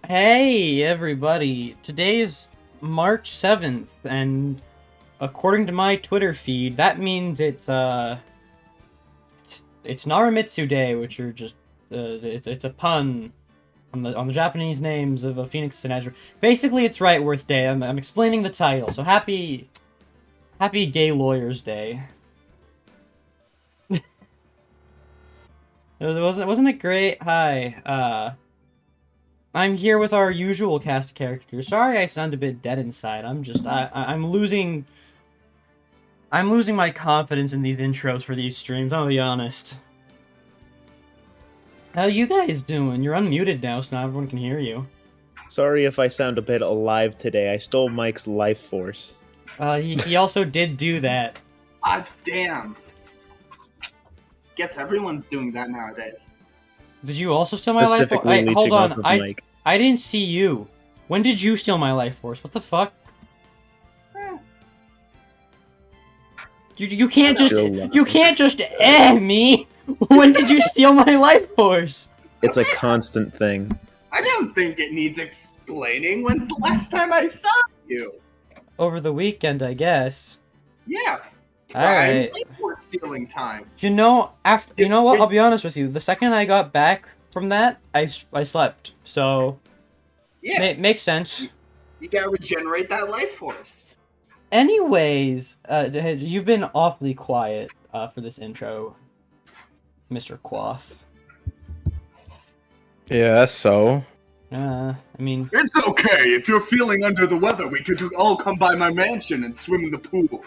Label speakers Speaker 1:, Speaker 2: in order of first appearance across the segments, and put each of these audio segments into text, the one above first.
Speaker 1: Hey everybody, today is March 7th, and according to my Twitter feed, that means it's Naramitsu Day, which are just it's a pun on the Japanese names of Phoenix and Azure. Basically, it's Wrightworth Day. I'm explaining the title. So happy Gay Lawyers Day. Wasn't it great? Hi. I'm here with our usual cast of characters. Sorry I sound a bit dead inside. I'm losing my confidence in these intros for these streams, I'll be honest. How you guys doing? You're unmuted now, so now everyone can hear you.
Speaker 2: Sorry if I sound a bit alive today. I stole Mike's life force.
Speaker 1: He also did do that.
Speaker 3: Ah, damn. Guess everyone's doing that nowadays.
Speaker 1: Did you also steal my life force?
Speaker 2: Specifically
Speaker 1: Hold
Speaker 2: leeching
Speaker 1: on,
Speaker 2: off of Mike.
Speaker 1: I didn't see you. When did you steal my life force? What the fuck? You can't just me. When did you steal my life force?
Speaker 2: It's a constant thing.
Speaker 3: I don't think it needs explaining. When's the last time I saw you?
Speaker 1: Over the weekend, I guess.
Speaker 3: Yeah.
Speaker 1: Alright.
Speaker 3: We're stealing time.
Speaker 1: You know what? I'll be honest with you. The second I got back from that, I slept. So
Speaker 3: yeah,
Speaker 1: makes sense.
Speaker 3: You gotta regenerate that life force.
Speaker 1: Anyways, you've been awfully quiet for this intro, Mr. Quoth.
Speaker 4: Yeah, so.
Speaker 1: I mean,
Speaker 3: It's okay. If you're feeling under the weather, we could all come by my mansion and swim in the pool.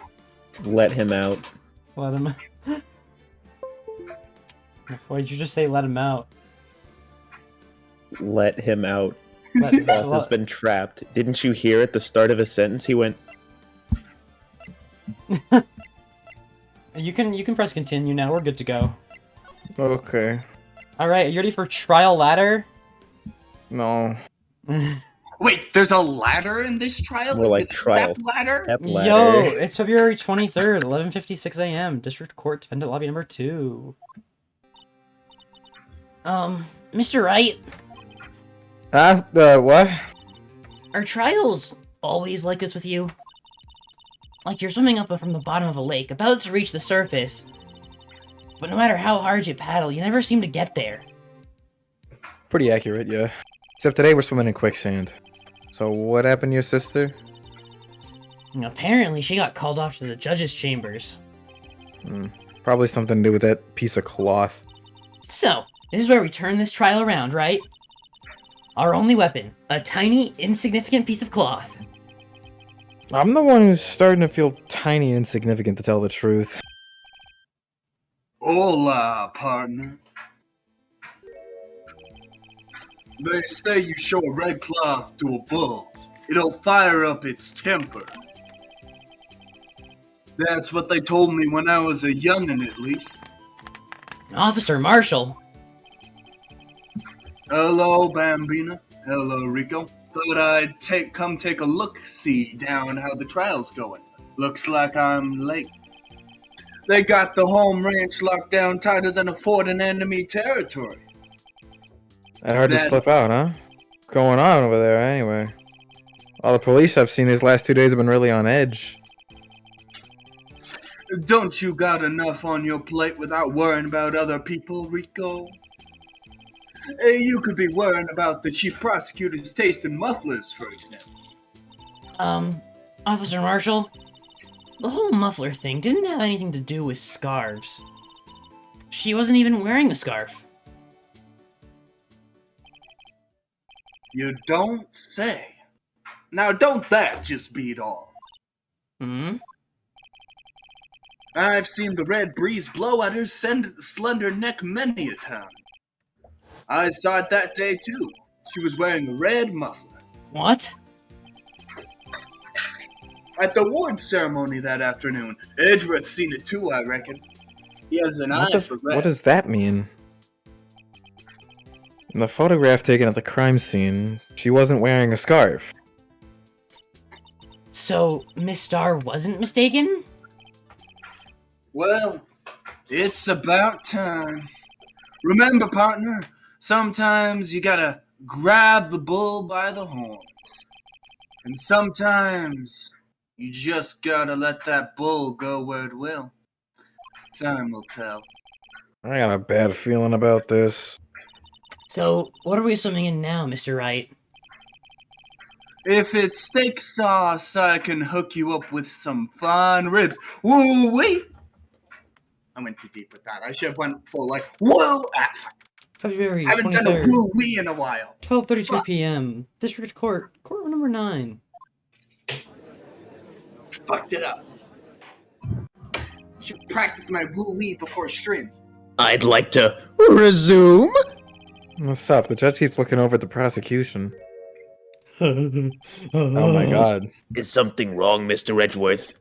Speaker 2: Let him out.
Speaker 1: let him. Why'd you just say let him out?
Speaker 2: Let him out. Quoth has been trapped. Didn't you hear at the start of his sentence? He went.
Speaker 1: You can press continue now. We're good to go.
Speaker 4: Okay.
Speaker 1: All right, you ready for trial ladder?
Speaker 4: No.
Speaker 3: Wait, there's a ladder in this trial?
Speaker 2: More
Speaker 3: Is
Speaker 2: like
Speaker 3: it a
Speaker 2: trial.
Speaker 3: step ladder?
Speaker 2: Step ladder.
Speaker 1: Yo, it's February 23rd, 11:56 a.m. District Court Defendant Lobby number 2. Mr. Wright,
Speaker 4: What?
Speaker 1: are trials always like this with you? Like you're swimming up from the bottom of a lake, about to reach the surface, but no matter how hard you paddle, you never seem to get there.
Speaker 4: Pretty accurate, yeah. Except today we're swimming in quicksand. So what happened to your sister?
Speaker 1: Apparently, she got called off to the judge's chambers.
Speaker 4: Probably something to do with that piece of cloth.
Speaker 1: So, this is where we turn this trial around, right? Our only weapon, a tiny, insignificant piece of cloth.
Speaker 4: I'm the one who's starting to feel tiny and insignificant, to tell the truth.
Speaker 3: Hola, partner. They say you show a red cloth to a bull, it'll fire up its temper. That's what they told me when I was a youngin', at least.
Speaker 1: Officer Marshall.
Speaker 3: Hello, Bambina. Hello, Rico. Thought I'd come take a look-see down how the trial's going. Looks like I'm late. They got the home ranch locked down tighter than a fort in enemy territory.
Speaker 4: That hard to slip out, huh? What's going on over there, anyway? All the police I've seen these last 2 days have been really on edge.
Speaker 3: Don't you got enough on your plate without worrying about other people, Rico? You could be worrying about the chief prosecutor's taste in mufflers, for example.
Speaker 1: Officer Marshall, the whole muffler thing didn't have anything to do with scarves. She wasn't even wearing a scarf.
Speaker 3: You don't say. Now, don't that just beat all? I've seen the red breeze blow at her slender neck many a time. I saw it that day, too. She was wearing a red muffler.
Speaker 1: What?
Speaker 3: At the award ceremony that afternoon. Edgeworth's seen it too, I reckon. He has an eye for red.
Speaker 4: What does that mean? In the photograph taken at the crime scene, she wasn't wearing a scarf.
Speaker 1: So, Miss Starr wasn't mistaken?
Speaker 3: Well, it's about time. Remember, partner, sometimes you gotta grab the bull by the horns. And sometimes you just gotta let that bull go where it will. Time will tell.
Speaker 4: I got a bad feeling about this.
Speaker 1: So, what are we swimming in now, Mr. Wright?
Speaker 3: If it's steak sauce, I can hook you up with some fine ribs. Woo-wee! I went too deep with that. I should have went full like, whoa!
Speaker 1: February
Speaker 3: I haven't done a
Speaker 1: 23rd,
Speaker 3: woo-wee in a while.
Speaker 1: 12:32 p.m. District Court, courtroom number 9.
Speaker 3: Fucked it up. Should practice my woo-wee before stream.
Speaker 2: I'd like to resume.
Speaker 4: What's up? The judge keeps looking over at the prosecution. Oh my god.
Speaker 2: Is something wrong, Mr. Edgeworth?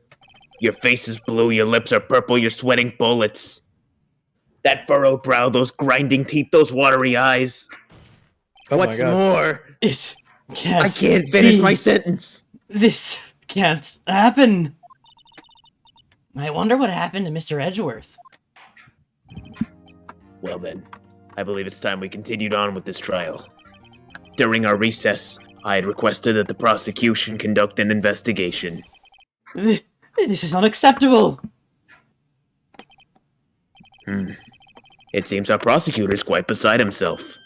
Speaker 2: Your face is blue, your lips are purple, you're sweating bullets. That furrowed brow, those grinding teeth, those watery eyes.
Speaker 4: Oh my
Speaker 2: What's
Speaker 4: god.
Speaker 2: more?
Speaker 1: It can't
Speaker 2: I can't finish
Speaker 1: be.
Speaker 2: my sentence.
Speaker 1: This can't happen. I wonder what happened to Mr. Edgeworth.
Speaker 2: Well then, I believe it's time we continued on with this trial. During our recess, I had requested that the prosecution conduct an investigation.
Speaker 1: This is unacceptable.
Speaker 2: It seems our prosecutor is quite beside himself.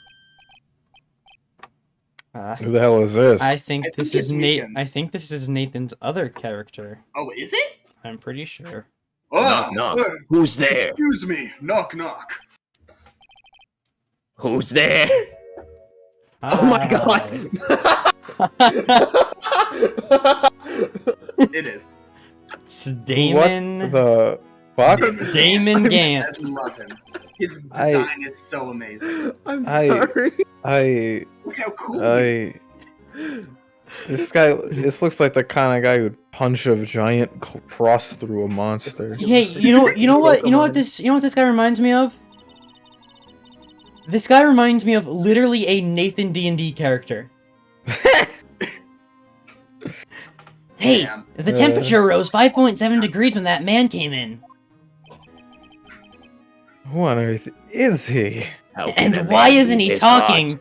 Speaker 4: Who the hell is this?
Speaker 1: I think
Speaker 3: I
Speaker 1: this
Speaker 3: think
Speaker 1: is
Speaker 3: it's Weekend.
Speaker 1: I think this is Nathan's other character.
Speaker 3: Oh, is it?
Speaker 1: I'm pretty sure.
Speaker 3: Oh,
Speaker 2: Knock, knock. Who's there?
Speaker 3: Excuse me. Knock, knock.
Speaker 2: Who's there? Oh my god!
Speaker 3: It is.
Speaker 1: It's Damon.
Speaker 4: What the fuck?
Speaker 1: Damon
Speaker 3: I
Speaker 1: Gant.
Speaker 3: love him. His design is so amazing.
Speaker 2: I'm sorry.
Speaker 3: Look how cool he is.
Speaker 4: This looks like the kind of guy who'd punch a giant cross through a monster.
Speaker 1: Hey, you know what this guy reminds me of? This guy reminds me of literally a Nathan D&D character. Hey,
Speaker 3: Damn.
Speaker 1: the temperature rose 5.7 degrees when that man came in.
Speaker 4: Who on earth is he?
Speaker 2: How can a
Speaker 1: And why
Speaker 2: man
Speaker 1: isn't
Speaker 2: be
Speaker 1: he
Speaker 2: this
Speaker 1: talking?
Speaker 2: hot?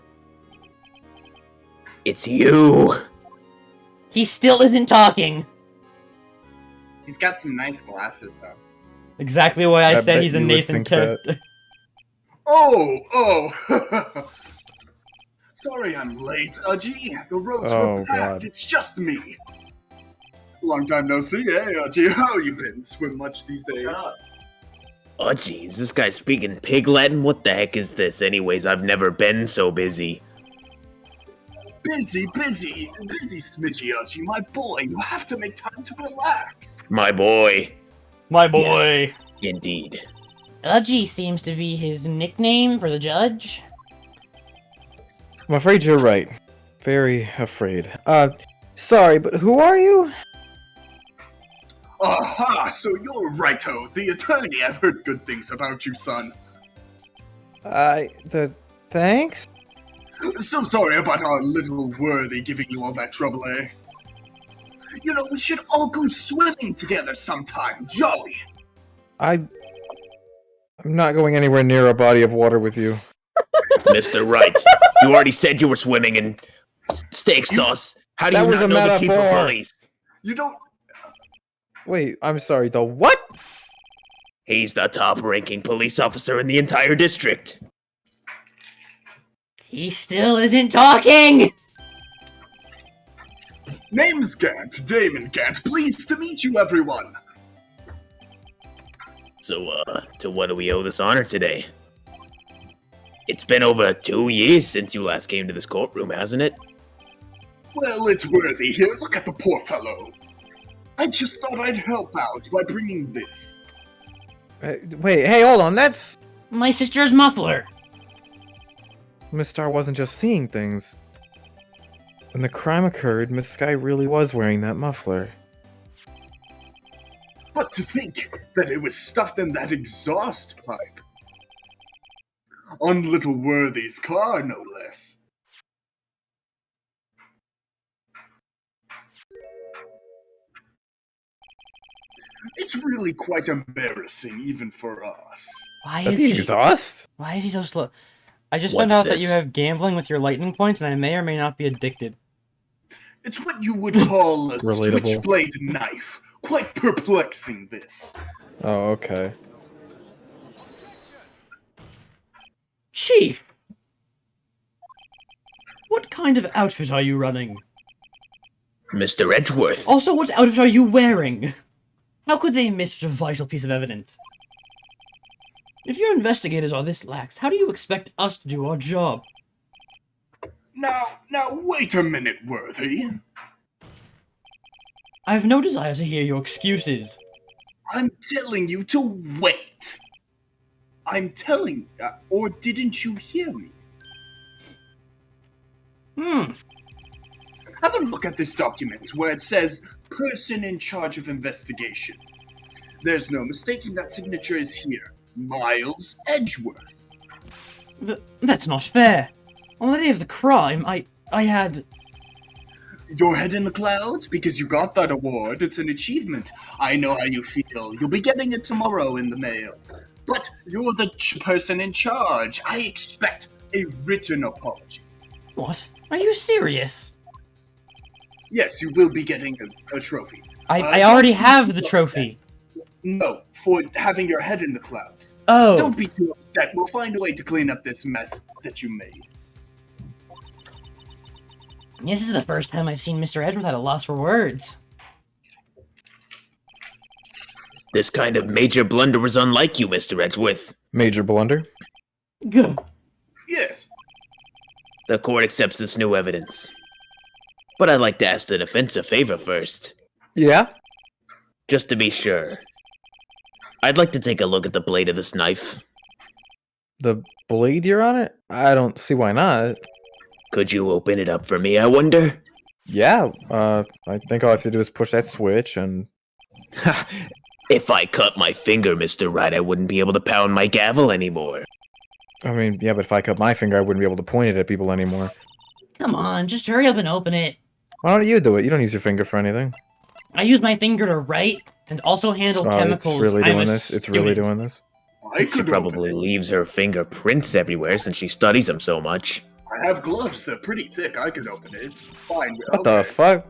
Speaker 2: It's you.
Speaker 1: He still isn't talking.
Speaker 3: He's got some nice glasses, though.
Speaker 1: Exactly why I
Speaker 4: I
Speaker 1: said
Speaker 4: bet
Speaker 1: he's a
Speaker 4: you would
Speaker 1: Nathan
Speaker 4: think that.
Speaker 1: character.
Speaker 3: Oh! Sorry I'm late, Udgy. The roads
Speaker 4: Oh,
Speaker 3: were packed.
Speaker 4: God.
Speaker 3: It's just me. Long time no see, eh, Udgy? How you been? Swim much these days?
Speaker 2: Oh jeez, this guy's speaking pig Latin? What the heck is this? Anyways, I've never been so busy.
Speaker 3: Busy, Smidgy, Udgy. My boy, you have to make time to relax.
Speaker 2: My boy.
Speaker 1: My
Speaker 2: Yes, indeed.
Speaker 1: Udgy seems to be his nickname for the judge.
Speaker 4: I'm afraid you're right. Very afraid. Sorry, but who are you?
Speaker 3: Aha, so you're Righto, the attorney. I've heard good things about you, son.
Speaker 4: Thanks?
Speaker 3: So sorry about our little worthy giving you all that trouble, eh? You know, we should all go swimming together sometime. Jolly.
Speaker 4: I'm not going anywhere near a body of water with you.
Speaker 2: Mr. Wright, you already said you were swimming in steak sauce. How do
Speaker 4: That
Speaker 2: you
Speaker 4: was
Speaker 2: not
Speaker 4: a
Speaker 2: know the chief of
Speaker 4: metaphor.
Speaker 2: police?
Speaker 3: You don't...
Speaker 4: Wait, I'm sorry, the what?
Speaker 2: He's the top-ranking police officer in the entire district.
Speaker 1: He still isn't talking!
Speaker 3: Name's Gant, Damon Gant. Pleased to meet you, everyone.
Speaker 2: So, to what do we owe this honor today? It's been over 2 years since you last came to this courtroom, hasn't it?
Speaker 3: Well, it's worthy here. Look at the poor fellow. I just thought I'd help out by bringing this.
Speaker 4: Wait, hey, hold on, that's...
Speaker 1: My sister's muffler.
Speaker 4: Miss Star wasn't just seeing things. When the crime occurred, Miss Sky really was wearing that muffler.
Speaker 3: But to think that it was stuffed in that exhaust pipe. On little Worthy's car, no less. It's really quite embarrassing, even for us.
Speaker 1: Why
Speaker 4: Is that
Speaker 1: is
Speaker 4: the
Speaker 1: he?
Speaker 4: exhaust?
Speaker 1: Why is he so slow? I just
Speaker 2: What's
Speaker 1: found out that you
Speaker 2: this?
Speaker 1: have gambling with your lightning points, and I may or may not be addicted.
Speaker 3: It's what you would call a
Speaker 4: Relatable.
Speaker 3: switchblade knife. Quite perplexing, this.
Speaker 4: Oh, okay.
Speaker 1: Chief! What kind of outfit are you running?
Speaker 2: Mr. Edgeworth.
Speaker 1: Also, what outfit are you wearing? How could they miss such a vital piece of evidence? If your investigators are this lax, how do you expect us to do our job?
Speaker 3: Now, wait a minute, Worthy.
Speaker 1: I have no desire to hear your excuses.
Speaker 3: I'm telling you to wait. I'm telling, or didn't you hear me? Have a look at this document where it says person in charge of investigation. There's no mistaking that signature is here. Miles Edgeworth.
Speaker 1: That's not fair. On the day of the crime, I had...
Speaker 3: Your head in the clouds because you got that award. It's an achievement. I know how you feel. You'll be getting it tomorrow in the mail. But you're the person in charge. I expect a written apology.
Speaker 1: What? Are you serious?
Speaker 3: Yes, you will be getting a trophy.
Speaker 1: I already have the trophy.
Speaker 3: No, for having your head in the clouds.
Speaker 1: Oh.
Speaker 3: Don't be too upset. We'll find a way to clean up this mess that you made.
Speaker 1: This is the first time I've seen Mr. Edgeworth at a loss for words.
Speaker 2: This kind of major blunder was unlike you, Mr. Edgeworth.
Speaker 4: Major blunder?
Speaker 1: Good.
Speaker 3: Yes.
Speaker 2: The court accepts this new evidence. But I'd like to ask the defense a favor first.
Speaker 4: Yeah?
Speaker 2: Just to be sure. I'd like to take a look at the blade of this knife.
Speaker 4: The blade you're on it? I don't see why not.
Speaker 2: Could you open it up for me, I wonder?
Speaker 4: Yeah, I think all I have to do is push that switch and...
Speaker 2: If I cut my finger, Mr. Wright, I wouldn't be able to pound my gavel anymore.
Speaker 4: I mean, yeah, but if I cut my finger, I wouldn't be able to point it at people anymore.
Speaker 1: Come on, just hurry up and open it.
Speaker 4: Why don't you do it? You don't use your finger for anything.
Speaker 1: I use my finger to write and also handle
Speaker 4: Oh,
Speaker 1: chemicals.
Speaker 4: it's really
Speaker 1: I'm
Speaker 4: doing
Speaker 1: a
Speaker 4: this? It's really
Speaker 1: student.
Speaker 4: doing this?
Speaker 3: I
Speaker 2: She
Speaker 3: could
Speaker 2: probably
Speaker 3: open it.
Speaker 2: leaves her fingerprints everywhere since she studies them so much.
Speaker 3: I have gloves. They're pretty thick. I could open it. It's fine.
Speaker 4: What the fuck?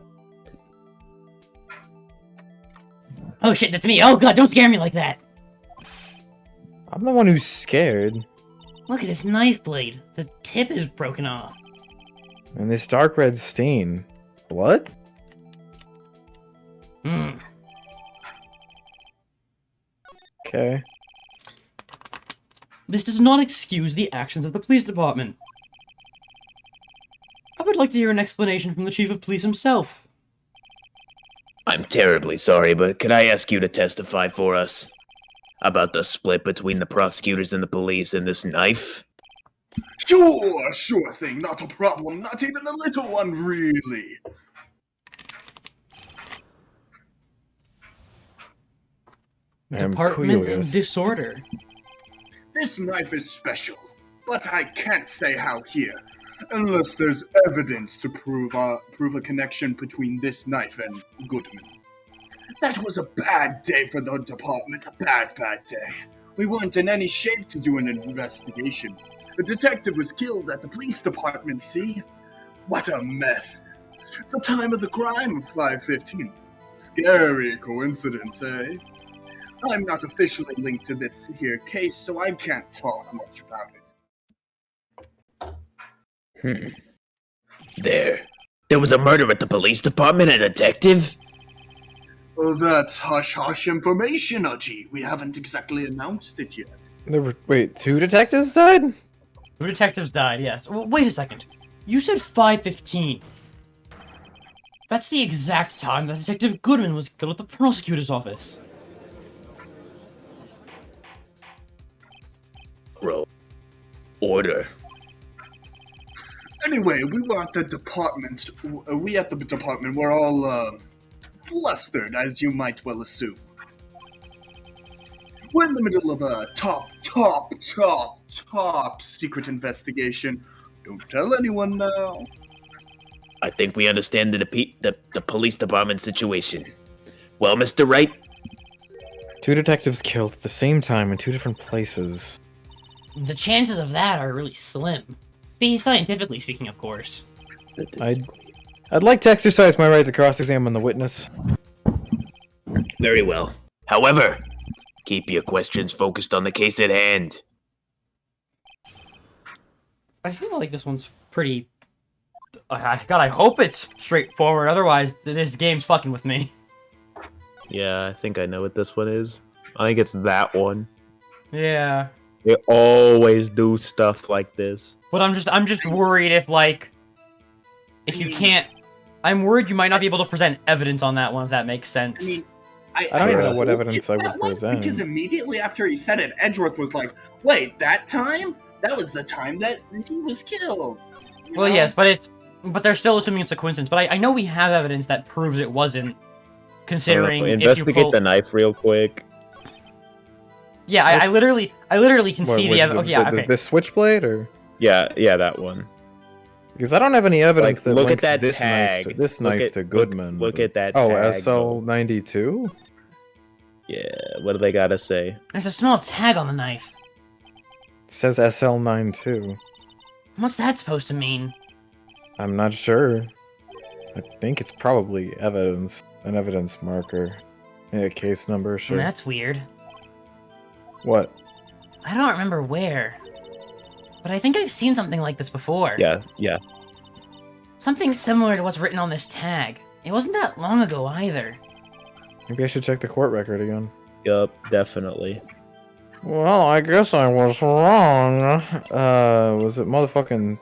Speaker 1: Oh shit, that's me. Oh god, don't scare me like that.
Speaker 4: I'm the one who's scared.
Speaker 1: Look at this knife blade. The tip is broken off.
Speaker 4: And this dark red stain. Blood? Okay.
Speaker 1: This does not excuse the actions of the police department. I would like to hear an explanation from the chief of police himself.
Speaker 2: I'm terribly sorry, but could I ask you to testify for us? About the split between the prosecutors and the police and this knife?
Speaker 3: Sure thing. Not a problem. Not even a little one, really.
Speaker 4: I'm
Speaker 1: Department of
Speaker 4: curious.
Speaker 1: Disorder.
Speaker 3: This knife is special, but I can't say how here, unless there's evidence to prove a connection between this knife and Goodman. That was a bad day for the department, a bad day. We weren't in any shape to do an investigation. The detective was killed at the police department, see? What a mess. The time of the crime, 5:15. Scary coincidence, eh? I'm not officially linked to this here case, so I can't talk much about it.
Speaker 2: There was a murder at the police department, a detective?
Speaker 3: Well, that's hush-hush information, Uji. We haven't exactly announced it yet.
Speaker 4: Wait, 2 detectives died?
Speaker 1: 2 detectives died, yes. Well, wait a second. You said 5:15. That's the exact time that Detective Goodman was killed at the prosecutor's office.
Speaker 2: Bro. Order.
Speaker 3: Anyway, we were at the department. We at the department were all, flustered, as you might well assume. We're in the middle of a top secret investigation. Don't tell anyone now.
Speaker 2: I think we understand the police department situation. Well, Mr. Wright,
Speaker 4: 2 detectives killed at the same time in 2 different places.
Speaker 1: the chances of that are really slim. Scientifically speaking, of course.
Speaker 4: I'd like to exercise my right to cross-examine the witness.
Speaker 2: Very well. However, keep your questions focused on the case at hand.
Speaker 1: I feel like this one's pretty... God, I hope it's straightforward, otherwise this game's fucking with me.
Speaker 2: Yeah, I think I know what this one is. I think it's that one.
Speaker 1: Yeah.
Speaker 2: They always do stuff like this.
Speaker 1: But I'm just worried if you can't... I'm worried you might not be able to present evidence on that one, if that makes sense.
Speaker 3: I mean,
Speaker 4: I don't even know what
Speaker 3: hope
Speaker 4: evidence
Speaker 3: it's
Speaker 4: I would
Speaker 3: that one,
Speaker 4: present.
Speaker 3: Because immediately after he said it, Edgeworth was like, wait, that time? That was the time that he was killed. You
Speaker 1: Well,
Speaker 3: know?
Speaker 1: yes, but they're still assuming it's a coincidence. But I know we have evidence that proves it wasn't, considering if you
Speaker 2: Investigate the knife real quick.
Speaker 1: Yeah, I literally can see the evidence. Okay.
Speaker 4: The switchblade, or
Speaker 2: Yeah, that one.
Speaker 4: because I don't have any evidence that
Speaker 2: look
Speaker 4: links
Speaker 2: at that
Speaker 4: this
Speaker 2: tag.
Speaker 4: knife to this
Speaker 2: Look
Speaker 4: knife
Speaker 2: at-
Speaker 4: to Goodman.
Speaker 2: Look
Speaker 4: but-
Speaker 2: at that.
Speaker 4: Oh,
Speaker 2: tag,
Speaker 4: SL92.
Speaker 2: Yeah, what do they gotta say?
Speaker 1: There's a small tag on the knife.
Speaker 4: It says SL92.
Speaker 1: What's that supposed to mean?
Speaker 4: I'm not sure. I think it's probably evidence, an evidence marker. Yeah, case number, sure.
Speaker 1: That's weird.
Speaker 4: What?
Speaker 1: I don't remember where, but I think I've seen something like this before.
Speaker 2: Yeah.
Speaker 1: Something similar to what's written on this tag. It wasn't that long ago either.
Speaker 4: Maybe I should check the court record again.
Speaker 2: Yup, definitely.
Speaker 4: Well, I guess I was wrong. Was it motherfucking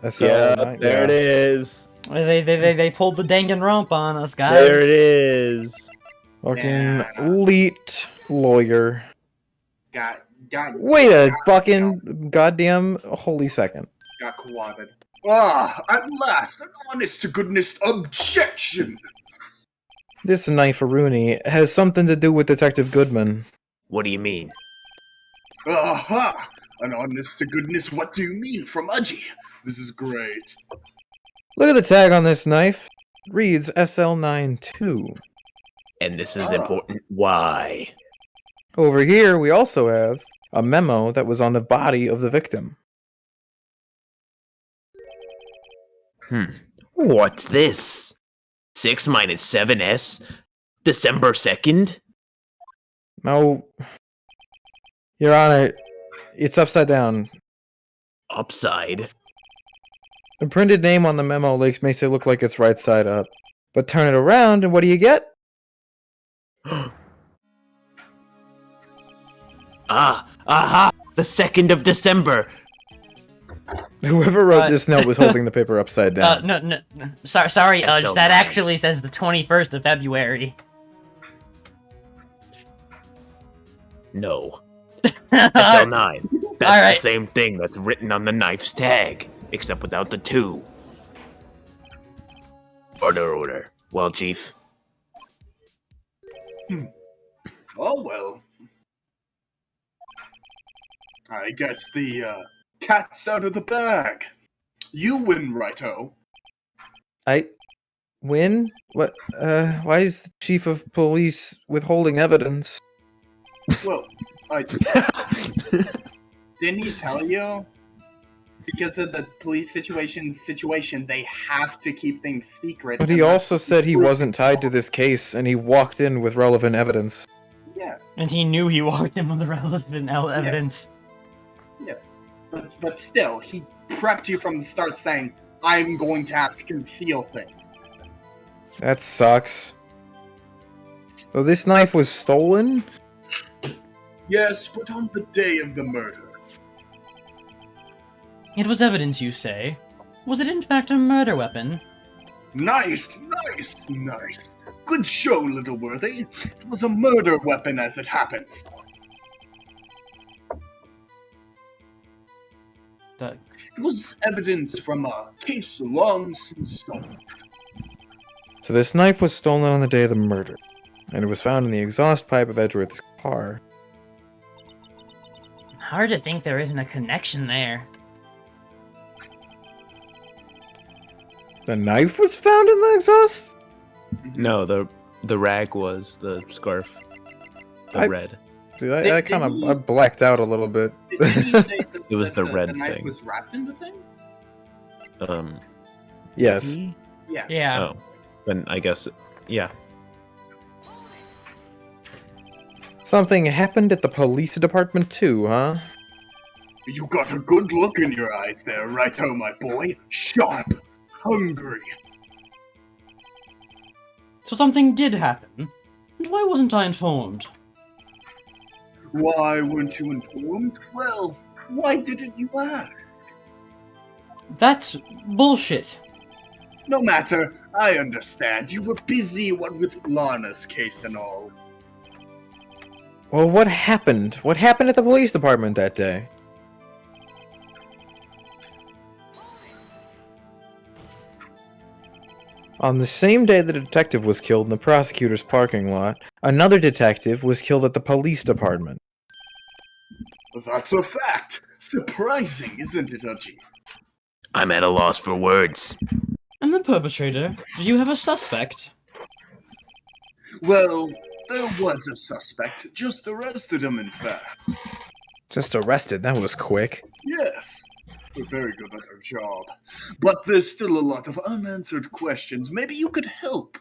Speaker 4: SL?
Speaker 2: Yeah, there it is.
Speaker 1: They pulled the Danganronpa on us, guys.
Speaker 2: There it is.
Speaker 4: Fucking
Speaker 3: Yeah.
Speaker 4: elite lawyer.
Speaker 3: Got
Speaker 4: Wait a fucking goddamn holy second.
Speaker 3: got quadded. Ah, at last, an honest-to-goodness objection!
Speaker 4: This knife Rooney has something to do with Detective Goodman.
Speaker 2: What do you mean?
Speaker 3: Aha! An honest-to-goodness what do you mean from Udgy? This is great.
Speaker 4: Look at the tag on this knife. It reads SL92.
Speaker 2: And this is important. Why?
Speaker 4: Over here, we also have a memo that was on the body of the victim.
Speaker 2: What's this? 6 minus 7s? December 2nd?
Speaker 4: No. Your Honor, it's upside down.
Speaker 2: Upside?
Speaker 4: The printed name on the memo makes it look like it's right side up. But turn it around, and what do you get?
Speaker 2: Aha! The 2nd of December!
Speaker 4: Whoever wrote this note was holding the paper upside down.
Speaker 1: No. Sorry, Udge.
Speaker 2: SL9.
Speaker 1: That actually says the 21st of February.
Speaker 2: No. SL9. That's
Speaker 1: Alright.
Speaker 2: the same thing that's written on the knife's tag, except without the 2. Order. Well, Chief.
Speaker 3: Oh well. I guess the cat's out of the bag. You win, righto.
Speaker 4: I win? What? Why is the chief of police withholding evidence?
Speaker 3: Well, didn't he tell you? Because of the police situation, they have to keep things secret.
Speaker 4: But he also said he wasn't tied to this case, and he walked in with relevant evidence.
Speaker 3: Yeah,
Speaker 1: And he knew he walked in with the relevant evidence.
Speaker 3: but still, he prepped you from the start saying, I'm going to have to conceal things.
Speaker 4: That sucks. So this knife was stolen?
Speaker 3: Yes, but on the day of the murder.
Speaker 1: It was evidence, you say? Was it in fact a murder weapon?
Speaker 3: Nice. Good show, little worthy. It was a murder weapon as it happens.
Speaker 1: The...
Speaker 3: It was evidence from a case long since solved.
Speaker 4: So this knife was stolen on the day of the murder, and it was found in the exhaust pipe of Edgeworth's car.
Speaker 1: Hard to think there isn't a connection there.
Speaker 4: The knife was found in the exhaust?
Speaker 2: No, the rag was the scarf. The red.
Speaker 4: Dude, I kind
Speaker 3: Didn't
Speaker 4: of blacked out a little bit.
Speaker 3: Didn't he say the
Speaker 2: It was
Speaker 3: that
Speaker 2: the red
Speaker 3: the knife
Speaker 2: thing.
Speaker 3: was wrapped in the thing?
Speaker 4: Yes.
Speaker 3: Yeah.
Speaker 1: Yeah.
Speaker 2: Oh, then I guess, yeah.
Speaker 4: Something happened at the police department too, huh?
Speaker 3: You got a good look in your eyes there, righto, my boy. Sharp, hungry.
Speaker 1: So something did happen. And why wasn't I informed?
Speaker 3: Why weren't you informed? Well, why didn't you ask?
Speaker 1: That's bullshit.
Speaker 3: No matter, I understand. You were busy, what with Lana's case and all.
Speaker 4: Well, what happened? What happened at the police department that day? On the same day the detective was killed in the prosecutor's parking lot, another detective was killed at the police department.
Speaker 3: That's a fact. Surprising, isn't it, Uji?
Speaker 2: I'm at a loss for words.
Speaker 1: And the perpetrator? Do you have a suspect?
Speaker 3: Well, there was a suspect. Just arrested him, in fact.
Speaker 4: Just arrested, that was quick.
Speaker 3: Yes. We're very good at our job. But there's still a lot of unanswered questions. Maybe you could help.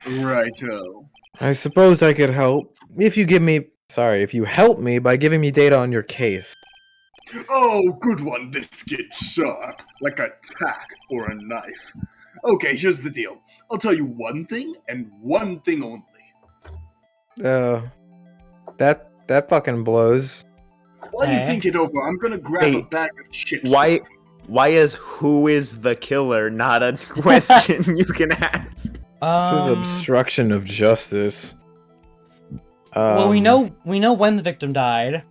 Speaker 3: Righto.
Speaker 4: I suppose I could help if you help me by giving me data on your case.
Speaker 3: Oh, good one. This gets sharp. Like a tack or a knife. Okay, here's the deal. I'll tell you one thing and one thing only.
Speaker 4: That fucking blows.
Speaker 3: While you think it over, I'm gonna grab a bag of chips.
Speaker 2: Why is who is the killer not a question you can ask?
Speaker 4: This is obstruction of justice.
Speaker 1: Well, we know when the victim died.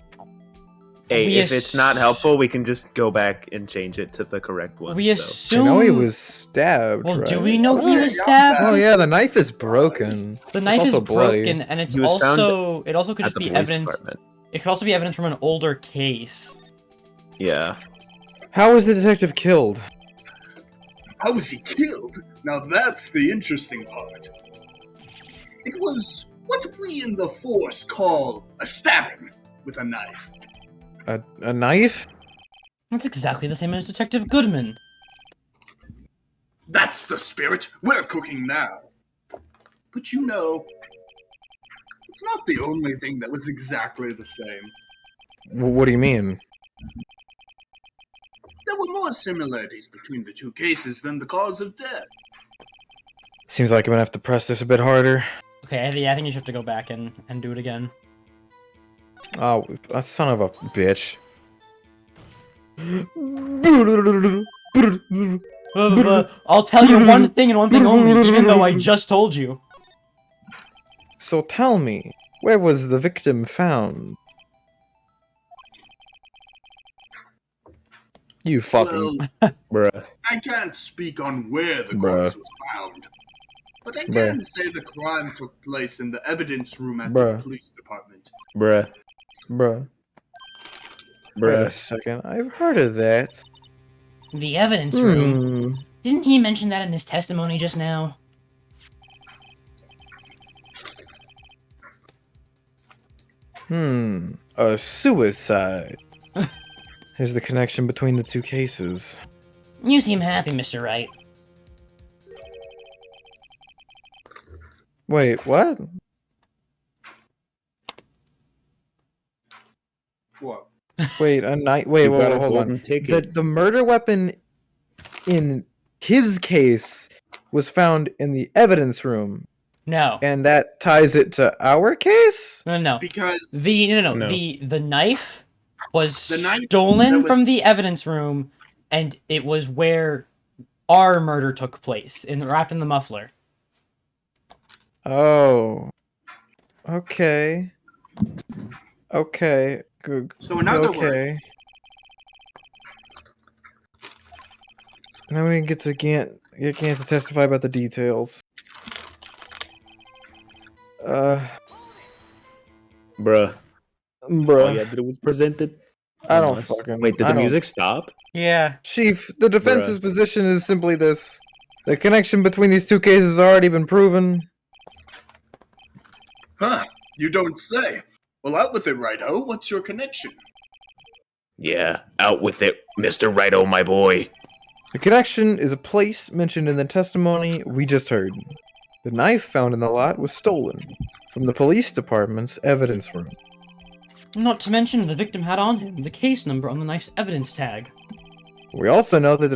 Speaker 2: Hey, if it's not helpful, we can just go back and change it to the correct one.
Speaker 1: We
Speaker 4: I
Speaker 1: assume.
Speaker 4: know he was stabbed.
Speaker 1: Well,
Speaker 4: right?
Speaker 1: do we know he was stabbed?
Speaker 4: Oh yeah, the knife is broken.
Speaker 1: The knife
Speaker 4: also
Speaker 1: is
Speaker 4: bloody.
Speaker 1: broken, and it's
Speaker 2: He was
Speaker 1: also it also could
Speaker 2: At
Speaker 1: just
Speaker 2: the
Speaker 1: be
Speaker 2: police
Speaker 1: evidence.
Speaker 2: department.
Speaker 1: It could also be evidence from an older case.
Speaker 2: Yeah.
Speaker 4: How was the detective killed?
Speaker 3: How was he killed? Now that's the interesting part. It was what we in the Force call a stabbing with a knife.
Speaker 4: A knife?
Speaker 1: That's exactly the same as Detective Goodman.
Speaker 3: That's the spirit. We're cooking now. But you know, it's not the only thing that was exactly the same.
Speaker 4: What do you mean?
Speaker 3: There were more similarities between the two cases than the cause of death.
Speaker 4: Seems like I'm gonna have to press this a bit harder.
Speaker 1: Okay, yeah, I think you should have to go back and do it again.
Speaker 4: Oh, a son of a bitch.
Speaker 1: I'll tell you one thing and one thing only, even though I just told you.
Speaker 4: So tell me, where was the victim found? You fucking...
Speaker 3: Well,
Speaker 2: Bruh.
Speaker 3: I can't speak on where the
Speaker 4: Bruh.
Speaker 3: corpse was found. But I can say the crime took place in the evidence room at the
Speaker 4: Bruh.
Speaker 3: police department.
Speaker 2: Bruh.
Speaker 4: Bruh. Wait a
Speaker 2: Bruh.
Speaker 4: second, I've heard of that.
Speaker 1: The evidence room? Didn't he mention that in his testimony just now?
Speaker 4: A suicide. Here's the connection between the two cases.
Speaker 1: You seem happy, Mr. Wright.
Speaker 4: Wait, what?
Speaker 3: What?
Speaker 4: Wait, a night. Wait,
Speaker 2: You got
Speaker 4: whoa,
Speaker 2: a
Speaker 4: hold
Speaker 2: golden
Speaker 4: on.
Speaker 2: ticket.
Speaker 4: The murder weapon in his case was found in the evidence room,
Speaker 1: No.
Speaker 4: and that ties it to our case.
Speaker 1: No.
Speaker 3: Because
Speaker 1: No.
Speaker 2: No.
Speaker 1: The knife was
Speaker 3: The knife
Speaker 1: stolen
Speaker 3: that was-
Speaker 1: from the evidence room, and it was where our murder took place, wrapped in the muffler.
Speaker 4: Oh. Okay. Okay. Good.
Speaker 3: So in other
Speaker 4: Okay. Now we can get to testify about the details.
Speaker 2: Bruh.
Speaker 4: Bruh.
Speaker 2: All you had to do was present it.
Speaker 4: I don't
Speaker 2: Unless-
Speaker 4: fucking.
Speaker 2: Wait, did
Speaker 4: I
Speaker 2: the
Speaker 4: don't-
Speaker 2: music stop?
Speaker 1: Yeah.
Speaker 4: Chief, the defense's position is simply this: the connection between these two cases has already been proven.
Speaker 3: Huh, you don't say. Well, out with it, Righto. What's your connection?
Speaker 2: Yeah, out with it, Mr. Righto, my boy.
Speaker 4: The connection is a place mentioned in the testimony we just heard. The knife found in the lot was stolen from the police department's evidence room.
Speaker 1: Not to mention the victim had on him the case number on the knife's evidence tag.
Speaker 4: We also know that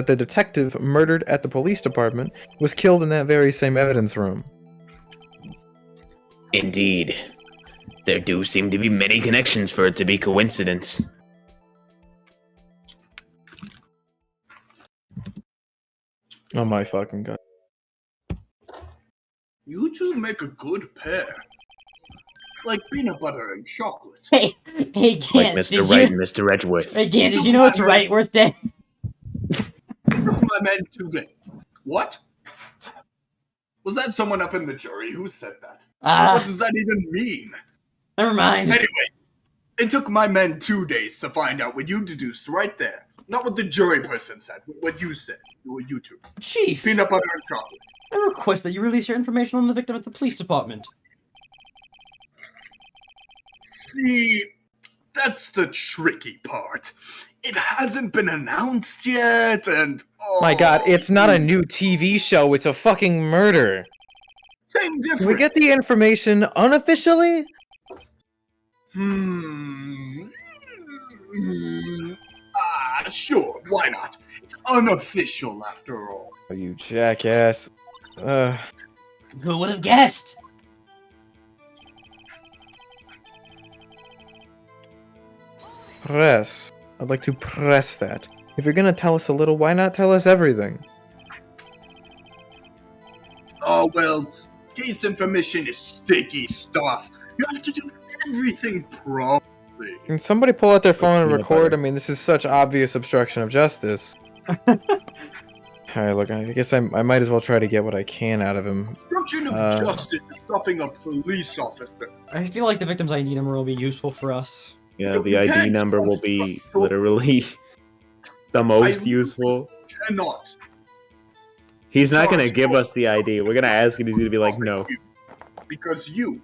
Speaker 4: the detective murdered at the police department was killed in that very same evidence room.
Speaker 2: Indeed. There do seem to be many connections for it to be coincidence.
Speaker 4: Oh my fucking god.
Speaker 3: You two make a good pair. Like peanut butter and chocolate.
Speaker 1: Hey,
Speaker 2: Like
Speaker 1: Gant,
Speaker 2: Mr. Wright and Mr. Edgeworth.
Speaker 1: Hey, Gant, did you know it's right worth dead?
Speaker 3: My men today. What? Was that someone up in the jury who said that? What does that even mean?
Speaker 1: Never mind.
Speaker 3: Anyway, it took my men 2 days to find out what you deduced right there. Not what the jury person said, what you said. What you two.
Speaker 1: Chief,
Speaker 3: Peanut butter and chocolate.
Speaker 1: I request that you release your information on the victim at the police department.
Speaker 3: See, that's the tricky part. It hasn't been announced yet, and
Speaker 4: My god, it's not a new TV show, it's a fucking murder.
Speaker 3: same difference.
Speaker 4: Can we get the information unofficially?
Speaker 3: Sure, why not? It's unofficial after all.
Speaker 4: Oh, you jackass.
Speaker 1: Who would have guessed?
Speaker 4: Press. I'd like to press that. If you're gonna tell us a little, why not tell us everything?
Speaker 3: Oh, well, case information is sticky stuff. You have to do everything properly.
Speaker 4: Can somebody pull out their phone and
Speaker 2: Peanut
Speaker 4: record?
Speaker 2: butter.
Speaker 4: I mean, this is such obvious obstruction of justice. Alright, look, I guess I might as well try to get what I can out of him.
Speaker 3: Obstruction of justice is stopping a police officer.
Speaker 1: I feel like the victim's ID number will be useful for us.
Speaker 2: Yeah,
Speaker 3: So
Speaker 2: the
Speaker 3: you
Speaker 2: ID
Speaker 3: can't
Speaker 2: number will
Speaker 3: trust
Speaker 2: be
Speaker 3: the-
Speaker 2: literally the most
Speaker 3: I-
Speaker 2: useful.
Speaker 3: Cannot.
Speaker 2: He's not gonna
Speaker 3: charge
Speaker 2: give
Speaker 3: for-
Speaker 2: us the ID. We're gonna ask him. He's gonna be like, no.
Speaker 3: Because you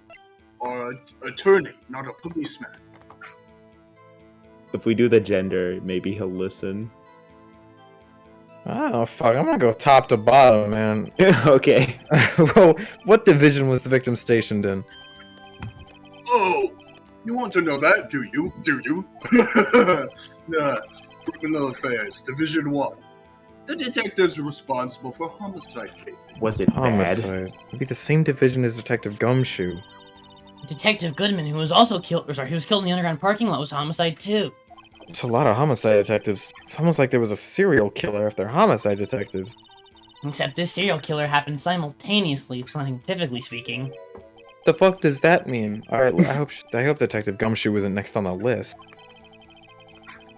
Speaker 3: are an attorney, not a policeman.
Speaker 2: If we do the gender, maybe he'll listen.
Speaker 4: Oh, fuck, I'm gonna go top to bottom, man.
Speaker 2: Okay.
Speaker 4: Well, what division was the victim stationed in?
Speaker 3: Oh, you want to know that, do you? Do you? Nah, Criminal Affairs, Division 1. The detectives responsible for homicide cases.
Speaker 2: Was it bad?
Speaker 4: Homicide. It'd be the same division as Detective Gumshoe.
Speaker 1: Detective Goodman, who was also killed, he was killed in the underground parking lot, was homicide too.
Speaker 4: It's a lot of homicide detectives. It's almost like there was a serial killer if they're homicide detectives.
Speaker 1: Except this serial killer happened simultaneously, scientifically speaking.
Speaker 4: The fuck does that mean? Alright, I hope Detective Gumshoe wasn't next on the list.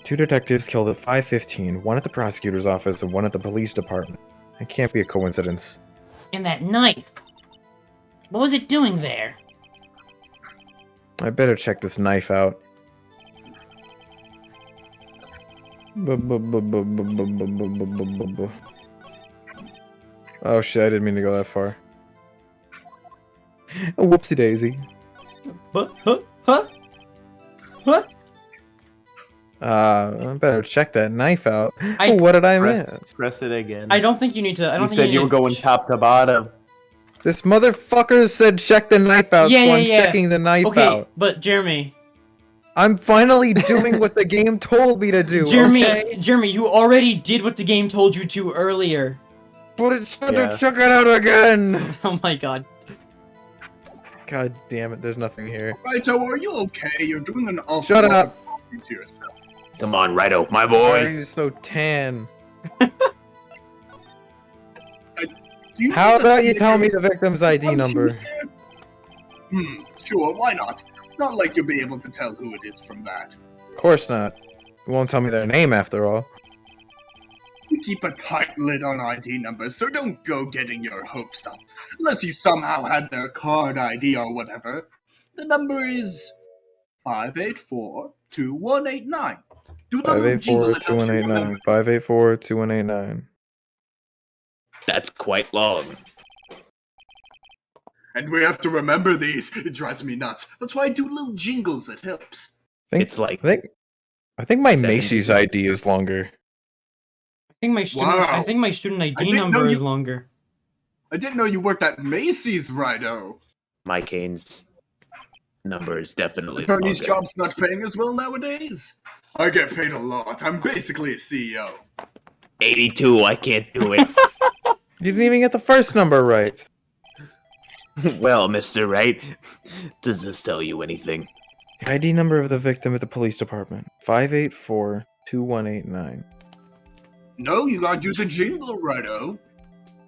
Speaker 4: 2 detectives killed at 5:15, one at the prosecutor's office and one at the police department. It can't be a coincidence.
Speaker 1: And that knife! What was it doing there?
Speaker 4: I better check this knife out. Oh shit, I didn't mean to go that far. Oh, whoopsie daisy.
Speaker 1: Huh?
Speaker 4: I better check that knife out.
Speaker 1: I-
Speaker 4: What did I miss?
Speaker 2: Press it again.
Speaker 1: I don't think you need to. I don't
Speaker 2: You
Speaker 1: think
Speaker 2: said you were going top to bottom.
Speaker 4: This motherfucker said check the knife out,
Speaker 1: Yeah,
Speaker 4: so I'm
Speaker 1: yeah.
Speaker 4: checking the knife
Speaker 1: Okay,
Speaker 4: out.
Speaker 1: but Jeremy,
Speaker 4: I'm finally doing what the game told me to do, okay?
Speaker 1: Jeremy, you already did what the game told you to earlier.
Speaker 4: But it's time
Speaker 2: Yeah.
Speaker 4: to check it out again!
Speaker 1: Oh my god.
Speaker 4: God damn it, there's nothing here.
Speaker 3: Right, so are you okay? You're doing an awful
Speaker 4: Shut
Speaker 3: lot
Speaker 4: up.
Speaker 3: of talking to yourself.
Speaker 2: Come on, Righto, my
Speaker 4: Why are
Speaker 2: boy.
Speaker 4: you so tan?
Speaker 3: Do you
Speaker 4: How
Speaker 3: have a
Speaker 4: about you tell me
Speaker 3: Snickers?
Speaker 4: the victim's ID
Speaker 3: Punch
Speaker 4: number?
Speaker 3: you there? Sure, why not? It's not like you'll be able to tell who it is from that.
Speaker 4: Of course not. You won't tell me their name after all.
Speaker 3: We keep a tight lid on ID numbers, so don't go getting your hopes up. Unless you somehow had their card ID or whatever. The number is 584-2189. Do the little jingle that helps you
Speaker 4: 584-2189.
Speaker 3: remember.
Speaker 4: 584-2189.
Speaker 2: That's quite long.
Speaker 3: And we have to remember these. It drives me nuts. That's why I do little jingles that helps.
Speaker 4: Think,
Speaker 2: It's like
Speaker 4: I I think my
Speaker 2: 70.
Speaker 4: Macy's ID is longer.
Speaker 3: Wow.
Speaker 1: I think my student ID
Speaker 3: didn't know
Speaker 1: number is
Speaker 3: you-
Speaker 1: longer.
Speaker 3: I didn't know you worked at Macy's, Righto.
Speaker 2: My Kane's number is definitely
Speaker 3: Attorney's
Speaker 2: longer.
Speaker 3: job's not paying as well nowadays. I get paid a lot. I'm basically a CEO.
Speaker 2: 82. I can't do it.
Speaker 4: You didn't even get the first number right.
Speaker 2: Well, Mr. Wright, does this tell you anything?
Speaker 4: The ID number of the victim at the police department: 584-2189.
Speaker 3: No, you gotta do the jingle, Righto.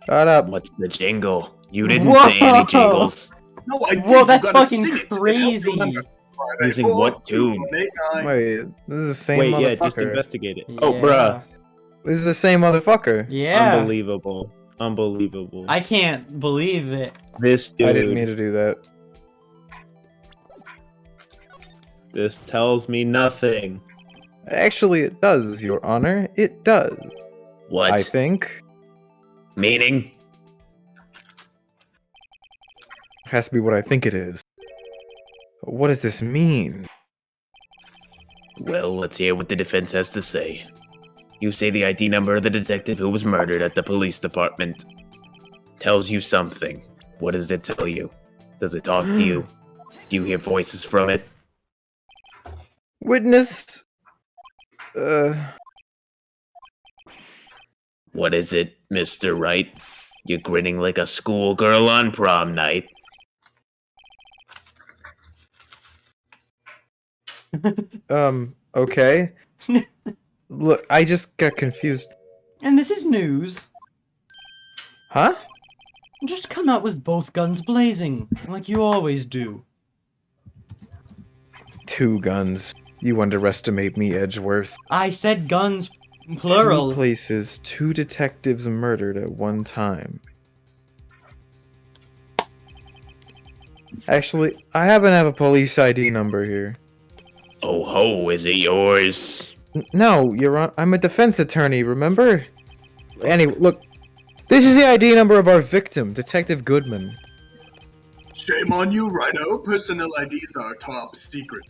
Speaker 4: Shut up.
Speaker 2: What's the jingle? You didn't
Speaker 1: Whoa!
Speaker 2: say any jingles.
Speaker 3: No, I did.
Speaker 1: Whoa,
Speaker 3: You
Speaker 1: that's
Speaker 3: gotta
Speaker 1: fucking
Speaker 3: sing it to help
Speaker 1: crazy.
Speaker 3: remember.
Speaker 2: Using what tune?
Speaker 3: 584-2189.
Speaker 4: Wait, this is the same
Speaker 5: Wait,
Speaker 4: motherfucker.
Speaker 5: yeah, just investigate it. Oh,
Speaker 1: Yeah.
Speaker 5: bruh.
Speaker 4: This is the same motherfucker.
Speaker 1: Yeah.
Speaker 5: Unbelievable. Unbelievable.
Speaker 1: I can't believe it.
Speaker 5: This dude.
Speaker 4: I didn't mean to do that.
Speaker 5: This tells me nothing.
Speaker 4: Actually, it does, Your Honor. It does.
Speaker 2: What?
Speaker 4: I think.
Speaker 2: Meaning?
Speaker 4: Has to be what I think it is. What does this mean?
Speaker 2: Well, let's hear what the defense has to say. You say the ID number of the detective who was murdered at the police department tells you something. What does it tell you? Does it talk to you? Do you hear voices from it?
Speaker 4: Witness.
Speaker 2: What is it, Mr. Wright? You're grinning like a schoolgirl on prom night.
Speaker 4: Okay. Look, I just got confused.
Speaker 1: And this is news.
Speaker 4: Huh?
Speaker 1: Just come out with both guns blazing, like you always do.
Speaker 4: 2 guns. You underestimate me, Edgeworth.
Speaker 1: I said guns,
Speaker 4: 2
Speaker 1: plural.
Speaker 4: places, 2 detectives murdered at one time. Actually, I happen to have a police ID number here.
Speaker 2: Oh ho, is it yours?
Speaker 4: No, Your Honor, I'm a defense attorney, remember? Anyway, look. This is the ID number of our victim, Detective Goodman.
Speaker 3: Shame on you, Righto. Personnel IDs are top secret.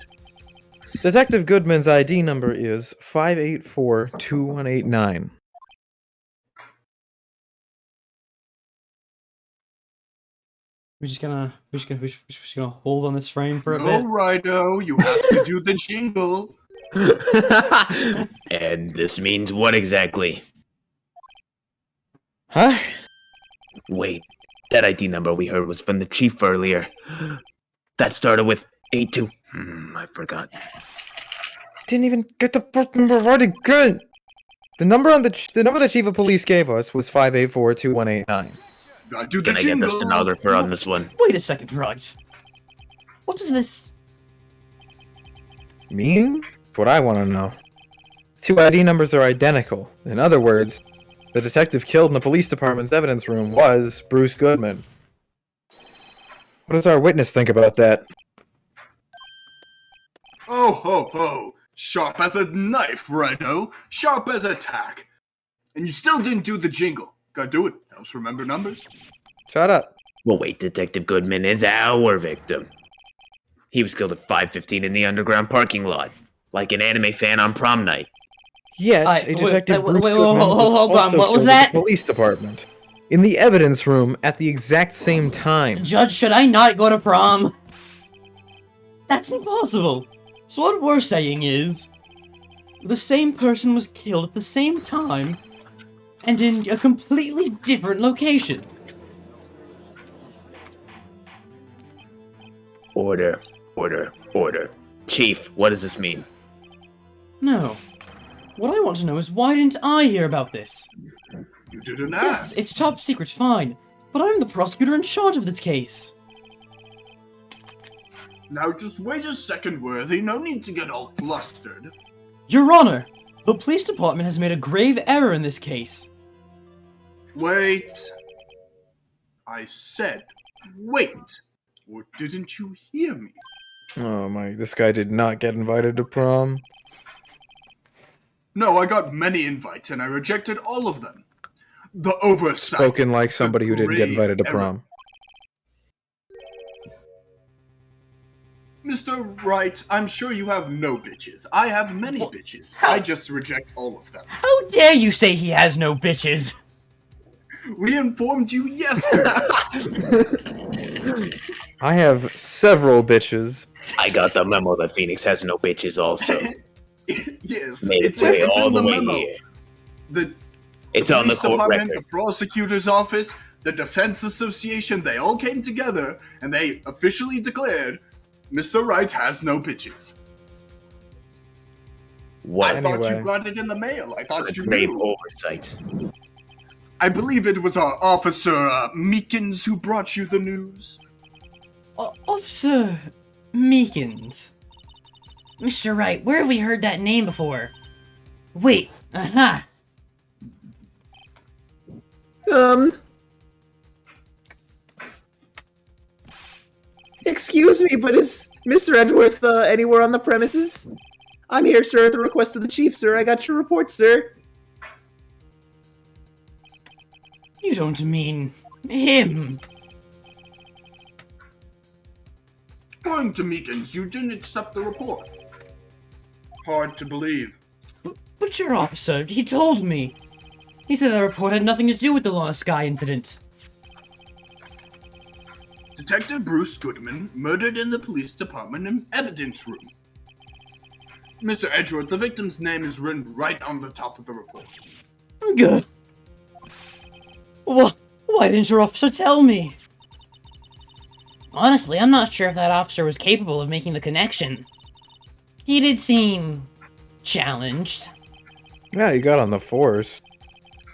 Speaker 4: Detective Goodman's ID number is 584-2189.
Speaker 1: We're just gonna hold on this frame for a
Speaker 3: No,
Speaker 1: bit.
Speaker 3: Righto. You have to do the jingle.
Speaker 2: And this means what exactly?
Speaker 4: Huh?
Speaker 2: Wait, that ID number we heard was from the chief earlier. That started with 82. I forgot.
Speaker 4: Didn't even get the first number right again! The number the chief of police gave us was 584-2189.
Speaker 3: Gotta do the
Speaker 2: Can I get
Speaker 3: jingle.
Speaker 2: the stenographer on this one?
Speaker 1: Wait a second, right? What does this...
Speaker 4: Mean? What I want to know. 2 ID numbers are identical. In other words, the detective killed in the police department's evidence room was Bruce Goodman. What does our witness think about that?
Speaker 3: Oh ho ho! Sharp as a knife, Righto. Sharp as a tack. And you still didn't do the jingle. Gotta do it. Helps remember numbers.
Speaker 4: Shut up.
Speaker 2: Well, wait, Detective Goodman is our victim. He was killed at 5:15 in the underground parking lot, like an anime fan on prom night.
Speaker 4: Yet,
Speaker 1: Wait,
Speaker 4: a detective
Speaker 1: wait,
Speaker 4: Bruce
Speaker 1: wait,
Speaker 4: Goodman
Speaker 1: hold
Speaker 4: was
Speaker 1: on,
Speaker 4: also
Speaker 1: what was
Speaker 4: killed
Speaker 1: that?
Speaker 4: at the police department. In the evidence room at the exact same time.
Speaker 1: Judge, should I not go to prom? That's impossible. So what we're saying is... the same person was killed at the same time, and in a completely different location.
Speaker 2: Order, order, order. Chief, what does this mean?
Speaker 1: No. What I want to know is why didn't I hear about this?
Speaker 3: You didn't
Speaker 1: Yes,
Speaker 3: ask.
Speaker 1: it's top secret, fine. But I'm the prosecutor in charge of this case.
Speaker 3: Now just wait a second, Worthy. No need to get all flustered.
Speaker 1: Your Honor, the police department has made a grave error in this case.
Speaker 3: Wait. I said, wait. Or didn't you hear me?
Speaker 4: Oh my, this guy did not get invited to prom.
Speaker 3: No, I got many invites and I rejected all of them. The oversight.
Speaker 4: Spoken like somebody who didn't get
Speaker 3: grave
Speaker 4: invited to
Speaker 3: error.
Speaker 4: prom.
Speaker 3: Mr. Wright, I'm sure you have no bitches. I have many bitches. I just reject all of them.
Speaker 1: How dare you say he has no bitches?
Speaker 3: We informed you yesterday.
Speaker 4: I have several bitches.
Speaker 2: I got the memo that Phoenix has no bitches also.
Speaker 3: Yes,
Speaker 2: Made
Speaker 3: it's
Speaker 2: its way all
Speaker 3: in
Speaker 2: the
Speaker 3: the
Speaker 2: way
Speaker 3: memo.
Speaker 2: here.
Speaker 3: The
Speaker 2: It's on the
Speaker 3: police
Speaker 2: court
Speaker 3: department,
Speaker 2: record.
Speaker 3: the prosecutor's office, the defense association, they all came together and they officially declared Mr. Wright has no bitches.
Speaker 2: What
Speaker 3: I thought
Speaker 4: Anyway.
Speaker 3: you got it in the mail. I thought
Speaker 2: a
Speaker 3: you
Speaker 2: grave
Speaker 3: knew.
Speaker 2: oversight.
Speaker 3: I believe it was our officer Meekins who brought you the news.
Speaker 1: Officer Meekins. Mr. Wright, where have we heard that name before? Wait, aha!
Speaker 5: Excuse me, but is Mr. Edgeworth anywhere on the premises? I'm here, sir, at the request of the chief, sir. I got your report, sir.
Speaker 1: You don't mean him.
Speaker 3: According to Meekins, you didn't accept the report. Hard to believe.
Speaker 1: But your officer, he told me. He said the report had nothing to do with the Lana Sky incident.
Speaker 3: Detective Bruce Goodman murdered in the police department in evidence room. Mr. Edgeworth, the victim's name is written right on the top of the report.
Speaker 1: Good. Why didn't your officer tell me? Honestly, I'm not sure if that officer was capable of making the connection. He did seem challenged.
Speaker 4: Yeah, you got on the force.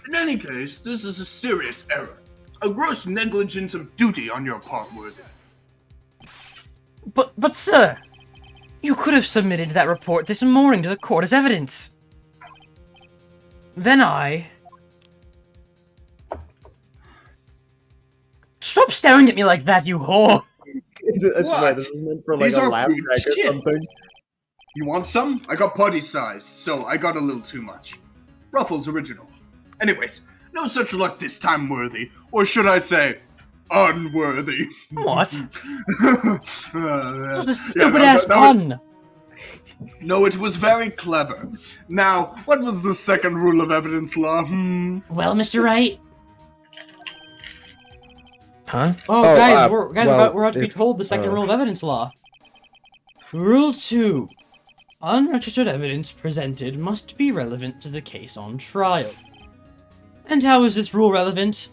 Speaker 3: In any case, this is a serious error. A gross negligence of duty on your part, Worthy.
Speaker 1: But sir, you could have submitted that report this morning to the court as evidence. Then Stop staring at me like that, you whore!
Speaker 5: That's
Speaker 3: What?
Speaker 5: right, this is meant for like
Speaker 3: These
Speaker 5: a
Speaker 3: are
Speaker 5: laugh
Speaker 3: good
Speaker 5: track or
Speaker 3: shit.
Speaker 5: something.
Speaker 3: You want some? I got party sized, so I got a little too much. Ruffles original. Anyways, no such luck this time, Worthy. Or should I say, unworthy.
Speaker 1: What?
Speaker 3: Yeah,
Speaker 1: Just a stupid-ass
Speaker 3: no,
Speaker 1: pun!
Speaker 3: No, it was very clever. Now, what was the second rule of evidence law?
Speaker 1: Well, Mr. Wright?
Speaker 4: Huh?
Speaker 1: Oh, guys, we're
Speaker 4: well,
Speaker 1: about to be
Speaker 4: it's,
Speaker 1: told the second rule of evidence law. Rule 2. Unregistered evidence presented must be relevant to the case on trial. And how is this rule relevant?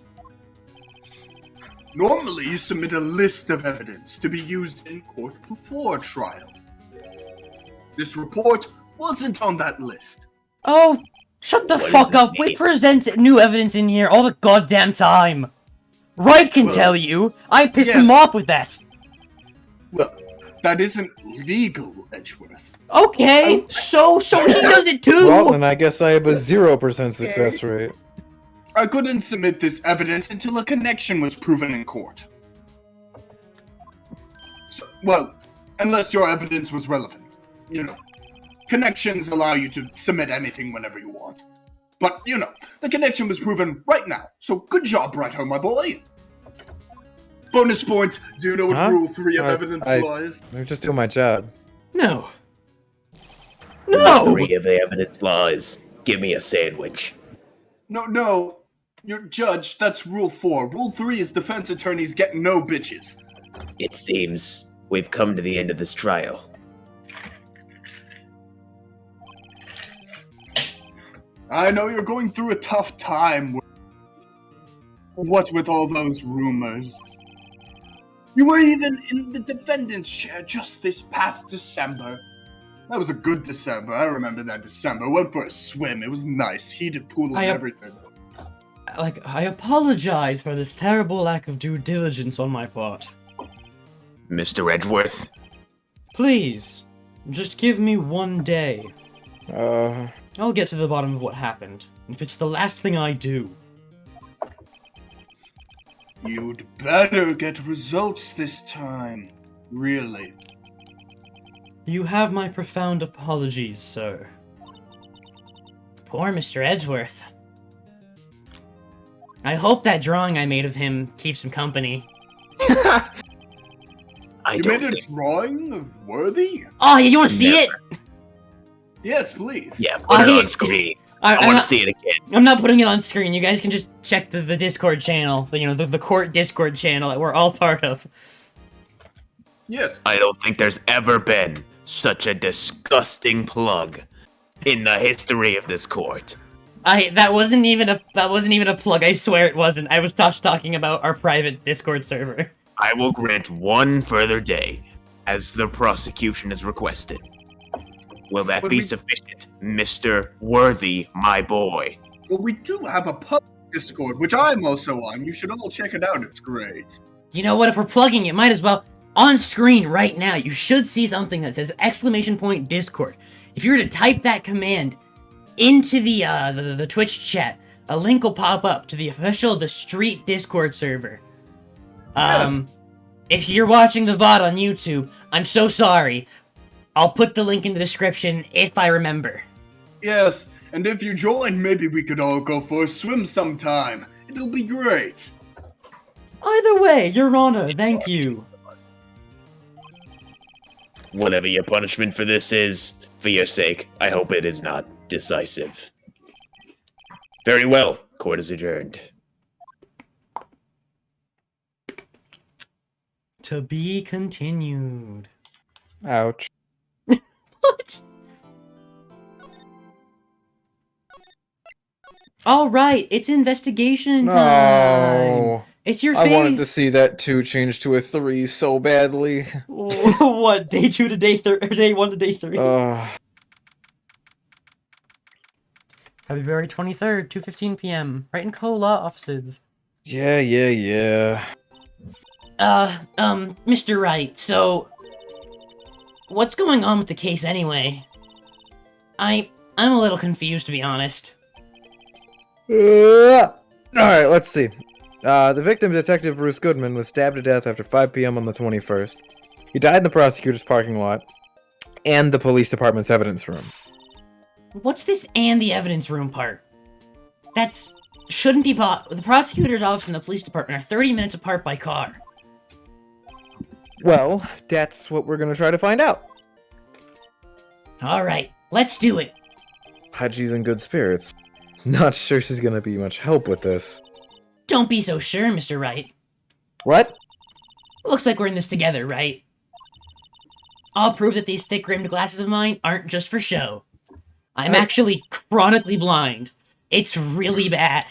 Speaker 3: Normally, you submit a list of evidence to be used in court before trial. This report wasn't on that list.
Speaker 1: Oh, shut the
Speaker 2: What
Speaker 1: fuck
Speaker 2: does it
Speaker 1: up. We
Speaker 2: mean?
Speaker 1: present new evidence in here all the goddamn time. Wright can
Speaker 3: Well,
Speaker 1: tell you. I pissed
Speaker 3: yes.
Speaker 1: him off with that.
Speaker 3: Well, that isn't legal, Edgeworth.
Speaker 1: Okay, so he does it too.
Speaker 4: Well, then I guess I have a 0% success rate.
Speaker 3: I couldn't submit this evidence until a connection was proven in court. So, well, unless your evidence was relevant. You know, connections allow you to submit anything whenever you want. But, you know, the connection was proven right now. So good job, Brighto, my boy. Bonus points. Do you know what
Speaker 4: Huh?
Speaker 3: Rule 3 of
Speaker 4: I-
Speaker 3: evidence
Speaker 4: I-
Speaker 3: law is?
Speaker 4: I'm just doing my job.
Speaker 1: No.
Speaker 2: Rule
Speaker 1: No!
Speaker 2: 3 of the evidence law is give me a sandwich.
Speaker 3: No. Your judge, that's Rule 4. Rule 3 is defense attorneys get no bitches.
Speaker 2: It seems we've come to the end of this trial.
Speaker 3: I know you're going through a tough time. What with all those rumors? You were even in the defendant's chair just this past December. That was a good December. I remember that December. Went for a swim. It was nice. Heated pool and everything.
Speaker 1: I apologize for this terrible lack of due diligence on my part.
Speaker 2: Mr. Edgeworth,
Speaker 1: Please, just give me one day. I'll get to the bottom of what happened, if it's the last thing I do.
Speaker 3: You'd better get results this time. Really.
Speaker 1: You have my profound apologies, sir. Poor Mr. Edgeworth. I hope that drawing I made of him keeps him company.
Speaker 3: You
Speaker 2: don't
Speaker 3: made a
Speaker 2: think.
Speaker 3: drawing of Worthy?
Speaker 1: Oh, you want to see it?
Speaker 3: Yes, please.
Speaker 2: Yeah,
Speaker 1: Oh,
Speaker 2: put it
Speaker 1: hey,
Speaker 2: on screen.
Speaker 1: I'm
Speaker 2: I want to
Speaker 1: not-
Speaker 2: see it again.
Speaker 1: I'm not putting it on screen. You guys can just check the Discord channel. The court Discord channel that we're all part of.
Speaker 3: Yes.
Speaker 2: I don't think there's ever been such a disgusting plug in the history of this court.
Speaker 1: That wasn't even a plug. I swear it wasn't. I was just talking about our private Discord server.
Speaker 2: I will grant one further day, as the prosecution has requested. Will that
Speaker 3: But
Speaker 2: be
Speaker 3: we-
Speaker 2: sufficient, Mr. Worthy, my boy?
Speaker 3: But we do have a public Discord, which I'm also on. You should all check it out. It's great.
Speaker 1: You know what? If we're plugging it, might as well. On screen right now, you should see something that says !Discord. If you were to type that command into the Twitch chat, a link will pop up to the official The Street Discord server.
Speaker 3: Yes.
Speaker 1: If you're watching the VOD on YouTube, I'm so sorry. I'll put the link in the description if I remember.
Speaker 3: Yes, and if you join, maybe we could all go for a swim sometime. It'll be great.
Speaker 1: Either way, Your Honor, thank you.
Speaker 2: Whatever your punishment for this is, for your sake, I hope it is not decisive. Very well, court is adjourned.
Speaker 1: To be continued.
Speaker 4: Ouch.
Speaker 1: What? All right, it's investigation time.
Speaker 4: No.
Speaker 1: It's your
Speaker 4: I wanted to
Speaker 1: face.
Speaker 4: see that 2 change to a 3 so badly.
Speaker 1: What? Day 2 to day 3, or day 1 to day 3. February 23rd, 2:15 p.m. Right in Co-Law offices.
Speaker 4: Yeah.
Speaker 1: Mr. Wright, so what's going on with the case anyway? I'm a little confused, to be honest.
Speaker 4: Alright, let's see. The victim, Detective Bruce Goodman, was stabbed to death after 5 p.m. on the 21st. He died in the prosecutor's parking lot and the police department's evidence room.
Speaker 1: What's this and the evidence room part? That's shouldn't be the prosecutor's office and the police department are 30 minutes apart by car.
Speaker 4: Well, that's what we're gonna try to find out.
Speaker 1: Alright, let's do it.
Speaker 4: Haji's in good spirits. Not sure she's gonna be much help with this.
Speaker 1: Don't be so sure, Mr. Wright.
Speaker 4: What?
Speaker 1: Looks like we're in this together, right? I'll prove that these thick-rimmed glasses of mine aren't just for show. I'm actually chronically blind. It's really bad.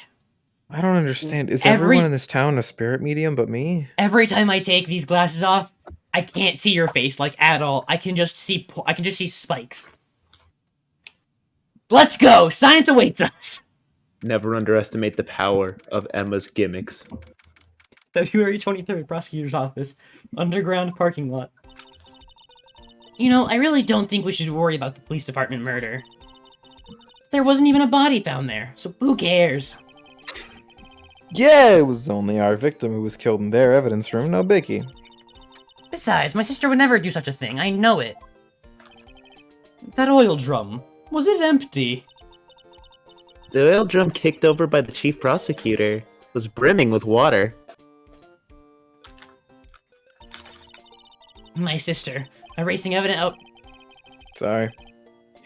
Speaker 4: I don't understand. Is
Speaker 1: Every-
Speaker 4: everyone in this town a spirit medium but me?
Speaker 1: Every time I take these glasses off, I can't see your face, like, at all. I can just see spikes. Let's go! Science awaits us!
Speaker 5: Never underestimate the power of Emma's gimmicks.
Speaker 1: February 23rd, prosecutor's office. Underground parking lot. You know, I really don't think we should worry about the police department murder. There wasn't even a body found there, so who cares?
Speaker 4: Yeah, it was only our victim who was killed in their evidence room, no biggie.
Speaker 1: Besides, my sister would never do such a thing, I know it. That oil drum, was it empty?
Speaker 5: The oil drum kicked over by the chief prosecutor was brimming with water.
Speaker 1: My sister, erasing evidence out.
Speaker 4: Sorry.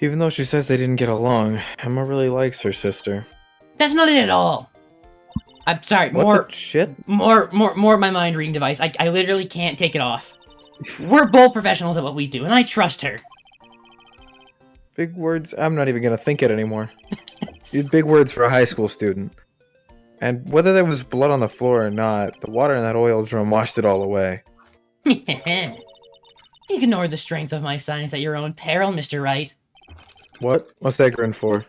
Speaker 4: Even though she says they didn't get along, Emma really likes her sister.
Speaker 1: That's not it at all. I'm sorry,
Speaker 4: What the shit?
Speaker 1: more my mind reading device. I literally can't take it off. We're both professionals at what we do, and I trust her.
Speaker 4: Big words? I'm not even gonna think it anymore. These big words for a high school student. And whether there was blood on the floor or not, the water in that oil drum washed it all away.
Speaker 1: Ignore the strength of my science at your own peril, Mr. Wright.
Speaker 4: What? What's that grin for?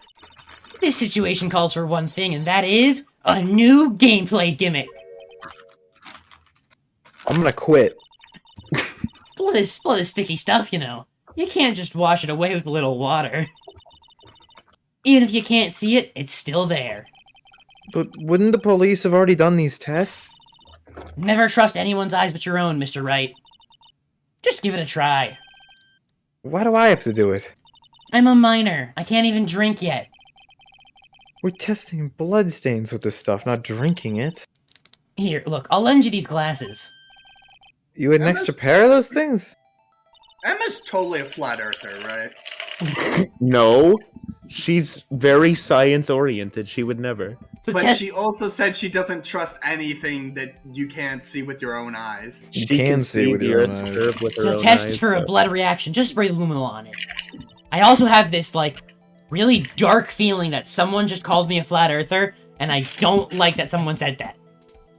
Speaker 1: This situation calls for one thing, and that is a new gameplay gimmick.
Speaker 4: I'm gonna quit.
Speaker 1: Blood is sticky stuff, you know. You can't just wash it away with a little water. Even if you can't see it, it's still there.
Speaker 4: But wouldn't the police have already done these tests?
Speaker 1: Never trust anyone's eyes but your own, Mr. Wright. Just give it a try.
Speaker 4: Why do I have to do it?
Speaker 1: I'm a minor. I can't even drink yet.
Speaker 4: We're testing bloodstains with this stuff, not drinking it.
Speaker 1: Here, look, I'll lend you these glasses.
Speaker 4: You had an
Speaker 3: Emma's-
Speaker 4: extra pair of those things?
Speaker 3: Emma's totally a flat earther, right?
Speaker 2: No, she's very science oriented. She would never.
Speaker 1: To
Speaker 3: But
Speaker 1: test,
Speaker 3: she also said she doesn't trust anything that you can't see with your own eyes.
Speaker 4: You
Speaker 2: She
Speaker 4: can see with
Speaker 2: the
Speaker 4: your own
Speaker 2: Earth's
Speaker 4: eyes.
Speaker 2: curve with her
Speaker 1: to
Speaker 2: own
Speaker 1: test
Speaker 2: eyes,
Speaker 1: for a
Speaker 2: though.
Speaker 1: blood reaction, just spray luminol on it. I also have this, like, really dark feeling that someone just called me a flat earther, and I don't like that someone said that.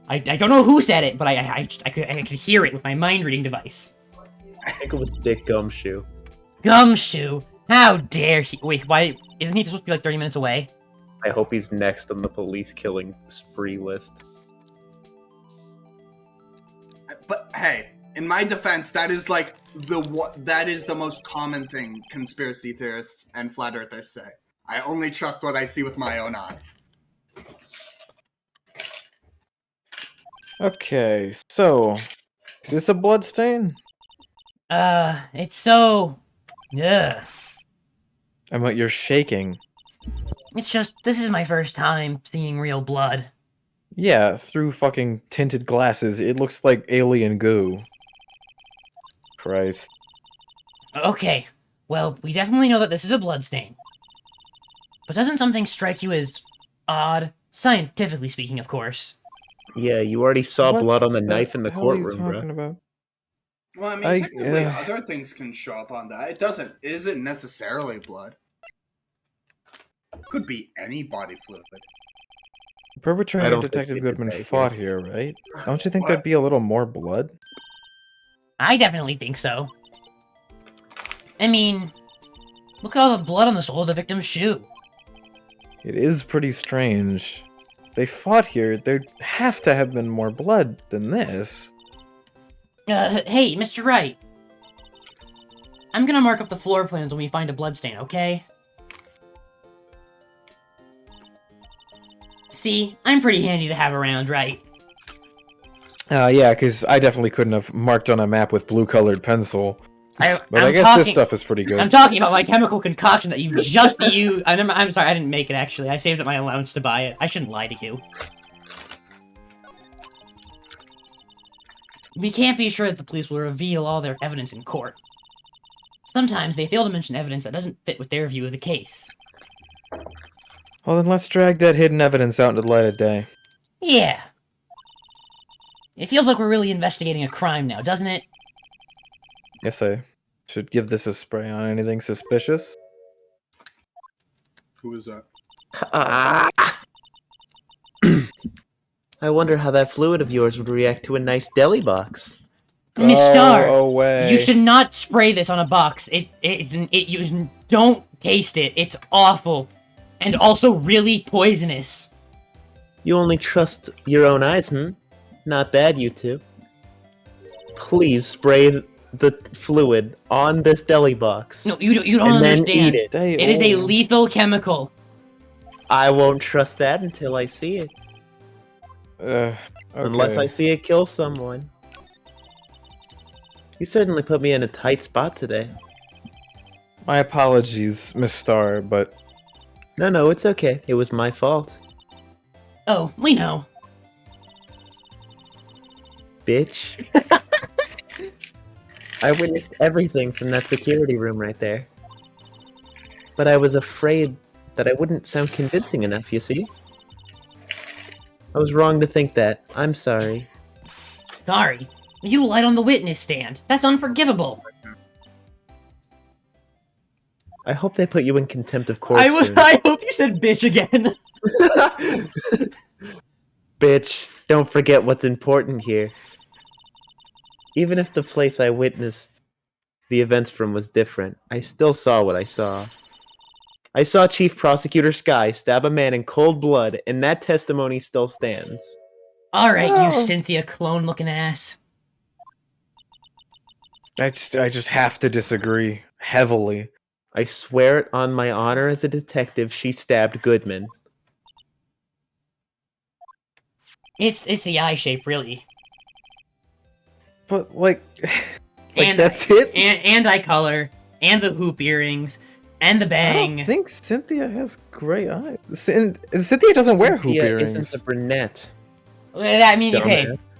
Speaker 1: I don't know who said it, but I could hear it with my mind-reading device.
Speaker 2: I think it was Dick Gumshoe.
Speaker 1: Gumshoe! How dare he- Wait, why- Isn't he supposed to be like 30 minutes away?
Speaker 2: I hope he's next on the police killing spree list.
Speaker 3: But hey, in my defense, that is like that is the most common thing conspiracy theorists and flat earthers say. I only trust what I see with my own eyes.
Speaker 4: Okay, so is this a blood stain?
Speaker 1: It's so... Ugh.
Speaker 4: And what you're shaking.
Speaker 1: It's just, this is my first time seeing real blood.
Speaker 4: Yeah, through fucking tinted glasses, it looks like alien goo. Christ.
Speaker 1: Okay, well, we definitely know that this is a bloodstain. But doesn't something strike you as odd? Scientifically speaking, of course.
Speaker 2: Yeah, you already saw
Speaker 4: What
Speaker 2: blood on the knife in the
Speaker 4: hell are you
Speaker 2: courtroom,
Speaker 4: talking
Speaker 2: bro.
Speaker 4: about?
Speaker 3: Well, I mean, technically,
Speaker 4: yeah.
Speaker 3: other things can show up on that. It isn't necessarily blood. Could be any body fluid.
Speaker 4: Perpetrator
Speaker 2: I
Speaker 4: and
Speaker 2: don't think
Speaker 4: Detective
Speaker 2: they did
Speaker 4: Goodman
Speaker 2: that
Speaker 4: fought here, right? Don't you think
Speaker 3: What?
Speaker 4: there'd be a little more blood?
Speaker 1: I definitely think so. I mean, look at all the blood on the sole of the victim's shoe.
Speaker 4: It is pretty strange. They fought here, there'd have to have been more blood than this.
Speaker 1: Hey, Mr. Wright. I'm gonna mark up the floor plans when we find a bloodstain, okay? See, I'm pretty handy to have around, right?
Speaker 4: Yeah, because I definitely couldn't have marked on a map with blue-colored pencil. But
Speaker 1: I'm
Speaker 4: I guess
Speaker 1: talking,
Speaker 4: this stuff is pretty good.
Speaker 1: I'm talking about my chemical concoction that you just used. I'm sorry, I didn't make it, actually. I saved up my allowance to buy it. I shouldn't lie to you. We can't be sure that the police will reveal all their evidence in court. Sometimes they fail to mention evidence that doesn't fit with their view of the case.
Speaker 4: Well, then let's drag that hidden evidence out into the light of day.
Speaker 1: Yeah. It feels like we're really investigating a crime now, doesn't it?
Speaker 4: Guess I should give this a spray on anything suspicious.
Speaker 3: Who is that?
Speaker 2: I wonder how that fluid of yours would react to a nice deli box.
Speaker 1: Miss Star,
Speaker 4: Go away.
Speaker 1: you should not spray this on a box. You don't taste it. It's awful. And also really poisonous.
Speaker 2: You only trust your own eyes, Not bad, you two. Please spray the fluid on this deli box.
Speaker 1: No, you don't
Speaker 2: and then
Speaker 1: understand.
Speaker 2: eat it.
Speaker 1: It is a lethal chemical.
Speaker 2: I won't trust that until I see it.
Speaker 4: Okay.
Speaker 2: Unless I see it kill someone. You certainly put me in a tight spot today.
Speaker 4: My apologies, Miss Star, but
Speaker 2: No, it's okay. It was my fault.
Speaker 1: Oh, we know.
Speaker 2: Bitch. I witnessed everything from that security room right there. But I was afraid that I wouldn't sound convincing enough, you see? I was wrong to think that. I'm sorry.
Speaker 1: Sorry. You lied on the witness stand. That's unforgivable.
Speaker 2: I hope they put you in contempt of court soon.
Speaker 1: I hope you said bitch again.
Speaker 2: Bitch, don't forget what's important here. Even if the place I witnessed the events from was different, I still saw what I saw. I saw Chief Prosecutor Sky stab a man in cold blood, and that testimony still stands.
Speaker 1: Alright,
Speaker 4: Oh.
Speaker 1: you Cynthia clone-looking ass.
Speaker 4: I just have to disagree heavily.
Speaker 2: I swear it on my honor as a detective, she stabbed Goodman.
Speaker 1: It's the eye shape, really.
Speaker 4: But like,
Speaker 1: And-
Speaker 4: that's it.
Speaker 1: And eye color, and the hoop earrings, and the
Speaker 4: I
Speaker 1: bang.
Speaker 4: don't think Cynthia has gray eyes. Cynthia doesn't wear hoop
Speaker 2: Cynthia
Speaker 4: earrings.
Speaker 2: isn't a brunette.
Speaker 1: I mean, okay.
Speaker 2: Dumbass.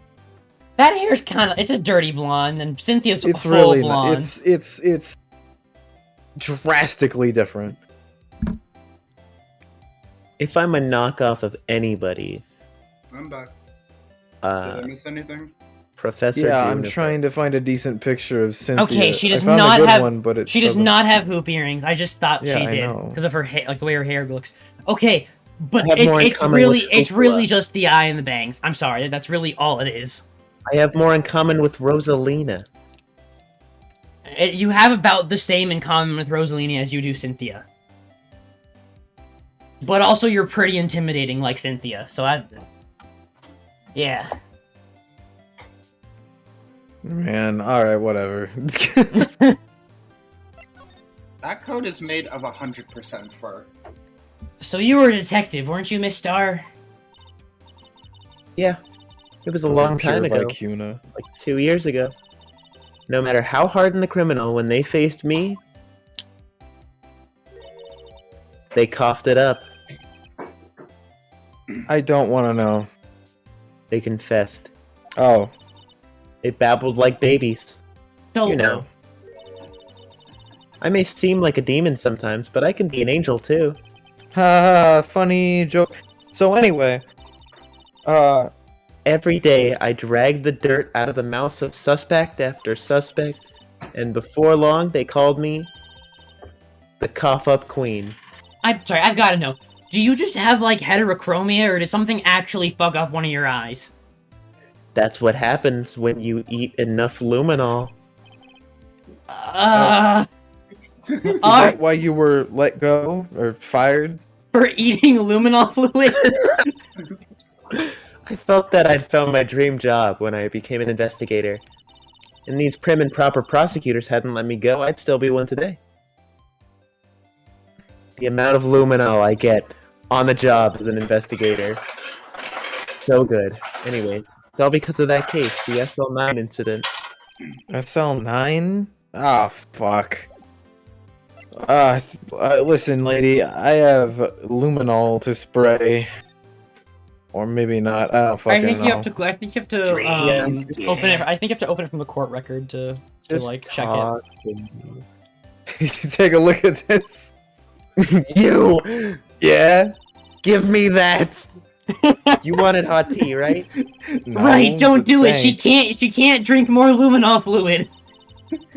Speaker 1: That hair's kind of, it's a dirty blonde, and Cynthia's
Speaker 4: It's
Speaker 1: full
Speaker 4: really
Speaker 1: blonde.
Speaker 4: it's drastically different.
Speaker 5: If I'm a knockoff of anybody,
Speaker 3: I'm back. Did
Speaker 5: uh,
Speaker 3: I miss anything?
Speaker 5: Professor.
Speaker 4: Yeah, I'm
Speaker 5: Juniper.
Speaker 4: trying to find a decent picture of Cynthia.
Speaker 1: Okay, she does
Speaker 4: I found
Speaker 1: not
Speaker 4: a good
Speaker 1: have.
Speaker 4: one, but it
Speaker 1: She does
Speaker 4: doesn't-
Speaker 1: not have hoop earrings. I just thought
Speaker 4: Yeah,
Speaker 1: she
Speaker 4: I
Speaker 1: did
Speaker 4: know.
Speaker 1: because of her hair, like the way her hair looks. Okay, but
Speaker 5: I have more in
Speaker 1: it's
Speaker 5: common
Speaker 1: really
Speaker 5: with
Speaker 1: it's
Speaker 5: Opera.
Speaker 1: really just the eye and the bangs. I'm sorry, that's really all it is.
Speaker 5: I have more in common with Rosalina.
Speaker 1: You have about the same in common with Rosalina as you do Cynthia. But also, you're pretty intimidating like Cynthia, so yeah.
Speaker 4: Man, alright, whatever.
Speaker 3: That coat is made of 100% fur.
Speaker 1: So you were a detective, weren't you, Miss Star?
Speaker 5: Yeah, it was a long time
Speaker 4: Pure
Speaker 5: ago,
Speaker 4: Vicuna.
Speaker 5: like 2 years ago. No matter how hardened the criminal, when they faced me, they coughed it up.
Speaker 4: I don't want to know.
Speaker 5: They confessed.
Speaker 4: Oh,
Speaker 5: They babbled like babies.
Speaker 1: So,
Speaker 5: You know. I may seem like a demon sometimes, but I can be an angel too.
Speaker 4: ha, funny joke. So anyway,
Speaker 5: Every day, I dragged the dirt out of the mouths of suspect after suspect, and before long, they called me the cough up queen.
Speaker 1: I'm sorry, I've gotta know. Do you just have, like, heterochromia, or did something actually fuck up one of your eyes?
Speaker 5: That's what happens when you eat enough luminol.
Speaker 1: Uh...
Speaker 4: is that why you were let go or fired?
Speaker 1: For eating luminol fluid?
Speaker 5: I felt that I'd found my dream job when I became an investigator. And these prim and proper prosecutors hadn't let me go, I'd still be one today. The amount of luminol I get on the job as an investigator. So good. Anyways, it's all because of that case, the SL9 incident.
Speaker 4: SL9? Ah, fuck. Listen, lady, I have luminol to spray. Or maybe not. I don't fucking
Speaker 1: I think
Speaker 4: know.
Speaker 1: you have to. I think you have to open it. I think you have to open it from the court record to
Speaker 5: Just
Speaker 1: like check it.
Speaker 5: talk
Speaker 4: Take a look at this.
Speaker 5: You!
Speaker 4: Yeah?
Speaker 5: Give me that! You wanted hot tea, right?
Speaker 4: No,
Speaker 1: Right, don't do it. She
Speaker 4: thanks.
Speaker 1: can't drink more luminol fluid.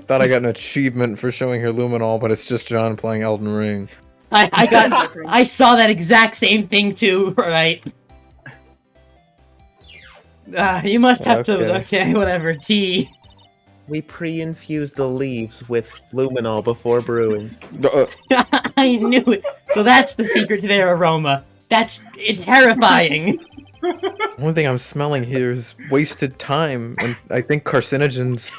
Speaker 4: Thought I got an achievement for showing her luminol, but it's just John playing Elden Ring.
Speaker 1: I saw that exact same thing too. Right. You must have to. Okay, whatever. Tea.
Speaker 5: We pre-infuse the leaves with luminol before brewing.
Speaker 1: I knew it. So that's the secret to their aroma. That's terrifying.
Speaker 4: One thing I'm smelling here is wasted time, and I think carcinogens.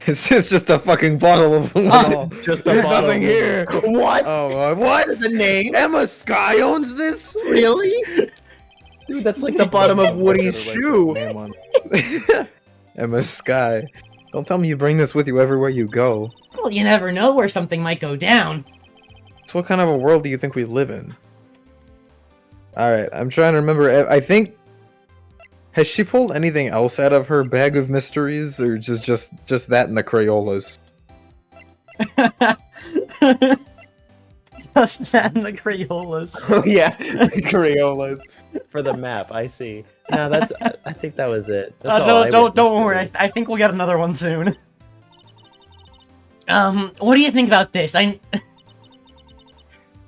Speaker 4: It's just a fucking bottle of luminol.
Speaker 5: Just a
Speaker 4: There's
Speaker 5: bottle
Speaker 4: nothing
Speaker 5: of
Speaker 4: here.
Speaker 5: What?
Speaker 4: Oh, what?
Speaker 5: The name?
Speaker 4: Emma Sky owns this?
Speaker 5: Really? Dude, that's like the bottom of Woody's shoe.
Speaker 4: Emma Sky. Don't tell me you bring this with you everywhere you go.
Speaker 1: Well, you never know where something might go down.
Speaker 4: So what kind of a world do you think we live in? Alright, I'm trying to remember. I think... Has she pulled anything else out of her bag of mysteries? Or just that and the Crayolas?
Speaker 1: Just that and the Crayolas.
Speaker 5: Oh yeah, the Crayolas for the map. I see. No, that's. I think that was it. That's all I
Speaker 1: Don't
Speaker 5: witnessed
Speaker 1: worry.
Speaker 5: today.
Speaker 1: I think we'll get another one soon. What do you think about this?
Speaker 5: The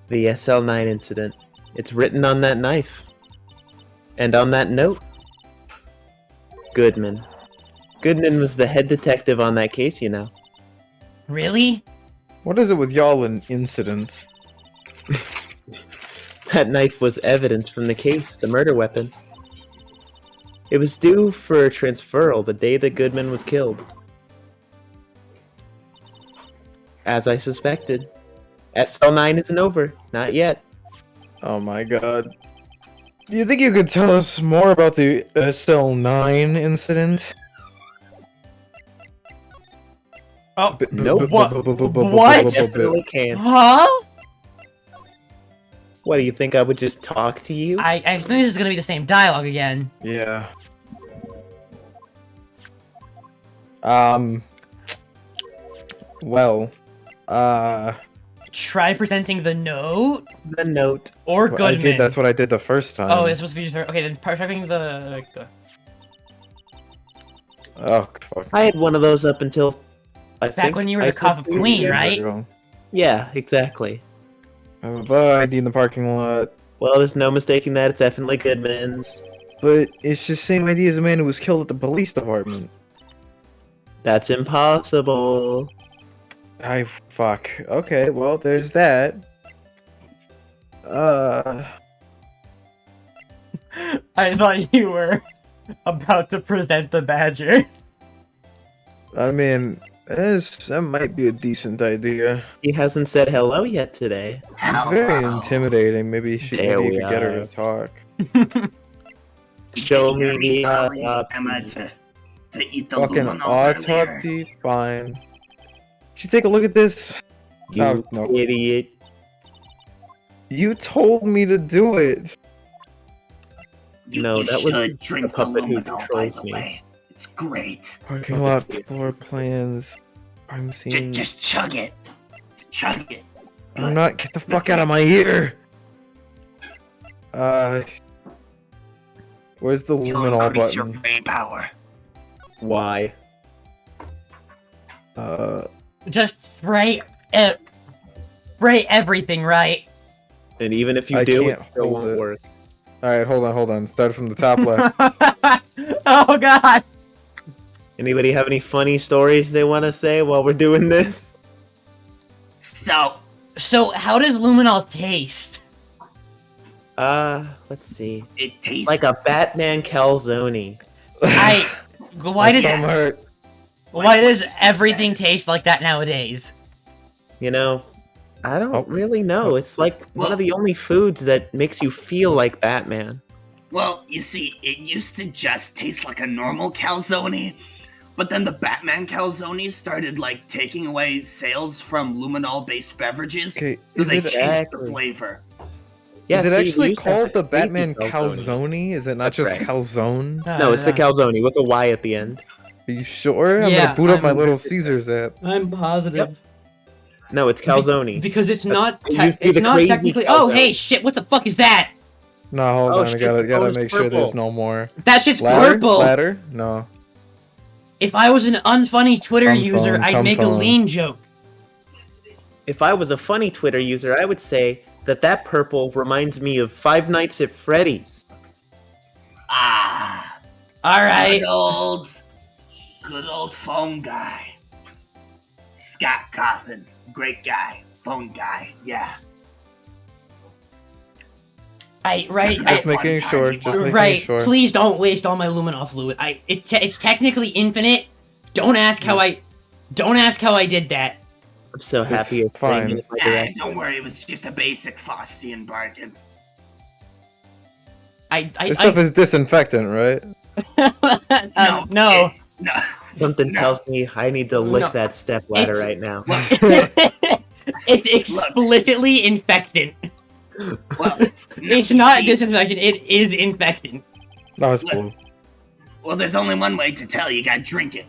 Speaker 5: SL9 incident. It's written on that knife. And on that note, Goodman. Goodman was the head detective on that case, you know.
Speaker 1: Really?
Speaker 4: What is it with y'all and incidents?
Speaker 5: That knife was evidence from the case, the murder weapon. It was due for transferal the day that Goodman was killed. As I suspected. SL9 isn't over. Not yet.
Speaker 4: Oh my god. Do you think you could tell us more about the SL9 incident?
Speaker 1: Oh,
Speaker 5: Nope.
Speaker 1: What?
Speaker 5: Really can't.
Speaker 1: huh?
Speaker 5: What do you think? I would just talk to you?
Speaker 1: I think this is gonna be the same dialogue again.
Speaker 4: Yeah. Well,
Speaker 1: Try presenting the note
Speaker 5: The note.
Speaker 1: or
Speaker 4: I
Speaker 1: Goodman.
Speaker 4: did. That's what I did the first time.
Speaker 1: Oh, it's supposed to be just okay. Then presenting the.
Speaker 4: Oh, fuck.
Speaker 5: I had one of those up until
Speaker 1: Back when you were the cop of Queen, right?
Speaker 5: Yeah, exactly.
Speaker 4: ID in the parking lot.
Speaker 5: Well, there's no mistaking that. It's definitely Goodman's.
Speaker 4: But it's just same idea as the man who was killed at the police department.
Speaker 5: That's impossible.
Speaker 4: Fuck. Okay, well, there's that.
Speaker 1: I thought you were about to present the badger.
Speaker 4: I mean, that might be a decent idea.
Speaker 5: He hasn't said hello yet today.
Speaker 4: It's very intimidating. Maybe you could get her
Speaker 5: are.
Speaker 4: to talk.
Speaker 5: Show me the
Speaker 3: Am I to eat the
Speaker 4: Fucking
Speaker 3: luminol earlier?
Speaker 4: autopsy? Fine. Should take a look at this.
Speaker 5: You
Speaker 4: Oh, no.
Speaker 5: idiot.
Speaker 4: You told me to do it.
Speaker 5: No,
Speaker 3: You
Speaker 5: that was
Speaker 3: should drink
Speaker 5: the puppet who
Speaker 3: the luminol, by
Speaker 5: controls
Speaker 3: the
Speaker 5: me.
Speaker 3: way. It's great.
Speaker 4: Parking lot floor plans. I'm seeing.
Speaker 3: Just chug it. Chug it.
Speaker 4: I'm not. Get the fuck out of my ear. Where's the
Speaker 3: You'll
Speaker 4: luminol
Speaker 3: increase your
Speaker 4: button?
Speaker 3: brain power.
Speaker 5: Why?
Speaker 1: Just spray everything, right?
Speaker 5: And even if you
Speaker 4: I
Speaker 5: do, it
Speaker 4: can't
Speaker 5: still
Speaker 4: hold
Speaker 5: won't
Speaker 4: it.
Speaker 5: work.
Speaker 4: Alright, hold on. Start from the top left.
Speaker 1: Oh god.
Speaker 5: Anybody have any funny stories they want to say while we're doing this?
Speaker 1: So how does luminol taste?
Speaker 5: Let's see.
Speaker 3: It tastes
Speaker 5: Like a Batman calzone.
Speaker 1: Why
Speaker 4: My
Speaker 1: does
Speaker 4: thumb hurt.
Speaker 1: why does everything taste like that nowadays?
Speaker 5: You know, I don't
Speaker 4: Oh.
Speaker 5: really know. It's like one of the only foods that makes you feel like Batman.
Speaker 3: Well, you see, it used to just taste like a normal calzone, but then the Batman calzone started like taking away sales from luminol-based beverages,
Speaker 4: Okay,
Speaker 3: so
Speaker 4: is
Speaker 3: they
Speaker 4: it
Speaker 3: changed the
Speaker 5: Exactly.
Speaker 3: flavor.
Speaker 5: Yeah,
Speaker 4: is it
Speaker 5: see, we
Speaker 4: actually
Speaker 5: used to have
Speaker 4: called the
Speaker 5: crazy
Speaker 4: Batman calzone? Is it not
Speaker 5: That's
Speaker 4: just
Speaker 5: right.
Speaker 4: calzone?
Speaker 5: No, it's the calzone with a Y at the end.
Speaker 4: Are you sure? I'm
Speaker 1: Yeah,
Speaker 4: gonna boot up my
Speaker 1: I'm-
Speaker 4: Little Caesars app.
Speaker 1: I'm positive.
Speaker 5: No, it's calzone.
Speaker 1: Because it's not
Speaker 5: it used to be
Speaker 1: it's
Speaker 5: the
Speaker 1: not
Speaker 5: crazy
Speaker 1: technically. Oh
Speaker 5: calzone.
Speaker 1: hey shit! What the fuck is that?
Speaker 4: No, hold
Speaker 5: Oh,
Speaker 4: on. I
Speaker 5: shit,
Speaker 4: gotta
Speaker 5: the phone is
Speaker 4: make sure there's
Speaker 5: purple.
Speaker 4: no more.
Speaker 1: That shit's
Speaker 4: Ladder?
Speaker 1: purple.
Speaker 4: Ladder? No.
Speaker 1: If I was an unfunny Twitter
Speaker 4: Come
Speaker 1: user,
Speaker 4: phone,
Speaker 1: I'd
Speaker 4: come
Speaker 1: make a
Speaker 4: phone.
Speaker 1: lean joke.
Speaker 5: If I was a funny Twitter user, I would say that purple reminds me of Five Nights at Freddy's.
Speaker 3: Ah,
Speaker 1: All right.
Speaker 3: good old phone guy. Scott Coffin, great guy, phone guy, yeah.
Speaker 4: Just making sure. Just making
Speaker 1: Right.
Speaker 4: sure.
Speaker 1: Please don't waste all my luminol fluid. It's technically infinite. Don't ask how I did that.
Speaker 5: I'm so happy it's
Speaker 4: fine.
Speaker 5: playing in my
Speaker 3: Nah,
Speaker 5: direction.
Speaker 3: don't worry, it was just a basic Faustian bargain.
Speaker 4: This stuff is disinfectant, right?
Speaker 1: No.
Speaker 3: No.
Speaker 5: Something
Speaker 3: No.
Speaker 5: tells me I need to lick
Speaker 1: No.
Speaker 5: that step ladder
Speaker 1: It's-
Speaker 5: right now.
Speaker 1: It's explicitly infectant.
Speaker 3: Well,
Speaker 1: It's not disinfectant. It is infectant.
Speaker 4: No, it's
Speaker 3: Look.
Speaker 4: blue.
Speaker 3: Well, there's only one way to tell. You gotta drink it.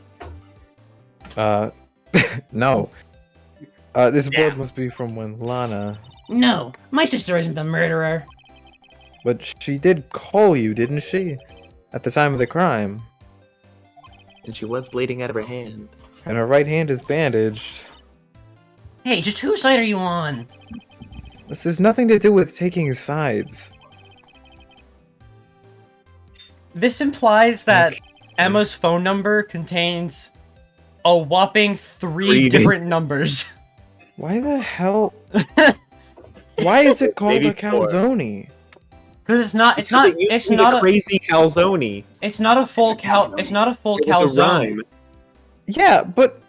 Speaker 4: No. This
Speaker 3: Yeah.
Speaker 4: board must be from when Lana.
Speaker 1: No, my sister isn't the murderer.
Speaker 4: But she did call you, didn't she? At the time of the crime.
Speaker 5: And she was bleeding out of her hand.
Speaker 4: And her right hand is bandaged.
Speaker 1: Hey, just whose side are you on?
Speaker 4: This has nothing to do with taking sides.
Speaker 1: This implies that Emma's phone number contains a whopping three different numbers.
Speaker 4: Why the hell? Wwhy is it called
Speaker 5: Maybe
Speaker 4: a calzone?
Speaker 1: Because it's not
Speaker 5: It used to be
Speaker 1: a
Speaker 5: crazy calzone.
Speaker 1: it's not a full
Speaker 3: It's a calzone.
Speaker 1: it's not a full
Speaker 5: It was a
Speaker 1: calzone.
Speaker 5: rhyme.
Speaker 4: Yeah, but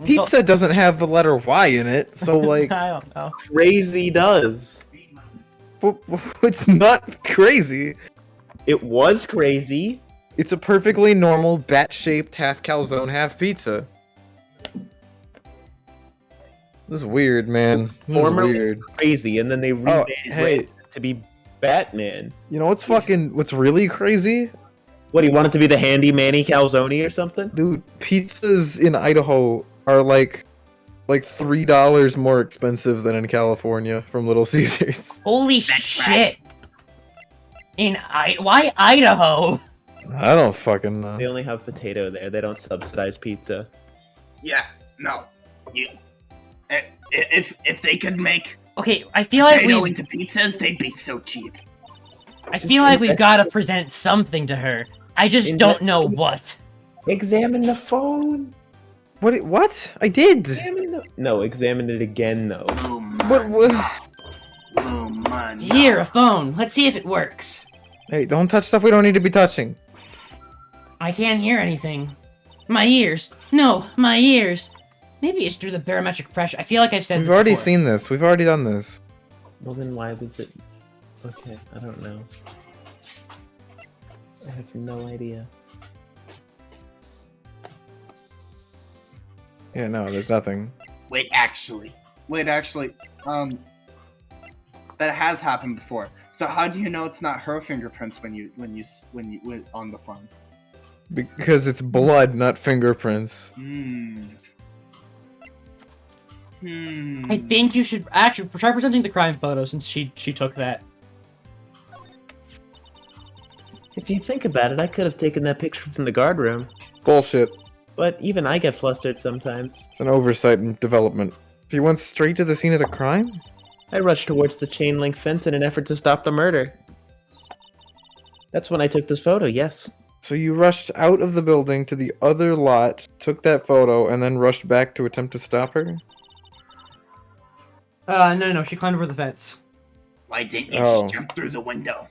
Speaker 4: pizza doesn't have the letter Y in it, so like,
Speaker 1: I don't know.
Speaker 5: Crazy does.
Speaker 4: it's not crazy.
Speaker 5: It was crazy.
Speaker 4: It's a perfectly normal bat-shaped half calzone, half pizza. This is weird, man. This is
Speaker 5: Formerly
Speaker 4: weird.
Speaker 5: crazy, and then they
Speaker 4: Oh,
Speaker 5: rebranded
Speaker 4: hey,
Speaker 5: it to be Batman.
Speaker 4: you know what's really crazy?
Speaker 5: What, he wanted to be the handy manny calzone or something?
Speaker 4: Dude, pizzas in Idaho are like $3 more expensive than in California from Little Caesars.
Speaker 1: Holy shit! Why Idaho?
Speaker 4: I don't fucking
Speaker 5: They
Speaker 4: know.
Speaker 5: only have potato there. They don't subsidize pizza.
Speaker 3: Yeah, no. Yeah. If they could make
Speaker 1: Okay, I feel like
Speaker 3: potato
Speaker 1: we
Speaker 3: into pizzas, they'd be so cheap.
Speaker 1: I feel like we've got to present something to her. I just don't know what.
Speaker 5: Examine the phone.
Speaker 4: What? I did.
Speaker 5: No, examine it again though.
Speaker 3: Oh my.
Speaker 4: What?
Speaker 3: Oh my.
Speaker 1: Here, a phone. Let's see if it works.
Speaker 4: Hey, don't touch stuff we don't need to be touching.
Speaker 1: I can't hear anything. My ears. No, my ears. Maybe it's through the barometric pressure. I feel like I've said
Speaker 4: We've
Speaker 1: this
Speaker 4: already
Speaker 1: before.
Speaker 4: seen this. We've already done this.
Speaker 5: Well, then why was it? Okay, I don't know. I have no idea.
Speaker 4: Yeah, no, there's nothing.
Speaker 3: Wait, actually, that has happened before. So how do you know it's not her fingerprints when you on the phone?
Speaker 4: Because it's blood, not fingerprints.
Speaker 1: I think you should actually try presenting the crime photo since she took that.
Speaker 5: If you think about it, I could have taken that picture from the guard room.
Speaker 4: Bullshit.
Speaker 5: But even I get flustered sometimes.
Speaker 4: It's an oversight in development. So you went straight to the scene of the crime?
Speaker 5: I rushed towards the chain link fence in an effort to stop the murder. That's when I took this photo, yes.
Speaker 4: So you rushed out of the building to the other lot, took that photo, and then rushed back to attempt to stop her?
Speaker 1: No, she climbed over the fence.
Speaker 3: Why didn't you
Speaker 4: Oh.
Speaker 3: just jump through the window?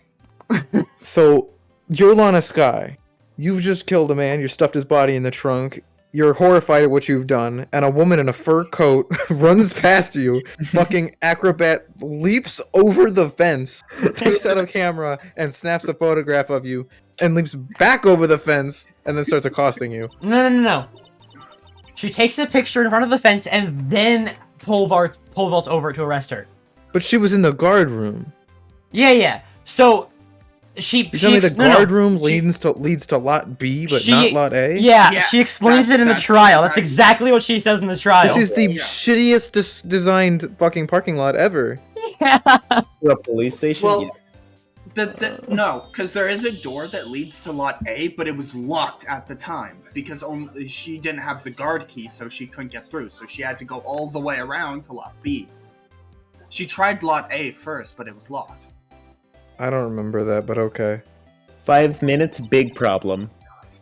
Speaker 4: So, you're Lana Skye. You've just killed a man, you stuffed his body in the trunk, you're horrified at what you've done, and a woman in a fur coat runs past you, fucking acrobat, leaps over the fence, takes out a camera, and snaps a photograph of you, and leaps back over the fence, and then starts accosting you.
Speaker 1: No. She takes a picture in front of the fence and then pole vaults over to arrest her.
Speaker 4: But she was in the guard room.
Speaker 1: Yeah. So
Speaker 4: You tell me the guard room leads to lot B, but
Speaker 1: she-
Speaker 4: not lot A?
Speaker 1: Yeah,
Speaker 3: Yeah,
Speaker 1: she explains it in the
Speaker 3: that's
Speaker 1: trial. That's
Speaker 3: right.
Speaker 1: exactly what she says in the trial.
Speaker 4: This is the
Speaker 3: Yeah.
Speaker 4: shittiest designed fucking parking lot ever.
Speaker 5: To a police station?
Speaker 3: Well,
Speaker 5: Yeah.
Speaker 3: No, because there is a door that leads to lot A, but it was locked at the time because only she didn't have the guard key, so she couldn't get through. So she had to go all the way around to lot B. She tried lot A first, but it was locked.
Speaker 4: I don't remember that, but okay.
Speaker 5: 5 minutes, big problem.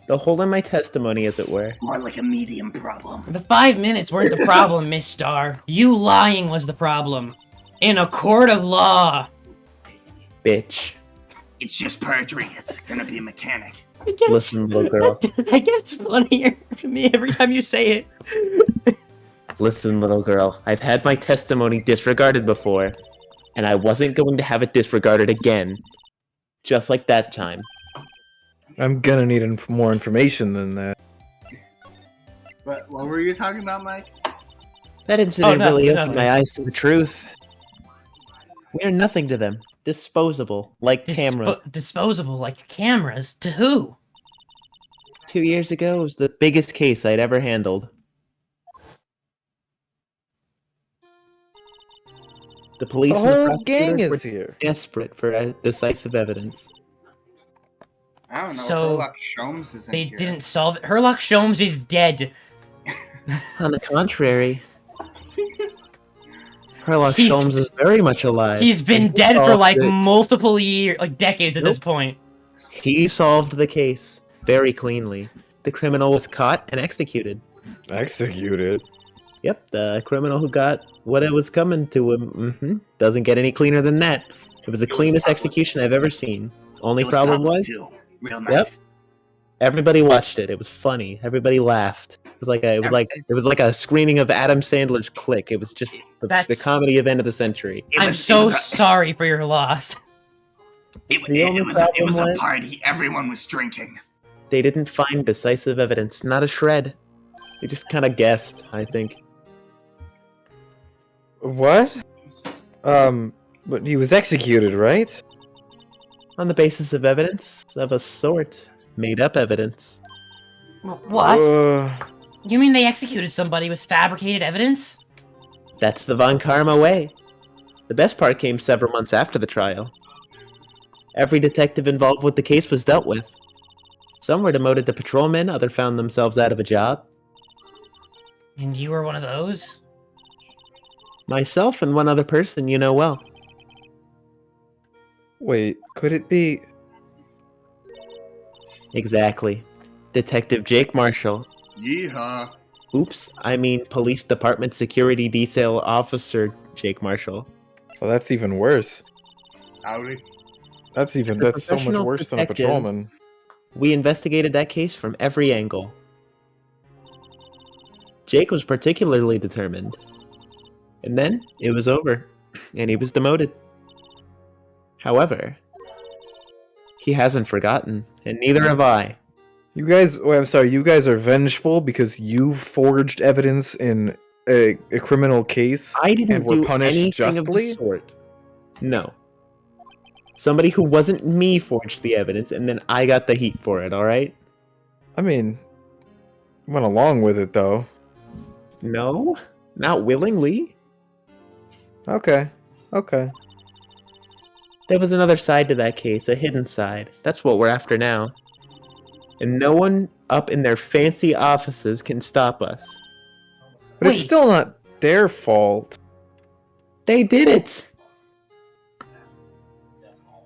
Speaker 5: The hole in my testimony, as it were.
Speaker 3: More like a medium problem.
Speaker 1: The 5 minutes weren't the problem, Miss Star. You lying was the problem. In a court of law.
Speaker 5: Bitch.
Speaker 3: It's just perjury. It's gonna be a mechanic.
Speaker 5: Listen, little girl.
Speaker 1: That gets funnier to me every time you say it.
Speaker 5: Listen, little girl. I've had my testimony disregarded before, and I wasn't going to have it disregarded again. Just like that time.
Speaker 4: I'm gonna need more information than that.
Speaker 3: What were you talking about, Mike?
Speaker 5: That incident
Speaker 1: nothing,
Speaker 5: really opened
Speaker 1: nothing.
Speaker 5: my eyes to the truth. We are nothing to them. Disposable, like cameras.
Speaker 1: Disposable like cameras? To who?
Speaker 5: 2 years ago, it was the biggest case I'd ever handled. The police
Speaker 4: The
Speaker 5: and the
Speaker 4: whole gang
Speaker 5: prosecutors
Speaker 4: is
Speaker 5: were
Speaker 4: here.
Speaker 5: desperate for decisive evidence.
Speaker 3: I don't know.
Speaker 1: So,
Speaker 3: Herlock Sholmes is in
Speaker 1: They
Speaker 3: here.
Speaker 1: didn't solve it. Herlock Sholmes is dead.
Speaker 5: On the contrary, Herlock
Speaker 1: He's-
Speaker 5: Sholmes is very much alive.
Speaker 1: He's been
Speaker 5: and he
Speaker 1: dead for
Speaker 5: solved
Speaker 1: like
Speaker 5: it.
Speaker 1: multiple years, like decades at this
Speaker 5: Nope.
Speaker 1: point.
Speaker 5: He solved the case very cleanly. The criminal was caught and executed.
Speaker 4: Executed.
Speaker 5: Yep, the criminal who got what it was coming to him doesn't get any cleaner than that. It was the cleanest execution I've ever seen. Only
Speaker 3: It was
Speaker 5: problem
Speaker 3: double,
Speaker 5: was,
Speaker 3: too. Real nice.
Speaker 5: everybody watched it. It was funny. Everybody laughed. It was like a screening of Adam Sandler's Click. It was just the
Speaker 1: That's-
Speaker 5: comedy event of the century.
Speaker 3: It
Speaker 1: I'm
Speaker 3: was-
Speaker 1: so
Speaker 3: it was a-
Speaker 1: sorry for your loss.
Speaker 5: The only
Speaker 3: it was
Speaker 5: problem
Speaker 3: a
Speaker 5: was-
Speaker 3: party. Everyone was drinking.
Speaker 5: They didn't find decisive evidence, not a shred. They just kind of guessed, I think.
Speaker 4: What? But he was executed, right?
Speaker 5: On the basis of evidence of a sort. Made up evidence.
Speaker 1: What?
Speaker 4: Uh,
Speaker 1: You mean they executed somebody with fabricated evidence?
Speaker 5: That's the Von Karma way. The best part came several months after the trial. Every detective involved with the case was dealt with. Some were demoted to patrolmen, others found themselves out of a job.
Speaker 1: And you were one of those?
Speaker 5: Myself and one other person you know well.
Speaker 4: wait, could it be?
Speaker 5: Exactly. Detective Jake Marshall.
Speaker 3: Yeehaw.
Speaker 5: Oops, I mean Police Department Security Detail Officer Jake Marshall.
Speaker 4: Well, that's even worse.
Speaker 3: Howdy.
Speaker 4: That's
Speaker 5: As a
Speaker 4: so much
Speaker 5: professional
Speaker 4: worse than a
Speaker 5: detective,
Speaker 4: patrolman.
Speaker 5: We investigated that case from every angle. Jake was particularly determined. And then, it was over, and he was demoted. However, he hasn't forgotten, and neither have I.
Speaker 4: You guys, wait, I'm sorry, you guys are vengeful because you forged evidence in a criminal case
Speaker 5: I didn't
Speaker 4: and were
Speaker 5: do
Speaker 4: punished
Speaker 5: anything of the
Speaker 4: justly?
Speaker 5: sort. No. Somebody who wasn't me forged the evidence, and then I got the heat for it, alright?
Speaker 4: I mean, went along with it though.
Speaker 5: No, not willingly.
Speaker 4: Okay, okay.
Speaker 5: There was another side to that case, a hidden side. That's what we're after now. And no one up in their fancy offices can stop us.
Speaker 4: But it's
Speaker 1: Wait.
Speaker 4: still not their fault.
Speaker 5: They did it!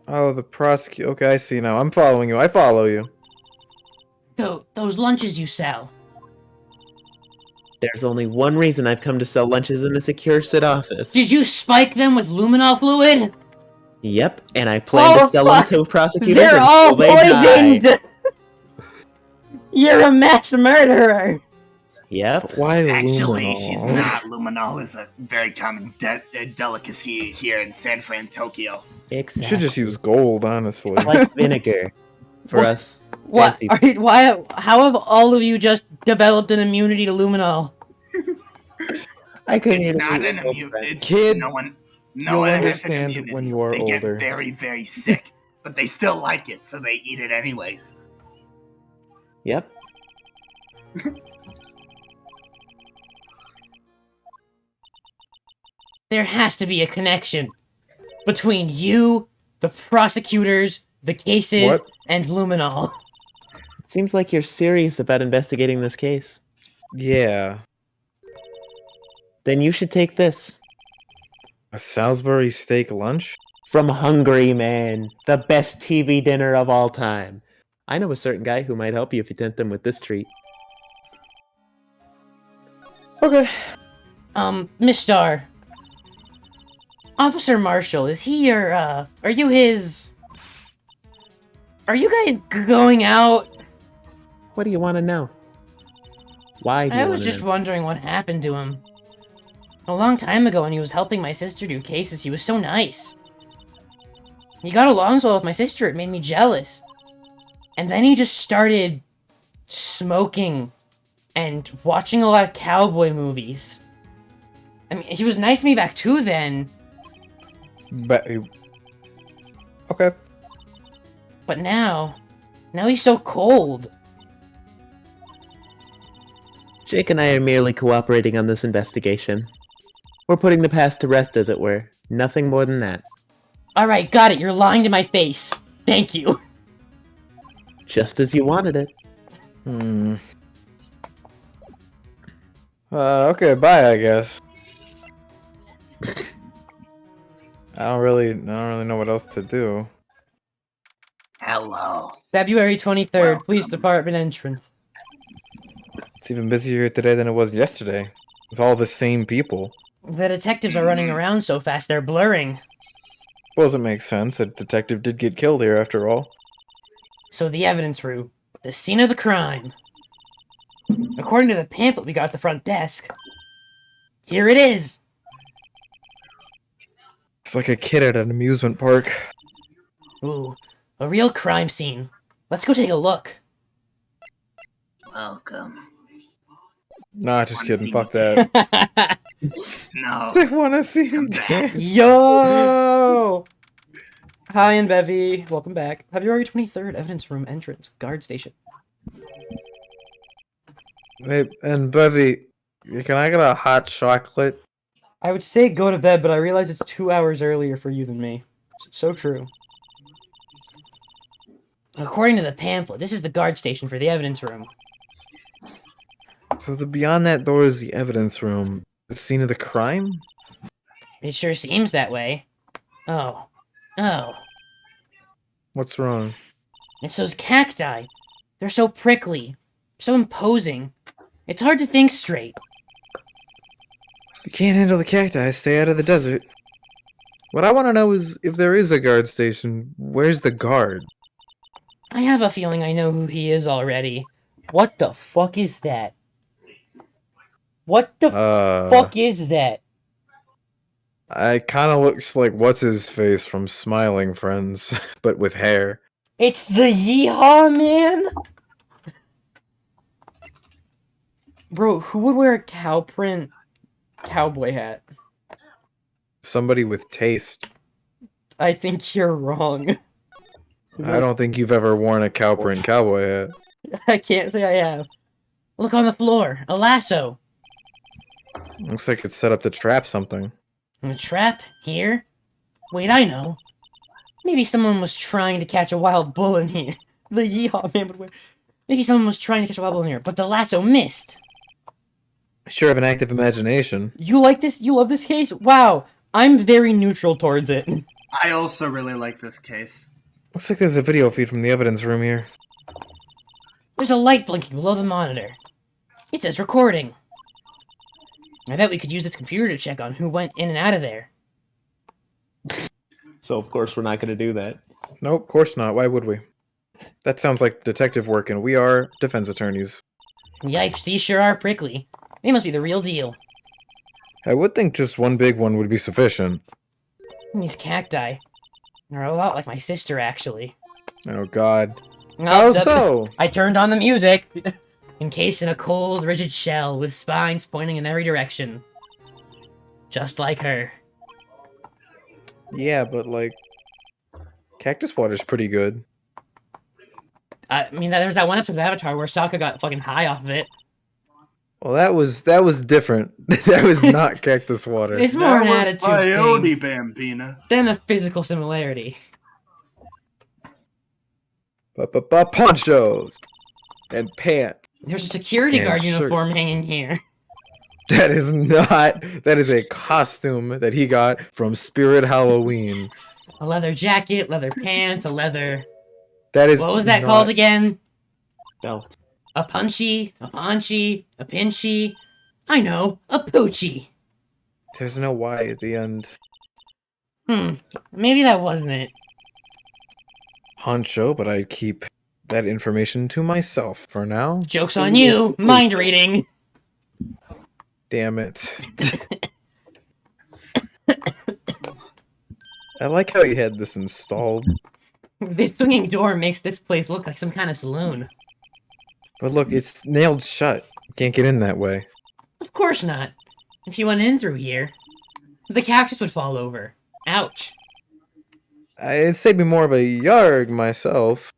Speaker 4: Oh, the prosecutor. Okay, I see now. I'm following you. I follow you.
Speaker 1: Those lunches you sell.
Speaker 5: There's only one reason I've come to sell lunches in a secure sit office.
Speaker 1: Did you spike them with luminol fluid?
Speaker 5: Yep, and I plan to sell
Speaker 1: fuck.
Speaker 5: them to prosecutors
Speaker 1: They're all
Speaker 5: until they die.
Speaker 1: poisoned! You're a mass murderer!
Speaker 5: Yep.
Speaker 4: Why
Speaker 3: Actually,
Speaker 4: luminol?
Speaker 3: she's not. Luminol is a very common delicacy here in San Fran, Tokyo.
Speaker 4: You
Speaker 5: Exactly.
Speaker 4: should just use gold, honestly.
Speaker 5: like vinegar for
Speaker 1: What?
Speaker 5: us.
Speaker 1: What?
Speaker 5: fancy-
Speaker 1: How have all of you just developed an immunity to luminol?
Speaker 5: I couldn't
Speaker 3: It's
Speaker 5: even
Speaker 3: not
Speaker 5: eat
Speaker 3: an
Speaker 5: gold
Speaker 3: immunity.
Speaker 5: bread.
Speaker 3: It's
Speaker 4: Kid,
Speaker 3: no one
Speaker 4: you'll
Speaker 3: has an
Speaker 4: understand
Speaker 3: immunity.
Speaker 4: when you are
Speaker 3: they
Speaker 4: older.
Speaker 3: get very, very sick, but they still like it, so they eat it anyways.
Speaker 5: Yep.
Speaker 1: There has to be a connection between you, the prosecutors, the cases,
Speaker 4: What?
Speaker 1: and luminol.
Speaker 5: It seems like you're serious about investigating this case.
Speaker 4: Yeah.
Speaker 5: Then you should take this.
Speaker 4: A Salisbury steak lunch?
Speaker 5: From Hungry Man, the best TV dinner of all time. I know a certain guy who might help you if you tempt him with this treat.
Speaker 4: Okay.
Speaker 1: Miss Star. Officer Marshall, is he your, are you his... Are you guys going out?
Speaker 5: What do you want to know? Why do you
Speaker 1: I was
Speaker 5: wanna
Speaker 1: just
Speaker 5: know?
Speaker 1: wondering what happened to him. A long time ago when he was helping my sister do cases, he was so nice. He got along so well with my sister, it made me jealous. And then he just started smoking and watching a lot of cowboy movies. I mean, he was nice to me back too then,
Speaker 4: But okay.
Speaker 1: but now he's so cold.
Speaker 5: Jake and I are merely cooperating on this investigation. We're putting the past to rest, as it were. Nothing more than that.
Speaker 1: Alright, got it, you're lying to my face. Thank you.
Speaker 5: Just as you wanted it.
Speaker 4: Hmm. Okay, bye, I guess. I don't really know what else to do.
Speaker 3: Hello.
Speaker 1: February 23rd,
Speaker 3: Welcome.
Speaker 1: Police Department entrance.
Speaker 4: It's even busier today than it was yesterday. It's all the same people.
Speaker 1: The detectives are running around so fast they're blurring.
Speaker 4: Suppose it makes sense. A detective did get killed here after all.
Speaker 1: So the evidence room. The scene of the crime. According to the pamphlet we got at the front desk. Here it is!
Speaker 4: It's like a kid at an amusement park.
Speaker 1: Ooh, a real crime scene. Let's go take a look.
Speaker 3: Welcome.
Speaker 4: Nah, just
Speaker 3: Wanna
Speaker 4: kidding.
Speaker 3: see
Speaker 4: Fuck
Speaker 3: me
Speaker 4: that.
Speaker 3: No.
Speaker 4: I want to see
Speaker 3: Come
Speaker 4: me
Speaker 3: back.
Speaker 4: dance.
Speaker 1: Yo! Hi, and Bevy. Welcome back. February 23rd, evidence room entrance, guard station.
Speaker 4: Hey, and Bevy, can I get a hot chocolate?
Speaker 1: I would say go to bed, but I realize it's 2 hours earlier for you than me. So true. According to the pamphlet, this is the guard station for the evidence room.
Speaker 4: So the beyond that door is the evidence room. The scene of the crime?
Speaker 1: It sure seems that way. Oh. Oh.
Speaker 4: What's wrong?
Speaker 1: It's those cacti. They're so prickly. So imposing. It's hard to think straight.
Speaker 4: If you can't handle the cacti, stay out of the desert. What I want to know is, if there is a guard station, where's the guard?
Speaker 1: I have a feeling I know who he is already. What the fuck is that? What the fuck is that?
Speaker 4: I kind of looks like what's-his-face from Smiling Friends, but with hair.
Speaker 1: It's the Yeehaw Man? Bro, who would wear a cow print cowboy hat?
Speaker 4: Somebody with taste.
Speaker 1: I think you're wrong.
Speaker 4: I don't think you've ever worn a cow print cowboy hat.
Speaker 1: I can't say I have. Look on the floor. A lasso.
Speaker 4: Looks like it's set up to trap something.
Speaker 1: A trap? Here? Wait, I know. Maybe someone was trying to catch a wild bull in here. The Yeehaw Man would wear... Maybe someone was trying to catch a wild bull in here, but the lasso missed.
Speaker 4: Sure have an active imagination.
Speaker 1: You like this? You love this case? Wow. I'm very neutral towards it.
Speaker 3: I also really like this case.
Speaker 4: Looks like there's a video feed from the evidence room here.
Speaker 1: There's a light blinking below the monitor. It says recording. I bet we could use this computer to check on who went in and out of there.
Speaker 5: So of course we're not going to do that.
Speaker 4: Nope, of course not. Why would we? That sounds like detective work, and we are defense attorneys.
Speaker 1: Yikes, these sure are prickly. They must be the real deal.
Speaker 4: I would think just one big one would be sufficient.
Speaker 1: These cacti are a lot like my sister, actually.
Speaker 4: Oh god.
Speaker 1: Oh,
Speaker 4: How so?
Speaker 1: I turned on the music. Encased in a cold, rigid shell with spines pointing in every direction. Just like her.
Speaker 4: Yeah, but like... Cactus water's pretty good.
Speaker 1: I mean, there's that one episode of Avatar where Sokka got fucking high off of it.
Speaker 4: Well, that was different. That was not cactus water.
Speaker 1: It's more an
Speaker 3: That
Speaker 1: attitude
Speaker 3: was Peyote
Speaker 1: thing
Speaker 3: Bambina.
Speaker 1: than a physical similarity.
Speaker 4: Ponchos! And pants.
Speaker 1: There's a security
Speaker 4: And
Speaker 1: guard
Speaker 4: shirt.
Speaker 1: uniform hanging here.
Speaker 4: That is not... That is a costume that he got from Spirit Halloween.
Speaker 1: A leather jacket, leather pants, a leather...
Speaker 4: That is
Speaker 1: What was that
Speaker 4: not-
Speaker 1: called again?
Speaker 5: Belt.
Speaker 1: A punchy, a paunchy, a pinchy. I know, a poochie.
Speaker 4: There's no Y at the end.
Speaker 1: Maybe that wasn't it.
Speaker 4: Honcho, but I keep that information to myself for now.
Speaker 1: Joke's on you, mind reading.
Speaker 4: Damn it. I like how you had this installed.
Speaker 1: This swinging door makes this place look like some kind of saloon.
Speaker 4: But look, it's nailed shut. You can't get in that way.
Speaker 1: Of course not. If you went in through here, the cactus would fall over. Ouch.
Speaker 4: I'd say be more of a yarg myself.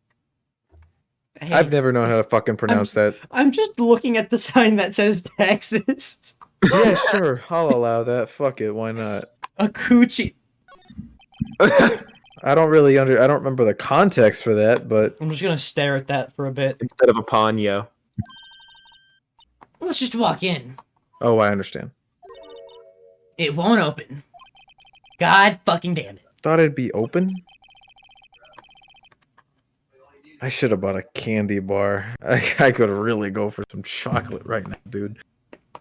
Speaker 1: Hey,
Speaker 4: I've never known how to fucking pronounce that.
Speaker 1: I'm just looking at the sign that says Texas.
Speaker 4: Yeah, sure. I'll allow that. Fuck it. Why not?
Speaker 1: A coochie.
Speaker 4: I don't remember the context for that, but
Speaker 1: I'm just gonna stare at that for a bit.
Speaker 5: Instead of a ponyo.
Speaker 1: Let's just walk in.
Speaker 4: oh, I understand.
Speaker 1: It won't open. God fucking damn it.
Speaker 4: Thought it'd be open? I should have bought a candy bar. I could really go for some chocolate right now, dude.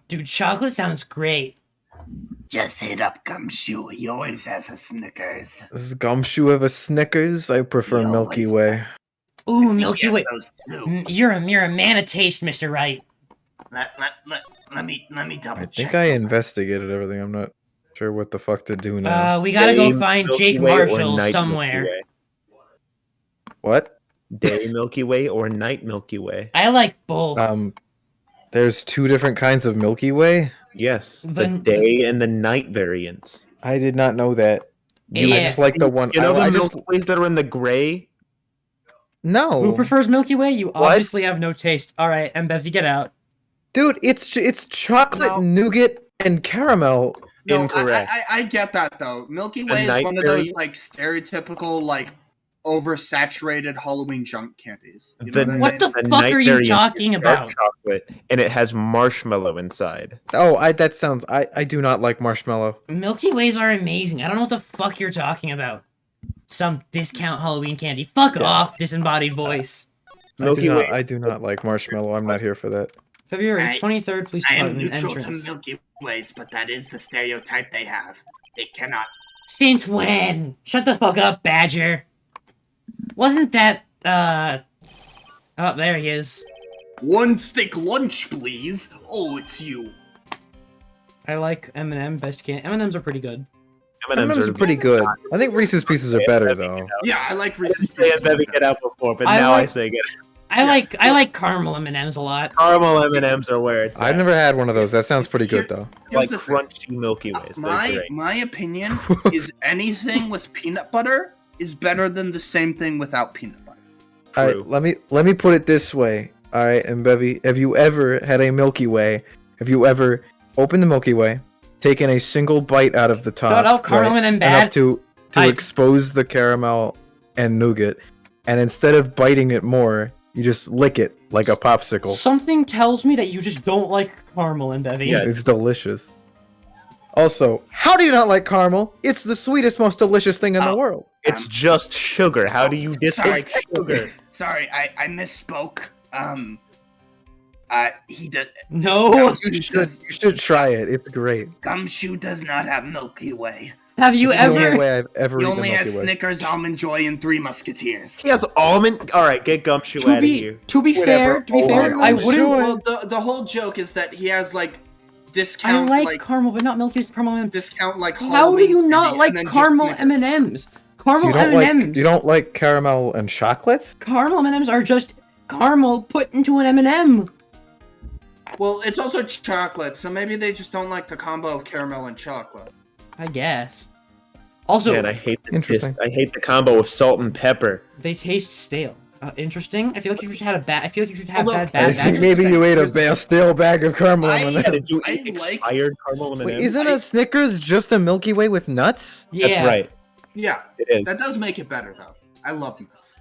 Speaker 1: Dude, chocolate sounds great.
Speaker 3: Just hit up Gumshoe. He always has a Snickers.
Speaker 4: Does Gumshoe have a Snickers? I prefer
Speaker 3: He
Speaker 4: Milky
Speaker 3: always
Speaker 4: Way.
Speaker 1: Ooh, Milky
Speaker 3: Get
Speaker 1: Way.
Speaker 3: those too.
Speaker 1: You're a man of taste, Mr. Wright.
Speaker 3: Let me double
Speaker 4: I
Speaker 3: check.
Speaker 4: think I
Speaker 3: on this.
Speaker 4: investigated everything. I'm not sure what the fuck to do now.
Speaker 1: We gotta go
Speaker 5: Day
Speaker 1: find
Speaker 5: Milky
Speaker 1: Jake
Speaker 5: Way or
Speaker 1: Marshall
Speaker 5: Night
Speaker 1: somewhere.
Speaker 5: Milky Way?
Speaker 4: What?
Speaker 5: Day Milky Way or Night Milky Way?
Speaker 1: I like both.
Speaker 4: There's 2 different kinds of Milky Way?
Speaker 5: Yes, the
Speaker 1: Then-
Speaker 5: day and the night variants.
Speaker 4: I did not know that.
Speaker 1: Yeah.
Speaker 4: I just like the one.
Speaker 5: You know
Speaker 4: I
Speaker 5: the
Speaker 4: just
Speaker 5: Milky Ways that are in the gray?
Speaker 4: no.
Speaker 1: Who prefers Milky Way? You obviously have no taste. All right, Bev, get out.
Speaker 4: Dude, it's chocolate,
Speaker 3: No.
Speaker 4: nougat, and caramel.
Speaker 3: No,
Speaker 5: Incorrect.
Speaker 3: I get that though. Milky
Speaker 5: The
Speaker 3: Way is
Speaker 5: night
Speaker 3: one of those
Speaker 5: variant?
Speaker 3: like stereotypical like oversaturated Halloween junk candies. You know
Speaker 5: The,
Speaker 3: what I mean?
Speaker 1: What the
Speaker 5: the
Speaker 1: fuck
Speaker 5: night
Speaker 1: are you
Speaker 5: variant is
Speaker 1: talking
Speaker 5: dark
Speaker 1: about?
Speaker 5: Chocolate, and it has marshmallow inside.
Speaker 4: Oh, that sounds. I do not like marshmallow.
Speaker 1: Milky Ways are amazing. I don't know what the fuck you're talking about. Some discount Halloween candy. Fuck off, disembodied voice.
Speaker 5: Milky Way.
Speaker 4: I do not like marshmallow. I'm not here for that.
Speaker 1: February
Speaker 3: I-
Speaker 1: 23rd, Police
Speaker 3: I am
Speaker 1: Department
Speaker 3: neutral
Speaker 1: entrance.
Speaker 3: to Milky Ways, but that is the stereotype they have. It cannot.
Speaker 1: Since when? Shut the fuck up, Badger. Wasn't that, Oh, there he is.
Speaker 3: One steak lunch, please. Oh, it's you.
Speaker 1: I like M&M, best candy. M&M's are pretty good.
Speaker 4: M&M's are pretty good. I think Reese's Pieces are better though.
Speaker 3: Yeah, I like
Speaker 5: I
Speaker 3: Reese's
Speaker 5: didn't say
Speaker 3: Pieces.
Speaker 5: Bevy get out before, but
Speaker 1: I
Speaker 5: now I
Speaker 1: like-
Speaker 5: say get
Speaker 1: I like caramel M&M's a lot.
Speaker 5: caramel M&Ms are where it's
Speaker 4: I've
Speaker 5: at.
Speaker 4: never had one of those. That sounds pretty good though.
Speaker 5: like
Speaker 3: Here's the thing.
Speaker 5: crunchy Milky Ways. They're
Speaker 3: My
Speaker 5: great.
Speaker 3: my opinion is anything with peanut butter is better than the same thing without peanut butter.
Speaker 4: All
Speaker 5: True.
Speaker 4: right, let me put it this way. All right, and Bevy, have you ever had a Milky Way? Have you ever opened the Milky Way, taken a single bite out of the top,
Speaker 1: No, caramel M&M bad.
Speaker 4: enough to
Speaker 1: I-
Speaker 4: expose the caramel and nougat, and instead of biting it more, you just lick it like a popsicle.
Speaker 1: Something tells me that you just don't like caramel and Bevy.
Speaker 5: Yeah.
Speaker 4: It's delicious. Also, how do you not like caramel? It's the sweetest, most delicious thing in the
Speaker 3: Oh.
Speaker 4: world.
Speaker 5: It's just sugar. How do you dislike sugar?
Speaker 3: Sorry, I misspoke. He does.
Speaker 1: No.
Speaker 4: You should try it. It's great.
Speaker 3: Gumshoe does not have Milky Way.
Speaker 1: Have you
Speaker 4: It's the only
Speaker 1: ever?
Speaker 4: way I've ever
Speaker 3: He
Speaker 4: eaten
Speaker 3: only
Speaker 4: Milky
Speaker 3: has
Speaker 4: Way.
Speaker 3: Snickers, Almond Joy, and Three Musketeers.
Speaker 5: He has almond. All right, get Gumshoe out of here.
Speaker 1: To be
Speaker 5: Whatever.
Speaker 1: fair,
Speaker 5: Oh,
Speaker 1: I
Speaker 5: I'm
Speaker 1: wouldn't.
Speaker 4: sure.
Speaker 3: Well, the whole joke is that he has like
Speaker 1: I
Speaker 3: discount
Speaker 1: like caramel, but not Milky Ways. Caramel M&Ms.
Speaker 3: discount like.
Speaker 1: How do
Speaker 3: Halloween
Speaker 1: you not
Speaker 3: candy,
Speaker 1: like
Speaker 3: and then just
Speaker 1: caramel
Speaker 3: Snickers.
Speaker 1: M&Ms?
Speaker 4: So
Speaker 1: Caramel
Speaker 4: you don't
Speaker 1: M&Ms.
Speaker 4: like you don't like caramel and chocolate?
Speaker 1: Caramel M&Ms are just caramel put into an M&M.
Speaker 3: Well, it's also chocolate, so maybe they just don't like the combo of caramel and chocolate.
Speaker 1: I guess. Also,
Speaker 5: Man, I hate the
Speaker 4: Interesting.
Speaker 5: I hate the combo of salt and pepper.
Speaker 1: they taste stale. Interesting. I feel like you should have bad. I feel like you should have
Speaker 3: Although-
Speaker 1: bad.
Speaker 4: I
Speaker 1: Bad.
Speaker 4: think
Speaker 1: bad.
Speaker 4: maybe you ate a
Speaker 3: Here's the-
Speaker 4: stale bag of caramel
Speaker 3: I-
Speaker 4: M&Ms.
Speaker 5: Did you
Speaker 3: I
Speaker 5: eat
Speaker 3: like-
Speaker 5: expired caramel M&Ms?
Speaker 4: Wait, isn't a Snickers just a Milky Way with nuts?
Speaker 1: Yeah.
Speaker 5: That's right.
Speaker 3: Yeah,
Speaker 5: It is.
Speaker 3: that does make it better though. I love nuts.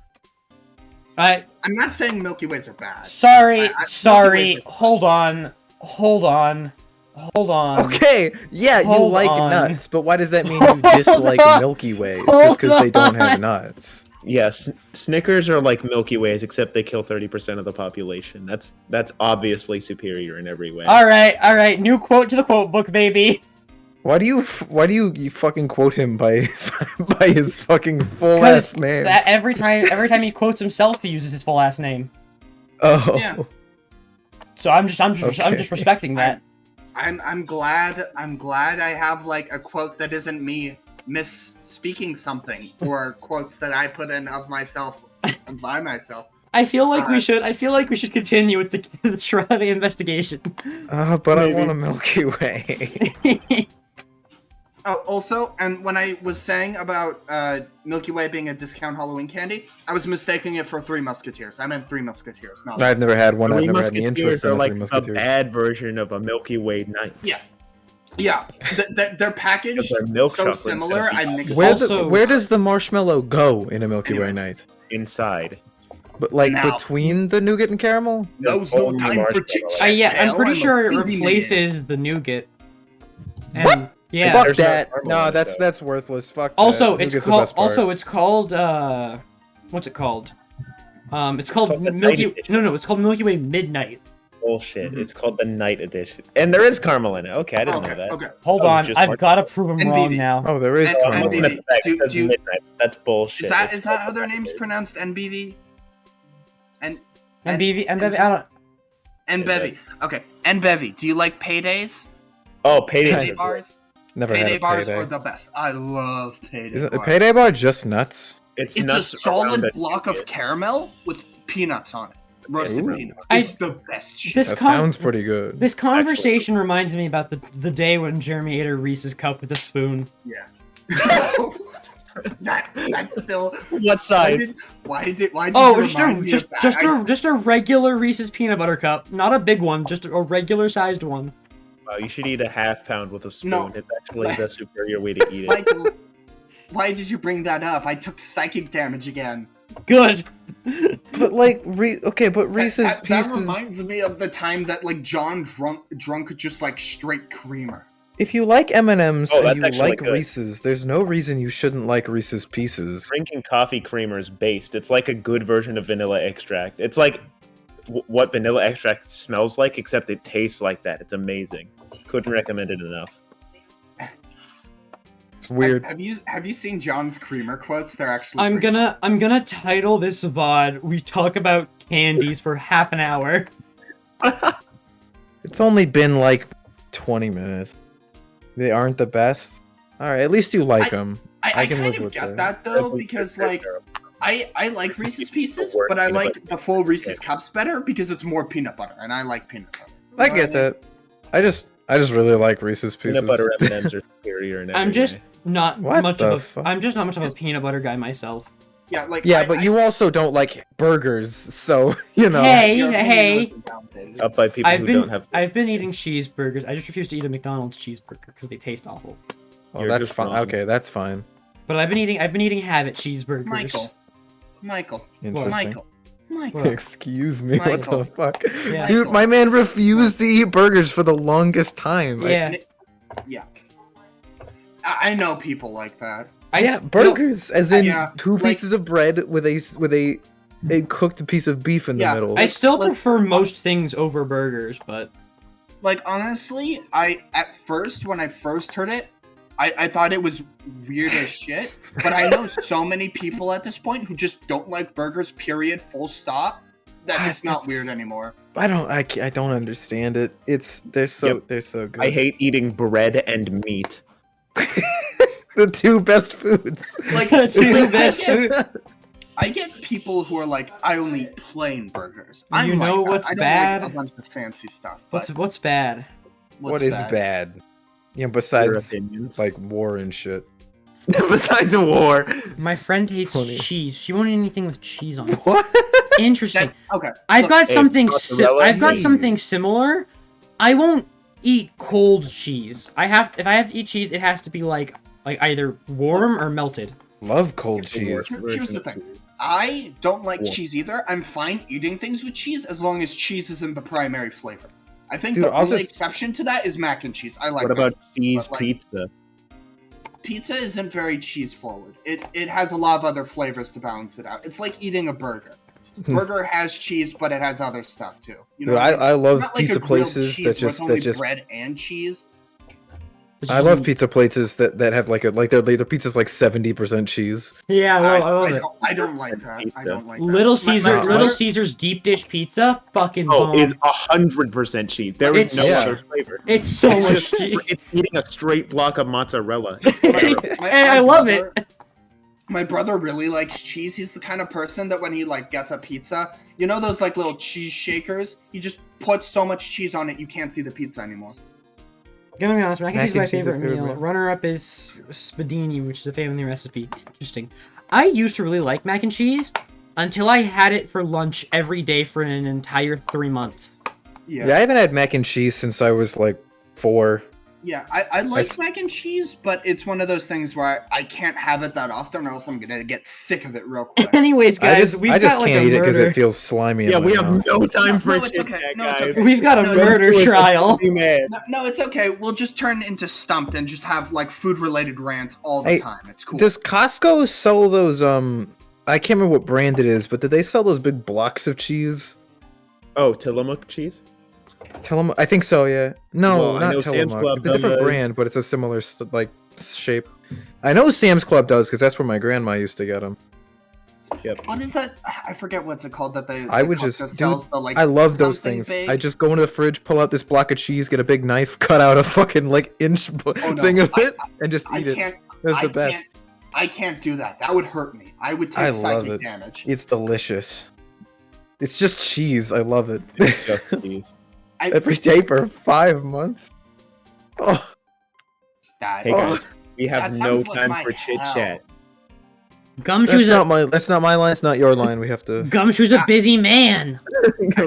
Speaker 1: I
Speaker 3: I'm not saying Milky Ways are bad.
Speaker 1: sorry.
Speaker 3: Milky
Speaker 1: Sorry.
Speaker 3: Ways are-
Speaker 1: Hold on. Hold on. Hold on.
Speaker 4: Okay, yeah, you
Speaker 1: Hold
Speaker 4: like
Speaker 1: on.
Speaker 4: nuts, but why does that mean
Speaker 1: Hold
Speaker 4: you dislike
Speaker 1: on.
Speaker 4: Milky Ways
Speaker 1: Hold
Speaker 4: just because they don't have
Speaker 1: on.
Speaker 4: nuts?
Speaker 5: Yes, Snickers are like Milky Ways, except they kill 30% of the population. That's obviously superior in every way.
Speaker 1: All right. New quote to the quote book, baby.
Speaker 4: Why do you fucking quote him by by his fucking full
Speaker 1: Because
Speaker 4: ass name?
Speaker 1: that every time he quotes himself, he uses his full last name.
Speaker 4: Oh,
Speaker 3: Yeah.
Speaker 1: So I'm just
Speaker 4: Okay.
Speaker 1: respecting that.
Speaker 3: I'm glad I have like a quote that isn't me misspeaking something or quotes that I put in of myself and by myself.
Speaker 1: I feel like we
Speaker 3: Uh,
Speaker 1: should continue with the investigation.
Speaker 4: but I
Speaker 5: Maybe.
Speaker 4: want a Milky Way.
Speaker 3: Oh, also, and when I was saying about Milky Way being a discount Halloween candy, I was mistaking it for Three Musketeers. I meant Three Musketeers, not.
Speaker 4: I've never had one. I've
Speaker 5: Three
Speaker 4: never had any
Speaker 5: Musketeers
Speaker 4: interest
Speaker 5: are
Speaker 4: in the
Speaker 5: like
Speaker 4: Three
Speaker 5: a
Speaker 4: Musketeers.
Speaker 5: bad version of a Milky Way night.
Speaker 3: Yeah. Yeah, they're packaged
Speaker 5: Because their milk
Speaker 3: so
Speaker 5: chocolate's
Speaker 3: similar.
Speaker 5: gonna be
Speaker 3: I mixed.
Speaker 1: Also-
Speaker 4: Where does the marshmallow go in a Milky Way
Speaker 3: Anyways.
Speaker 4: night?
Speaker 5: inside.
Speaker 4: But like
Speaker 3: Now-
Speaker 4: between the nougat and caramel?
Speaker 3: Now's no
Speaker 5: Only
Speaker 3: time for
Speaker 5: marshmallow.
Speaker 3: chit
Speaker 1: Yeah,
Speaker 3: chat.
Speaker 1: I'm pretty sure it
Speaker 3: busy man.
Speaker 1: replaces the nougat. And,
Speaker 4: What?
Speaker 1: Yeah.
Speaker 4: Fuck
Speaker 5: There's no
Speaker 4: that.
Speaker 5: caramel
Speaker 4: No,
Speaker 5: in it,
Speaker 4: that's
Speaker 5: though.
Speaker 4: that's worthless. Fuck
Speaker 1: Also,
Speaker 4: that.
Speaker 1: it's
Speaker 4: Nougat's the
Speaker 1: called.
Speaker 4: best part.
Speaker 1: Also, it's called. What's it called? It's called
Speaker 5: called the
Speaker 1: Milky.
Speaker 5: Night Edition.
Speaker 1: No, it's called Milky Way Midnight.
Speaker 5: Bullshit.
Speaker 3: Mhm.
Speaker 5: It's called the night edition. And there is caramel in it. Okay, I didn't know
Speaker 3: Okay,
Speaker 5: that.
Speaker 3: okay.
Speaker 1: Hold
Speaker 5: Oh,
Speaker 1: on,
Speaker 5: just
Speaker 1: I've
Speaker 5: mark-
Speaker 1: got to prove him wrong
Speaker 3: NBV.
Speaker 1: now.
Speaker 4: Oh, there is
Speaker 3: And-
Speaker 4: caramel.
Speaker 3: and
Speaker 4: in
Speaker 5: Looking
Speaker 4: it.
Speaker 5: at the back,
Speaker 3: do-
Speaker 5: it says
Speaker 3: do-
Speaker 5: midnight. That's bullshit.
Speaker 3: Is that
Speaker 5: It's
Speaker 3: how their name's pronounced? NBV. And
Speaker 1: MBV, MBV, I don't.
Speaker 3: and Bevy. Okay, and Bevy. Do you like paydays?
Speaker 5: Oh, payday
Speaker 3: Payday bars.
Speaker 4: Never had
Speaker 3: Payday
Speaker 4: a
Speaker 3: payday.
Speaker 4: payday.
Speaker 3: Are the best. I love payday
Speaker 4: Isn't a
Speaker 3: bars.
Speaker 4: payday bar just nuts?
Speaker 3: It's a
Speaker 5: nuts
Speaker 3: solid
Speaker 5: around
Speaker 3: block of
Speaker 5: it.
Speaker 3: caramel with peanuts on it. Roasted
Speaker 4: Ooh.
Speaker 3: peanuts.
Speaker 1: I-
Speaker 3: It's the best shit.
Speaker 1: This
Speaker 4: That
Speaker 1: con-
Speaker 4: sounds pretty good.
Speaker 1: This conversation reminds me about the day when Jeremy ate a Reese's cup with a spoon.
Speaker 3: Yeah. That's still.
Speaker 5: What
Speaker 3: Why
Speaker 5: size?
Speaker 3: did
Speaker 1: Oh,
Speaker 3: you remind me of that?
Speaker 1: just a regular Reese's peanut butter cup, not a big one, just a regular sized one.
Speaker 5: Wow, you should eat a half pound with a spoon.
Speaker 3: No.
Speaker 5: It's actually the superior way to eat it.
Speaker 3: Michael, why did you bring that up? I took psychic damage again.
Speaker 1: Good.
Speaker 4: But like, Reese's
Speaker 3: That
Speaker 4: Pieces.
Speaker 3: reminds me of the time that like John drunk just like straight creamer.
Speaker 4: If you like M&Ms
Speaker 5: Oh,
Speaker 4: and
Speaker 5: that's
Speaker 4: you
Speaker 5: actually
Speaker 4: like
Speaker 5: good.
Speaker 4: Reese's, there's no reason you shouldn't like Reese's Pieces.
Speaker 5: Drinking coffee creamer is based. It's like a good version of vanilla extract. It's like what vanilla extract smells like, except it tastes like that. It's amazing. Couldn't recommend it enough.
Speaker 4: It's weird.
Speaker 3: Have you seen John's creamer quotes? They're actually.
Speaker 1: I'm
Speaker 3: pretty
Speaker 1: gonna title this VOD "We Talk About Candies" for half an hour.
Speaker 4: It's only been like 20 minutes. They aren't the best. All right, at least you like them. I can
Speaker 3: kind
Speaker 4: live
Speaker 3: of
Speaker 4: with
Speaker 3: get
Speaker 4: that.
Speaker 3: though because like I like Reese's Pieces, but I like the full Reese's Cups better because it's more peanut butter, and I like peanut butter. You
Speaker 4: I
Speaker 3: know
Speaker 4: get
Speaker 3: what mean?
Speaker 4: that. I just really like Reese's Pieces.
Speaker 5: Peanut butter M&Ms are superior in every
Speaker 1: I'm just
Speaker 5: way.
Speaker 1: not
Speaker 4: What
Speaker 1: much
Speaker 4: the
Speaker 1: of a
Speaker 4: fuck?
Speaker 1: I'm just not much of a peanut butter guy myself.
Speaker 3: Yeah, like
Speaker 4: Yeah, but you also don't like burgers, so you know.
Speaker 1: Hey,
Speaker 3: your opinion
Speaker 1: hey.
Speaker 3: was invalidated.
Speaker 5: Up by people who don't have.
Speaker 1: I've been eating cheeseburgers. I just refuse to eat a McDonald's cheeseburger because they taste awful.
Speaker 4: Oh,
Speaker 5: You're
Speaker 4: that's
Speaker 5: just
Speaker 4: fine.
Speaker 5: wrong.
Speaker 4: Okay, that's fine.
Speaker 1: But I've been eating Habit cheeseburgers.
Speaker 3: Michael,
Speaker 4: Interesting.
Speaker 3: Michael.
Speaker 4: Excuse me.
Speaker 3: Michael.
Speaker 4: What the fuck,
Speaker 1: Yeah.
Speaker 4: dude? My man refused to eat burgers for the longest time.
Speaker 1: Yeah.
Speaker 3: Yeah. I know people like that.
Speaker 4: Yeah, burgers, as in
Speaker 3: Yeah,
Speaker 4: two
Speaker 3: like-
Speaker 4: pieces of bread with a cooked piece of beef in the
Speaker 3: Yeah,
Speaker 4: middle.
Speaker 1: I still
Speaker 3: Like-
Speaker 1: prefer most things over burgers, but
Speaker 3: Like honestly, at first when I first heard it, I thought it was weird as shit. But I know so many people at this point who just don't like burgers. Period. Full stop. That it's not
Speaker 4: That's-
Speaker 3: weird anymore.
Speaker 4: I don't understand it. They're so good.
Speaker 5: I hate eating bread and meat.
Speaker 4: the two best foods.
Speaker 3: Like
Speaker 1: two best food.
Speaker 3: I get people who are like, I only eat plain burgers. I'm
Speaker 1: You know
Speaker 3: like that.
Speaker 1: what's
Speaker 3: I don't
Speaker 1: bad?
Speaker 3: Like a bunch of fancy stuff. But
Speaker 1: What's bad?
Speaker 3: what's
Speaker 4: What is bad? Yeah, besides
Speaker 5: opinions.
Speaker 4: like war and shit.
Speaker 5: Besides a war.
Speaker 1: My friend hates
Speaker 4: Funny.
Speaker 1: cheese. She won't eat anything with cheese on it.
Speaker 4: What?
Speaker 1: Interesting.
Speaker 3: Okay.
Speaker 1: I've
Speaker 3: look,
Speaker 1: got
Speaker 5: hey,
Speaker 1: something.
Speaker 5: mozzarella
Speaker 1: I've got
Speaker 5: cheese.
Speaker 1: something similar. I won't eat cold cheese. If I have to eat cheese, it has to be like either warm or melted.
Speaker 4: Love cold
Speaker 5: It's the
Speaker 4: cheese.
Speaker 5: worst.
Speaker 3: Here's the thing. I don't like
Speaker 5: Yeah.
Speaker 3: cheese either. I'm fine eating things with cheese as long as cheese isn't the primary flavor. I think
Speaker 4: Dude,
Speaker 3: the
Speaker 4: I'll
Speaker 3: only
Speaker 4: just-
Speaker 3: exception to that is mac and cheese. I like
Speaker 5: What about
Speaker 3: mac and cheese,
Speaker 5: cheese
Speaker 3: but, like,
Speaker 5: pizza?
Speaker 3: Pizza isn't very cheese forward. It has a lot of other flavors to balance it out. It's like eating a burger. Burger has cheese, but it has other stuff too. You know,
Speaker 4: Dude,
Speaker 3: what I mean?
Speaker 4: I love
Speaker 3: It's not like
Speaker 4: pizza
Speaker 3: a grilled
Speaker 4: places
Speaker 3: cheese
Speaker 4: that
Speaker 3: where it's
Speaker 4: just
Speaker 3: only bread and cheese.
Speaker 4: I love pizza places that have like their pizza's like 70% cheese.
Speaker 1: Yeah, I love it.
Speaker 3: I don't like that. I
Speaker 5: Pizza.
Speaker 3: don't like that.
Speaker 1: Little
Speaker 3: My-
Speaker 1: Caesar,
Speaker 3: my
Speaker 1: Little
Speaker 3: brother-
Speaker 1: Caesar's deep dish pizza, fucking
Speaker 5: Oh,
Speaker 1: bomb.
Speaker 5: is 100% cheese. There is
Speaker 1: It's-
Speaker 5: no
Speaker 4: Yeah.
Speaker 5: other flavor.
Speaker 1: It's so
Speaker 5: It's
Speaker 1: much
Speaker 5: just-
Speaker 1: cheese.
Speaker 5: It's eating a straight block of mozzarella. It's terrible.
Speaker 1: Hey, I love it.
Speaker 3: My brother really likes cheese. He's the kind of person that when he like gets a pizza, you know those like little cheese shakers? He just puts so much cheese on it you can't see the pizza anymore.
Speaker 1: Gonna be honest, mac and cheese is my
Speaker 4: Mac and cheese is
Speaker 1: favorite
Speaker 4: favorite
Speaker 1: meal.
Speaker 4: meal.
Speaker 1: Runner up is spadini, which is a family recipe. Interesting. I used to really like mac and cheese until I had it for lunch every day for an entire 3 months.
Speaker 3: Yeah.
Speaker 4: Yeah, I haven't had mac and cheese since I was like 4.
Speaker 3: Yeah, I like
Speaker 4: s-
Speaker 3: mac and cheese, but it's one of those things where I can't have it that often or else I'm gonna get sick of it real quick.
Speaker 1: Anyways, guys, we've
Speaker 4: I just
Speaker 1: got like
Speaker 4: can't
Speaker 1: a
Speaker 4: eat it because
Speaker 1: murder.
Speaker 4: it feels slimy.
Speaker 5: Yeah,
Speaker 4: in my
Speaker 5: we have
Speaker 4: mouth.
Speaker 5: no time for
Speaker 3: No,
Speaker 5: a
Speaker 3: it's
Speaker 5: chit
Speaker 3: okay.
Speaker 5: chat,
Speaker 3: No, it's
Speaker 5: guys.
Speaker 3: okay.
Speaker 1: We've got a
Speaker 3: No,
Speaker 1: murder trial.
Speaker 5: Be mad.
Speaker 3: No, it's okay. We'll just turn into Stumped and just have like food related rants all the
Speaker 4: Hey,
Speaker 3: time. It's cool.
Speaker 4: Does Costco sell those? I can't remember what brand it is, but did they sell those big blocks of cheese?
Speaker 5: Oh, Tillamook cheese?
Speaker 4: Tillamook? I think so. Yeah. No,
Speaker 5: Well, I
Speaker 4: not
Speaker 5: know Sam's
Speaker 4: Tillamook.
Speaker 5: Club
Speaker 4: It's a different
Speaker 5: does.
Speaker 4: brand, but it's a similar like shape. I know Sam's Club does because that's where my grandma used to get them.
Speaker 3: What is that? I forget what's it called that they.
Speaker 4: I
Speaker 3: that
Speaker 4: would
Speaker 3: Costco
Speaker 4: just,
Speaker 3: sells
Speaker 4: dude,
Speaker 3: the, like,
Speaker 4: I love those
Speaker 3: something
Speaker 4: things.
Speaker 3: big.
Speaker 4: I just go into the fridge, pull out this block of cheese, get a big knife, cut out a fucking like inch
Speaker 3: Oh, no.
Speaker 4: thing of it, and just
Speaker 3: I
Speaker 4: eat it.
Speaker 3: can't.
Speaker 4: That's the
Speaker 3: I
Speaker 4: best.
Speaker 3: Can't, I can't do that. That would hurt me. I would
Speaker 4: I
Speaker 3: take
Speaker 4: love
Speaker 3: psychic
Speaker 4: it.
Speaker 3: damage.
Speaker 4: It's delicious. It's just cheese. I love it.
Speaker 5: Just cheese.
Speaker 4: Every day for 5 months. Oh,
Speaker 3: That
Speaker 5: Hey guys, we have
Speaker 3: That
Speaker 5: no
Speaker 3: sounds like
Speaker 5: time
Speaker 3: my
Speaker 5: for chit
Speaker 3: hell.
Speaker 5: chat.
Speaker 1: Gumshoe's
Speaker 4: that's not my line. It's not your line. We have to.
Speaker 1: Gumshoe's a busy man.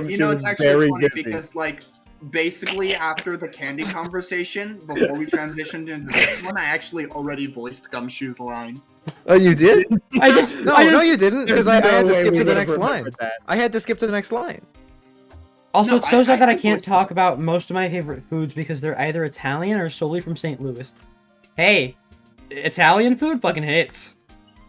Speaker 3: you know, it's actually funny because, like, basically after the candy conversation, before we transitioned into this one, I actually already voiced Gumshoe's line.
Speaker 4: Oh, you did? No, you didn't, because I had to skip to the next line. I had to skip to the next line.
Speaker 1: Also,
Speaker 3: No,
Speaker 1: it's so sad that I
Speaker 3: voiced
Speaker 1: can't
Speaker 3: it.
Speaker 1: talk about most of my favorite foods because they're either Italian or solely from St. Louis. Hey, Italian food fucking hits.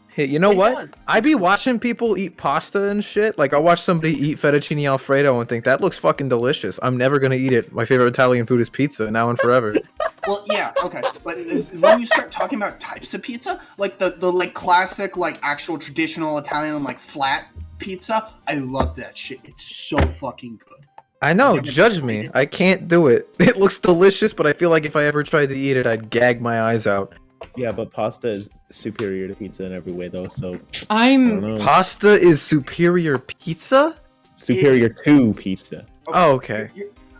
Speaker 4: Hey, you know
Speaker 3: It
Speaker 4: what?
Speaker 3: does.
Speaker 4: I be watching people eat pasta and shit. Like, I'll watch somebody eat fettuccine alfredo and think, that looks fucking delicious. I'm never gonna eat it. My favorite Italian food is pizza, now and forever.
Speaker 3: Well, yeah, okay, but when you start talking about types of pizza, like the like classic, like actual traditional Italian, like flat pizza, I love that shit. It's so fucking good.
Speaker 4: I know,
Speaker 3: Never
Speaker 4: judge
Speaker 3: tried
Speaker 4: me.
Speaker 3: it.
Speaker 4: I can't do it. It looks delicious, but I feel like if I ever tried to eat it, I'd gag my eyes out.
Speaker 5: Yeah, but pasta is superior to pizza in every way, though. So I don't
Speaker 1: I'm
Speaker 5: know.
Speaker 4: Pasta is superior pizza?
Speaker 5: Superior to pizza.
Speaker 4: Oh, okay.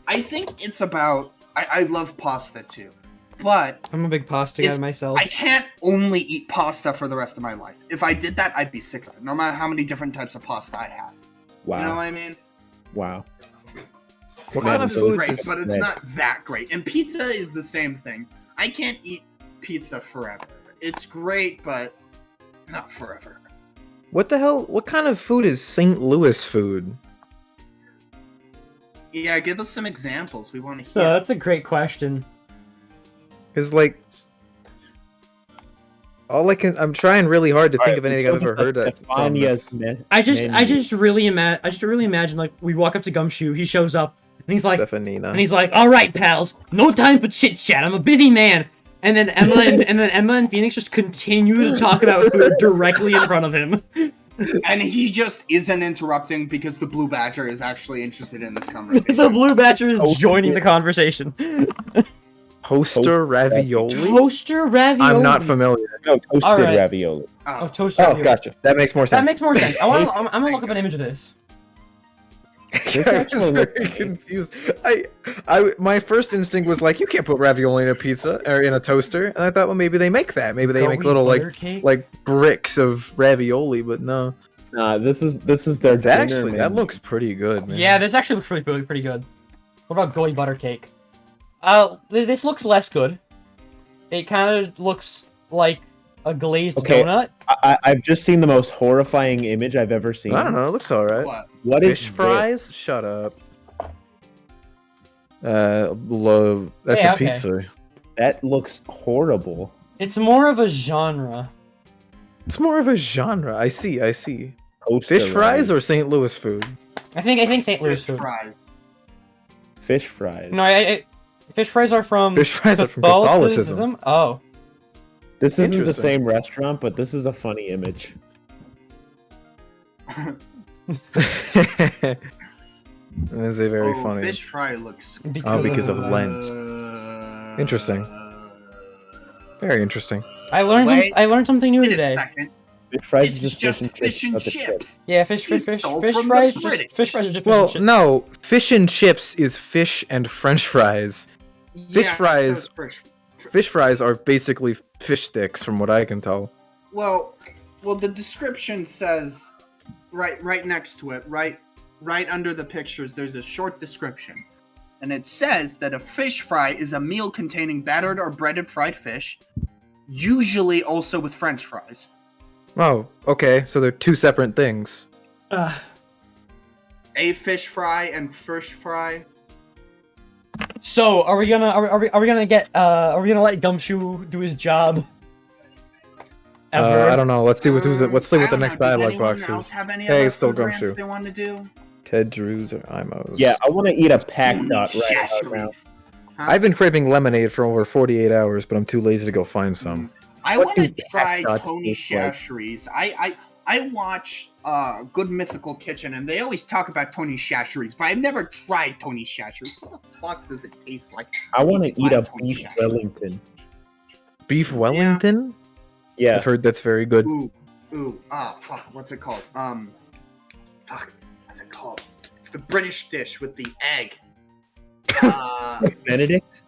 Speaker 3: I think it's about. I love pasta too, but
Speaker 1: a big pasta guy
Speaker 3: It's-
Speaker 1: myself.
Speaker 3: I can't only eat pasta for the rest of my life. If I did that, I'd be sick of it, no matter how many different types of pasta I had.
Speaker 5: Wow.
Speaker 3: You know what I mean?
Speaker 5: Wow.
Speaker 4: What
Speaker 5: Man,
Speaker 4: kind of
Speaker 3: Pasta's
Speaker 4: food
Speaker 3: great,
Speaker 4: does...
Speaker 3: but it's not that great. And pizza is the same thing. I can't eat pizza forever. It's great, but not forever.
Speaker 4: What the hell? What kind of food is St. Louis food?
Speaker 3: Yeah, give us some examples. We want to
Speaker 1: So
Speaker 3: hear.
Speaker 1: that's a great question.
Speaker 4: Because, like... I'm trying really hard to think of anything I've ever heard that's from that's...
Speaker 1: I just really imagine like we walk up to Gumshoe, he shows up, and he's like,
Speaker 4: Stefanina.
Speaker 1: "All right, pals, no time for chit chat. I'm a busy man." And then Emma and Phoenix just continue to talk about food directly in front of him.
Speaker 3: And he just isn't interrupting because the Blue Badger is actually interested in this conversation.
Speaker 1: The Blue Badger is joining the conversation.
Speaker 4: Toaster ravioli?
Speaker 1: Toaster ravioli.
Speaker 4: I'm not familiar.
Speaker 5: No, toasted
Speaker 1: Alright.
Speaker 5: ravioli.
Speaker 1: Oh, toaster
Speaker 4: Oh,
Speaker 1: ravioli.
Speaker 4: gotcha. That makes more
Speaker 1: That
Speaker 4: sense.
Speaker 1: makes more sense. I'm gonna look up an image of this.
Speaker 5: This
Speaker 4: I'm
Speaker 5: actually
Speaker 4: just
Speaker 5: looks
Speaker 4: very
Speaker 5: nice.
Speaker 4: confused. My first instinct was like, you can't put ravioli in a pizza or in a toaster, and I thought, well, maybe they make that. Maybe they make
Speaker 1: Gooey
Speaker 4: little
Speaker 1: butter cake?
Speaker 4: like bricks of ravioli, but no.
Speaker 5: Nah, this is their
Speaker 4: That
Speaker 5: dinner
Speaker 4: actually, that
Speaker 5: menu.
Speaker 4: looks pretty good, man.
Speaker 1: Yeah, this actually looks pretty good. What about gooey butter cake? This looks less good. It kind of looks like a glazed
Speaker 5: Okay.
Speaker 1: donut.
Speaker 5: I've just seen the most horrifying image I've ever seen.
Speaker 4: I don't know. It looks all right.
Speaker 3: What?
Speaker 5: What is
Speaker 4: Fish fries? Shut up. That's
Speaker 1: Yeah,
Speaker 4: a
Speaker 1: okay.
Speaker 4: pizza.
Speaker 5: That looks horrible.
Speaker 1: It's more of a genre.
Speaker 4: It's more of a genre. I see.
Speaker 5: Toaster
Speaker 4: Fish fries or St. Louis food?
Speaker 1: I think St. Louis
Speaker 3: Fish
Speaker 1: food.
Speaker 3: fries.
Speaker 5: fish fries.
Speaker 1: No, fish fries are from
Speaker 4: Fish fries are from Catholicism.
Speaker 1: Oh,
Speaker 5: This isn't the
Speaker 4: Interesting.
Speaker 5: same restaurant, but this is a funny image.
Speaker 4: That is a very funny.
Speaker 3: Fish fry looks.
Speaker 4: because of Lent. Interesting. Very interesting.
Speaker 1: I learned something new
Speaker 3: Wait a
Speaker 1: today.
Speaker 3: second.
Speaker 5: Fish fries
Speaker 3: It's
Speaker 5: is
Speaker 3: just fish and
Speaker 5: but the
Speaker 3: chips.
Speaker 1: Yeah, fish
Speaker 3: You
Speaker 1: fries
Speaker 3: stole
Speaker 1: are
Speaker 3: from the
Speaker 1: just
Speaker 3: British.
Speaker 1: fish fries are just
Speaker 4: Well,
Speaker 1: fish and chips.
Speaker 4: no, fish and chips is fish and French fries. Fish
Speaker 3: Yeah,
Speaker 4: fries-
Speaker 3: so it's
Speaker 4: Fish fries are basically fish sticks, from what I can tell.
Speaker 3: Well, the description says right next to it, right under the pictures, there's a short description. And it says that a fish fry is a meal containing battered or breaded fried fish, usually also with French fries.
Speaker 4: Oh, okay, so they're two separate things.
Speaker 3: A fish fry and fish fry.
Speaker 1: So are we gonna let Gumshoe do his job? Ever?
Speaker 4: I don't know. Let's see what
Speaker 3: I
Speaker 4: the
Speaker 3: don't
Speaker 4: next
Speaker 3: know.
Speaker 4: dialogue
Speaker 3: Does
Speaker 4: box
Speaker 3: anyone
Speaker 4: is.
Speaker 3: else have any
Speaker 4: Hey,
Speaker 3: other
Speaker 4: it's still
Speaker 3: food rants
Speaker 4: Gumshoe.
Speaker 3: they want to do?
Speaker 4: Ted Drews or Imos.
Speaker 5: Yeah, I want to eat a pack dot right now.
Speaker 3: Shasheries. Huh?
Speaker 4: I've been craving lemonade for over 48 hours, but I'm too lazy to go find some.
Speaker 3: I
Speaker 5: What
Speaker 3: want to
Speaker 5: do
Speaker 3: try
Speaker 5: pack dots
Speaker 3: Tony
Speaker 5: taste like?
Speaker 3: Shasheries. I watch Good Mythical Kitchen, and they always talk about Tony Shasheries, but I've never tried Tony Shasheries. What the fuck does it taste like?
Speaker 5: I want to eat a
Speaker 3: Tony
Speaker 5: beef
Speaker 3: Shasheries.
Speaker 5: Wellington.
Speaker 4: Beef Wellington?
Speaker 5: Yeah,
Speaker 4: I've heard that's very good.
Speaker 3: Fuck, what's it called? Fuck, what's it called? called? It's the British dish with the egg.
Speaker 5: Benedict?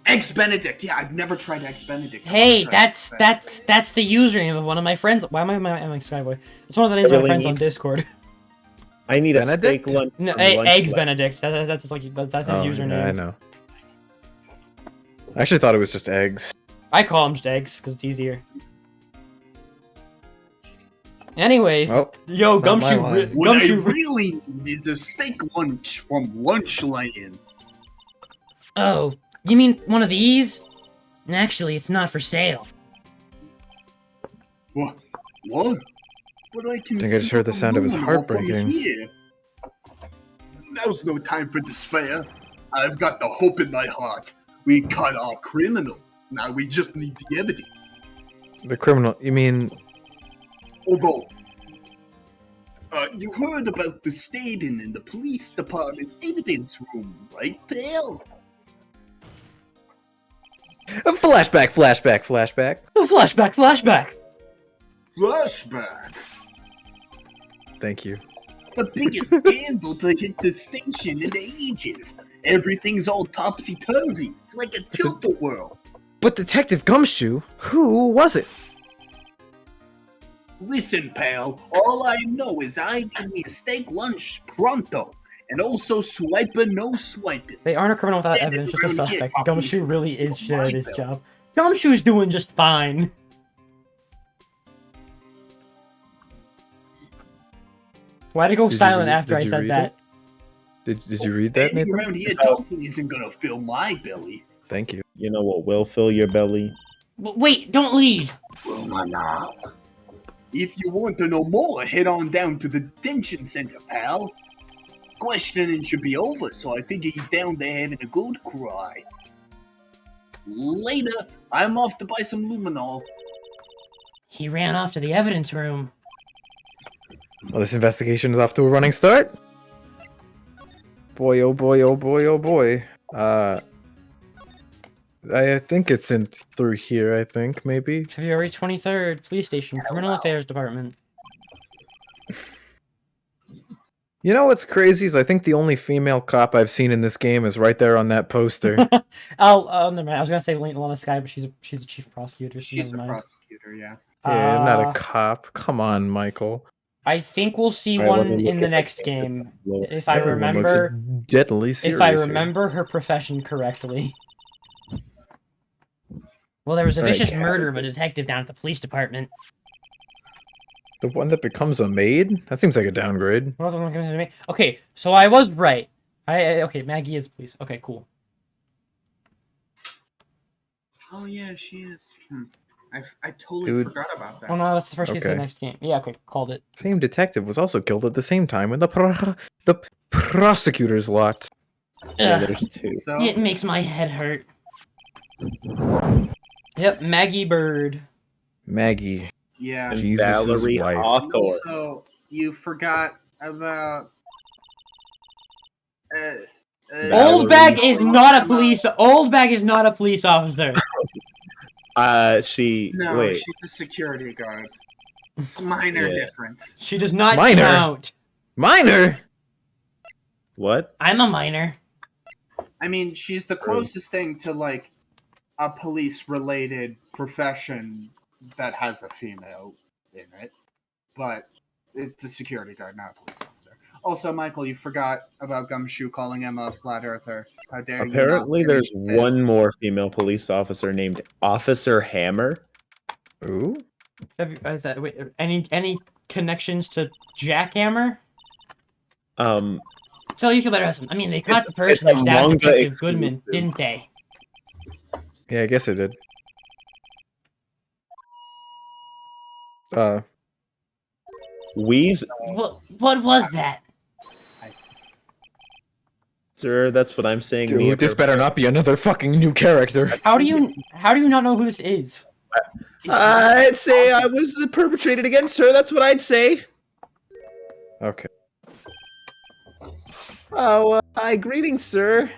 Speaker 3: Eggs Benedict. Yeah, I've never tried Eggs Benedict.
Speaker 1: Hey, that's the username of one of my friends. Why am I like Skyboy? It's one of the names of my friends on Discord.
Speaker 5: I need
Speaker 4: Benedict?
Speaker 5: a steak lunch.
Speaker 1: No,
Speaker 5: from lunch
Speaker 1: Eggs
Speaker 5: left.
Speaker 1: Benedict. That's his username.
Speaker 4: Yeah, I know. I actually thought it was just eggs.
Speaker 1: I call him just Eggs because it's easier. Anyways,
Speaker 4: Well,
Speaker 1: yo,
Speaker 4: not my
Speaker 1: Gumshoe,
Speaker 4: line.
Speaker 3: What I
Speaker 1: Gumshoe.
Speaker 3: really need is a steak lunch from Lunchland.
Speaker 1: Oh, you mean one of these? Actually, it's not for sale.
Speaker 3: What? What? But I can
Speaker 4: think I just heard the sound of his
Speaker 3: aluminum
Speaker 4: heart
Speaker 3: from
Speaker 4: breaking.
Speaker 3: here. Now's no time for despair. I've got the hope in my heart. We caught our criminal. Now we just need the evidence.
Speaker 4: The criminal, you mean...
Speaker 3: Although, you heard about the stabbing in the police department evidence room, right, pal?
Speaker 4: Flashback, flashback, flashback.
Speaker 1: Flashback, flashback.
Speaker 3: Flashback.
Speaker 4: Thank you.
Speaker 3: It's the biggest scandal to hit the station in the ages. Everything's all topsy-turvy. It's like a tilt-a-whirl.
Speaker 4: But Detective Gumshoe, who was it?
Speaker 3: Listen, pal, all I know is I need me a steak lunch pronto. And also swiper, no swiping.
Speaker 1: They aren't a criminal without
Speaker 3: Yeah,
Speaker 1: evidence, just a
Speaker 3: around here,
Speaker 1: suspect.
Speaker 3: talking
Speaker 1: Gumshoe really is shit at his
Speaker 3: Wright,
Speaker 1: job. Gumshoe's doing just fine. Why'd it go
Speaker 4: Did you
Speaker 1: silent
Speaker 4: read-
Speaker 1: after
Speaker 4: did
Speaker 1: I
Speaker 4: you
Speaker 1: said
Speaker 4: read
Speaker 1: that?
Speaker 4: Did you read that,
Speaker 3: Standing
Speaker 4: Nathan?
Speaker 3: around here talking isn't gonna fill my belly.
Speaker 4: Thank you.
Speaker 5: You know what will fill your belly?
Speaker 1: Wait, don't leave.
Speaker 3: Well, now. If you want to know more, head on down to the detention center, pal. Questioning should be over, so I figure he's down there having a good cry. Later, I'm off to buy some luminol.
Speaker 1: He ran off to the evidence room.
Speaker 4: Well, this investigation is off to a running start. Boy, oh boy, oh boy, oh boy. I think it's in through here, I think, maybe.
Speaker 1: February 23rd, police station, criminal affairs department.
Speaker 4: You know what's crazy is I think the only female cop I've seen in this game is right there on that poster.
Speaker 1: Never mind. I was gonna say Lana Sky, but she's a chief prosecutor. So
Speaker 3: She's a
Speaker 1: never mind.
Speaker 3: prosecutor, yeah.
Speaker 4: Yeah, I'm not a cop. Come on, Michael.
Speaker 1: I think we'll see
Speaker 5: Alright, let
Speaker 1: one
Speaker 5: me look
Speaker 1: in the
Speaker 5: at
Speaker 1: next
Speaker 5: the
Speaker 1: game.
Speaker 5: Well,
Speaker 1: If I
Speaker 4: Everyone looks
Speaker 1: remember,
Speaker 4: deadly serious
Speaker 1: if I
Speaker 4: here.
Speaker 1: remember her profession correctly. Well, there was a
Speaker 5: Alright,
Speaker 1: vicious
Speaker 5: Cat.
Speaker 1: murder of a detective down at the police department.
Speaker 4: The one that becomes a maid? That seems like a downgrade.
Speaker 1: What else was I gonna say? Okay, so I was right. Okay, Maggie is police. Okay, cool.
Speaker 3: Oh, yeah, she is. I totally
Speaker 4: Dude.
Speaker 3: forgot about that.
Speaker 1: Oh no, that's the first case of the
Speaker 4: Okay.
Speaker 1: next game. Yeah, okay, called it.
Speaker 4: Same detective was also killed at the same time in the prosecutor's lot.
Speaker 5: Yeah,
Speaker 1: Ugh,
Speaker 5: there's two.
Speaker 3: So,
Speaker 1: it makes my head hurt. Yep, Maggie Bird.
Speaker 4: Maggie,
Speaker 3: yeah.
Speaker 5: And
Speaker 4: Jesus'
Speaker 5: Valerie
Speaker 4: wife.
Speaker 5: Hawthorne.
Speaker 3: Also, you forgot about...
Speaker 5: Valerie
Speaker 1: Old Bag is
Speaker 5: Hawthorne.
Speaker 1: not a police. Old Bag is not a police officer.
Speaker 5: She
Speaker 3: No,
Speaker 5: wait.
Speaker 3: she's a security guard. It's a minor
Speaker 5: Yeah.
Speaker 3: difference.
Speaker 1: She does not
Speaker 4: Minor.
Speaker 1: count.
Speaker 4: Minor!
Speaker 5: What?
Speaker 1: I'm a minor.
Speaker 3: I mean, she's the closest thing to, like, a police-related profession that has a female in it. But it's a security guard, not a police officer. Also, Michael, you forgot about Gumshoe calling him a flat earther. How dare you?
Speaker 5: Apparently,
Speaker 3: not
Speaker 5: there's
Speaker 3: finish it?
Speaker 5: one more female police officer named Officer Hammer.
Speaker 4: Ooh.
Speaker 1: Is that, wait, any connections to Jackhammer? So you feel better as I mean, they caught the person
Speaker 5: it's
Speaker 1: who
Speaker 5: a
Speaker 1: stabbed
Speaker 5: manga
Speaker 1: Detective Goodman,
Speaker 5: exclusive.
Speaker 1: didn't they?
Speaker 4: Yeah, I guess it did.
Speaker 5: Wheeze,
Speaker 1: What was that?
Speaker 5: sir. That's what I'm saying.
Speaker 4: Dude, this better not be another fucking new character.
Speaker 1: How do you not know who this is?
Speaker 5: I'd say I was perpetrated against her. That's what I'd say.
Speaker 4: Okay.
Speaker 5: Oh, hi, greetings, sir.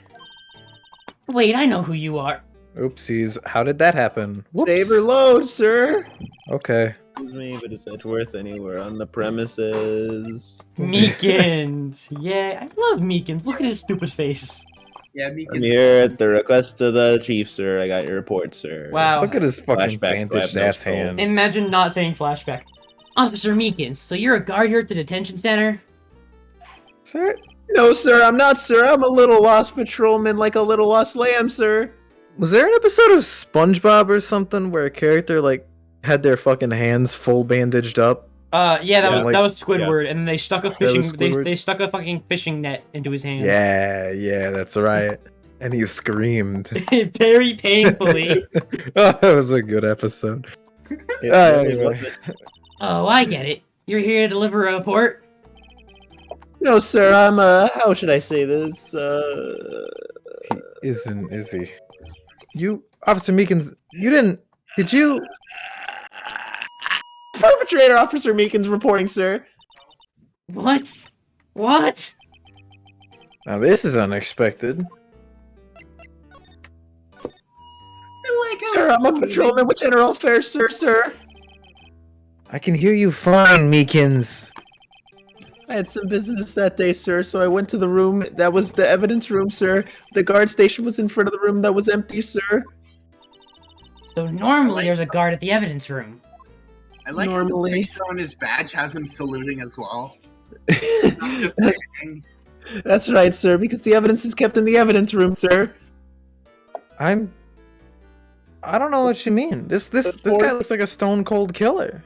Speaker 1: Wait, I know who you are.
Speaker 4: Oopsies. How did that happen? Whoops.
Speaker 5: Save or load, sir.
Speaker 4: Okay.
Speaker 5: Excuse me, but is Edgeworth anywhere on the premises?
Speaker 1: Meekins. Yeah, I love Meekins. Look at his stupid face.
Speaker 3: Yeah, me
Speaker 5: I'm here at the request of the chief, sir. I got your report, sir.
Speaker 1: Wow.
Speaker 4: Look at his fucking
Speaker 5: Flashbacks,
Speaker 4: bandaged
Speaker 5: no
Speaker 4: ass
Speaker 5: skull.
Speaker 4: hand.
Speaker 1: Imagine not saying flashback. Officer Meekins, so you're a guard here at the detention center?
Speaker 4: Sir?
Speaker 5: No, sir, I'm not, sir. I'm a little lost patrolman, like a little lost lamb, sir.
Speaker 4: Was there an episode of SpongeBob or something where a character like had their fucking hands full bandaged up?
Speaker 1: Yeah, that
Speaker 4: Yeah,
Speaker 1: was Squidward, and they stuck a fishing
Speaker 4: was Squidward?
Speaker 1: they stuck a fucking fishing net into his hand.
Speaker 4: Yeah, that's right. And he screamed.
Speaker 1: Very painfully.
Speaker 4: Oh, that was a good episode. Anyway.
Speaker 1: Oh, I get it. You're here to deliver a report?
Speaker 5: No, sir, I'm, how should I say this?
Speaker 4: He isn't, is he? You, Officer Meekins, did you?
Speaker 5: Perpetrator Officer Meekins reporting, sir.
Speaker 1: What? What?
Speaker 4: Now this is unexpected.
Speaker 5: Sir, I'm a patrolman with general affairs, sir.
Speaker 4: I can hear you fine, Meekins.
Speaker 5: I had some business that day, sir, so I went to the room that was the evidence room, sir. The guard station was in front of the room that was empty, sir.
Speaker 1: So normally there's a guard at the evidence room.
Speaker 3: I like how
Speaker 5: Normally.
Speaker 3: the picture on his badge has him saluting as well. Not just saying.
Speaker 5: That's right, sir, because the evidence is kept in the evidence room, sir.
Speaker 4: I don't know what you mean. This guy looks like a stone cold killer.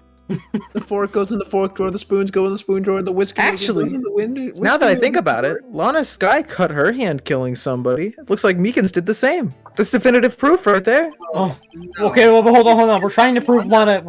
Speaker 5: The fork goes in the fork drawer, the spoons go in the spoon drawer, the whisker
Speaker 4: Actually,
Speaker 5: goes in the window.
Speaker 4: Now that I think about it, Lana Sky cut her hand killing somebody. It looks like Meekins did the same. That's definitive proof right there.
Speaker 1: Oh,
Speaker 3: No.
Speaker 1: okay. Well, hold on. We're trying to prove Lana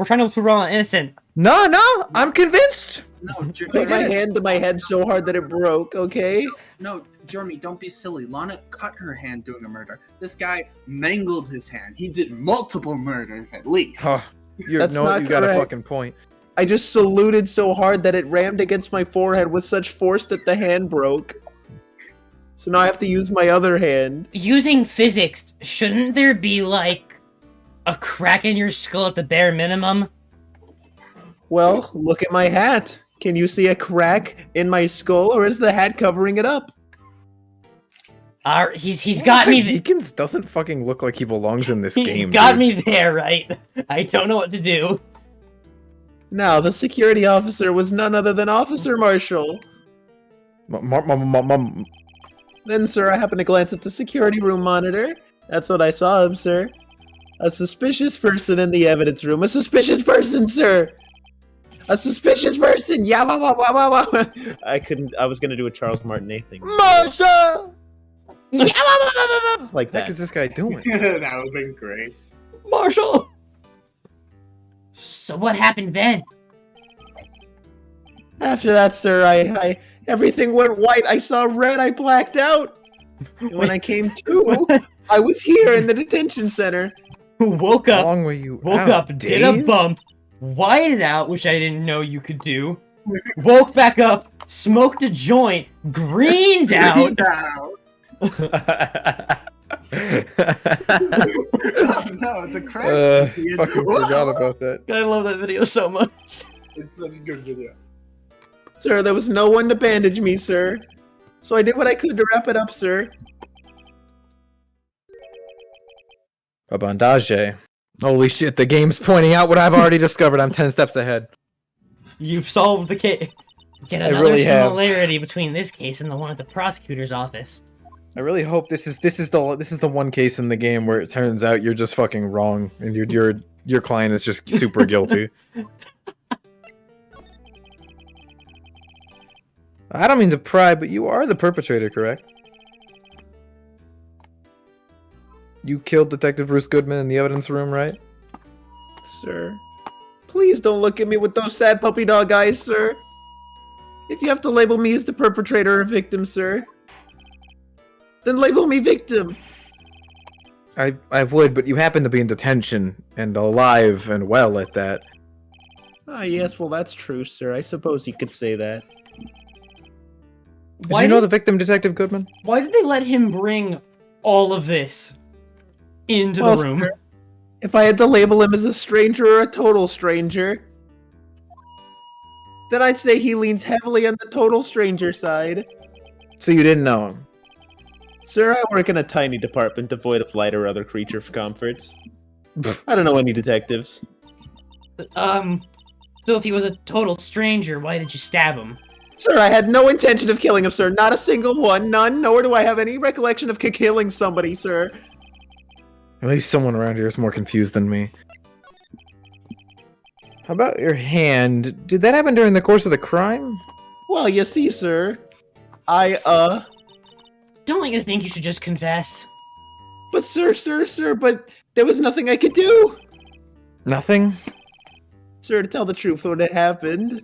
Speaker 1: innocent.
Speaker 4: No, I'm convinced.
Speaker 3: No,
Speaker 5: Put my hand to my head so hard that it broke, okay?
Speaker 3: no, Jeremy, don't be silly. Lana cut her hand doing a murder. This guy mangled his hand. He did multiple murders at least.
Speaker 4: Oh,
Speaker 5: That's not
Speaker 4: you got a
Speaker 5: correct.
Speaker 4: fucking point.
Speaker 5: I just saluted so hard that it rammed against my forehead with such force that the hand broke. So now I have to use my other hand.
Speaker 1: Using physics, shouldn't there be like a crack in your skull at the bare minimum?
Speaker 5: Well, look at my hat. Can you see a crack in my skull, or is the hat covering it up?
Speaker 1: He's got me.
Speaker 4: Meekins doesn't fucking look like he belongs in this
Speaker 1: He's
Speaker 4: game.
Speaker 1: got
Speaker 4: dude.
Speaker 1: me there, right? I don't know what to do.
Speaker 5: Now, the security officer was none other than Officer Marshall. Then, sir, I happened to glance at the security room monitor. That's what I saw him, sir. A suspicious person in the evidence room. A suspicious person, sir! A suspicious person! Yeah, wah, wah, wah, wah, wah. I was gonna do a Charles Martinet thing.
Speaker 4: Marsha!
Speaker 5: Yeah, wah, wah, wah, wah, wah, like
Speaker 4: What the heck
Speaker 5: that.
Speaker 4: is this guy doing?
Speaker 3: That would have been great.
Speaker 1: Marshall! So what happened then?
Speaker 5: After that, sir, I everything went white. I saw red. I blacked out. And when I came to, I was here in the detention center.
Speaker 1: Woke
Speaker 4: How
Speaker 1: up,
Speaker 4: long were you
Speaker 1: woke
Speaker 4: out?
Speaker 1: up, did a
Speaker 4: Days?
Speaker 1: bump, whited out, which I didn't know you could do. Woke back up, smoked a joint, greened out.
Speaker 3: Now. No, the cracks.
Speaker 4: Fucking forgot about that.
Speaker 1: I love that video so much.
Speaker 3: It's such a good video.
Speaker 5: Sir, there was no one to bandage me, sir. So I did what I could to wrap it up, sir.
Speaker 4: A bandage. Holy shit, the game's pointing out what I've already discovered. I'm 10 steps ahead.
Speaker 1: You've solved the case. Yet
Speaker 4: I
Speaker 1: another
Speaker 4: really have.
Speaker 1: similarity between this case and the one at the prosecutor's office.
Speaker 4: I really hope this is the one case in the game where it turns out you're just fucking wrong and your client is just super guilty. I don't mean to pry, but you are the perpetrator, correct? You killed Detective Bruce Goodman in the evidence room, right?
Speaker 5: Sir, please don't look at me with those sad puppy dog eyes, sir. If you have to label me as the perpetrator or victim, sir, then label me victim.
Speaker 4: I would, but you happen to be in detention and alive and well at that.
Speaker 5: Ah, yes, well, that's true, sir. I suppose you could say that.
Speaker 4: Did you know the victim, Detective Goodman?
Speaker 1: Why did they let him bring all of this? into
Speaker 5: Well,
Speaker 1: the room.
Speaker 5: sir, if I had to label him as a stranger or a total stranger, then I'd say he leans heavily on the total stranger side.
Speaker 4: So you didn't know him?
Speaker 5: Sir, I work in a tiny department devoid of light or other creature comforts. I don't know any detectives.
Speaker 1: So if he was a total stranger, why did you stab him?
Speaker 5: Sir, I had no intention of killing him, sir. Not a single one. None. Nor do I have any recollection of killing somebody, sir.
Speaker 4: At least someone around here is more confused than me. How about your hand? Did that happen during the course of the crime?
Speaker 5: Well, you see, sir,
Speaker 1: Don't you think you should just confess?
Speaker 5: But sir, but there was nothing I could do.
Speaker 4: Nothing?
Speaker 5: Sir, to tell the truth, when it happened,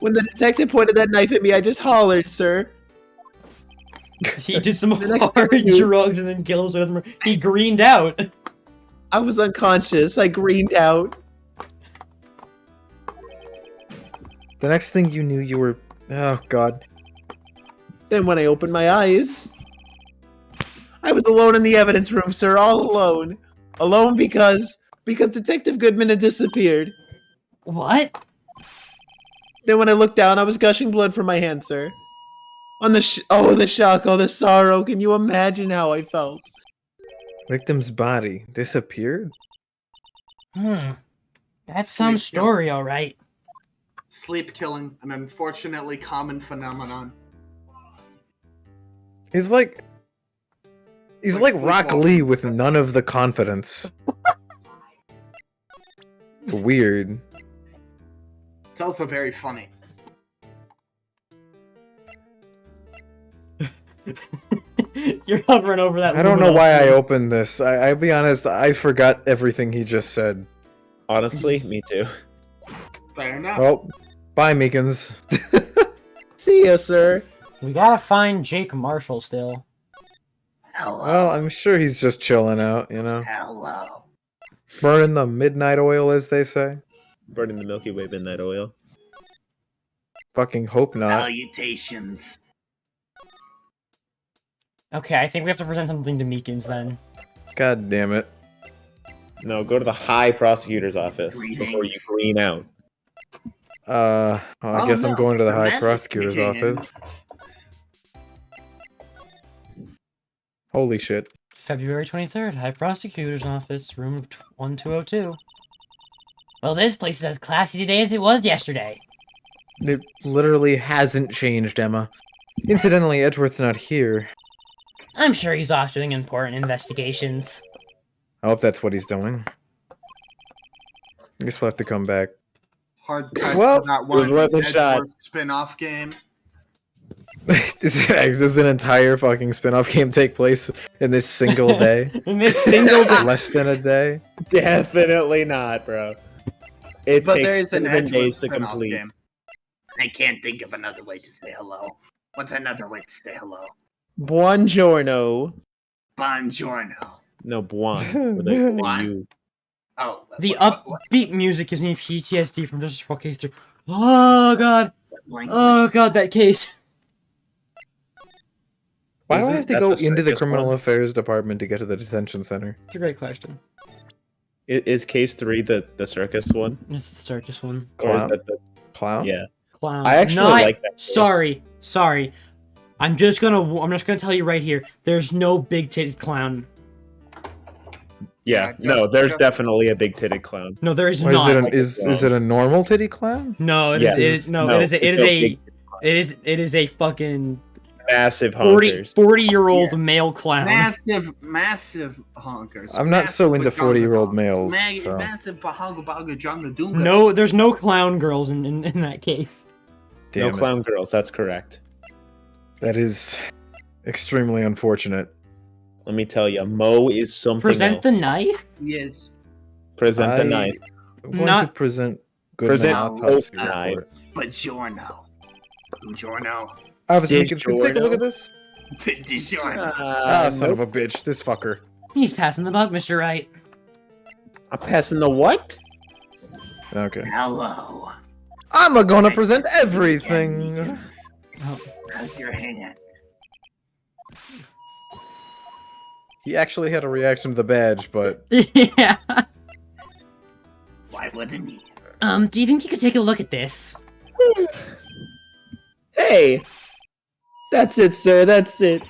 Speaker 5: when the detective pointed that knife at me, I just hollered, sir.
Speaker 1: He did some
Speaker 5: The next
Speaker 1: hard
Speaker 5: thing I knew-
Speaker 1: drugs and then kills with him. He greened out.
Speaker 5: I was unconscious. I greened out.
Speaker 4: The next thing you knew, you were... Oh, God.
Speaker 5: Then when I opened my eyes, I was alone in the evidence room, sir, all alone. Alone because Detective Goodman had disappeared.
Speaker 1: What?
Speaker 5: Then when I looked down, I was gushing blood from my hand, sir. On the the shock, oh, the sorrow. Can you imagine how I felt?
Speaker 4: Victim's body disappeared?
Speaker 1: That's some
Speaker 3: Sleep
Speaker 1: story, alright.
Speaker 3: Sleep killing, an unfortunately common phenomenon.
Speaker 4: He's like
Speaker 3: Like
Speaker 4: Rock
Speaker 3: sleepwalking.
Speaker 4: Lee with none of the confidence. It's weird.
Speaker 3: It's also very funny.
Speaker 1: You're hovering over that.
Speaker 4: I don't know
Speaker 1: luminous
Speaker 4: why I
Speaker 1: thing.
Speaker 4: opened this. I'll be honest, I forgot everything he just said.
Speaker 5: Honestly, me too.
Speaker 3: Fair enough.
Speaker 4: Well, bye, Meekins.
Speaker 5: See ya, sir.
Speaker 1: We gotta find Jake Marshall still.
Speaker 3: Hello.
Speaker 4: Well, I'm sure he's just chilling out, you know?
Speaker 3: Hello.
Speaker 4: Burning the midnight oil, as they say.
Speaker 5: Burning the Milky Way midnight oil.
Speaker 4: Fucking hope not.
Speaker 3: Salutations.
Speaker 1: Okay, I think we have to present something to Meekins then.
Speaker 4: God damn it.
Speaker 5: No, go to the high prosecutor's office before you
Speaker 3: Greetings.
Speaker 5: green out.
Speaker 4: Well, I
Speaker 3: Oh,
Speaker 4: guess I'm
Speaker 3: no,
Speaker 4: going to the
Speaker 3: the
Speaker 4: High
Speaker 3: meth is
Speaker 4: Prosecutor's
Speaker 3: kicking in.
Speaker 4: office. Holy shit.
Speaker 1: February 23rd, High Prosecutor's Office, room 1202. Well, this place is as classy today as it was yesterday.
Speaker 4: It literally hasn't changed, Emma. Incidentally, Edgeworth's not here.
Speaker 1: I'm sure he's off doing important investigations.
Speaker 4: I hope that's what he's doing. I guess we'll have to come back.
Speaker 3: Hard cut
Speaker 4: Well,
Speaker 3: to that
Speaker 5: it was
Speaker 3: one
Speaker 5: worth a shot.
Speaker 3: Edgeworth spin-off game.
Speaker 4: Does an entire fucking spin-off game take place in this single day?
Speaker 1: In this single day.
Speaker 4: Less than a day?
Speaker 5: Definitely not, bro. It
Speaker 3: But
Speaker 5: takes
Speaker 3: there is an
Speaker 5: 7
Speaker 3: Edgeworth
Speaker 5: days to
Speaker 3: spin-off
Speaker 5: complete.
Speaker 3: game. I can't think of another way to say hello. What's another way to say hello?
Speaker 5: Buongiorno.
Speaker 3: Buongiorno.
Speaker 5: No, buon. With a
Speaker 3: Buon.
Speaker 5: U.
Speaker 3: Oh.
Speaker 1: The
Speaker 3: what
Speaker 1: upbeat music gives me PTSD from Justice for Case 3. Oh god!
Speaker 3: language
Speaker 1: Oh
Speaker 3: is-
Speaker 1: god, that case!
Speaker 4: Why do I
Speaker 5: Isn't
Speaker 4: have to
Speaker 5: that
Speaker 4: go
Speaker 5: the
Speaker 4: into the
Speaker 5: circus
Speaker 4: criminal
Speaker 5: one?
Speaker 4: affairs department to get to the detention center?
Speaker 1: It's a great question.
Speaker 5: Is case 3 the circus one?
Speaker 1: It's the circus one.
Speaker 5: Or is
Speaker 4: Clown?
Speaker 5: that the
Speaker 4: Clown?
Speaker 5: yeah?
Speaker 1: Clown.
Speaker 5: I actually like that case.
Speaker 1: Sorry. I'm just gonna tell you right here. There's no big-titted clown.
Speaker 5: Yeah,
Speaker 3: just-
Speaker 5: no, there's
Speaker 3: just-
Speaker 5: definitely a big-titted clown.
Speaker 1: No, there is
Speaker 4: Why
Speaker 1: not.
Speaker 4: is it a normal titty clown?
Speaker 1: No, it
Speaker 5: Yes.
Speaker 1: is. No,
Speaker 5: No,
Speaker 1: it is. It
Speaker 5: it's
Speaker 1: is
Speaker 5: no
Speaker 1: a.
Speaker 5: big-
Speaker 1: It is a fucking
Speaker 5: Massive honkers.
Speaker 1: 40-year-old
Speaker 3: Yeah.
Speaker 1: male clown.
Speaker 3: massive honkers.
Speaker 4: I'm not so into
Speaker 3: Massive
Speaker 4: 40-year-old
Speaker 3: bajonga
Speaker 4: males,
Speaker 3: dogs.
Speaker 4: so.
Speaker 3: Massive bahaga baga jonga doongas.
Speaker 1: No, there's no clown girls in that case.
Speaker 4: Damn
Speaker 5: No
Speaker 4: it.
Speaker 5: clown girls, that's correct.
Speaker 4: That is extremely unfortunate.
Speaker 5: Let me tell you, Mo is something
Speaker 1: Present the
Speaker 5: else.
Speaker 1: knife.
Speaker 3: Yes.
Speaker 5: Present the knife.
Speaker 4: I'm going
Speaker 1: Not-
Speaker 4: to present good
Speaker 5: Present
Speaker 3: both
Speaker 4: autopsy
Speaker 5: knives.
Speaker 4: report.
Speaker 3: Buongiorno. Buongiorno.
Speaker 4: Officer,
Speaker 5: Did
Speaker 4: can we take a look at this?
Speaker 3: Buongiorno.
Speaker 4: Son of a bitch, this fucker.
Speaker 1: He's passing the buck, Mr. Wright.
Speaker 5: I'm passing the what?
Speaker 4: Okay.
Speaker 3: Hello.
Speaker 4: I'm gonna present
Speaker 3: Again,
Speaker 4: everything.
Speaker 3: Meekins.
Speaker 1: Oh.
Speaker 3: How's your hand?
Speaker 4: He actually had a reaction to the badge, but
Speaker 1: Yeah.
Speaker 3: Why wouldn't he?
Speaker 1: Do you think you could take a look at this?
Speaker 5: Hey! That's it, sir, that's it.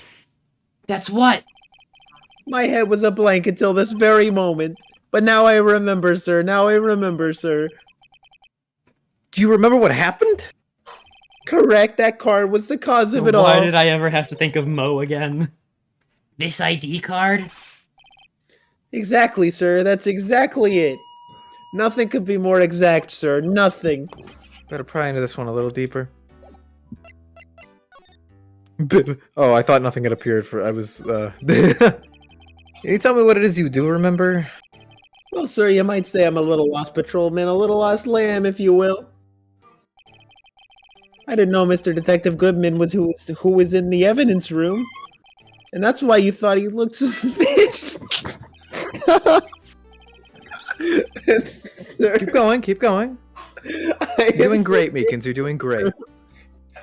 Speaker 1: That's what?
Speaker 5: My head was a blank until this very moment. But now I remember, sir. Now I remember, sir.
Speaker 4: do you remember what happened?
Speaker 5: Correct, that card was the cause of it all.
Speaker 1: Why did I ever have to think of Mo again? This ID card?
Speaker 5: Exactly, sir. That's exactly it. Nothing could be more exact, sir. Nothing.
Speaker 4: Better pry into this one a little deeper. Oh, I thought nothing had appeared for. I was. Can you tell me what it is you do remember?
Speaker 5: Well, sir, you might say I'm a little lost patrolman, a little lost lamb, if you will. I didn't know Mr. Detective Goodman was who was in the evidence room. And that's why you thought he looked suspicious. Sir,
Speaker 4: Keep going, keep going. You're doing great, Meekins. You're doing great.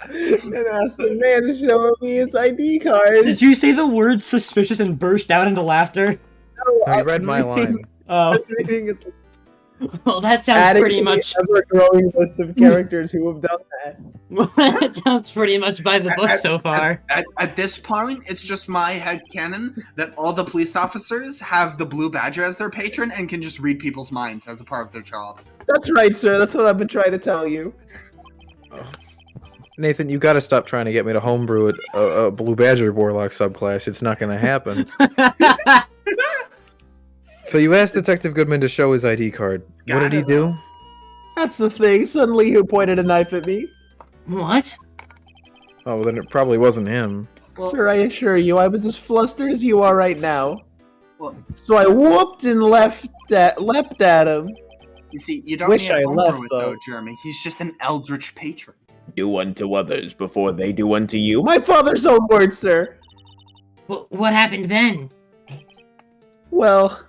Speaker 5: And asked the man to show me his ID card.
Speaker 1: Did you say the word suspicious and burst out into laughter?
Speaker 4: No, you read my line.
Speaker 1: Oh, well, that sounds pretty much.
Speaker 5: Ever-growing list of characters who have done that.
Speaker 1: That sounds pretty much by the book so far.
Speaker 3: At this point, it's just my headcanon that all the police officers have the Blue Badger as their patron and can just read people's minds as a part of their job.
Speaker 5: That's right, sir. That's what I've been trying to tell you.
Speaker 4: Nathan, you gotta stop trying to get me to homebrew a Blue Badger Warlock subclass. It's not gonna happen. So you asked Detective Goodman to show his ID card. What did he do?
Speaker 5: That's the thing. Suddenly he pointed a knife at me.
Speaker 1: What?
Speaker 4: Oh, well, then it probably wasn't him.
Speaker 3: Well-
Speaker 5: Sir, I assure you, I was as flustered as you are right now.
Speaker 3: Well,
Speaker 5: So I whooped and leapt at him.
Speaker 3: you see, you don't
Speaker 5: Wish
Speaker 3: need
Speaker 5: I
Speaker 3: to homebrew
Speaker 5: left,
Speaker 3: it,
Speaker 5: though.
Speaker 3: though, Jeremy. He's just an eldritch patron.
Speaker 2: Do unto others before they do unto you.
Speaker 5: My father's own words, sir.
Speaker 1: What happened then?
Speaker 5: Well,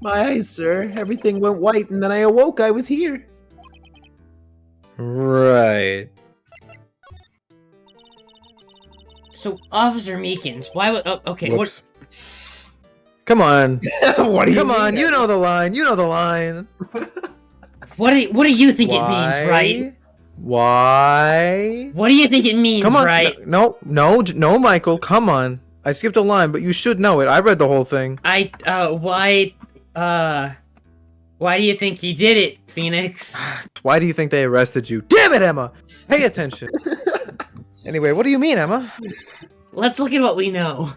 Speaker 5: my eyes, sir. Everything went white, and then I awoke. I was here.
Speaker 4: Right.
Speaker 1: So, Officer Meekins, why would... Oh, okay,
Speaker 4: Whoops. Come on.
Speaker 5: What do you
Speaker 4: Come on,
Speaker 5: mean?
Speaker 4: you know the line. You know the line.
Speaker 1: what do you think it means, right?
Speaker 4: Why?
Speaker 1: What do you think it means,
Speaker 4: Come on.
Speaker 1: right?
Speaker 4: No, Michael. Come on. I skipped a line, but you should know it. I read the whole thing.
Speaker 1: Why do you think he did it, Phoenix?
Speaker 4: Why do you think they arrested you? Damn it, Emma! Pay attention. Anyway, what do you mean, Emma?
Speaker 1: Let's look at what we know.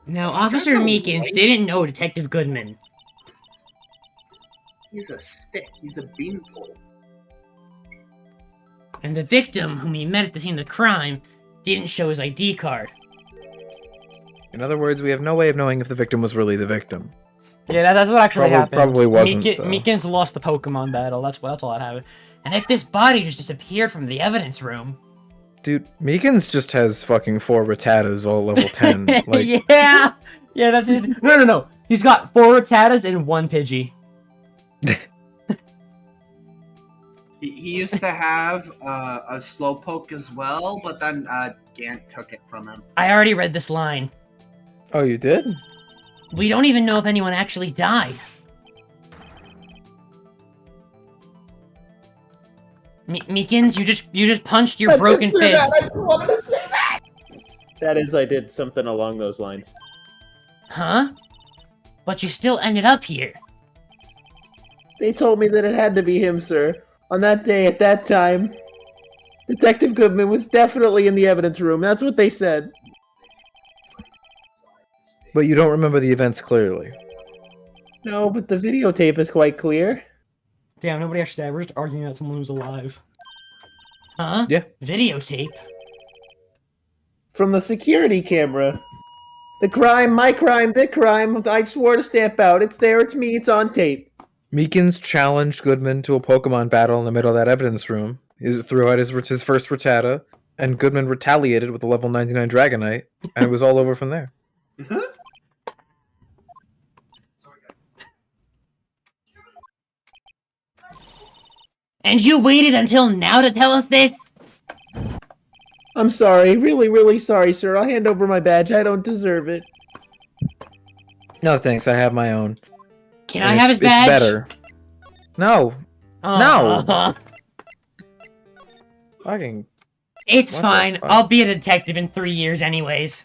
Speaker 1: Now, Officer Meekins didn't know Detective Goodman.
Speaker 3: He's a stick. He's a beanpole.
Speaker 1: And the victim, whom he met at the scene of the crime, didn't show his ID card.
Speaker 4: In other words, we have no way of knowing if the victim was really the victim.
Speaker 1: Yeah, that's what actually happened.
Speaker 4: Probably wasn't, though.
Speaker 1: Meekins lost the Pokemon battle. That's all that happened. And if this body just disappeared from the evidence room...
Speaker 4: Dude, Meekins just has fucking 4 Rattatas all level 10. Like,
Speaker 1: yeah! Yeah, that's his... No. He's got 4 Rattatas and 1 Pidgey.
Speaker 3: He used to have a Slowpoke as well, but then Gant took it from him.
Speaker 1: I already read this line.
Speaker 4: oh, you did?
Speaker 1: We don't even know if anyone actually died. Meekins, you just punched your broken
Speaker 5: Censor
Speaker 1: fist.
Speaker 5: that. I just wanted to say that. That is, I did something along those lines.
Speaker 1: Huh? But you still ended up here.
Speaker 5: They told me that it had to be him, sir. On that day, at that time, Detective Goodman was definitely in the evidence room. That's what they said.
Speaker 4: But you don't remember the events clearly.
Speaker 5: No, but the videotape is quite clear.
Speaker 1: Damn, nobody actually died. We're just arguing about someone who's alive. Huh?
Speaker 4: Yeah.
Speaker 1: Videotape?
Speaker 5: From the security camera. The crime, my crime, the crime. I swore to stamp out. It's there, it's me, it's on tape.
Speaker 4: Meekins challenged Goodman to a Pokemon battle in the middle of that evidence room. He threw out his first Rattata, and Goodman retaliated with a level 99 Dragonite, and it was all over from there.
Speaker 1: And you waited until now to tell us this?
Speaker 5: I'm sorry. Really, really sorry, sir. I'll hand over my badge. I don't deserve it.
Speaker 4: No thanks, I have my own.
Speaker 1: Can
Speaker 4: And
Speaker 1: I have his badge?
Speaker 4: It's better. No. No. Fucking.
Speaker 1: It's
Speaker 4: What the
Speaker 1: fine.
Speaker 4: fuck?
Speaker 1: I'll be a detective in 3 years anyways.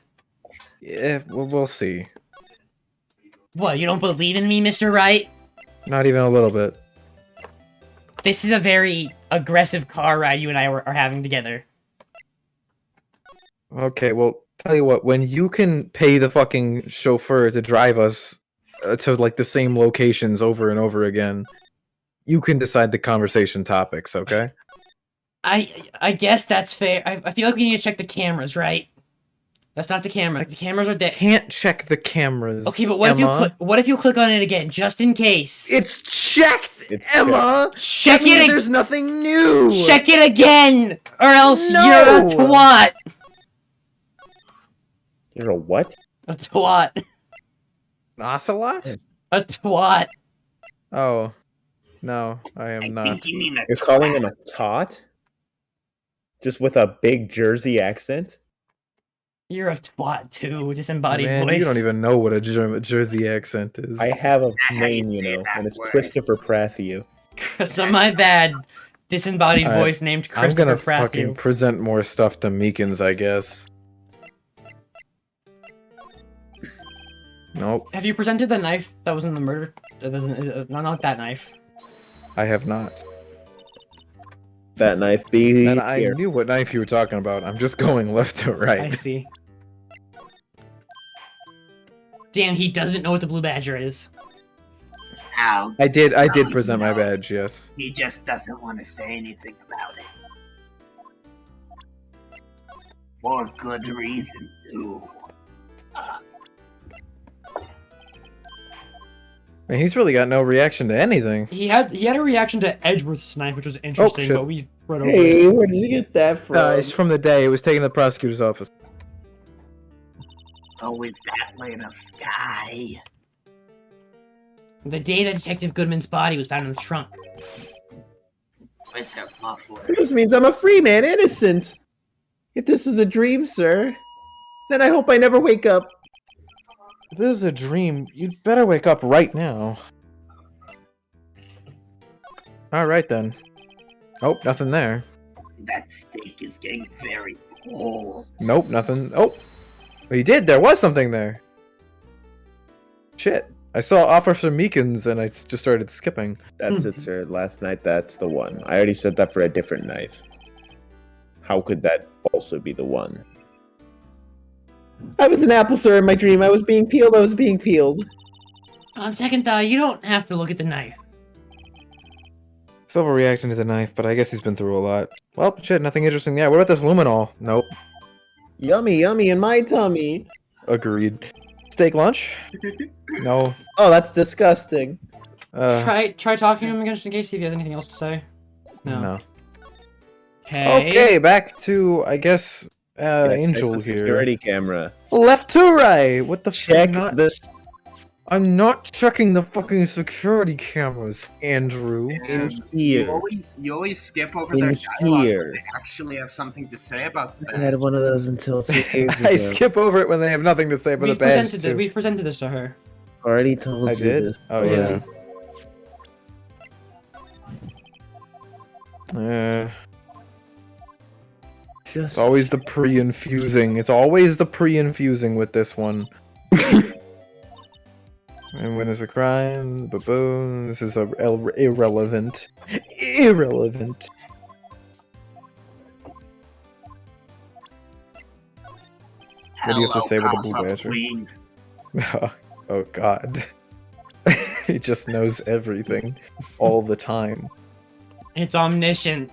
Speaker 4: Yeah, we'll see.
Speaker 1: What, you don't believe in me, Mr. Wright?
Speaker 4: Not even a little bit.
Speaker 1: This is a very aggressive car ride you and I are having together.
Speaker 4: Okay, well, tell you what, when you can pay the fucking chauffeur to drive us to, like, the same locations over and over again, you can decide the conversation topics, okay?
Speaker 1: I guess that's fair. I feel like we need to check the cameras, right? That's not the camera. The cameras are dead.
Speaker 4: Can't check the cameras.
Speaker 1: Okay, but what
Speaker 4: Emma.
Speaker 1: if you click on it again, just in case?
Speaker 4: It's checked,
Speaker 5: It's
Speaker 4: Emma.
Speaker 1: Check
Speaker 4: That means
Speaker 1: it.
Speaker 4: There's nothing new.
Speaker 1: Check it again, or else
Speaker 4: No!
Speaker 1: you're a twat.
Speaker 5: You're a what?
Speaker 1: A twat.
Speaker 4: An ocelot?
Speaker 1: A twat.
Speaker 4: Oh, no, I am
Speaker 3: I
Speaker 4: not.
Speaker 3: think you mean a
Speaker 5: You're calling him a tot? Just with a big Jersey accent?
Speaker 1: You're a twat too. Disembodied
Speaker 4: Man,
Speaker 1: voice.
Speaker 4: you don't even know what a Jersey accent is.
Speaker 5: I have a
Speaker 3: How do you
Speaker 5: name, you
Speaker 3: say
Speaker 5: know,
Speaker 3: that
Speaker 5: and it's
Speaker 3: word?
Speaker 5: Christopher Prathew.
Speaker 1: So my bad. Disembodied
Speaker 4: Alright,
Speaker 1: voice named
Speaker 4: I'm
Speaker 1: Christopher
Speaker 4: gonna fucking
Speaker 1: Prathew.
Speaker 4: present more stuff to Meekins, I guess. Nope,
Speaker 1: Have you presented the knife that was in the murder? No, not that knife.
Speaker 4: I have not.
Speaker 5: That knife be
Speaker 4: And I
Speaker 5: here.
Speaker 4: knew what knife you were talking about. I'm just going left to
Speaker 1: I
Speaker 4: right.
Speaker 1: see. Damn, he doesn't know what the blue badger is.
Speaker 3: How
Speaker 4: I did present my badge, yes.
Speaker 3: he just doesn't want to say anything about it. For good reason, too.
Speaker 4: Man, he's really got no reaction to anything.
Speaker 1: He had a reaction to Edgeworth's knife, which was interesting,
Speaker 4: shit.
Speaker 1: but we read over it.
Speaker 5: Hey, where did you get that from?
Speaker 4: It's from the day. It was taken to the prosecutor's office.
Speaker 3: Oh, is that Lena Sky?
Speaker 1: The day that Detective Goodman's body was found in the trunk.
Speaker 3: Where's her muffler?
Speaker 5: This means I'm a free man, innocent. If this is a dream, sir, then I hope I never wake up.
Speaker 4: If this is a dream, you'd better wake up right now. Alright then. Oh, nothing there.
Speaker 3: That steak is getting very cold.
Speaker 4: Nope, nothing. Oh! Well, you did! There was something there! Shit. I saw Officer Meekins and I just started skipping.
Speaker 5: That's it, sir. Last night, that's the one. I already said that for a different knife. How could that also be the one? I was an apple, sir, in my dream. I was being peeled. I was being peeled.
Speaker 1: On second thought, you don't have to look at the knife.
Speaker 4: Still overreacting to the knife, but I guess he's been through a lot. Well, shit, nothing interesting there. What about this luminol? Nope.
Speaker 5: Yummy, yummy in my tummy.
Speaker 4: Agreed. Steak lunch? No.
Speaker 5: Oh, that's disgusting.
Speaker 1: Try talking to him again just in case, see if he has anything else to say.
Speaker 4: No.
Speaker 1: Okay.
Speaker 4: Okay, back to, I guess,
Speaker 5: Yeah,
Speaker 4: Angel
Speaker 5: check the
Speaker 4: here.
Speaker 5: Security camera.
Speaker 4: Left to right! What the
Speaker 5: Check
Speaker 4: fuck?
Speaker 5: this
Speaker 4: I'm not checking the fucking security cameras, Andrew.
Speaker 5: in
Speaker 3: You
Speaker 5: here.
Speaker 3: always skip over
Speaker 5: In
Speaker 3: their dialogue.
Speaker 5: here.
Speaker 3: They actually have something to say about
Speaker 5: I had
Speaker 3: that.
Speaker 5: one of those until 2 years ago.
Speaker 4: I skip over it when they have nothing to say about the badge, too.
Speaker 1: We've presented this to her.
Speaker 5: Already told
Speaker 4: I
Speaker 5: you
Speaker 4: did?
Speaker 5: this.
Speaker 4: Oh, yeah. It's
Speaker 5: Just
Speaker 4: always the pre-infusing. It's always the pre-infusing with this one. And when there's a crime, baboon, this is irrelevant. Irrelevant. What do you have to say with the blue
Speaker 3: Hello,
Speaker 4: badger?
Speaker 3: Queen.
Speaker 4: Oh god. He just knows everything. All the time.
Speaker 1: It's omniscient.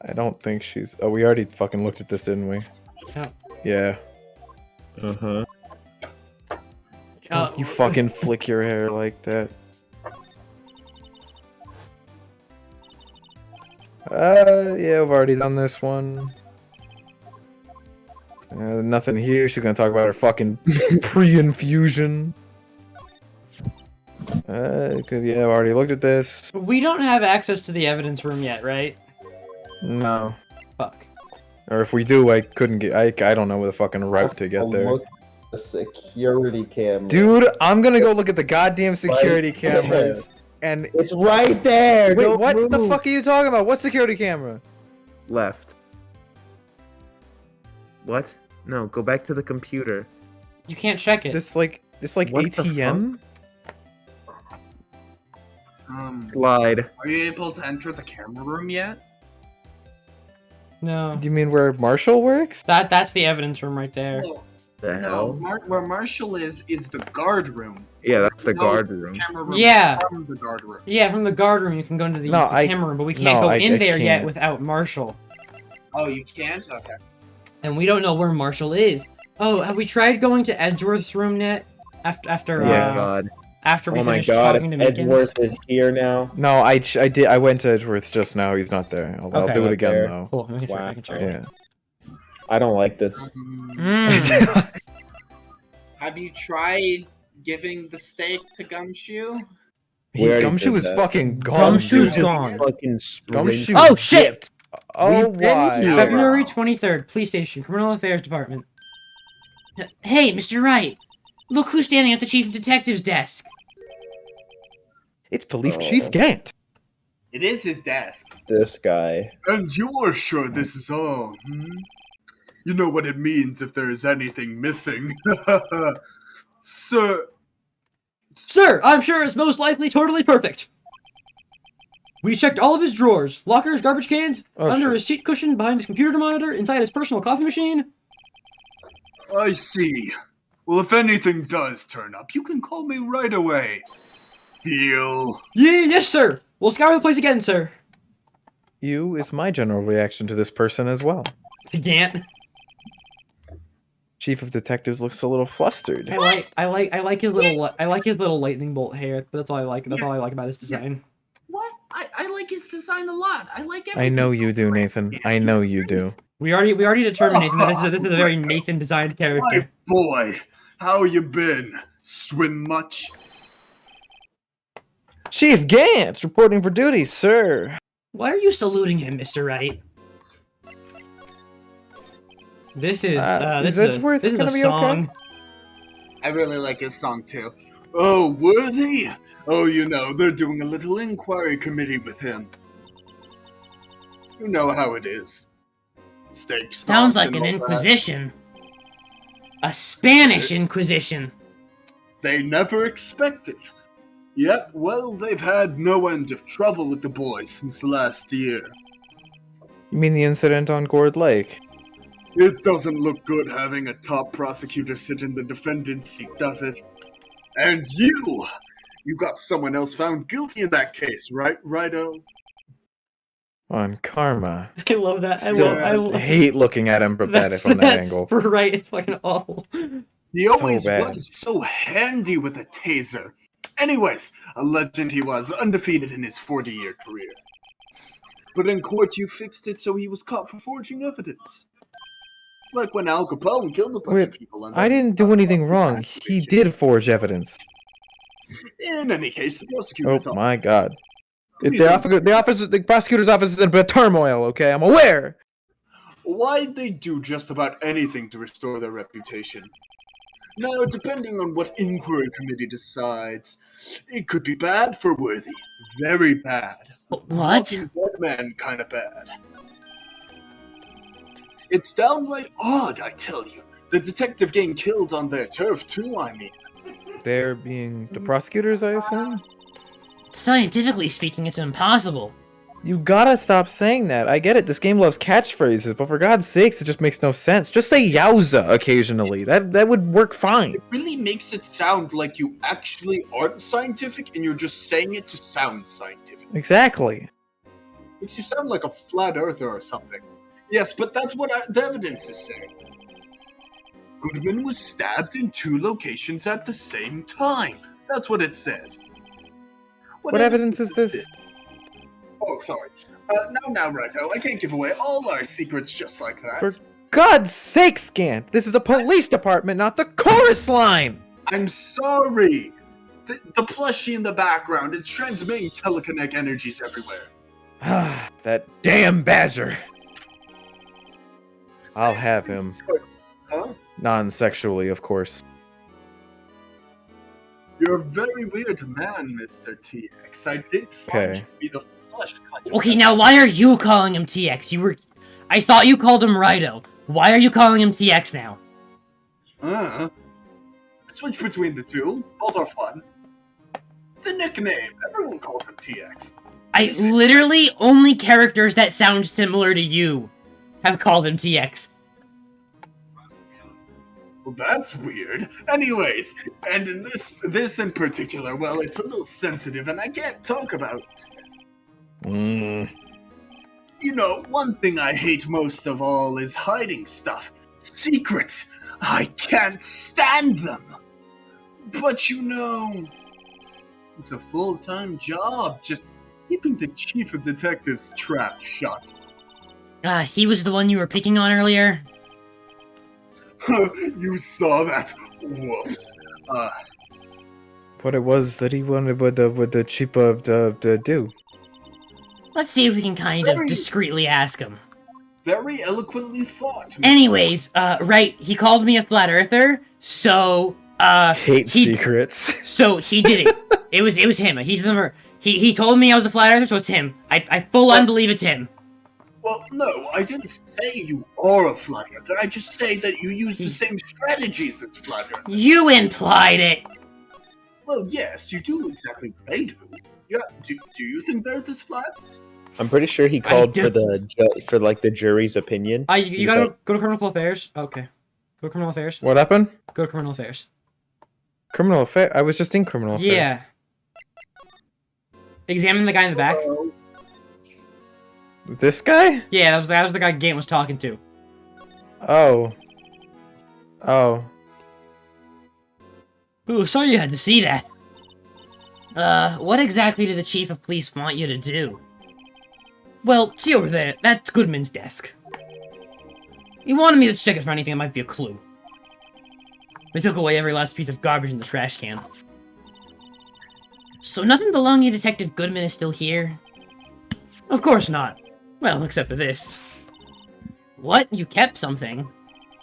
Speaker 4: I don't think she's... Oh, we already fucking looked at this, didn't we?
Speaker 1: Yeah.
Speaker 4: Yeah.
Speaker 5: Uh-huh.
Speaker 4: You fucking flick your hair like that. Yeah, we've already done this one. Nothing here. She's gonna talk about her fucking pre-infusion. Yeah, I've already looked at this.
Speaker 1: We don't have access to the evidence room yet, right?
Speaker 4: No.
Speaker 1: Fuck.
Speaker 4: Or if we do, I couldn't get. I don't know with a fucking route to get there.
Speaker 6: Look at the security camera.
Speaker 4: Dude, I'm gonna go look at the goddamn security
Speaker 6: Right there.
Speaker 4: cameras. And
Speaker 6: It's right there.
Speaker 4: wait,
Speaker 6: Don't
Speaker 4: what the
Speaker 6: move.
Speaker 4: fuck are you talking about? What security camera?
Speaker 2: Left. What? No, go back to the computer.
Speaker 1: You can't check it.
Speaker 4: This like
Speaker 2: What the
Speaker 4: ATM?
Speaker 2: Slide.
Speaker 3: Are you able to enter the camera room yet?
Speaker 1: No.
Speaker 4: You mean where Marshall works?
Speaker 1: That's the evidence room right there.
Speaker 3: Well,
Speaker 2: The
Speaker 3: no,
Speaker 2: hell?
Speaker 3: where Marshall is the guard room.
Speaker 2: Yeah, that's the
Speaker 3: No,
Speaker 2: guard room.
Speaker 3: Camera room
Speaker 1: Yeah.
Speaker 3: from the guard room.
Speaker 1: Yeah, from the guard room you can go into the,
Speaker 4: No,
Speaker 1: the camera room, but we can't
Speaker 4: no,
Speaker 1: go
Speaker 4: I
Speaker 1: in there yet
Speaker 4: can't.
Speaker 1: without Marshall.
Speaker 3: Oh, you can't? Okay.
Speaker 1: And we don't know where Marshall is. Oh, have we tried going to Edgeworth's room yet? After
Speaker 2: Oh my god.
Speaker 1: after we
Speaker 6: Oh my
Speaker 1: finished
Speaker 6: god,
Speaker 1: talking to Mickens?
Speaker 6: Edgeworth is here now.
Speaker 4: No, I did. I went to Edgeworth's just now. He's not there. I'll
Speaker 1: Okay.
Speaker 4: do it
Speaker 6: Not
Speaker 4: again
Speaker 6: there.
Speaker 4: though.
Speaker 1: Cool. I can check.
Speaker 6: Wow.
Speaker 1: I can check.
Speaker 4: Yeah.
Speaker 6: I don't like this.
Speaker 1: Mm.
Speaker 3: Have you tried giving the steak to Gumshoe?
Speaker 6: We already
Speaker 4: Gumshoe
Speaker 6: did
Speaker 4: is
Speaker 6: that.
Speaker 4: fucking gone.
Speaker 1: Gumshoe's
Speaker 4: dude.
Speaker 1: gone.
Speaker 6: Fucking
Speaker 4: Gumshoe.
Speaker 1: Oh, shit!
Speaker 4: dipped. Oh
Speaker 6: We've been
Speaker 4: why?
Speaker 6: here.
Speaker 1: February 23rd, police station, criminal affairs department. Hey, Mr. Wright. Look who's standing at the chief of detectives desk.
Speaker 4: It's Police
Speaker 6: Oh.
Speaker 4: Chief Gant.
Speaker 3: It is his desk.
Speaker 6: This guy.
Speaker 3: And you're sure this is all, You know what it means if there is anything missing. Sir,
Speaker 1: Sir, I'm sure it's most likely totally perfect. We checked all of his drawers, lockers, garbage cans,
Speaker 4: Oh,
Speaker 1: under
Speaker 4: shit.
Speaker 1: his seat cushion, behind his computer monitor, inside his personal coffee machine.
Speaker 3: I see. Well, if anything does turn up, you can call me right away. Deal.
Speaker 1: Yeah, yes, sir. We'll scour the place again, sir.
Speaker 4: You is my general reaction to this person as well.
Speaker 1: To Gant.
Speaker 4: Chief of Detectives looks a little flustered.
Speaker 1: I like his little lightning bolt hair. But that's all I like. That's all I like about his design.
Speaker 3: What? I like his design a lot. I like everything.
Speaker 4: I know you do, Nathan. I know you do.
Speaker 1: We already determined Nathan, that this is a very Nathan designed
Speaker 3: My
Speaker 1: character.
Speaker 3: boy, how you been? Swim much?
Speaker 4: Chief Gant, reporting for duty, sir.
Speaker 1: Why are you saluting him, Mr. Wright? This is
Speaker 4: Is Edgeworth
Speaker 1: this is
Speaker 4: gonna
Speaker 1: a
Speaker 4: be
Speaker 1: song.
Speaker 3: I really like his song too. Oh, Worthy? Oh, you know, they're doing a little inquiry committee with him. You know how it is. Steak
Speaker 1: Sounds
Speaker 3: sauce
Speaker 1: like
Speaker 3: and
Speaker 1: an
Speaker 3: all that.
Speaker 1: inquisition. A Spanish Inquisition.
Speaker 3: They never expected. Yep, well, they've had no end of trouble with the boys since last year.
Speaker 4: You mean the incident on Gourd Lake?
Speaker 3: It doesn't look good having a top prosecutor sit in the defendant's seat, does it? And you got someone else found guilty in that case, right, Righto?
Speaker 4: On Karma.
Speaker 1: I love that.
Speaker 4: Still,
Speaker 1: I love
Speaker 4: hate looking at him pathetic from that
Speaker 1: that's
Speaker 4: angle.
Speaker 1: Right, it's fucking awful.
Speaker 3: He
Speaker 4: So
Speaker 3: always
Speaker 4: bad.
Speaker 3: was so handy with a taser. Anyways, a legend he was, undefeated in his 40-year career. But in court you fixed it so he was caught for forging evidence. It's like when Al Capone killed a bunch
Speaker 4: Wait,
Speaker 3: of people. And
Speaker 4: I didn't do anything wrong. He did forge evidence.
Speaker 3: In any case, the prosecutor's
Speaker 4: Oh my god.
Speaker 3: Please
Speaker 4: The prosecutor's office is in a bit of turmoil, okay? I'm aware!
Speaker 3: Why'd they do just about anything to restore their reputation? Now, depending on what inquiry committee decides, it could be bad for Worthy. Very bad.
Speaker 1: What?
Speaker 3: Walking Dead Man kind of bad. It's downright odd, I tell you. The detective getting killed on their turf, too, I mean.
Speaker 4: They're being the prosecutors, I assume?
Speaker 1: Scientifically speaking, it's impossible.
Speaker 4: You gotta stop saying that. I get it, this game loves catchphrases, but for God's sakes, it just makes no sense. Just say yowza occasionally. That would work fine.
Speaker 3: It really makes it sound like you actually aren't scientific and you're just saying it to sound scientific.
Speaker 4: Exactly.
Speaker 3: Makes you sound like a flat earther or something. Yes, but that's what the evidence is saying. Goodman was stabbed in 2 locations at the same time. That's what it says.
Speaker 4: What evidence is this?
Speaker 3: Oh, sorry. Now, Righto, I can't give away all our secrets just like that.
Speaker 4: For God's sake, Scant! This is a police department, not the chorus line!
Speaker 3: I'm sorry. The plushie in the background, it's transmitting telekinetic energies everywhere.
Speaker 4: That damn badger! I'll have him.
Speaker 3: Huh?
Speaker 4: Non-sexually, of course.
Speaker 3: You're a very weird man, Mr. TX. I did find
Speaker 4: Okay.
Speaker 3: you to be the flesh kind of
Speaker 1: Okay,
Speaker 3: man.
Speaker 1: now why are you calling him TX? I thought you called him Righto. Why are you calling him TX now?
Speaker 3: Switch between the two. Both are fun. It's a nickname. Everyone calls it TX.
Speaker 1: I literally only characters that sound similar to you have called him TX.
Speaker 3: Well, that's weird. Anyways, and in this in particular, well, it's a little sensitive, and I can't talk about it. You know, one thing I hate most of all is hiding stuff. Secrets. I can't stand them. But you know, it's a full-time job, just keeping the chief of detectives' trap shut.
Speaker 1: He was the one you were picking on earlier?
Speaker 3: You saw that? Whoops.
Speaker 4: What it was that he wanted with the chief of the do.
Speaker 1: Let's see if we can kind of
Speaker 3: Very-
Speaker 1: discreetly ask him.
Speaker 3: Very eloquently thought. Mr.
Speaker 1: Anyways, right, he called me a flat earther, so,
Speaker 4: Hate
Speaker 1: he-
Speaker 4: secrets.
Speaker 1: so he did it. It was him. He told me I was a flat earther, so it's him. I full on believe it's him.
Speaker 3: Well, no, I didn't say you are a flat earther. I just say that you use the same strategies as flat earthers.
Speaker 1: You implied it.
Speaker 3: Well, yes, you do exactly what they do. Yeah, do you think they're this flat?
Speaker 5: I'm pretty sure he called
Speaker 1: do-
Speaker 5: for the jury's opinion.
Speaker 1: You
Speaker 5: He was
Speaker 1: gotta
Speaker 5: like,
Speaker 1: go to criminal affairs. Okay. Go to criminal affairs.
Speaker 4: What happened?
Speaker 1: Go to criminal affairs.
Speaker 4: Criminal affair. I was just in criminal affairs.
Speaker 1: Yeah. Examine the guy in the back.
Speaker 4: This guy?
Speaker 1: Yeah, that was the guy Gant was talking to.
Speaker 4: Oh. Oh.
Speaker 1: Ooh, sorry you had to see that. What exactly did the chief of police want you to do? Well, see over there, that's Goodman's desk. He wanted me to check it for anything that might be a clue. They took away every last piece of garbage in the trash can. So nothing belonging to Detective Goodman is still here? Of course not. Well, except for this. What? You kept something?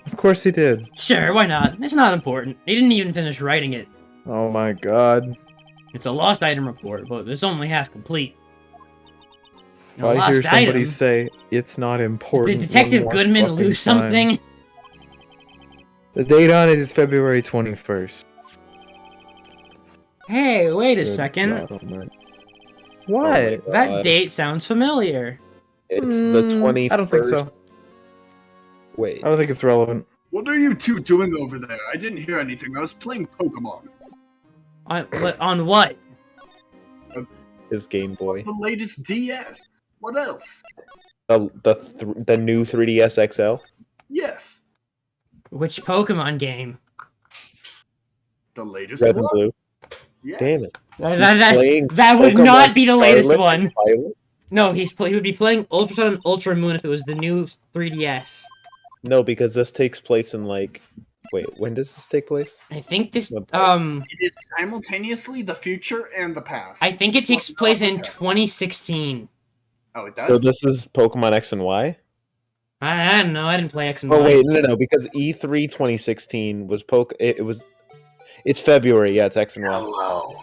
Speaker 4: Of course he did.
Speaker 1: Sure, why not? It's not important. He didn't even finish writing it.
Speaker 4: Oh my god.
Speaker 1: It's a lost item report, but it's only half complete.
Speaker 4: If I hear somebody say it's not important.
Speaker 1: Did Detective
Speaker 4: one more
Speaker 1: Goodman
Speaker 4: fucking
Speaker 1: lose
Speaker 4: time.
Speaker 1: something?
Speaker 4: The date on it is February 21st.
Speaker 1: Hey, wait a
Speaker 4: Good
Speaker 1: second.
Speaker 4: God almighty.
Speaker 5: "Oh my
Speaker 4: What?
Speaker 1: That
Speaker 5: God,
Speaker 1: date sounds familiar.
Speaker 5: It's the 21st.
Speaker 4: I don't think so.
Speaker 5: Wait,
Speaker 4: I don't think it's relevant.
Speaker 3: What are you two doing over there? I didn't hear anything. I was playing Pokemon.
Speaker 1: On what?
Speaker 5: his Game Boy.
Speaker 3: The latest DS. What else?
Speaker 5: The new 3DS XL.
Speaker 3: Yes,
Speaker 1: Which Pokemon game?
Speaker 3: the latest
Speaker 5: Red
Speaker 3: one.
Speaker 5: and blue.
Speaker 3: Yes.
Speaker 5: Damn it.
Speaker 1: That, that would
Speaker 5: Pokemon
Speaker 1: not be the latest
Speaker 5: Scarlet
Speaker 1: one.
Speaker 5: and Violet?
Speaker 1: No, he would be playing Ultra Sun and Ultra Moon if it was the new 3DS.
Speaker 5: No, because this takes place in like. Wait, when does this take place?
Speaker 1: I think this
Speaker 5: What?
Speaker 3: It is simultaneously the future and the past.
Speaker 1: I think it takes place in 2016.
Speaker 3: Oh, it
Speaker 5: So
Speaker 3: does.
Speaker 5: this is Pokemon X and Y.
Speaker 1: I don't know. I didn't play X and
Speaker 5: Oh
Speaker 1: Y.
Speaker 5: wait, no, because E3 2016 was It was. It's February. Yeah, it's X and Y.
Speaker 3: Hello.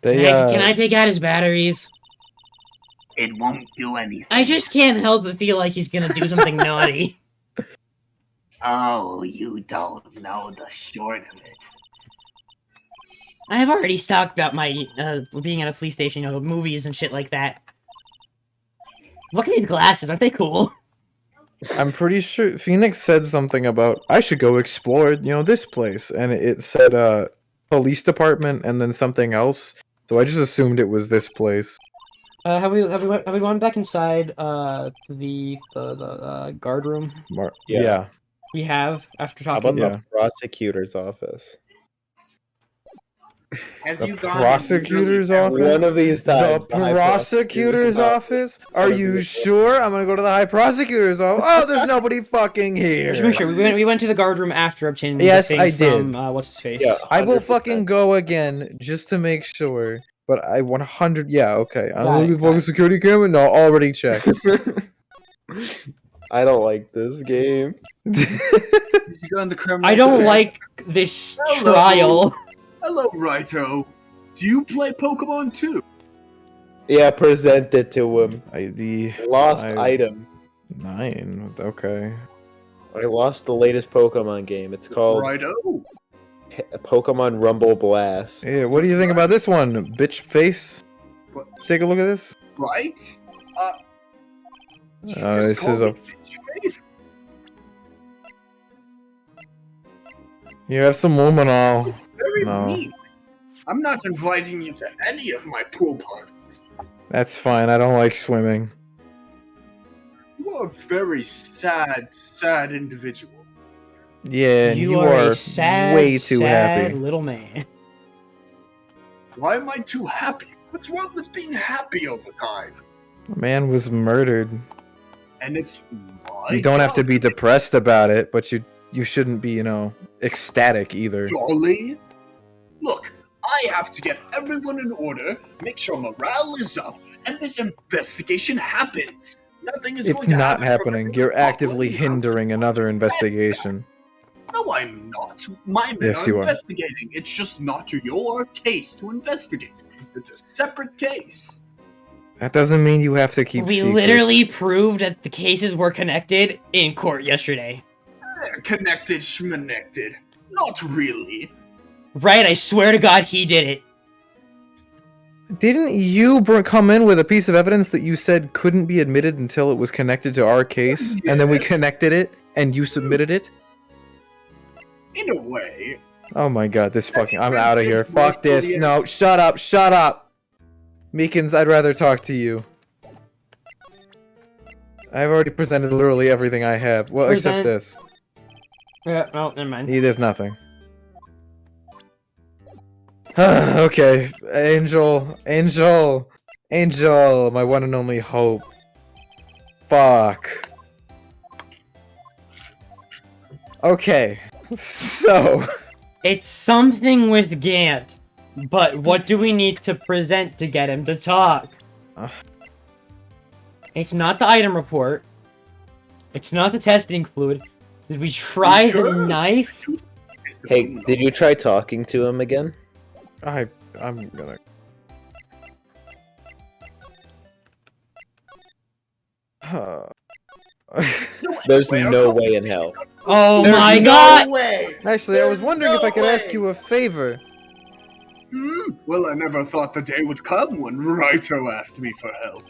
Speaker 4: They,
Speaker 1: Can I take out his batteries?
Speaker 3: It won't do anything.
Speaker 1: I just can't help but feel like he's gonna do something naughty.
Speaker 3: Oh, you don't know the short of it.
Speaker 1: I have already talked about my being at a police station, movies and shit like that. Look at these glasses, aren't they cool?
Speaker 4: I'm pretty sure Phoenix said something about I should go explore, this place, and it said police department and then something else. So I just assumed it was this place.
Speaker 1: Have we gone back inside the guard room?
Speaker 5: Yeah.
Speaker 4: Yeah.
Speaker 1: We have after
Speaker 5: How
Speaker 1: talking.
Speaker 5: about
Speaker 4: Yeah.
Speaker 5: the prosecutor's office?
Speaker 3: Have
Speaker 4: The
Speaker 3: you gone
Speaker 4: prosecutor's
Speaker 3: literally
Speaker 4: office?
Speaker 6: One of these
Speaker 4: The
Speaker 6: times.
Speaker 4: prosecutor's office? Are
Speaker 6: One of
Speaker 4: you
Speaker 6: these-
Speaker 4: sure? I'm gonna go to the high prosecutor's office. Oh, there's nobody fucking here.
Speaker 1: Just make sure we went to the guard room after obtaining
Speaker 4: Yes,
Speaker 1: the thing
Speaker 4: I did.
Speaker 1: from what's his face.
Speaker 6: Yeah.
Speaker 4: I will
Speaker 6: 100%.
Speaker 4: fucking go again just to make sure. But I 100. Yeah, okay. I'm
Speaker 1: Got
Speaker 4: looking
Speaker 1: it,
Speaker 4: for
Speaker 1: got
Speaker 4: a
Speaker 1: it.
Speaker 4: security camera. No, already checked.
Speaker 6: I don't like this game.
Speaker 3: Did you go in the criminal?
Speaker 1: I don't
Speaker 3: defense?
Speaker 1: like this
Speaker 3: Hello.
Speaker 1: trial.
Speaker 3: Hello, Righto. Do you play Pokemon too?
Speaker 6: Yeah, present it to him.
Speaker 4: ID
Speaker 6: Lost
Speaker 4: I-
Speaker 6: item.
Speaker 4: 9. Okay.
Speaker 6: I lost the latest Pokemon game. It's called
Speaker 3: Righto.
Speaker 6: Pokemon Rumble Blast.
Speaker 4: Yeah, what do you think about this one, bitch face?
Speaker 3: What?
Speaker 4: Take a look at this.
Speaker 3: Right? You just
Speaker 4: This
Speaker 3: called
Speaker 4: is a.
Speaker 3: me bitch face.
Speaker 4: You have some luminol.
Speaker 3: Very
Speaker 4: No.
Speaker 3: mean. I'm not inviting you to any of my pool parties.
Speaker 4: That's fine. I don't like swimming.
Speaker 3: You are a very sad individual.
Speaker 4: Yeah,
Speaker 1: you
Speaker 4: are
Speaker 1: a sad,
Speaker 4: way too
Speaker 1: sad
Speaker 4: happy.
Speaker 1: little man.
Speaker 3: Why am I too happy? What's wrong with being happy all the time?
Speaker 4: A man was murdered.
Speaker 3: And it's my
Speaker 4: You don't have to
Speaker 3: job
Speaker 4: be depressed about it, but you shouldn't be, ecstatic either.
Speaker 3: Jolly. Look, I have to get everyone in order, make sure morale is up, and this investigation happens. Nothing is
Speaker 4: It's
Speaker 3: going to
Speaker 4: not
Speaker 3: happen
Speaker 4: happening.
Speaker 3: from
Speaker 4: You're
Speaker 3: everyone.
Speaker 4: actively hindering another investigation.
Speaker 3: No, I'm not. My men
Speaker 4: Yes,
Speaker 3: are
Speaker 4: you are.
Speaker 3: investigating. It's just not your case to investigate. It's a separate case.
Speaker 4: That doesn't mean you have to keep
Speaker 1: We
Speaker 4: secrets.
Speaker 1: literally proved that the cases were connected in court yesterday.
Speaker 3: Connected schmonected. Not really.
Speaker 1: Right, I swear to God he did it.
Speaker 4: Didn't you come in with a piece of evidence that you said couldn't be admitted until it was connected to our case, and then we
Speaker 3: Yes.
Speaker 4: connected it, and you submitted it?
Speaker 3: In a way.
Speaker 4: Oh my god, this fucking... I'm out of here.
Speaker 3: It's
Speaker 4: Fuck this.
Speaker 3: mostly-
Speaker 4: No, shut up, shut up! Meekins, I'd rather talk to you. I've already presented literally everything I have. Well, except
Speaker 1: Present.
Speaker 4: this.
Speaker 1: Yeah, no, never mind.
Speaker 4: There's nothing. Okay, Angel, my one and only hope. Fuck. Okay, so
Speaker 1: It's something with Gant. But what do we need to present to get him to talk? It's not the item report. It's not the testing fluid. Did we try the
Speaker 3: Sure.
Speaker 1: knife?
Speaker 6: Hey, did you try talking to him again?
Speaker 4: I'm gonna.
Speaker 6: There's no way in hell.
Speaker 1: Oh
Speaker 3: There's
Speaker 1: my
Speaker 3: no
Speaker 1: god!
Speaker 3: way.
Speaker 4: Actually, I was
Speaker 3: There's
Speaker 4: wondering if
Speaker 3: no
Speaker 4: I could ask
Speaker 3: way.
Speaker 4: you a favor.
Speaker 3: Well, I never thought the day would come when Righto asked me for help.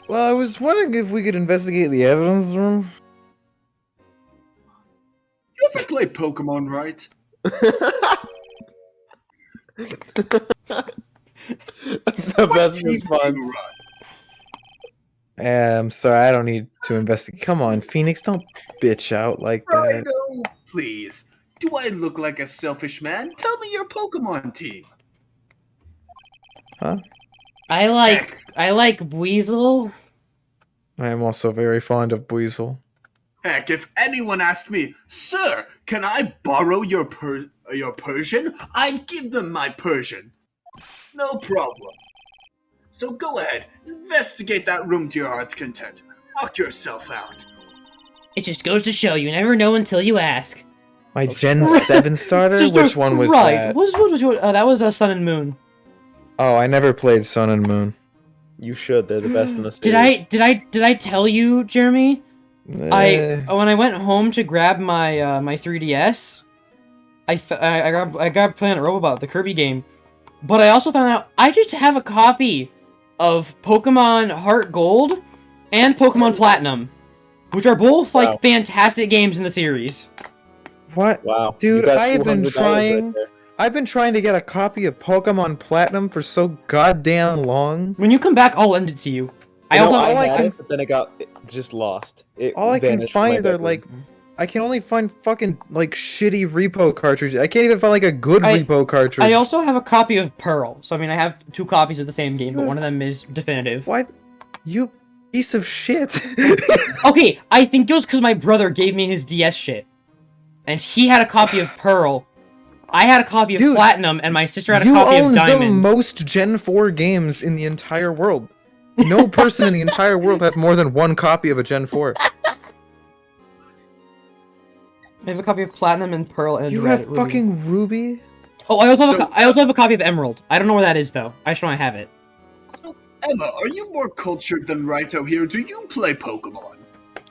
Speaker 4: Well, I was wondering if we could investigate the evidence room.
Speaker 3: You ever play Pokemon, right?
Speaker 6: That's the best
Speaker 3: Team do you
Speaker 6: response.
Speaker 3: run?
Speaker 4: Sorry, I don't need to investigate. Come on, Phoenix, don't bitch out like that.
Speaker 3: Righto, please. Do I look like a selfish man? Tell me your Pokemon team.
Speaker 4: Huh?
Speaker 1: I like Weasel.
Speaker 4: I am also very fond of Buizel.
Speaker 3: Heck, if anyone asked me, Sir, can I borrow your Persian? I'd give them my Persian. No problem. So go ahead, investigate that room to your heart's content. Knock yourself out.
Speaker 1: It just goes to show you never know until you ask.
Speaker 4: My Gen 7 starter?
Speaker 1: Just
Speaker 4: Which one was
Speaker 1: right.
Speaker 4: that?
Speaker 1: That was Sun and Moon.
Speaker 4: Oh, I never played Sun and Moon.
Speaker 6: You should. They're the best in the series.
Speaker 1: Did I tell you, Jeremy? When
Speaker 4: Eh,
Speaker 1: I went home to grab my my 3DS, I grabbed Planet Robobot, the Kirby game, but I also found out I just have a copy of Pokemon Heart Gold and Pokemon Platinum, which are both like
Speaker 6: Wow.
Speaker 1: fantastic games in the series.
Speaker 4: what?
Speaker 6: Wow.
Speaker 4: Dude,
Speaker 6: you got
Speaker 4: I have been
Speaker 6: $200
Speaker 4: trying-
Speaker 6: right there.
Speaker 4: I've been trying to get a copy of Pokemon Platinum for so goddamn long.
Speaker 1: When you come back, I'll lend it to you. I
Speaker 6: You know,
Speaker 1: also
Speaker 6: I
Speaker 4: all I
Speaker 6: had
Speaker 4: can-
Speaker 6: it, but then it got just lost. It
Speaker 4: All I can
Speaker 6: vanished from my
Speaker 4: find are
Speaker 6: bedroom.
Speaker 4: like I can only find fucking like shitty repo cartridges. I can't even find like a good
Speaker 1: I-
Speaker 4: repo cartridge.
Speaker 1: I also have a copy of Pearl, so I mean I have 2 copies of the same game, but one of them is definitive.
Speaker 4: Why, you piece of shit?
Speaker 1: Okay, I think it was because my brother gave me his DS shit, and he had a copy of Pearl. I had a copy of
Speaker 4: Dude,
Speaker 1: Platinum, and my sister had a
Speaker 4: You
Speaker 1: copy
Speaker 4: own
Speaker 1: of
Speaker 4: the
Speaker 1: Diamond.
Speaker 4: most Gen 4 games in the entire world. No person in the entire world has more than one copy of a Gen 4.
Speaker 1: I have a copy of Platinum and Pearl and
Speaker 4: You
Speaker 1: Red
Speaker 4: have
Speaker 1: Ruby.
Speaker 4: fucking Ruby?
Speaker 1: Oh, I also have,
Speaker 3: So-
Speaker 1: I also have a copy of Emerald. I don't know where that is though. I just know I have it.
Speaker 3: So, Emma, are you more cultured than Raito here? Do you play Pokemon?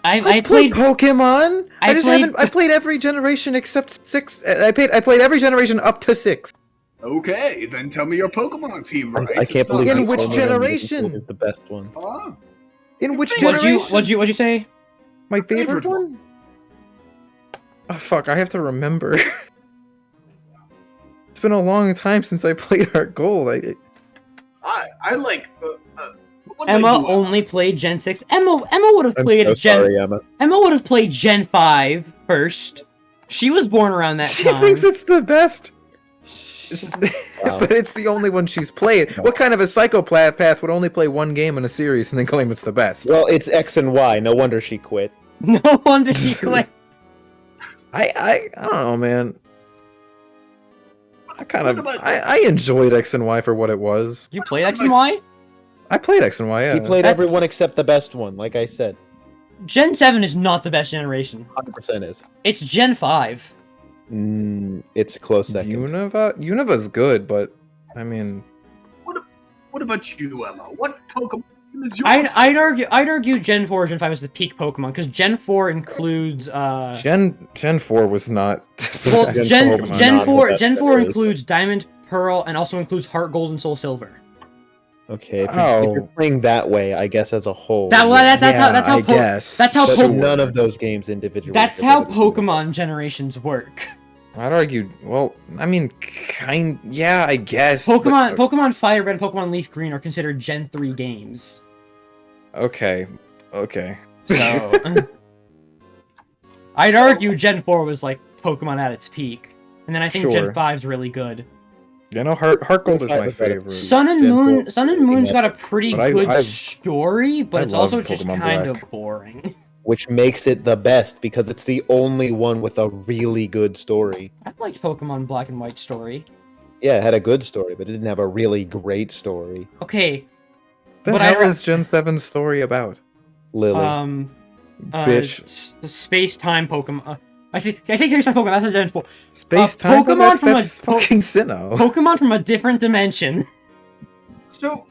Speaker 1: I played.
Speaker 4: Pokemon.
Speaker 1: I played-
Speaker 4: haven't. I played every generation except 6. I played every generation up to 6.
Speaker 3: Okay, then tell me your Pokemon team, right?
Speaker 5: I can't believe
Speaker 4: In
Speaker 5: the
Speaker 4: which
Speaker 5: only one
Speaker 4: generation?
Speaker 5: is the best one.
Speaker 3: Ah,
Speaker 4: In which
Speaker 1: What'd
Speaker 4: generation?
Speaker 1: you say?
Speaker 4: My favorite
Speaker 3: Favorite
Speaker 4: one? Oh fuck! I have to remember. It's been a long time since I played Heart Gold.
Speaker 3: I like. What
Speaker 1: Emma
Speaker 3: about you,
Speaker 1: only played Gen 6. Emma would have
Speaker 5: I'm
Speaker 1: played
Speaker 5: so
Speaker 1: Gen.
Speaker 5: sorry, Emma.
Speaker 1: Emma would have played Gen 5 first. She was born around that
Speaker 4: She
Speaker 1: time.
Speaker 4: thinks it's the best.
Speaker 5: Wow.
Speaker 4: But it's the only one she's played. What kind of a psychopath would only play one game in a series and then claim it's the best?
Speaker 5: Well, it's X and Y. No wonder she quit.
Speaker 1: No wonder she quit.
Speaker 4: I don't know, man. I kind
Speaker 3: What
Speaker 4: of
Speaker 3: about-
Speaker 4: I enjoyed X and Y for what it was.
Speaker 1: You played X and Y?
Speaker 4: I played X and Y. Yeah.
Speaker 5: He played
Speaker 1: That's-
Speaker 5: everyone except the best one, like I said.
Speaker 1: Gen 7 is not the best generation.
Speaker 5: 100% is.
Speaker 1: It's Gen 5.
Speaker 5: It's a close second.
Speaker 4: Univa's good, but I mean,
Speaker 3: What about you, Emma? What Pokemon is your
Speaker 1: I'd argue Gen 4 or Gen 5 is the peak Pokemon, because Gen 4 includes
Speaker 4: Gen 4 was not. the
Speaker 1: well,
Speaker 4: best
Speaker 1: Gen
Speaker 4: Pokemon.
Speaker 1: Gen
Speaker 5: not
Speaker 1: 4
Speaker 5: the best
Speaker 1: Gen 4
Speaker 5: generation.
Speaker 1: includes Diamond, Pearl, and also includes Heart Gold and Soul Silver.
Speaker 5: Okay, if
Speaker 4: Oh.
Speaker 5: you're playing that way, I guess as a whole.
Speaker 1: That's how
Speaker 4: I guess.
Speaker 1: that's how
Speaker 5: But
Speaker 1: po-
Speaker 5: none of those games individually.
Speaker 1: that's
Speaker 5: are
Speaker 1: how
Speaker 5: better than each other.
Speaker 1: Pokemon generations work.
Speaker 4: I'd argue. Well, I mean, yeah, I guess.
Speaker 1: Pokemon Fire Red and Pokemon Leaf Green are considered Gen 3 games.
Speaker 4: Okay.
Speaker 1: So I'd argue Gen 4 was like Pokemon at its peak. And then I think Gen
Speaker 4: Sure.
Speaker 1: 5's really good.
Speaker 4: You know, Heart Gold is
Speaker 5: Five
Speaker 4: my
Speaker 5: is better.
Speaker 4: favorite.
Speaker 1: Sun and
Speaker 5: Gen
Speaker 1: Moon
Speaker 5: 4
Speaker 1: Sun and Moon's got a pretty
Speaker 4: But
Speaker 1: good
Speaker 4: I
Speaker 1: story, but
Speaker 4: I
Speaker 1: it's
Speaker 4: love
Speaker 1: also just
Speaker 4: Pokemon
Speaker 1: kind
Speaker 4: Black.
Speaker 1: of boring.
Speaker 5: Which makes it the best because it's the only one with a really good story.
Speaker 1: I liked Pokemon Black and White story.
Speaker 5: Yeah, it had a good story, but it didn't have a really great story.
Speaker 1: Okay,
Speaker 4: The
Speaker 1: But
Speaker 4: hell
Speaker 1: I-
Speaker 4: is Gen 7's story about?
Speaker 5: Lily.
Speaker 4: Bitch.
Speaker 1: the space-time Pokemon. I take space-time Pokemon. That's a Gen 4.
Speaker 4: Space time.
Speaker 1: Pokemon
Speaker 4: That's,
Speaker 1: from a-
Speaker 4: that's fucking Sinnoh.
Speaker 1: Pokemon from a different dimension.
Speaker 3: So,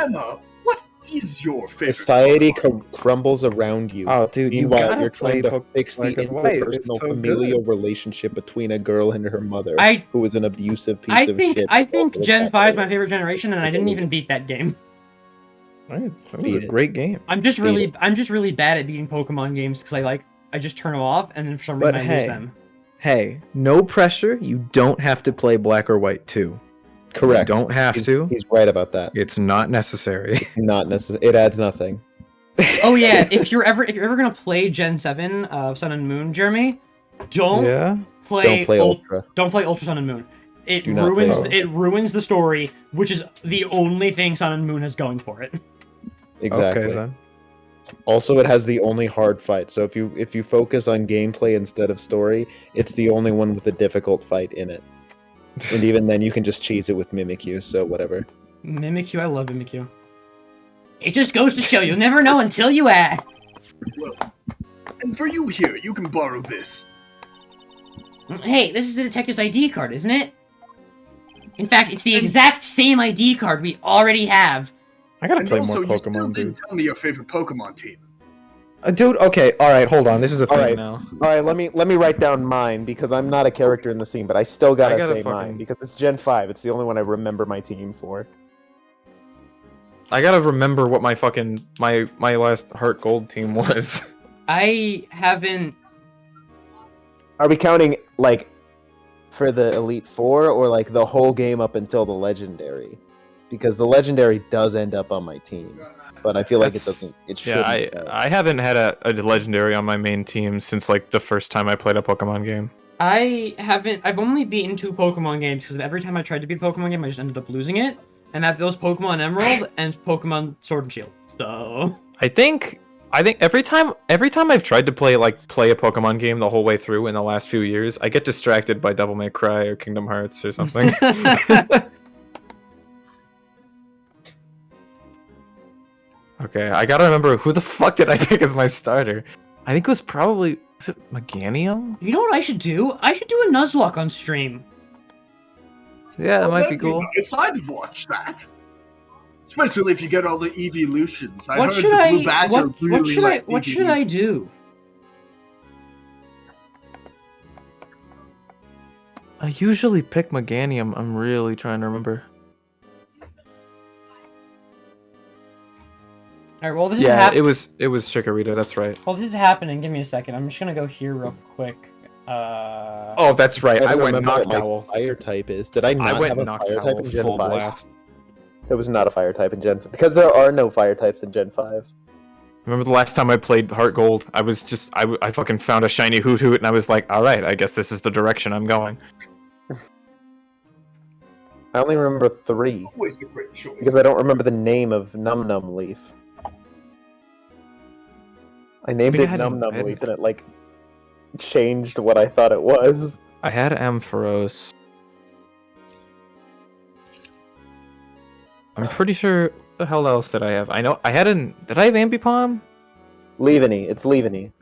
Speaker 3: Emma, what is your favorite
Speaker 5: Society
Speaker 3: Pokemon?
Speaker 5: crumbles around you.
Speaker 4: Oh, dude, you
Speaker 5: Meanwhile,
Speaker 4: gotta
Speaker 5: you're
Speaker 4: play
Speaker 5: trying to fix the
Speaker 4: Black and White. It's
Speaker 5: interpersonal
Speaker 4: so
Speaker 5: familial
Speaker 4: good.
Speaker 5: relationship between a girl and her mother,
Speaker 1: I
Speaker 5: who is an abusive piece
Speaker 1: I
Speaker 5: of
Speaker 1: think
Speaker 5: shit.
Speaker 1: I
Speaker 5: but
Speaker 1: think
Speaker 5: also
Speaker 1: Gen
Speaker 5: a
Speaker 1: 5 is my
Speaker 5: bad
Speaker 1: favorite generation, and I didn't even beat that game.
Speaker 4: Right, that was a
Speaker 5: Beat it.
Speaker 4: great game.
Speaker 1: I'm just
Speaker 5: Beat
Speaker 1: really bad at beating Pokemon games because I just turn them off, and then for some
Speaker 4: But
Speaker 1: reason I lose
Speaker 4: hey.
Speaker 1: them.
Speaker 4: Hey, no pressure. You don't have to play Black or White 2.
Speaker 5: Correct.
Speaker 4: You don't have to.
Speaker 5: He's right about that.
Speaker 4: It's not necessary.
Speaker 5: Not necessary. It adds nothing.
Speaker 1: Oh yeah, if you're ever gonna play Gen 7 Sun and Moon, Jeremy, don't
Speaker 4: Yeah.
Speaker 1: play
Speaker 5: Don't play Ultra.
Speaker 1: Don't play Ultra Sun and Moon. It
Speaker 5: Do not play
Speaker 1: ruins the story, which is the only thing Sun and Moon has going for it.
Speaker 5: Exactly.
Speaker 4: Okay then.
Speaker 5: Also, it has the only hard fight. So if you focus on gameplay instead of story, it's the only one with a difficult fight in it. And even then, you can just cheese it with Mimikyu. So whatever.
Speaker 1: Mimikyu, I love Mimikyu. It just goes to show you'll never know until you ask.
Speaker 3: Well, and for you here, you can borrow this.
Speaker 1: Hey, this is the detective's ID card, isn't it? In fact, it's the exact same ID card we already have.
Speaker 4: I gotta
Speaker 3: And
Speaker 4: play
Speaker 3: also,
Speaker 4: more
Speaker 3: you still
Speaker 4: Pokemon,
Speaker 3: didn't
Speaker 4: dude.
Speaker 3: tell me your favorite Pokemon team.
Speaker 4: Dude, okay, alright, hold on. This is the thing
Speaker 5: Alright.
Speaker 4: now.
Speaker 5: All right, let me write down mine because I'm not a character in the scene, but I still gotta,
Speaker 4: gotta
Speaker 5: say
Speaker 4: fucking-
Speaker 5: mine because it's Gen 5. It's the only one I remember my team for.
Speaker 4: I gotta remember what my fucking my last Heart Gold team was.
Speaker 1: I haven't.
Speaker 5: Are we counting like for the Elite Four or like the whole game up until the Legendary? Because the Legendary does end up on my team.
Speaker 6: but I feel like
Speaker 4: That's-
Speaker 6: it doesn't. It
Speaker 4: Yeah,
Speaker 6: shouldn't.
Speaker 4: I haven't had a legendary on my main team since like the first time I played a Pokemon game.
Speaker 1: I've only beaten 2 Pokemon games because every time I tried to beat a Pokemon game, I just ended up losing it. And that was Pokemon Emerald and Pokemon Sword and Shield. So
Speaker 4: I think every time I've tried to play a Pokemon game the whole way through in the last few years, I get distracted by Devil May Cry or Kingdom Hearts or something. Okay, I gotta remember who the fuck did I pick as my starter? I think it was it Meganium?
Speaker 1: you know what I should do? I should do a Nuzlocke on stream.
Speaker 4: Yeah, that might be
Speaker 3: That'd
Speaker 4: cool.
Speaker 3: Nice. I'd watch that. Especially if you get all the evolutions. I
Speaker 1: What
Speaker 3: heard
Speaker 1: should
Speaker 3: the
Speaker 1: I
Speaker 3: Blue Badger
Speaker 1: what
Speaker 3: really
Speaker 1: should I
Speaker 3: like
Speaker 1: what should I do?
Speaker 4: I usually pick Meganium. I'm really trying to remember.
Speaker 1: Alright, well this is
Speaker 4: Yeah, it was Chikorita, that's right.
Speaker 1: While this is happening, give me a second. I'm just gonna go here real quick.
Speaker 4: Oh, that's right. I
Speaker 6: don't
Speaker 4: went
Speaker 6: remember what my
Speaker 4: Noctowl.
Speaker 6: fire type is. Did I not
Speaker 4: I went
Speaker 6: have a fire type in
Speaker 4: Noctowl
Speaker 6: Gen
Speaker 4: full
Speaker 6: 5?
Speaker 4: blast.
Speaker 6: There was not a fire type in Gen 5 because there are no fire types in Gen 5.
Speaker 4: Remember the last time I played Heart Gold? I was just I fucking found a shiny Hoot Hoot and I was like, all right, I guess this is the direction I'm going.
Speaker 6: I only remember 3
Speaker 3: Always a great choice.
Speaker 6: because I don't remember the name of Num Num Leaf. I named
Speaker 4: Maybe
Speaker 6: it
Speaker 4: I hadn't-
Speaker 6: Num
Speaker 4: I
Speaker 6: Num
Speaker 4: hadn't-
Speaker 6: Leaf and it like changed what I thought it was.
Speaker 4: I had Ampharos. I'm pretty sure. What the hell else did I have? I know I had Did I have Ambipom?
Speaker 6: Leaveney, it's Leaveney.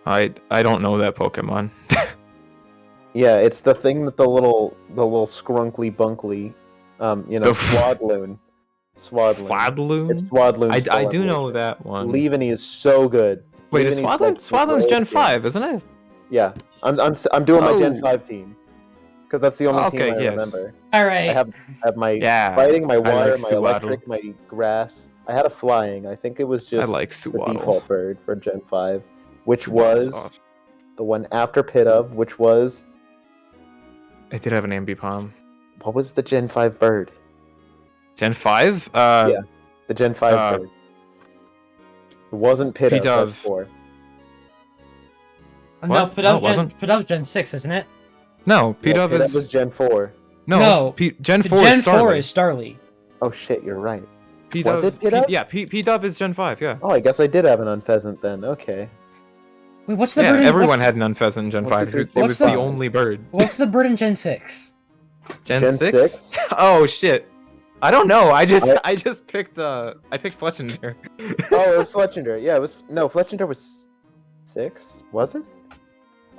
Speaker 4: I don't know that Pokemon.
Speaker 6: Yeah, it's the thing that the little scrunkly bunkly,
Speaker 4: The-
Speaker 6: Swadloon.
Speaker 4: Swadloon?
Speaker 6: It's Swadloon.
Speaker 4: I do know that one.
Speaker 6: Leaveney is so good.
Speaker 4: Wait, is
Speaker 6: Leaveney's
Speaker 4: Swadloon?
Speaker 6: like
Speaker 4: Swadloon's
Speaker 6: the
Speaker 4: Gen
Speaker 6: gold
Speaker 4: 5, isn't it?
Speaker 6: Yeah, I'm doing my Gen
Speaker 4: Oh.
Speaker 6: 5 team because that's the only
Speaker 4: Okay,
Speaker 6: team I
Speaker 4: yes.
Speaker 6: remember.
Speaker 1: Alright.
Speaker 6: I have my
Speaker 4: Yeah.
Speaker 6: fighting, my
Speaker 4: I
Speaker 6: water,
Speaker 4: like
Speaker 6: my
Speaker 4: Suwaddle.
Speaker 6: electric, my grass. I had a flying. I think it was
Speaker 4: I
Speaker 6: just
Speaker 4: like
Speaker 6: the
Speaker 4: Suwaddle.
Speaker 6: default bird for Gen 5, which
Speaker 4: Suwaddle's
Speaker 6: was
Speaker 4: awesome.
Speaker 6: the one after Pit of, which was
Speaker 4: I did have an Ambipom.
Speaker 6: what was the Gen 5 bird?
Speaker 4: Gen 5?
Speaker 6: Yeah. The Gen 5 bird. It wasn't Pit of.
Speaker 4: Pidove.
Speaker 6: That's 4.
Speaker 1: No,
Speaker 4: What? No, it wasn't.
Speaker 1: Pidov's Gen 6, isn't it?
Speaker 4: No,
Speaker 6: Yeah,
Speaker 4: Pidove
Speaker 6: Pit of
Speaker 4: is.
Speaker 6: was Gen 4.
Speaker 1: No.
Speaker 4: Gen 4
Speaker 1: Gen
Speaker 4: is Starly.
Speaker 1: 4 is Starly.
Speaker 6: Oh shit, you're right.
Speaker 4: Pidove,
Speaker 6: Was it Pidove?
Speaker 4: Yeah, Pidove is Gen 5, yeah.
Speaker 6: Oh, I guess I did have an Unpheasant then. Okay.
Speaker 1: Wait, what's the
Speaker 4: Yeah,
Speaker 1: bird in
Speaker 4: everyone had an Unpheasant in Gen
Speaker 6: 1, 2,
Speaker 4: 5.
Speaker 6: 3,
Speaker 4: It
Speaker 6: 4,
Speaker 4: was the
Speaker 6: 5.
Speaker 4: only bird.
Speaker 1: What's the bird in Gen 6?
Speaker 4: Gen
Speaker 6: Gen
Speaker 4: 6?
Speaker 6: 6?
Speaker 4: Oh shit. I don't know. I just picked Fletchinder.
Speaker 6: Oh, it was Fletchinder. Yeah, it was. No, Fletchinder was 6. Was it?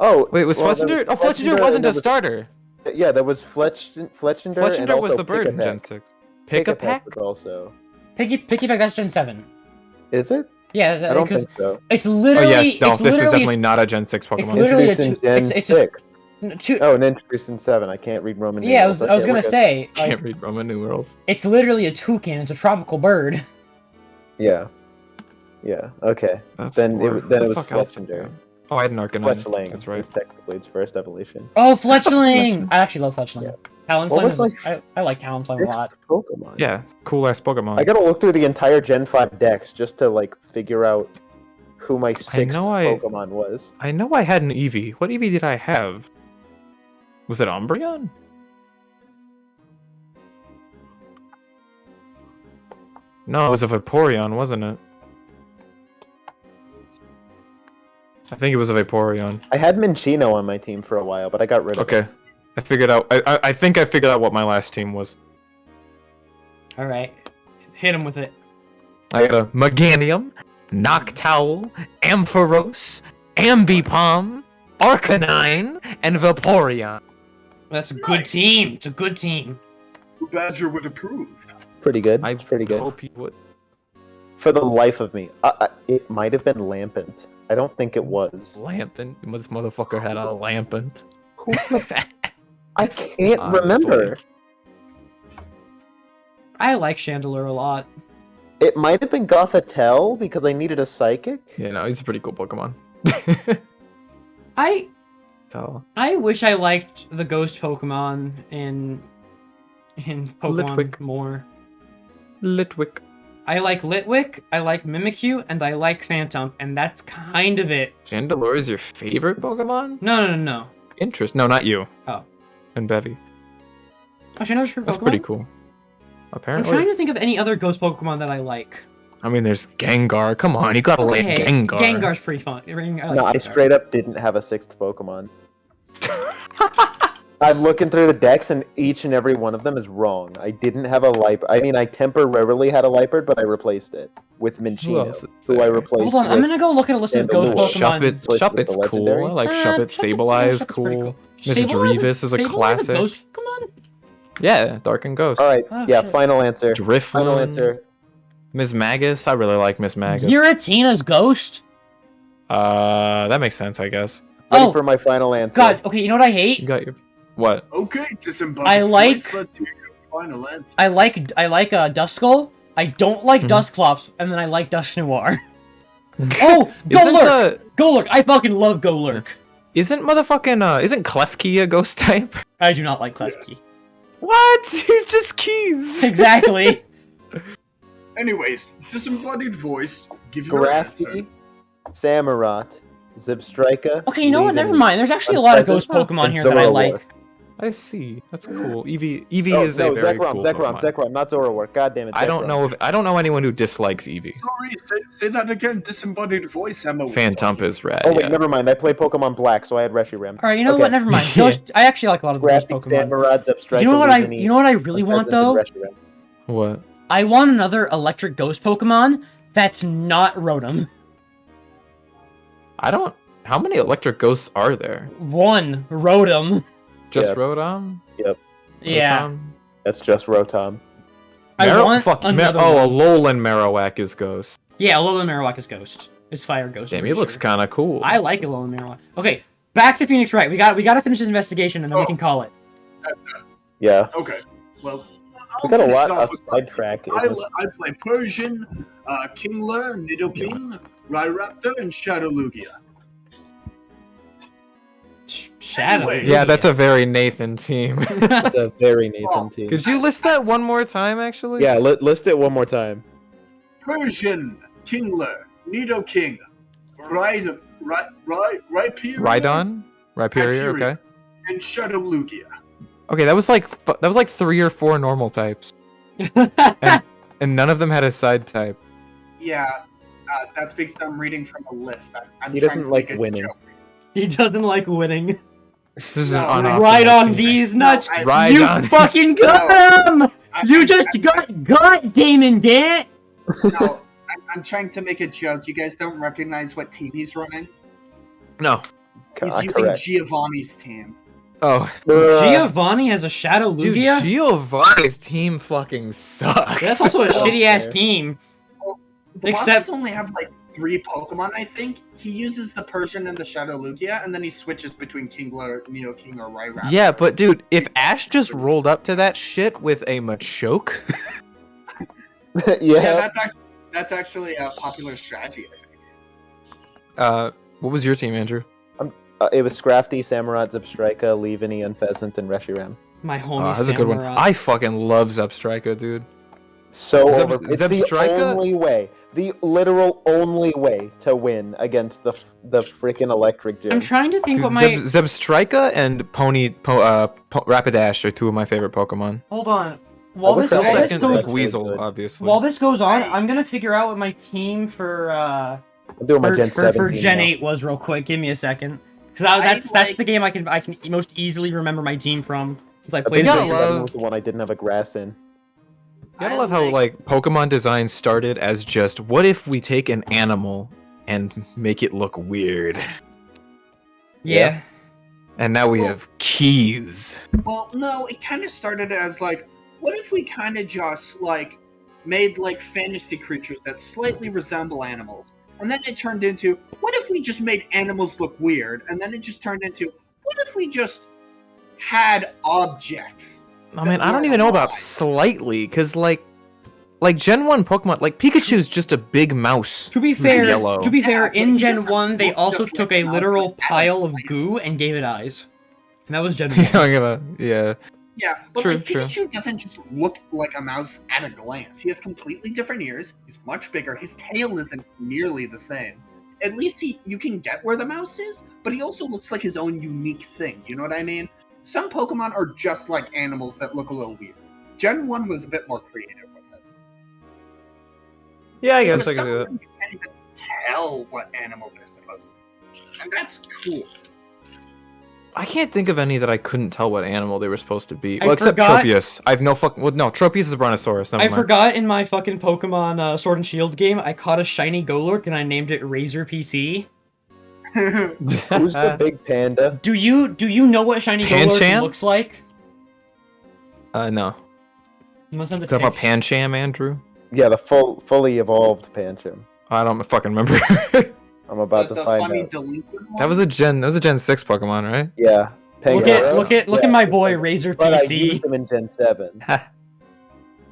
Speaker 6: Oh,
Speaker 4: Wait, was
Speaker 6: well, there
Speaker 4: Fletchinder?
Speaker 6: was
Speaker 4: Oh, Fletchinder
Speaker 6: and
Speaker 4: wasn't
Speaker 6: there
Speaker 4: a
Speaker 6: was-
Speaker 4: starter.
Speaker 6: Yeah, there was Fletchinder. and
Speaker 4: Fletchinder was
Speaker 6: also
Speaker 4: the bird in Gen
Speaker 6: Pick-a-Peck.
Speaker 4: 6.
Speaker 6: Pick-a-Peck
Speaker 4: Pick-a-Peck?
Speaker 6: was also.
Speaker 1: Piggyback, that's Gen 7.
Speaker 6: Is it?
Speaker 1: Yeah,
Speaker 6: I don't
Speaker 1: because
Speaker 6: think so.
Speaker 1: it's
Speaker 4: Oh
Speaker 1: literally.
Speaker 4: yeah, no,
Speaker 1: it's
Speaker 4: this is
Speaker 1: literally
Speaker 4: definitely not a Gen 6 Pokemon.
Speaker 1: literally a
Speaker 6: Introduced in
Speaker 1: two-
Speaker 6: Gen
Speaker 1: it's-
Speaker 6: 6.
Speaker 1: two,
Speaker 6: Oh, and introduced in 7. I can't read Roman
Speaker 1: yeah, I
Speaker 6: numerals.
Speaker 1: was
Speaker 6: Okay,
Speaker 1: gonna
Speaker 6: we're good.
Speaker 1: say,
Speaker 4: Can't
Speaker 1: like,
Speaker 4: read Roman numerals.
Speaker 1: it's literally a toucan. It's a tropical bird.
Speaker 6: Yeah. Yeah. Okay.
Speaker 4: That's
Speaker 6: Then
Speaker 4: boring.
Speaker 6: it was
Speaker 4: What the fuck else did I
Speaker 6: Fletchinder.
Speaker 4: have? Oh, I had an Arcanine.
Speaker 6: Fletchling.
Speaker 4: That's right.
Speaker 6: Is technically its first evolution.
Speaker 1: Oh, Fletchling! I actually love Fletchling.
Speaker 6: Yeah.
Speaker 1: Talonflame
Speaker 6: What was
Speaker 1: is, I like Talonflame a lot.
Speaker 6: Sixth Pokemon.
Speaker 4: Yeah, cool ass Pokemon.
Speaker 6: I gotta look through the entire Gen 5 decks just to like figure out who my 6th
Speaker 4: know
Speaker 6: Pokemon was.
Speaker 4: I know I had an Eevee. What Eevee did I have? Was it Umbreon? No, it was a Vaporeon, wasn't it? I think it was a Vaporeon.
Speaker 6: I had Minchino on my team for a while, but I got rid of it.
Speaker 4: Okay. I figured out. I think I figured out what my last team was.
Speaker 1: Alright. Hit him with it.
Speaker 4: I got a Meganium, Noctowl, Ampharos, Ambipom, Arcanine, and Vaporeon.
Speaker 1: That's a good team. It's a good team.
Speaker 3: Badger would approve.
Speaker 6: Pretty good.
Speaker 4: I
Speaker 6: It's pretty good.
Speaker 4: hope you would.
Speaker 6: For the life of me, it might have been Lampent. I don't think it was.
Speaker 4: Lampant. This motherfucker had a Lampant.
Speaker 6: I can't
Speaker 4: Ah,
Speaker 6: remember.
Speaker 4: boy.
Speaker 1: I like Chandelure a lot.
Speaker 6: It might have been Gothitelle because I needed a psychic.
Speaker 4: Yeah, no, he's a pretty cool Pokemon. So,
Speaker 1: I wish I liked the ghost Pokemon in Pokemon
Speaker 4: Litwick.
Speaker 1: more.
Speaker 4: Litwick.
Speaker 1: I like Litwick, I like Mimikyu, and I like Phantom, and that's kind of it.
Speaker 4: Chandelure is your favorite Pokemon?
Speaker 1: No.
Speaker 4: No, not you.
Speaker 1: Oh.
Speaker 4: And Bevy.
Speaker 1: Oh, Chandelure's for Pokemon?
Speaker 4: That's pretty cool.
Speaker 1: I'm
Speaker 4: Apparently.
Speaker 1: trying to think of any other ghost Pokemon that I like.
Speaker 4: I mean, there's Gengar. Come on, you gotta like
Speaker 1: Okay,
Speaker 4: Gengar.
Speaker 1: Gengar's pretty fun. I like
Speaker 6: No, I
Speaker 1: Gengar.
Speaker 6: straight up didn't have a 6th Pokemon. I'm looking through the decks, and each and every one of them is wrong. I didn't have a Liepard. I mean, I temporarily had a Liepard, but I replaced it with Minccino,
Speaker 4: else is
Speaker 6: who I
Speaker 4: there?
Speaker 6: replaced
Speaker 1: Hold on, I'm
Speaker 6: with...
Speaker 1: gonna go look at a list of ghost
Speaker 6: Chandelure.
Speaker 1: Pokemon.
Speaker 6: Shuppet.
Speaker 4: Shuppet's cool.
Speaker 6: Legendary?
Speaker 4: I like
Speaker 1: Shuppet-
Speaker 4: Shuppet. Sableye is
Speaker 1: Shuppet's pretty
Speaker 4: cool.
Speaker 1: cool.
Speaker 4: Miss
Speaker 1: Sableye-
Speaker 4: Drevis is a
Speaker 1: Sableye
Speaker 4: classic.
Speaker 1: ghost Pokemon?
Speaker 4: Yeah, Dark and Ghost.
Speaker 6: Alright,
Speaker 1: Oh,
Speaker 6: yeah,
Speaker 1: shit.
Speaker 6: final answer. Final
Speaker 4: Drifloon.
Speaker 6: answer.
Speaker 4: Miss Magus. I really like Miss Magus.
Speaker 1: Giratina's ghost?
Speaker 4: That makes sense, I guess.
Speaker 6: Ready
Speaker 1: Oh.
Speaker 6: for my final answer.
Speaker 1: God, okay, you know what I
Speaker 4: You
Speaker 1: hate?
Speaker 4: got your what?
Speaker 3: Okay, disembodied
Speaker 1: I like-
Speaker 3: voice, let's hear your final answer.
Speaker 1: I like Duskull. I don't like
Speaker 4: Mhm.
Speaker 1: Dusclops, and then I like Dusknoir. Oh,
Speaker 4: Isn't
Speaker 1: Golurk! Golurk! I fucking love Golurk.
Speaker 4: Isn't Klefki a ghost type?
Speaker 1: I do not like Klefki.
Speaker 4: What? He's just keys.
Speaker 1: Exactly.
Speaker 3: Anyways, disembodied voice, give your answer.
Speaker 6: Grafty, Samurott, Zebstrika.
Speaker 1: Okay, you know what? Never
Speaker 6: Leaven-
Speaker 1: mind. There's actually a lot of ghost
Speaker 6: Unpleasant,
Speaker 1: Pokemon
Speaker 6: and
Speaker 1: here that I
Speaker 6: Zoroark.
Speaker 1: like.
Speaker 4: I see. That's cool. Eevee
Speaker 6: Oh,
Speaker 4: is
Speaker 6: no,
Speaker 4: a very
Speaker 6: Zekrom,
Speaker 4: cool
Speaker 6: Zekrom,
Speaker 4: Pokemon.
Speaker 6: Zekrom, not Zoroark. God damn it,
Speaker 4: I don't
Speaker 6: Zekrom.
Speaker 4: know anyone who dislikes Eevee.
Speaker 3: Sorry, say that again, disembodied voice, Emma. was
Speaker 4: Phantump
Speaker 3: talking.
Speaker 4: is rad.
Speaker 6: Oh wait,
Speaker 4: yeah.
Speaker 6: never mind. I play Pokemon Black, so I had Reshiram.
Speaker 1: All right, you know
Speaker 6: Okay.
Speaker 1: what? Never mind.
Speaker 4: Yeah.
Speaker 1: Ghost. I actually like a lot of the ghost
Speaker 6: Grafty,
Speaker 1: Pokemon.
Speaker 6: Samurott, Zebstrika,
Speaker 1: You know what I?
Speaker 6: Leavenny,
Speaker 1: You know what I really want
Speaker 6: Unpleasant, and
Speaker 1: though?
Speaker 6: Reshiram.
Speaker 4: What?
Speaker 1: I want another electric ghost Pokemon that's not Rotom.
Speaker 4: I don't. How many electric ghosts are there?
Speaker 1: One Rotom.
Speaker 4: Just
Speaker 6: Yeah.
Speaker 4: Rotom?
Speaker 1: Yeah.
Speaker 4: Rotom?
Speaker 6: That's just Rotom.
Speaker 1: I want
Speaker 4: fuck,
Speaker 1: another
Speaker 4: oh,
Speaker 1: one.
Speaker 4: Alolan Marowak is ghost.
Speaker 1: Yeah, Alolan Marowak is ghost. It's fire ghost.
Speaker 4: Damn,
Speaker 1: I'm
Speaker 4: he
Speaker 1: pretty
Speaker 4: looks
Speaker 1: sure.
Speaker 4: kind of cool.
Speaker 1: I like Alolan Marowak. Okay, back to Phoenix Wright. We got to finish this investigation and then we
Speaker 3: Oh.
Speaker 1: can call it.
Speaker 6: Yeah.
Speaker 3: Okay, well,
Speaker 6: We
Speaker 3: I'll
Speaker 6: got a
Speaker 3: finish
Speaker 6: lot
Speaker 3: it off
Speaker 6: of
Speaker 3: with-
Speaker 6: sidetrack. in this.
Speaker 3: I play Persian, Kingler, Nidoking, Rhyraptor, and Shadowlugia.
Speaker 1: Shadow.
Speaker 3: Anyway.
Speaker 4: Yeah, that's a very Nathan team.
Speaker 6: It's a very Nathan
Speaker 3: Oh.
Speaker 6: team.
Speaker 4: Could you list that one more time, actually?
Speaker 6: Yeah, list it one more time.
Speaker 3: Persian, Kingler, Nidoking, Rhyperior,
Speaker 4: Rhydon? Rhyperior, okay.
Speaker 3: and Shadowlugia.
Speaker 4: Okay, that was like 3 or 4 normal types. And none of them had a side type.
Speaker 3: Yeah, that's because I'm reading from a list. I'm
Speaker 6: He
Speaker 3: trying
Speaker 6: doesn't
Speaker 3: to
Speaker 6: like
Speaker 3: make a
Speaker 6: winning.
Speaker 3: joke.
Speaker 1: He doesn't like winning.
Speaker 4: This is an
Speaker 3: No,
Speaker 4: unoptimal
Speaker 1: Right on
Speaker 4: team.
Speaker 1: these nuts.
Speaker 3: No, I-
Speaker 4: Right
Speaker 1: You
Speaker 4: on.
Speaker 1: fucking got him.
Speaker 3: I-
Speaker 1: You
Speaker 3: I-
Speaker 1: just got Damon Gant.
Speaker 3: No, I'm trying to make a joke. You guys don't recognize what team he's running?
Speaker 4: No.
Speaker 3: He's using
Speaker 6: Correct.
Speaker 3: Giovanni's team.
Speaker 4: Oh,
Speaker 1: Giovanni has a Shadow
Speaker 4: dude,
Speaker 1: Lugia.
Speaker 4: Giovanni's team fucking sucks.
Speaker 1: That's also a shitty ass team.
Speaker 3: The
Speaker 1: Except-
Speaker 3: bosses only have like 3 Pokemon, I think. He uses the Persian and the Shadow Lugia, and then he switches between Kingler, Nidoking, or Rhyraptor.
Speaker 4: Yeah, but dude, if Ash just rolled up to that shit with a Machoke,
Speaker 3: Yeah,
Speaker 6: yeah.
Speaker 3: that's actually a popular strategy, I think.
Speaker 4: what was your team, Andrew?
Speaker 6: It was Scrafty, Samurott, Zebstrika, Leavenny, Unpheasant, and Reshiram.
Speaker 1: My homie.
Speaker 4: That's a good one.
Speaker 1: Samurai.
Speaker 4: I fucking love Zebstrika, dude.
Speaker 6: So
Speaker 4: Zeb-
Speaker 6: over. It's
Speaker 4: Zebstrika?
Speaker 6: the only way, the literal only way to win against the freaking electric gym.
Speaker 1: I'm trying to think
Speaker 4: Dude,
Speaker 1: what my.
Speaker 4: Zebstrika and Rapidash are 2 of my favorite Pokemon.
Speaker 1: Hold on. While
Speaker 6: wish
Speaker 1: this,
Speaker 6: I
Speaker 1: while
Speaker 6: had
Speaker 1: this
Speaker 6: second,
Speaker 1: goes,
Speaker 6: like,
Speaker 4: Weasel,
Speaker 6: good.
Speaker 4: obviously.
Speaker 1: while this goes on, I'm gonna figure out what my team for
Speaker 6: I'm doing my Gen 17
Speaker 1: for Gen
Speaker 6: now.
Speaker 1: 8 was real quick. Give me a second, because that's
Speaker 3: like-
Speaker 1: the game I can most easily remember my team from since I
Speaker 6: I
Speaker 1: played
Speaker 6: think
Speaker 4: You
Speaker 1: it.
Speaker 4: gotta
Speaker 6: Gen
Speaker 4: love-
Speaker 6: 7 was the one I didn't have a grass in.
Speaker 4: You gotta love how like Pokemon design started as just what if we take an animal and make it look weird,
Speaker 1: Yeah.
Speaker 4: and now we have keys.
Speaker 3: Well, no, it kind of started as like, what if we kind of just like made like fantasy creatures that slightly resemble animals, and then it turned into, what if we just made animals look weird, and then it just turned into, what if we just had objects?
Speaker 4: I mean, I don't even know about slightly, cause like Gen 1 Pokemon, like Pikachu's just a big mouse.
Speaker 1: To be
Speaker 4: who's
Speaker 1: fair,
Speaker 4: yellow.
Speaker 3: Yeah,
Speaker 1: in
Speaker 3: but
Speaker 1: Gen
Speaker 3: just
Speaker 1: 1 they
Speaker 3: look
Speaker 1: also
Speaker 3: just
Speaker 1: took
Speaker 3: like
Speaker 1: a
Speaker 3: mouse,
Speaker 1: literal
Speaker 3: like
Speaker 1: pile of
Speaker 3: animals.
Speaker 1: goo and gave it eyes, and that was Gen
Speaker 4: You're
Speaker 1: 1.
Speaker 4: talking about, yeah.
Speaker 3: Yeah, but
Speaker 4: True,
Speaker 3: like
Speaker 4: true.
Speaker 3: Pikachu doesn't just look like a mouse at a glance. He has completely different ears. He's much bigger. His tail isn't nearly the same. At least you can get where the mouse is, but he also looks like his own unique thing. You know what I mean? Some Pokemon are just like animals that look a little weird. Gen 1 was a bit more creative with it.
Speaker 4: Yeah, I guess
Speaker 3: With
Speaker 4: I can
Speaker 3: some
Speaker 4: do
Speaker 3: of
Speaker 4: that.
Speaker 3: them, you can't even tell what animal they're supposed to be. And that's cool.
Speaker 4: I can't think of any that I couldn't tell what animal they were supposed to be.
Speaker 1: I
Speaker 4: Well, except
Speaker 1: forgot-
Speaker 4: Tropius. I have no fucking. Well, no, Tropius is a Brontosaurus. Never
Speaker 1: I
Speaker 4: mind.
Speaker 1: forgot in my fucking Pokemon Sword and Shield game, I caught a shiny Golurk and I named it Razor PC.
Speaker 6: Who's the big panda?
Speaker 1: Do you know what shiny Golurk
Speaker 4: Pancham?
Speaker 1: looks like?
Speaker 4: No.
Speaker 1: You must have the
Speaker 4: Talk about
Speaker 1: pic.
Speaker 4: Pancham, Andrew?
Speaker 6: Yeah, the fully evolved Pancham.
Speaker 4: I don't fucking remember.
Speaker 6: I'm about
Speaker 3: the
Speaker 6: to find
Speaker 3: funny
Speaker 6: out.
Speaker 3: delinquent one?
Speaker 4: That was a Gen 6 Pokemon, right?
Speaker 6: Yeah.
Speaker 1: Look
Speaker 6: Pangoro.
Speaker 1: at
Speaker 6: Yeah,
Speaker 1: my
Speaker 6: just
Speaker 1: boy
Speaker 6: like-
Speaker 1: Razor
Speaker 6: But I
Speaker 1: PC.
Speaker 6: used them in Gen 7.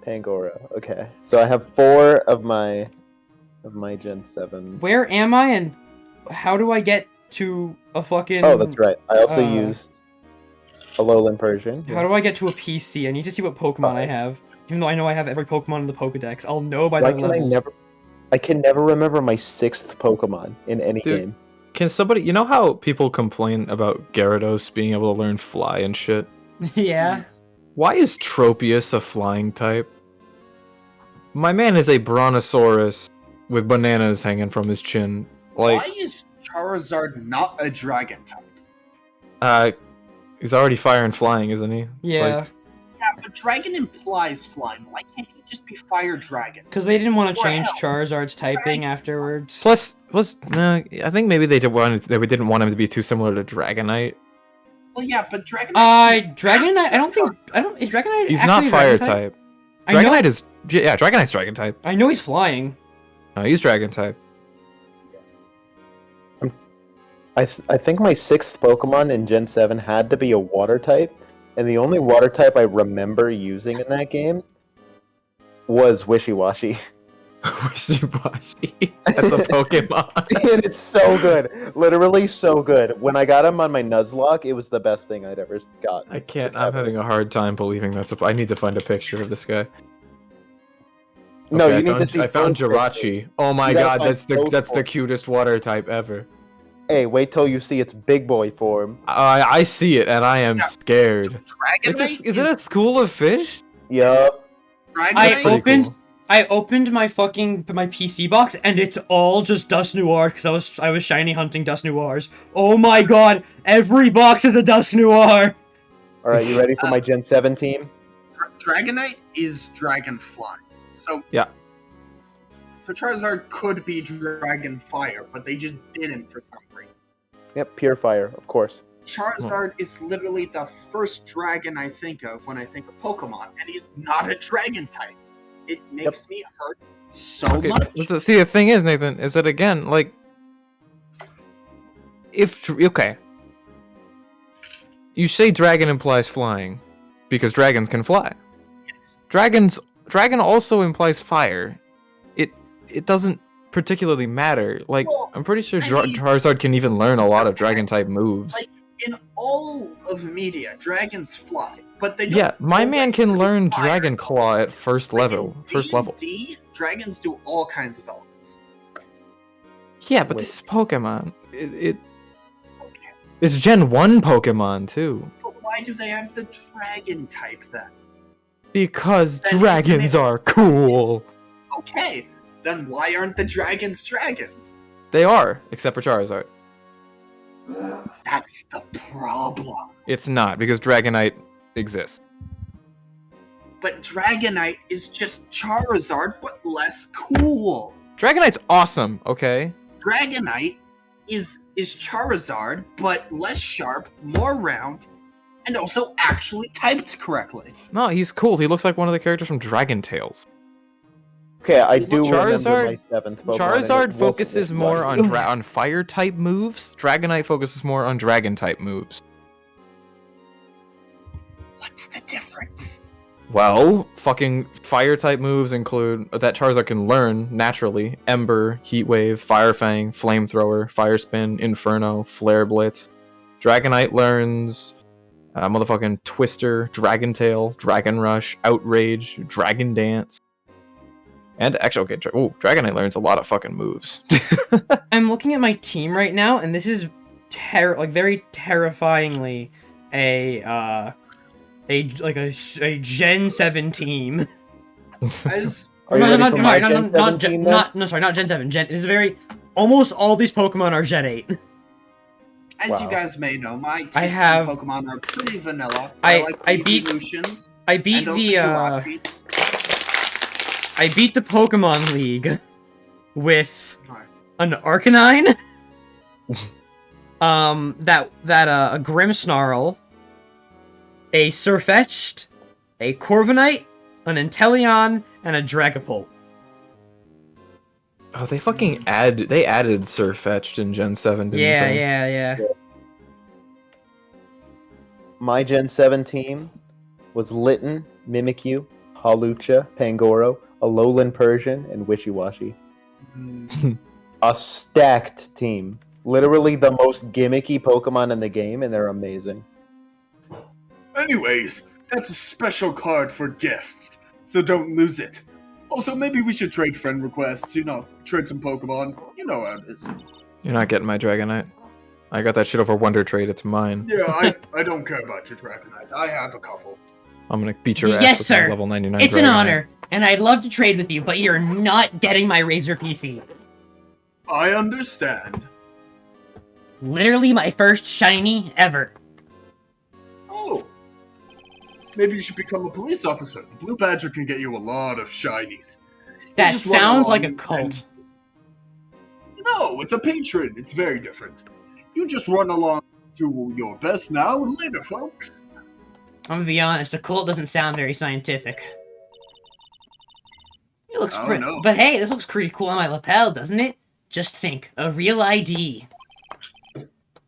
Speaker 6: Pangoro. Okay. So I have 4 of my Gen 7s.
Speaker 1: Where am I and how do I get to a fucking?
Speaker 6: Oh, that's right. I also
Speaker 1: uh,
Speaker 6: used a Lowland Persian.
Speaker 1: How do I get to a PC? I need to see what Pokemon I have. Even though I know I have every Pokemon in the Pokedex, I'll know by
Speaker 6: Why
Speaker 1: their
Speaker 6: can
Speaker 1: levels.
Speaker 6: I can never remember my 6th Pokemon in any
Speaker 4: Dude.
Speaker 6: game.
Speaker 4: Can somebody, you know how people complain about Gyarados being able to learn fly and shit?
Speaker 1: Yeah.
Speaker 4: Why is Tropius a flying type? My man is a Brontosaurus with bananas hanging from his chin. Like,
Speaker 3: Why is Charizard not a dragon type?
Speaker 4: he's already fire and flying, isn't he? It's
Speaker 1: Yeah.
Speaker 4: like-
Speaker 3: Yeah, but dragon implies flying. Why can't he just be fire dragon?
Speaker 1: Because they didn't want to
Speaker 3: Or
Speaker 1: change
Speaker 3: hell.
Speaker 1: Charizard's typing afterwards.
Speaker 4: plus, I think maybe they didn't want him to be too similar to Dragonite.
Speaker 3: Well, yeah, but dragon.
Speaker 1: Dragonite. I don't. Is Dragonite?
Speaker 4: He's not
Speaker 1: actually a
Speaker 4: fire
Speaker 1: dragon
Speaker 4: type.
Speaker 1: I know.
Speaker 4: Dragonite is, yeah, Dragonite's dragon type.
Speaker 1: I know he's flying.
Speaker 4: No, he's dragon type.
Speaker 6: I think my 6th Pokemon in Gen 7 had to be a water type, and the only water type I remember using in that game was Wishy-Washy.
Speaker 4: Wishy-washy. That's a Pokemon.
Speaker 6: And it's so good. Literally so good. When I got him on my Nuzlocke, it was the best thing I'd ever gotten.
Speaker 4: I can't. I'm having a hard time believing that's a. I need to find a picture of this guy.
Speaker 6: No,
Speaker 4: Okay,
Speaker 6: you need to see.
Speaker 4: I found
Speaker 6: those pictures.
Speaker 4: Jirachi. Oh my
Speaker 6: You gotta
Speaker 4: god,
Speaker 6: find
Speaker 4: that's
Speaker 6: those
Speaker 4: the
Speaker 6: forms.
Speaker 4: cutest water type ever.
Speaker 6: Hey, wait till you see its big boy form.
Speaker 4: I see it and I am
Speaker 3: Yeah.
Speaker 4: scared.
Speaker 3: Dragonite
Speaker 4: Is it a school of fish?
Speaker 6: Yup.
Speaker 3: Dragonite
Speaker 1: I
Speaker 4: pretty
Speaker 1: opened.
Speaker 4: cool.
Speaker 1: I opened my PC box and it's all just Dusk Noir because I was shiny hunting Dusk Noirs. Oh my god! Every box is a Dusk Noir.
Speaker 6: All right, you ready for my Gen 7 team?
Speaker 3: Dragonite is dragon fly. So
Speaker 4: Yeah.
Speaker 3: So Charizard could be Dragon Fire, but they just didn't for some reason.
Speaker 6: Yep, Pure Fire, of course.
Speaker 3: Charizard is literally the first dragon I think of when I think of Pokemon, and he's not a dragon type. It makes me hurt so
Speaker 4: Okay.
Speaker 3: much.
Speaker 4: See, the thing is, Nathan, is that again, like, okay, you say dragon implies flying because dragons can fly.
Speaker 3: Yes.
Speaker 4: Dragon also implies fire. It doesn't particularly matter. Like,
Speaker 3: Well,
Speaker 4: I'm pretty sure
Speaker 3: I mean-
Speaker 4: Charizard can even learn a lot of dragon type moves.
Speaker 3: Like, in all of media, dragons fly, but they don't
Speaker 4: Yeah, my man
Speaker 3: always
Speaker 4: can
Speaker 3: really
Speaker 4: learn
Speaker 3: fly.
Speaker 4: Dragon Claw at first
Speaker 3: Like,
Speaker 4: level.
Speaker 3: in
Speaker 4: First level.
Speaker 3: D&D, dragons do all kinds of elements.
Speaker 4: Yeah, but
Speaker 6: Wait.
Speaker 4: this is Pokemon.
Speaker 3: Okay.
Speaker 4: It's Gen 1 Pokemon too.
Speaker 3: But why do they have the dragon type then?
Speaker 4: Because
Speaker 3: Then
Speaker 4: dragons
Speaker 3: isn't it-
Speaker 4: are cool.
Speaker 3: Okay, then why aren't the dragons dragons?
Speaker 4: They are, except for Charizard.
Speaker 3: That's the problem.
Speaker 4: It's not, because Dragonite exists.
Speaker 3: But Dragonite is just Charizard, but less cool.
Speaker 4: Dragonite's awesome, okay?
Speaker 3: Dragonite is Charizard, but less sharp, more round, and also actually typed correctly.
Speaker 4: No, he's cool. He looks like one of the characters from Dragon Tales.
Speaker 6: Okay, I do
Speaker 4: Charizard-
Speaker 6: remember my 7th Pokemon. and
Speaker 4: Charizard
Speaker 6: it wasn't
Speaker 4: focuses
Speaker 6: this
Speaker 4: more
Speaker 6: one.
Speaker 4: on fire type moves. Dragonite focuses more on dragon type moves.
Speaker 3: What's the difference?
Speaker 4: Well, fucking fire type moves include that Charizard can learn naturally: Ember, Heat Wave, Fire Fang, Flamethrower, Fire Spin, Inferno, Flare Blitz. Dragonite learns motherfucking Twister, Dragon Tail, Dragon Rush, Outrage, Dragon Dance. And actually, okay, Dragonite learns a lot of fucking moves.
Speaker 1: I'm looking at my team right now, and this is very terrifyingly a Gen 7 team.
Speaker 3: As,
Speaker 6: Are you
Speaker 1: No,
Speaker 6: ready
Speaker 1: not
Speaker 6: for my Gen 7
Speaker 1: not
Speaker 6: team,
Speaker 1: not Gen 7. This is almost all these Pokemon are Gen 8.
Speaker 3: as you
Speaker 6: Wow.
Speaker 3: guys may know, my taste in
Speaker 1: have-
Speaker 3: Pokemon are pretty vanilla.
Speaker 1: I
Speaker 3: like
Speaker 1: beat-
Speaker 3: evolutions.
Speaker 1: I beat
Speaker 3: and also
Speaker 1: the
Speaker 3: Jirachi.
Speaker 1: I beat the Pokemon League with
Speaker 3: Alright.
Speaker 1: an Arcanine, a Grimmsnarl, a Sirfetch'd, a Corviknight, an Inteleon, and a Dragapult.
Speaker 4: Oh, they fucking added Sirfetch'd in Gen 7, didn't
Speaker 1: Yeah,
Speaker 4: they?
Speaker 1: yeah.
Speaker 6: My Gen 7 team was Litten, Mimikyu, Hawlucha, Pangoro, Alolan Persian, and Wishiwashi. A stacked team. Literally the most gimmicky Pokemon in the game, and they're amazing.
Speaker 3: Anyways, that's a special card for guests, so don't lose it. Also, maybe we should trade friend requests, trade some Pokemon. You know how it is.
Speaker 4: You're not getting my Dragonite. I got that shit over Wonder Trade. It's mine.
Speaker 3: Yeah, I don't care about your Dragonite. I have a couple.
Speaker 4: I'm gonna beat your ass
Speaker 1: Yes,
Speaker 4: with
Speaker 1: sir.
Speaker 4: my level 99
Speaker 1: It's an
Speaker 4: Dragonite.
Speaker 1: honor, and I'd love to trade with you, but you're not getting my Razor PC.
Speaker 3: I understand.
Speaker 1: Literally my first shiny ever.
Speaker 3: Oh. Maybe you should become a police officer. The Blue Badger can get you a lot of shinies. You
Speaker 1: That
Speaker 3: just run
Speaker 1: sounds
Speaker 3: along
Speaker 1: like a cult.
Speaker 3: No, it's a patron. It's very different. You just run along to your best now and later, folks.
Speaker 1: I'm gonna be honest, a cult doesn't sound very scientific. It looks
Speaker 3: Oh,
Speaker 1: pretty,
Speaker 3: no.
Speaker 1: but hey, this looks pretty cool on my lapel, doesn't it? Just think, a real ID.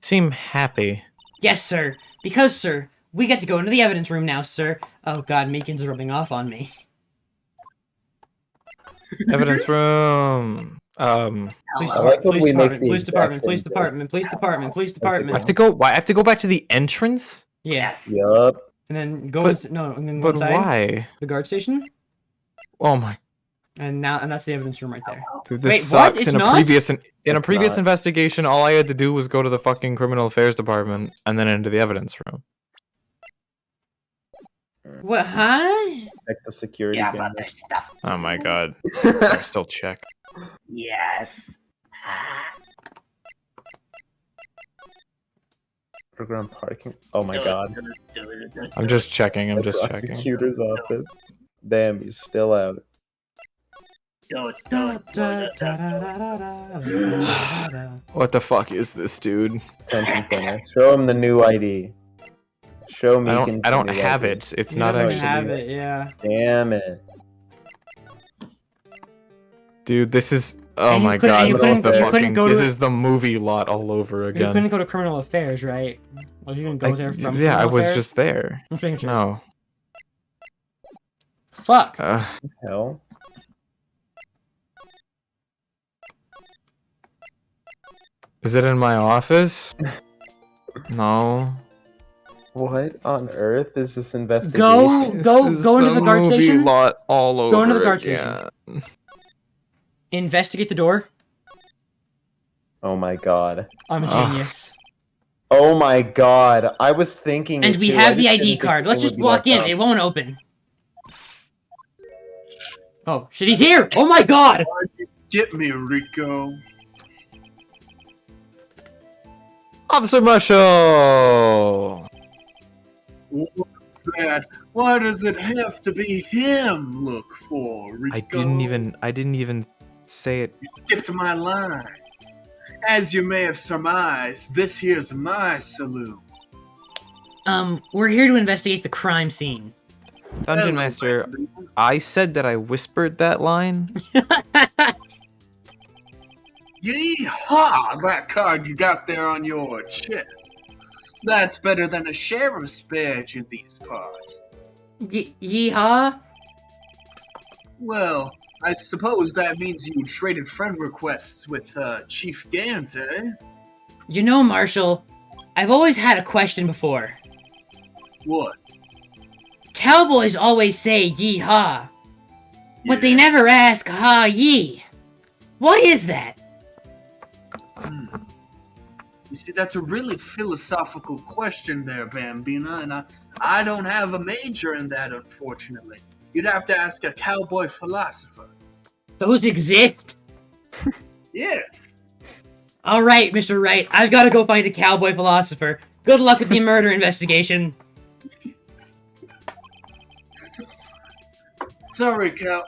Speaker 4: Seem happy.
Speaker 1: Yes, sir. Because, sir, we get to go into the evidence room now, sir. Oh god, Meekin's rubbing off on me.
Speaker 4: Evidence room.
Speaker 1: Police
Speaker 6: I like when
Speaker 1: police
Speaker 6: we make
Speaker 1: department,
Speaker 6: the
Speaker 1: police
Speaker 6: exact
Speaker 1: department,
Speaker 6: same
Speaker 1: police
Speaker 6: joke.
Speaker 1: department, police department, police
Speaker 4: I
Speaker 1: department.
Speaker 4: have to go. Why? I have to go back to the entrance.
Speaker 1: Yes.
Speaker 6: Yup.
Speaker 1: And then go
Speaker 4: But-
Speaker 1: and then go
Speaker 4: But
Speaker 1: inside
Speaker 4: why?
Speaker 1: the guard station.
Speaker 4: Oh my,
Speaker 1: And that's the evidence room right there.
Speaker 4: dude, this
Speaker 1: Wait, what?
Speaker 4: sucks.
Speaker 1: It's
Speaker 4: In a
Speaker 1: not?
Speaker 4: previous
Speaker 6: It's not.
Speaker 4: investigation, all I had to do was go to the fucking criminal affairs department and then into the evidence room.
Speaker 1: What, huh?
Speaker 6: Check the security camera.
Speaker 3: stuff.
Speaker 4: Oh my god, I still check.
Speaker 3: Yes.
Speaker 6: Program parking. Oh my god.
Speaker 4: I'm just checking. I'm just
Speaker 6: The
Speaker 4: checking.
Speaker 6: prosecutor's office. Damn, he's still out.
Speaker 4: What the fuck is this, dude?
Speaker 6: Detention center. Show him the new ID. Show me.
Speaker 4: I don't have it. It's
Speaker 1: He
Speaker 4: not
Speaker 1: doesn't
Speaker 4: actually.
Speaker 1: have it, yeah.
Speaker 6: Damn it.
Speaker 4: Dude, this is. Oh
Speaker 1: And you
Speaker 4: my
Speaker 1: couldn't-
Speaker 4: god,
Speaker 6: you
Speaker 4: this is
Speaker 6: couldn't-
Speaker 4: the
Speaker 6: you
Speaker 1: couldn't
Speaker 4: fucking.
Speaker 1: go to
Speaker 4: This
Speaker 1: it-
Speaker 4: is the movie lot all over
Speaker 1: You couldn't
Speaker 4: again.
Speaker 1: go to criminal affairs, right? Well, you can go there from
Speaker 4: Yeah, I
Speaker 1: criminal
Speaker 4: was
Speaker 1: affairs?
Speaker 4: just there.
Speaker 1: I'm just making sure.
Speaker 4: No.
Speaker 1: Fuck.
Speaker 6: Hell.
Speaker 4: Is it in my office? No.
Speaker 6: What on earth is this investigation?
Speaker 1: Go
Speaker 4: This is
Speaker 1: into the guard
Speaker 4: movie
Speaker 1: station.
Speaker 4: lot all over
Speaker 1: Go into the guard
Speaker 4: again.
Speaker 1: Investigate the door.
Speaker 6: Oh my god.
Speaker 1: I'm a
Speaker 4: Ugh.
Speaker 1: genius.
Speaker 6: Oh my god. I was thinking.
Speaker 1: And
Speaker 6: it
Speaker 1: we
Speaker 6: too.
Speaker 1: have
Speaker 6: I
Speaker 1: the
Speaker 6: just
Speaker 1: ID
Speaker 6: didn't think
Speaker 1: card.
Speaker 6: it
Speaker 1: Let's
Speaker 6: would
Speaker 1: just
Speaker 6: be
Speaker 1: walk
Speaker 6: like
Speaker 1: in.
Speaker 6: that.
Speaker 1: It won't open. Oh, shit, he's here! Oh my god!
Speaker 3: Get me, Rico.
Speaker 4: Officer Marshall!
Speaker 3: What's that? Why does it have to be him? Look for Rico.
Speaker 4: I didn't even say it.
Speaker 3: You skipped my line. As you may have surmised, this here's my saloon.
Speaker 1: We're here to investigate the crime scene.
Speaker 4: Dungeon
Speaker 3: Hello,
Speaker 4: Master,
Speaker 3: Brandon.
Speaker 4: I said that I whispered that line.
Speaker 3: Yeehaw! That card you got there on your chest. That's better than a sheriff's badge in these parts.
Speaker 1: Yeehaw?
Speaker 3: Well, I suppose that means you traded friend requests with Chief Gant, eh?
Speaker 1: You know, Marshall, I've always had a question before.
Speaker 3: What?
Speaker 1: Cowboys always say yee-haw, but they
Speaker 3: Yeah.
Speaker 1: never ask ha-yee. What is that?
Speaker 3: You see, that's a really philosophical question there, Bambina, and I don't have a major in that, unfortunately. You'd have to ask a cowboy philosopher.
Speaker 1: Those exist?
Speaker 3: Yes.
Speaker 1: Alright, Mr. Wright, I've gotta go find a cowboy philosopher. Good luck with the murder investigation.
Speaker 3: Sorry, Cal.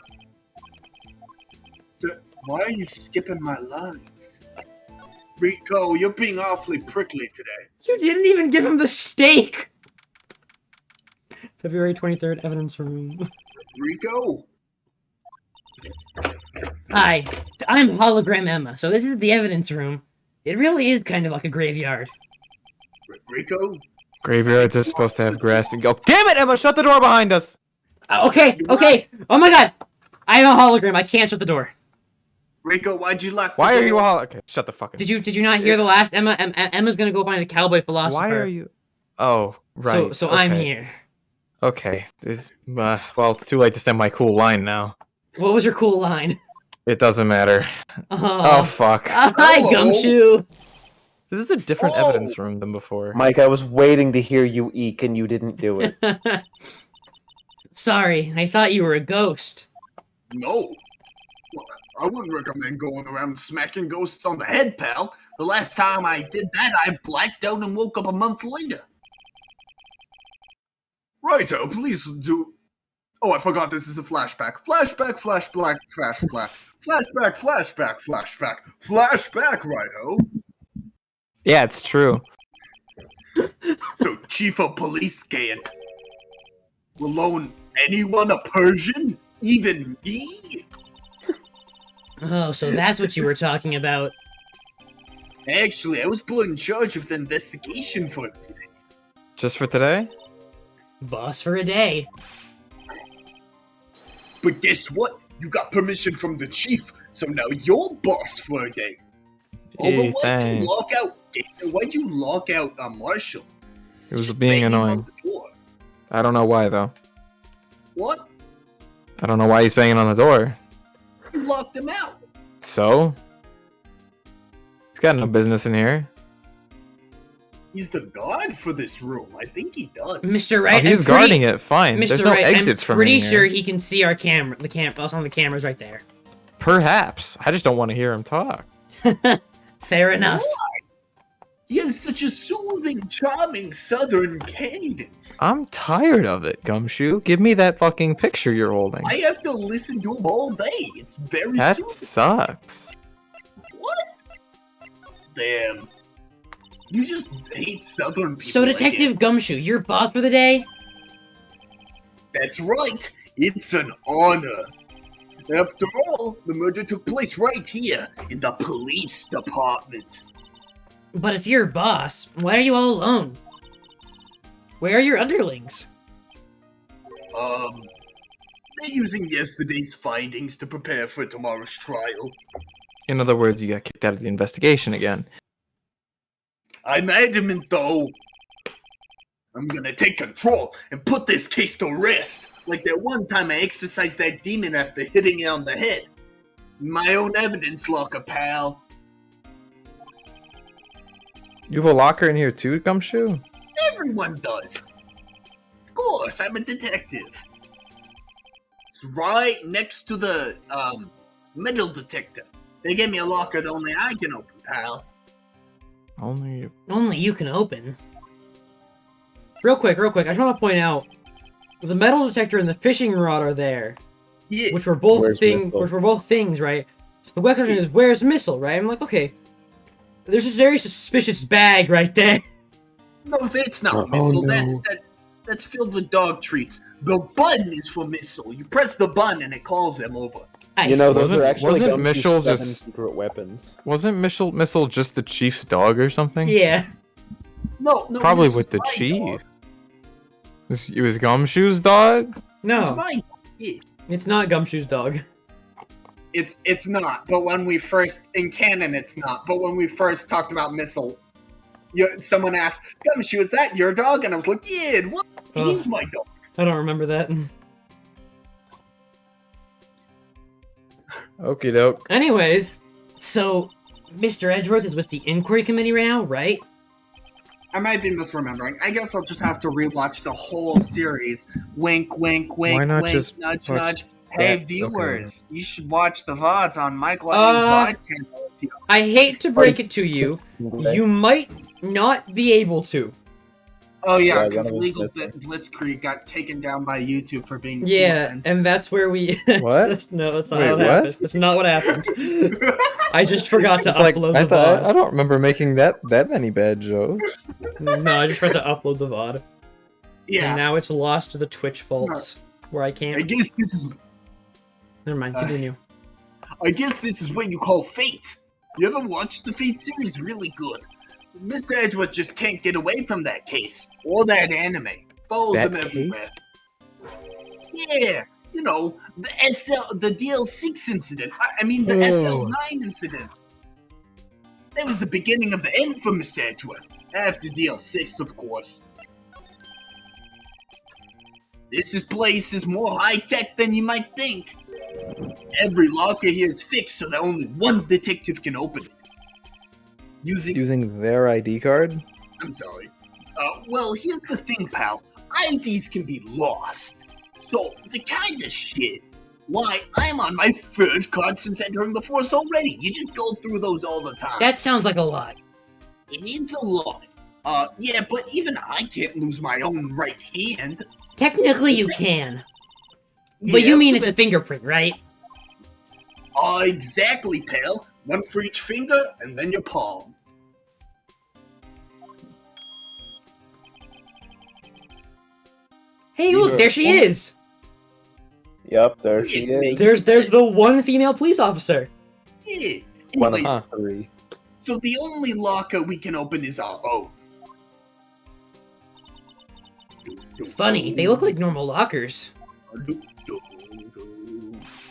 Speaker 3: Why are you skipping my lines? Rico, you're being awfully prickly today.
Speaker 1: You didn't even give him the steak! February 23rd, evidence room.
Speaker 3: Rico?
Speaker 1: Hi, I'm Hologram Emma, so this is the evidence room. It really is kind of like a graveyard.
Speaker 3: Rico?
Speaker 4: Graveyards are supposed to have grass and go. Damn it, Emma! Shut the door behind us.
Speaker 1: Okay. Oh my god! I'm a hologram, I can't shut the door.
Speaker 3: Rico, why'd you lock the
Speaker 4: Why are
Speaker 3: door?
Speaker 4: you all? Okay, shut the fuck up.
Speaker 1: Did you not hear the last Emma? Emma's gonna go find a cowboy philosopher.
Speaker 4: Why are you? Oh, right.
Speaker 1: So I'm
Speaker 4: okay.
Speaker 1: here.
Speaker 4: Okay. Well, it's too late to send my cool line now.
Speaker 1: What was your cool line?
Speaker 4: It doesn't matter. Oh fuck.
Speaker 1: Hi,
Speaker 3: Hello.
Speaker 1: Gumshoe!
Speaker 4: This is a different
Speaker 3: Oh.
Speaker 4: evidence room than before.
Speaker 6: Mike, I was waiting to hear you eek and you didn't do it.
Speaker 1: Sorry, I thought you were a ghost.
Speaker 3: No. Well, I wouldn't recommend going around smacking ghosts on the head, pal. The last time I did that, I blacked out and woke up a month later. Righto, please do... Oh, I forgot this is a flashback. Flashback, flashback, flashback. Flashback, flashback, flashback. Flashback, righto.
Speaker 4: Yeah, it's true.
Speaker 3: So, Chief of Police can't will loan anyone a Persian? Even me?
Speaker 1: Oh, so that's what you were talking about.
Speaker 3: Actually, I was put in charge of the investigation for today.
Speaker 4: Just for today?
Speaker 1: Boss for a day.
Speaker 3: But guess what? You got permission from the chief, so now you're boss for a day. Although, why'd
Speaker 4: thanks.
Speaker 3: you lock out Marshall?
Speaker 4: It was
Speaker 3: Just
Speaker 4: being
Speaker 3: banging on
Speaker 4: annoying.
Speaker 3: the door.
Speaker 4: I don't know why though.
Speaker 3: What?
Speaker 4: I don't know why he's banging on the door.
Speaker 3: You locked him out.
Speaker 4: So? He's got no business in here.
Speaker 3: He's the guard for this room. I think he does.
Speaker 1: Mr. Wright,
Speaker 4: Oh, he's
Speaker 1: I'm
Speaker 4: guarding it. Fine.
Speaker 1: Mr.
Speaker 4: There's no
Speaker 1: Wright,
Speaker 4: exits
Speaker 1: I'm
Speaker 4: from
Speaker 1: pretty
Speaker 4: in here.
Speaker 1: sure he can see our camera. Us on the cameras right there.
Speaker 4: Perhaps. I just don't want to hear him talk.
Speaker 1: Fair enough.
Speaker 3: He has such a soothing, charming southern cadence.
Speaker 4: I'm tired of it, Gumshoe. Give me that fucking picture you're holding.
Speaker 3: I have to listen to him all day. It's very
Speaker 4: That
Speaker 3: soothing.
Speaker 4: sucks.
Speaker 3: What? Damn. You just hate southern people.
Speaker 1: So,
Speaker 3: like
Speaker 1: Detective
Speaker 3: it.
Speaker 1: Gumshoe, you're boss for the day?
Speaker 3: That's right. It's an honor. After all, the murder took place right here in the police department.
Speaker 1: But if you're boss, why are you all alone? Where are your underlings?
Speaker 3: They're using yesterday's findings to prepare for tomorrow's trial.
Speaker 4: In other words, you got kicked out of the investigation again.
Speaker 3: I'm adamant, though. I'm gonna take control and put this case to rest. Like that one time I exorcised that demon after hitting it on the head. My own evidence locker, pal.
Speaker 4: You have a locker in here too, Gumshoe?
Speaker 3: Everyone does. Of course, I'm a detective. It's right next to the, metal detector. They gave me a locker that only I can open, pal.
Speaker 4: Only you.
Speaker 1: Only you can open. Real quick, I just want to point out, the metal detector and the fishing rod are there,
Speaker 3: Yeah.
Speaker 1: which were both
Speaker 6: Where's
Speaker 1: things, right? So the question is, where's Missile, right? I'm like, okay, there's this very suspicious bag right there.
Speaker 3: No, that's not
Speaker 6: Oh,
Speaker 3: Missile.
Speaker 6: no.
Speaker 3: That's filled with dog treats. The button is for Missile. You press the button and it calls them over.
Speaker 6: You know, those
Speaker 4: Wasn't-
Speaker 6: are actually
Speaker 4: wasn't
Speaker 6: Gumshoe's
Speaker 4: Mitchell
Speaker 6: 7
Speaker 4: just-
Speaker 6: secret weapons.
Speaker 4: Wasn't Missile just the chief's dog or something?
Speaker 1: Yeah.
Speaker 3: No,
Speaker 4: Probably
Speaker 3: Missile's
Speaker 4: with the
Speaker 3: my
Speaker 4: chief.
Speaker 3: dog.
Speaker 4: It was Gumshoe's dog?
Speaker 3: It's
Speaker 1: No,
Speaker 3: my yeah.
Speaker 1: it's not Gumshoe's dog.
Speaker 3: It's not. But when we first in canon, it's not. But when we first talked about Missile, someone asked, Gumshoe, is that your dog? And I was like, yeah, what? It is my dog.
Speaker 1: I don't remember that.
Speaker 4: Okie doke.
Speaker 1: Anyways, so Mr. Edgeworth is with the inquiry committee right now, right?
Speaker 3: I might be misremembering. I guess I'll just have to rewatch the whole series. Wink, wink, wink,
Speaker 4: Why not
Speaker 3: wink,
Speaker 4: just
Speaker 3: nudge,
Speaker 4: watch
Speaker 3: nudge. Hey,
Speaker 4: that?
Speaker 3: viewers, you should watch the VODs on Mike Lightning's VOD channel. If you
Speaker 1: I hate to break it to you. You might not be able to.
Speaker 3: Oh yeah,
Speaker 6: Yeah,
Speaker 3: because
Speaker 6: one of
Speaker 3: Legal
Speaker 6: them's
Speaker 3: Blitzkrieg got taken down by YouTube for being too
Speaker 1: Yeah,
Speaker 3: offensive.
Speaker 1: and that's where we.
Speaker 4: What?
Speaker 1: No, that's not
Speaker 4: Wait,
Speaker 1: what
Speaker 4: what?
Speaker 1: happened. That's not what happened. I just forgot to
Speaker 4: It's like
Speaker 1: upload
Speaker 4: I
Speaker 1: the
Speaker 4: thought
Speaker 1: VOD.
Speaker 4: I don't remember making that many bad jokes.
Speaker 1: No, I just forgot to upload the VOD. And
Speaker 3: Yeah,
Speaker 1: now it's lost to the Twitch faults, where I
Speaker 3: I
Speaker 1: can't.
Speaker 3: guess this is.
Speaker 1: Never mind. Continue.
Speaker 3: I guess this is what you call fate. You ever watched the Fate series? Really good. Mr. Edgeworth just can't get away from that case or that anime. Follows
Speaker 4: That
Speaker 3: him everywhere.
Speaker 4: case?
Speaker 3: Yeah, you know the DL6 incident. I mean the
Speaker 4: Oh.
Speaker 3: SL9 incident. That was the beginning of the end for Mr. Edgeworth. After DL6, of course. This place is more high-tech than you might think. Every locker here is fixed so that only one detective can open it.
Speaker 4: Using their ID card?
Speaker 3: I'm sorry. Well, here's the thing, pal. IDs can be lost. So, the kind of shit. Why, I'm on my third card since entering the force already. You just go through those all the time.
Speaker 1: That sounds like a lot.
Speaker 3: It is a lot. Yeah, but even I can't lose my own right hand.
Speaker 1: Technically, you can.
Speaker 3: Yeah,
Speaker 1: But you mean
Speaker 3: but-
Speaker 1: it's a fingerprint, right?
Speaker 3: Exactly, pal. One for each finger, and then your palm.
Speaker 1: Hey, look, there she is!
Speaker 6: Yep, there she is.
Speaker 1: There's the one female police officer.
Speaker 3: Yeah.
Speaker 6: One
Speaker 3: Anyways,
Speaker 6: of 3.
Speaker 3: so the only locker we can open is our own.
Speaker 1: Funny, they look like normal lockers.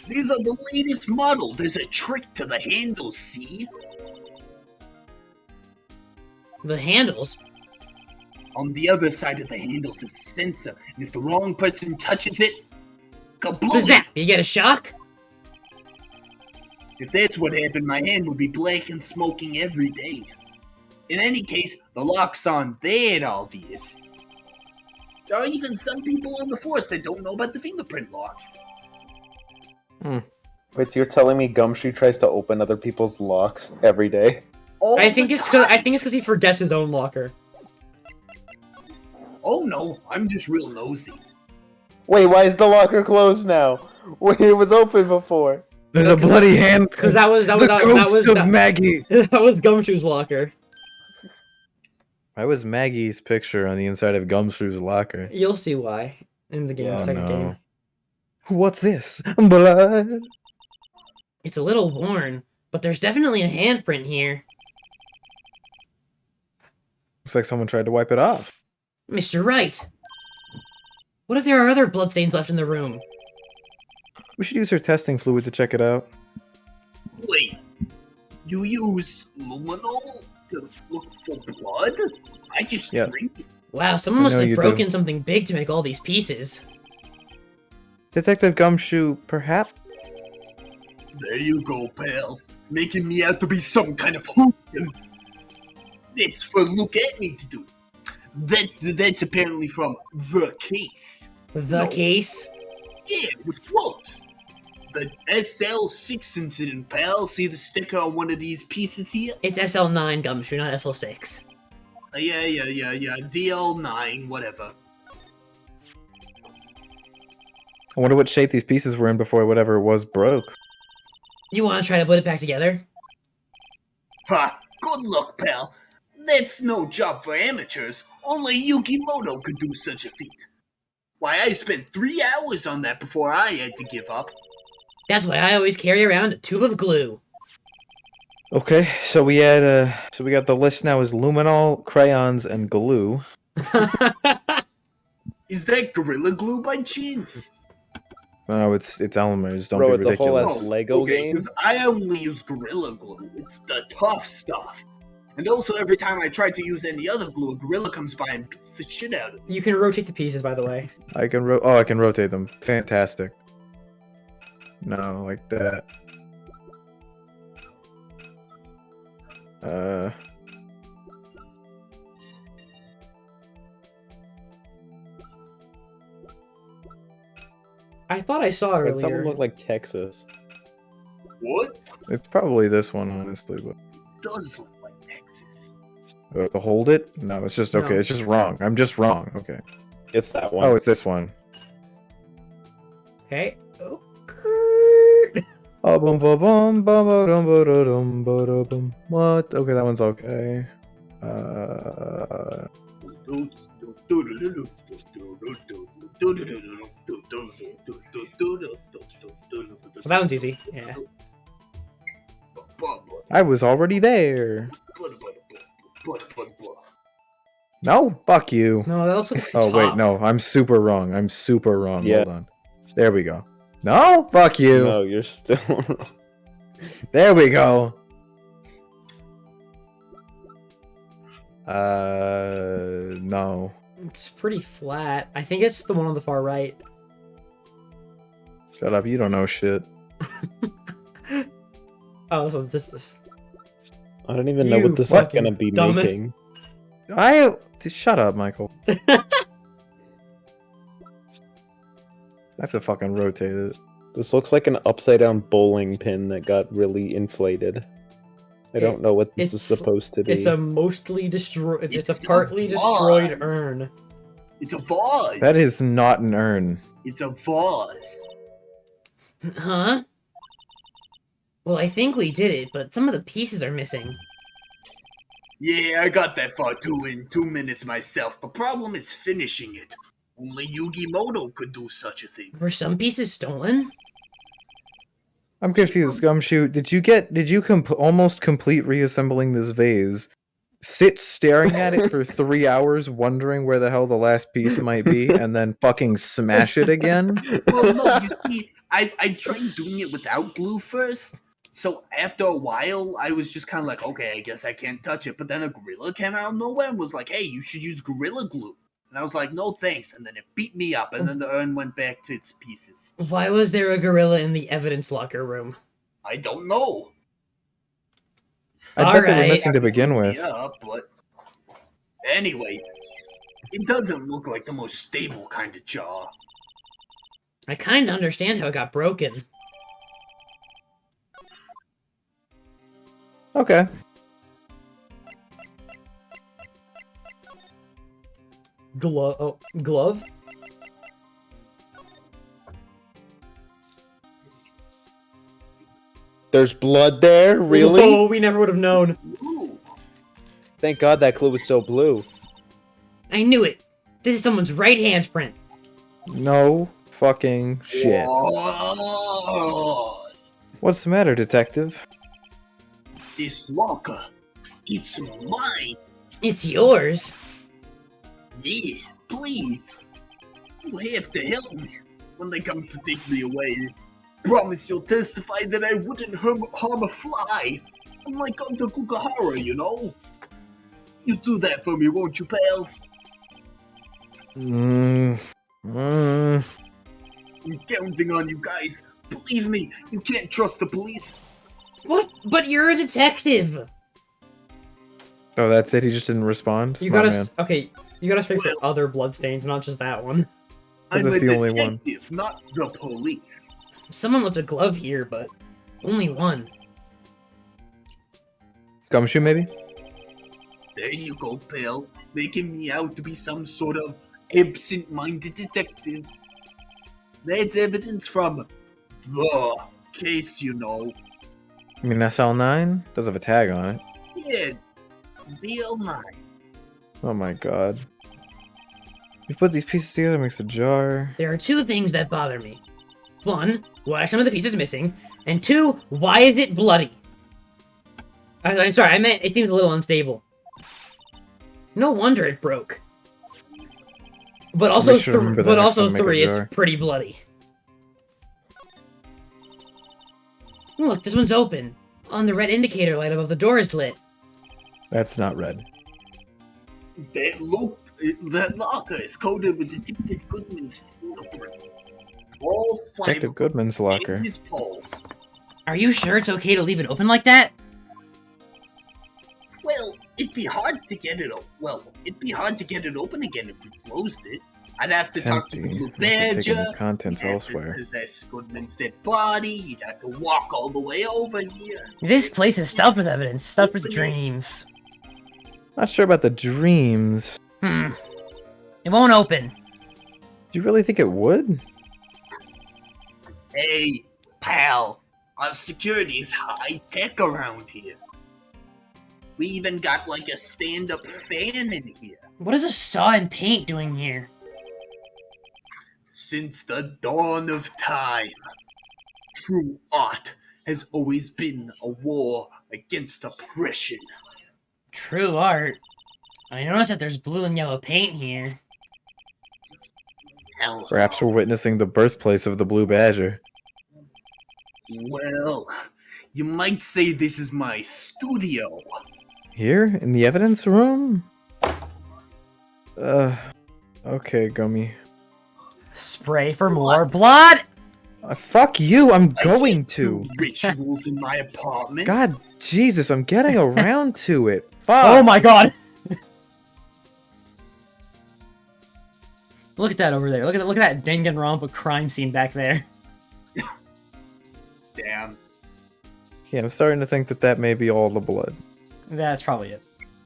Speaker 3: These are the latest model. There's a trick to the handles, see?
Speaker 1: The handles.
Speaker 3: On the other side of the handles is a sensor, and if the wrong person touches it, kablooey!
Speaker 1: Zap! You get a shock?
Speaker 3: If that's what happened, my hand would be black and smoking every day. In any case, the locks aren't that obvious. There are even some people on the force that don't know about the fingerprint locks.
Speaker 6: Wait, so you're telling me Gumshoe tries to open other people's locks every day?
Speaker 3: All
Speaker 1: I think
Speaker 3: the
Speaker 1: it's cause
Speaker 3: time.
Speaker 1: he forgets his own locker.
Speaker 3: Oh no, I'm just real nosy.
Speaker 6: Wait, why is the locker closed now? Wait, it was open before.
Speaker 4: There's a bloody hand.
Speaker 1: Because that was
Speaker 4: Maggie.
Speaker 1: that was Gumshoe's locker.
Speaker 4: Why was Maggie's picture on the inside of Gumshoe's locker?
Speaker 1: You'll see why in the game,
Speaker 6: Yeah,
Speaker 1: second
Speaker 4: no.
Speaker 1: game.
Speaker 4: What's this? Blood.
Speaker 1: It's a little worn, but there's definitely a handprint here.
Speaker 4: Looks like someone tried to wipe it off.
Speaker 1: Mr. Wright! What if there are other bloodstains left in the room?
Speaker 4: We should use her testing fluid to check it out.
Speaker 3: Wait, you use luminol to look for blood? I just
Speaker 4: Yeah.
Speaker 3: drink it.
Speaker 1: Wow, someone
Speaker 4: I
Speaker 1: must
Speaker 4: know
Speaker 1: have
Speaker 4: you
Speaker 1: broken
Speaker 4: do.
Speaker 1: something big to make all these pieces.
Speaker 4: Detective Gumshoe, perhaps?
Speaker 3: There you go, pal. Making me out to be some kind of hooligan. It's for look at me to do. That's apparently from The Case.
Speaker 1: The
Speaker 3: No.
Speaker 1: case?
Speaker 3: Yeah, with quotes. The SL6 incident, pal. See the sticker on one of these pieces here?
Speaker 1: It's SL9 Gumshoe, not SL6.
Speaker 3: Yeah. DL9, whatever.
Speaker 4: I wonder what shape these pieces were in before whatever it was broke.
Speaker 1: You want to try to put it back together?
Speaker 3: Ha! Good luck, pal. That's no job for amateurs. Only Yukimoto could do such a feat. Why, I spent 3 hours on that before I had to give up.
Speaker 1: That's why I always carry around a tube of glue.
Speaker 4: Okay, so we had so we got the list now is luminol, crayons, and glue.
Speaker 3: Is that Gorilla Glue by chance?
Speaker 4: No, it's Elmer's. Don't
Speaker 6: Bro,
Speaker 4: be
Speaker 6: it's a whole
Speaker 4: ridiculous.
Speaker 6: ass Lego game.
Speaker 3: Because I only use Gorilla Glue. It's the tough stuff. And also, every time I try to use any other glue, a gorilla comes by and beats the shit out of me.
Speaker 1: You can rotate the pieces, by the way.
Speaker 4: I can I can rotate them. Fantastic. No, like that.
Speaker 1: I thought I saw it
Speaker 6: That something
Speaker 1: earlier.
Speaker 6: looked like Texas.
Speaker 3: What?
Speaker 4: It's probably this one, honestly, but
Speaker 3: Does look like Texas.
Speaker 4: to hold it? No, it's just okay.
Speaker 1: No.
Speaker 4: It's just wrong. I'm just wrong. Okay.
Speaker 6: It's that one.
Speaker 4: Oh, it's this one.
Speaker 1: Okay. Oh.
Speaker 4: Oh, boom, boom, boom, boom, boom, boom, boom, boom, boom. What? Okay, that one's okay.
Speaker 1: Well, that one's easy. Yeah.
Speaker 4: I was already there. No, fuck you.
Speaker 1: No, that looks like the
Speaker 4: Oh wait,
Speaker 1: top.
Speaker 4: no, I'm super wrong. I'm super wrong.
Speaker 6: Yeah.
Speaker 4: Hold on. There we go. No, fuck you.
Speaker 6: No, you're still.
Speaker 4: There we go. No.
Speaker 1: It's pretty flat. I think it's the one on the far right.
Speaker 4: Shut up. You don't know shit.
Speaker 1: Oh, this is.
Speaker 6: I don't even know
Speaker 1: You
Speaker 6: what this is
Speaker 1: fucking
Speaker 6: gonna be
Speaker 1: dumbass.
Speaker 6: making.
Speaker 4: Shut up, Michael. I have to fucking rotate it.
Speaker 6: This looks like an upside down bowling pin that got really inflated. I don't know what this is
Speaker 1: it's-
Speaker 6: supposed to be.
Speaker 1: It's a mostly destroyed. It's a
Speaker 3: It's a
Speaker 1: partly destroyed
Speaker 3: vase.
Speaker 1: urn.
Speaker 3: It's a vase.
Speaker 4: That is not an urn.
Speaker 3: It's a vase.
Speaker 1: Huh? Well, I think we did it, but some of the pieces are missing.
Speaker 3: Yeah, I got that far too in 2 minutes myself. The problem is finishing it. Only Yugi Moto could do such a thing.
Speaker 1: Were some pieces stolen?
Speaker 4: I'm confused, Gumshoe. Did you almost complete reassembling this vase? Sit staring at it for 3 hours, wondering where the hell the last piece might be, and then fucking smash it again?
Speaker 3: Well, no, you see, I tried doing it without glue first. So after a while, I was just kind of like, okay, I guess I can't touch it. But then a gorilla came out of nowhere and was like, hey, you should use Gorilla Glue. And I was like, no thanks. And then it beat me up, and then the urn went back to its pieces.
Speaker 1: Why was there a gorilla in the evidence locker room?
Speaker 3: I don't know.
Speaker 4: I bet they were
Speaker 1: Alright.
Speaker 4: missing to begin with.
Speaker 3: Yeah, but anyways, it doesn't look like the most stable kind of jaw.
Speaker 1: I kind of understand how it got broken.
Speaker 4: Okay.
Speaker 1: Glove?
Speaker 6: There's blood there? Really?
Speaker 1: Whoa, we never would have known.
Speaker 3: Ooh,
Speaker 6: Thank God that glue was so blue.
Speaker 1: I knew it. This is someone's right handprint.
Speaker 4: No fucking shit.
Speaker 3: whoa.
Speaker 4: What's the matter, detective?
Speaker 3: This locker, it's mine.
Speaker 1: It's yours.
Speaker 3: Yeah, please. You have to help me when they come to take me away. Promise you'll testify that I wouldn't harm a fly. I'm like Uncle Kukahara, you know? You do that for me, won't you, pals?
Speaker 4: Mm.
Speaker 3: I'm counting on you guys. Believe me, you can't trust the police.
Speaker 1: What? But you're a detective.
Speaker 4: Oh, that's it? He just didn't respond?
Speaker 1: You
Speaker 4: Smart
Speaker 1: gotta
Speaker 4: man.
Speaker 1: okay. You gotta speak for other bloodstains, not just that one.
Speaker 3: I'm
Speaker 4: that's
Speaker 3: a
Speaker 4: the only one.
Speaker 3: detective, not the police.
Speaker 1: Someone left a glove here, but only one.
Speaker 4: Gumshoe, maybe?
Speaker 3: There you go, pal. Making me out to be some sort of absent-minded detective. That's evidence from the case, you know.
Speaker 4: I mean, SL9? Does have a tag on it.
Speaker 3: Yeah, BL9.
Speaker 4: Oh my god. You put these pieces together, makes a jar.
Speaker 1: There are two things that bother me. One, why are some of the pieces missing? And two, why is it bloody? I'm sorry, I meant it seems a little unstable. No wonder it broke. But also,
Speaker 4: Make sure to remember that next time we make a
Speaker 1: three,
Speaker 4: jar.
Speaker 1: it's pretty bloody. Look, this one's open. On the red indicator light above the door is lit.
Speaker 4: That's not red.
Speaker 3: That locker is coated with Detective Goodman's fingerprint. All
Speaker 4: Detective
Speaker 3: five
Speaker 4: Goodman's
Speaker 3: in
Speaker 4: locker.
Speaker 3: his pole.
Speaker 1: Are you sure it's okay to leave it open like that?
Speaker 3: Well, it'd be hard to get it. It'd be hard to get it open again if we closed it. I'd have to
Speaker 4: It's
Speaker 3: talk to the
Speaker 4: empty.
Speaker 3: Blue
Speaker 4: Must have taken
Speaker 3: Badger.
Speaker 4: the contents
Speaker 3: He'd have
Speaker 4: elsewhere.
Speaker 3: to possess Goodman's dead body. He'd have to walk all the way over here.
Speaker 1: This place is stuffed with evidence, stuffed with
Speaker 3: Open it.
Speaker 1: dreams.
Speaker 4: Not sure about the dreams.
Speaker 1: It won't open.
Speaker 4: Do you really think it would?
Speaker 3: Hey, pal, our security is high tech around here. We even got like a stand-up fan in here.
Speaker 1: What is a saw and paint doing here?
Speaker 3: Since the dawn of time, true art has always been a war against oppression.
Speaker 1: True art. I noticed that there's blue and yellow paint here.
Speaker 3: Hell,
Speaker 4: Perhaps we're witnessing the birthplace of the Blue Badger.
Speaker 3: well, you might say this is my studio.
Speaker 4: Here? In the evidence room? Okay, Gummy.
Speaker 1: Spray for more blood!
Speaker 4: Fuck you, I'm
Speaker 3: I
Speaker 4: going
Speaker 3: can't
Speaker 4: to.
Speaker 3: do rituals in my apartment.
Speaker 4: God, Jesus, I'm getting around to it. Fuck.
Speaker 1: Oh my god! Look at that over there. Look at that Danganronpa crime scene back there.
Speaker 3: Damn.
Speaker 4: Yeah, I'm starting to think that may be all the blood.
Speaker 1: That's probably it.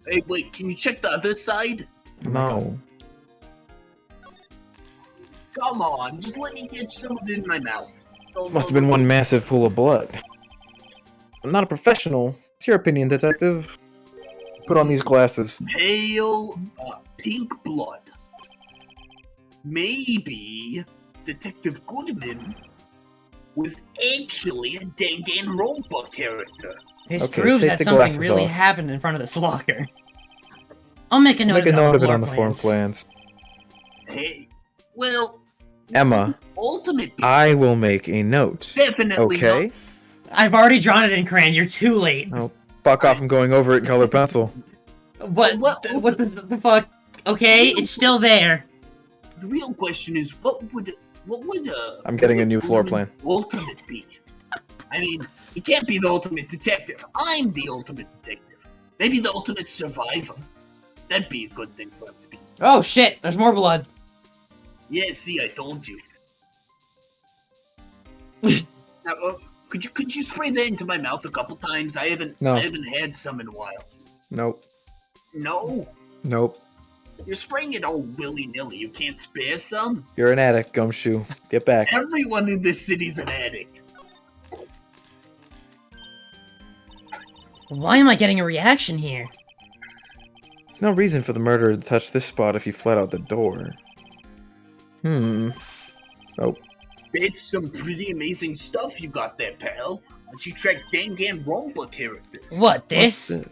Speaker 3: Hey, wait, can you check the other side?
Speaker 4: No.
Speaker 3: Come on, just let me get some of it in my mouth.
Speaker 4: Must have been one massive pool of blood. I'm not a professional. It's your opinion, detective. Put on these glasses.
Speaker 3: Pale, pink blood. Maybe Detective Goodman was actually a Danganronpa character.
Speaker 1: This
Speaker 4: Okay,
Speaker 1: proves
Speaker 4: take
Speaker 1: that
Speaker 4: the
Speaker 1: something
Speaker 4: glasses
Speaker 1: really
Speaker 4: off.
Speaker 1: happened in front of this locker. I'll make a note
Speaker 4: Make a note of it
Speaker 1: floor
Speaker 4: on the floor
Speaker 1: plans.
Speaker 4: plans.
Speaker 3: Hey, well,
Speaker 4: Emma,
Speaker 3: ultimate being
Speaker 4: I will make a note.
Speaker 3: definitely
Speaker 4: Okay?
Speaker 1: I've already drawn it in crayon. You're too late.
Speaker 4: Oh, fuck off, I'm going over it in colored pencil.
Speaker 1: What the fuck? Okay, it's still there.
Speaker 3: the real question is what would
Speaker 4: I'm getting a new floor plan.
Speaker 3: ultimate be? I mean, it can't be the ultimate detective. I'm the ultimate detective. Maybe the ultimate survivor. That'd be a good thing for him to be.
Speaker 1: Oh shit, there's more blood.
Speaker 3: Yeah, see, I told you. Now, could you spray that into my mouth a couple times? I haven't had some in a while.
Speaker 4: Nope.
Speaker 3: No,
Speaker 4: Nope.
Speaker 3: you're spraying it all willy-nilly. You can't spare some.
Speaker 4: You're an addict, Gumshoe. Get back.
Speaker 3: Everyone in this city's an addict.
Speaker 1: Why am I getting a reaction here?
Speaker 4: There's no reason for the murderer to touch this spot if he fled out the door. Oh,
Speaker 3: It's some pretty amazing stuff you got there, pal. But you track Danganronpa characters.
Speaker 1: What, this?
Speaker 4: what's the-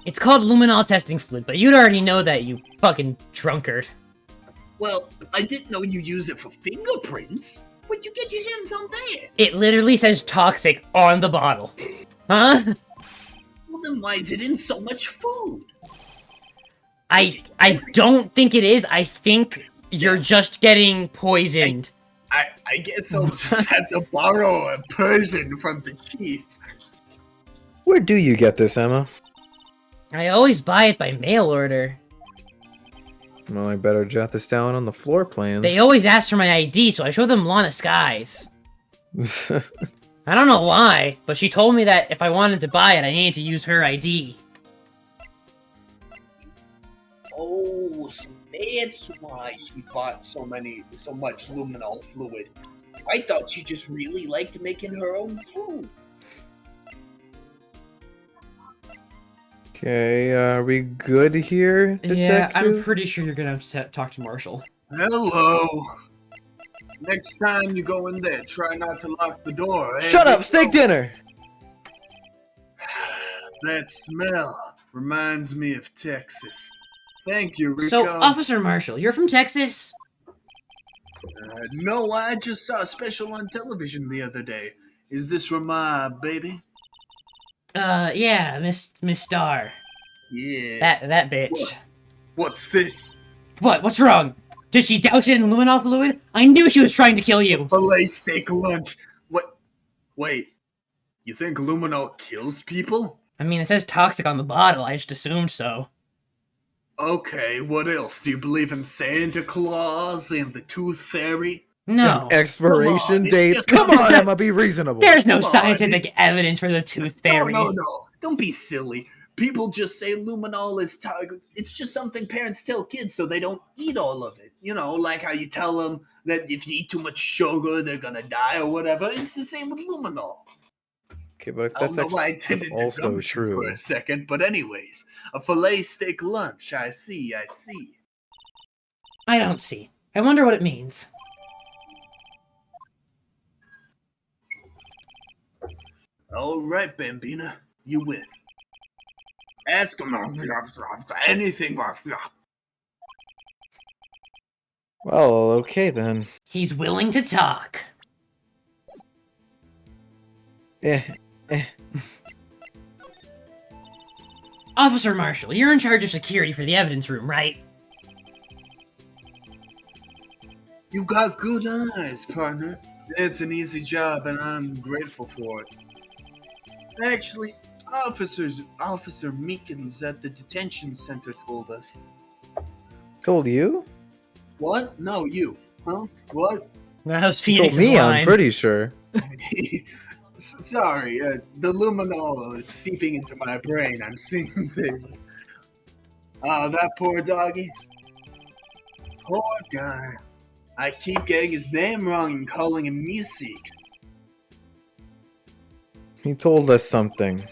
Speaker 1: It's called luminol testing fluid, but you'd already know that, you fucking drunkard.
Speaker 3: Well, I didn't know you use it for fingerprints. Where'd you get your hands on that?
Speaker 1: It literally says toxic on the bottle. Huh?
Speaker 3: Well, then why is it in so much food?
Speaker 1: I don't think it is. I think you're just getting poisoned.
Speaker 3: I guess I'll just have to borrow a Persian from the chief.
Speaker 4: Where do you get this, Emma?
Speaker 1: I always buy it by mail order.
Speaker 4: Well, I better jot this down on the floor plans.
Speaker 1: They always ask for my ID, so I show them Lana Skies. I don't know why, but she told me that if I wanted to buy it, I needed to use her ID.
Speaker 3: Oh, so that's why she bought so much luminol fluid. I thought she just really liked making her own food.
Speaker 4: Okay, are we good here, detective?
Speaker 1: Yeah, I'm pretty sure you're gonna have to talk to Marshall.
Speaker 3: Hello. Next time you go in there, try not to lock the door. Eh?
Speaker 4: Shut up, steak dinner!
Speaker 3: That smell reminds me of Texas. Thank you, Rico.
Speaker 1: So, Officer Marshall, you're from Texas?
Speaker 3: No, I just saw a special on television the other day. Is this Ramah, baby?
Speaker 1: Yeah, Miss Star.
Speaker 3: Yeah.
Speaker 1: That bitch.
Speaker 3: What? What's this?
Speaker 1: What? What's wrong? Did she douse it in luminol fluid? I knew she was trying to kill you!
Speaker 3: Filet steak lunch. What? Wait. You think luminol kills people?
Speaker 1: I mean, it says toxic on the bottle, I just assumed so.
Speaker 3: Okay, what else? Do you believe in Santa Claus and the Tooth Fairy?
Speaker 1: No.
Speaker 4: Expiration
Speaker 3: Come on, it's
Speaker 4: dates.
Speaker 3: just-
Speaker 4: Come on, Emma, be reasonable.
Speaker 1: There's no
Speaker 3: Come on.
Speaker 1: scientific evidence for the tooth fairy.
Speaker 3: No. Don't be silly. People just say luminol is it's just something parents tell kids so they don't eat all of it. You know, like how you tell them that if you eat too much sugar, they're gonna die or whatever. It's the same with luminol.
Speaker 4: Okay, but if
Speaker 3: I don't
Speaker 4: that's
Speaker 3: know why I
Speaker 4: actually
Speaker 3: tended
Speaker 4: that's
Speaker 3: to
Speaker 4: also
Speaker 3: gumshoe
Speaker 4: true.
Speaker 3: for a second, but anyways, a filet steak lunch. I see.
Speaker 1: I don't see. I wonder what it means.
Speaker 3: All right, Bambina, you win. Ask him anything.
Speaker 4: Well, okay then.
Speaker 1: He's willing to talk.
Speaker 4: Eh.
Speaker 1: Officer Marshall, you're in charge of security for the evidence room, right?
Speaker 3: You got good eyes, partner. It's an easy job, and I'm grateful for it. Actually, Officer Meekins at the detention center told us.
Speaker 4: Told you?
Speaker 3: What? No, you. Huh? What?
Speaker 1: That was
Speaker 4: Told
Speaker 1: Phoenix's
Speaker 4: me,
Speaker 1: line.
Speaker 4: I'm pretty sure.
Speaker 3: Sorry, the luminol is seeping into my brain. I'm seeing things. That poor doggy. Poor guy. I keep getting his name wrong and calling him Meeseeks.
Speaker 4: He told us something.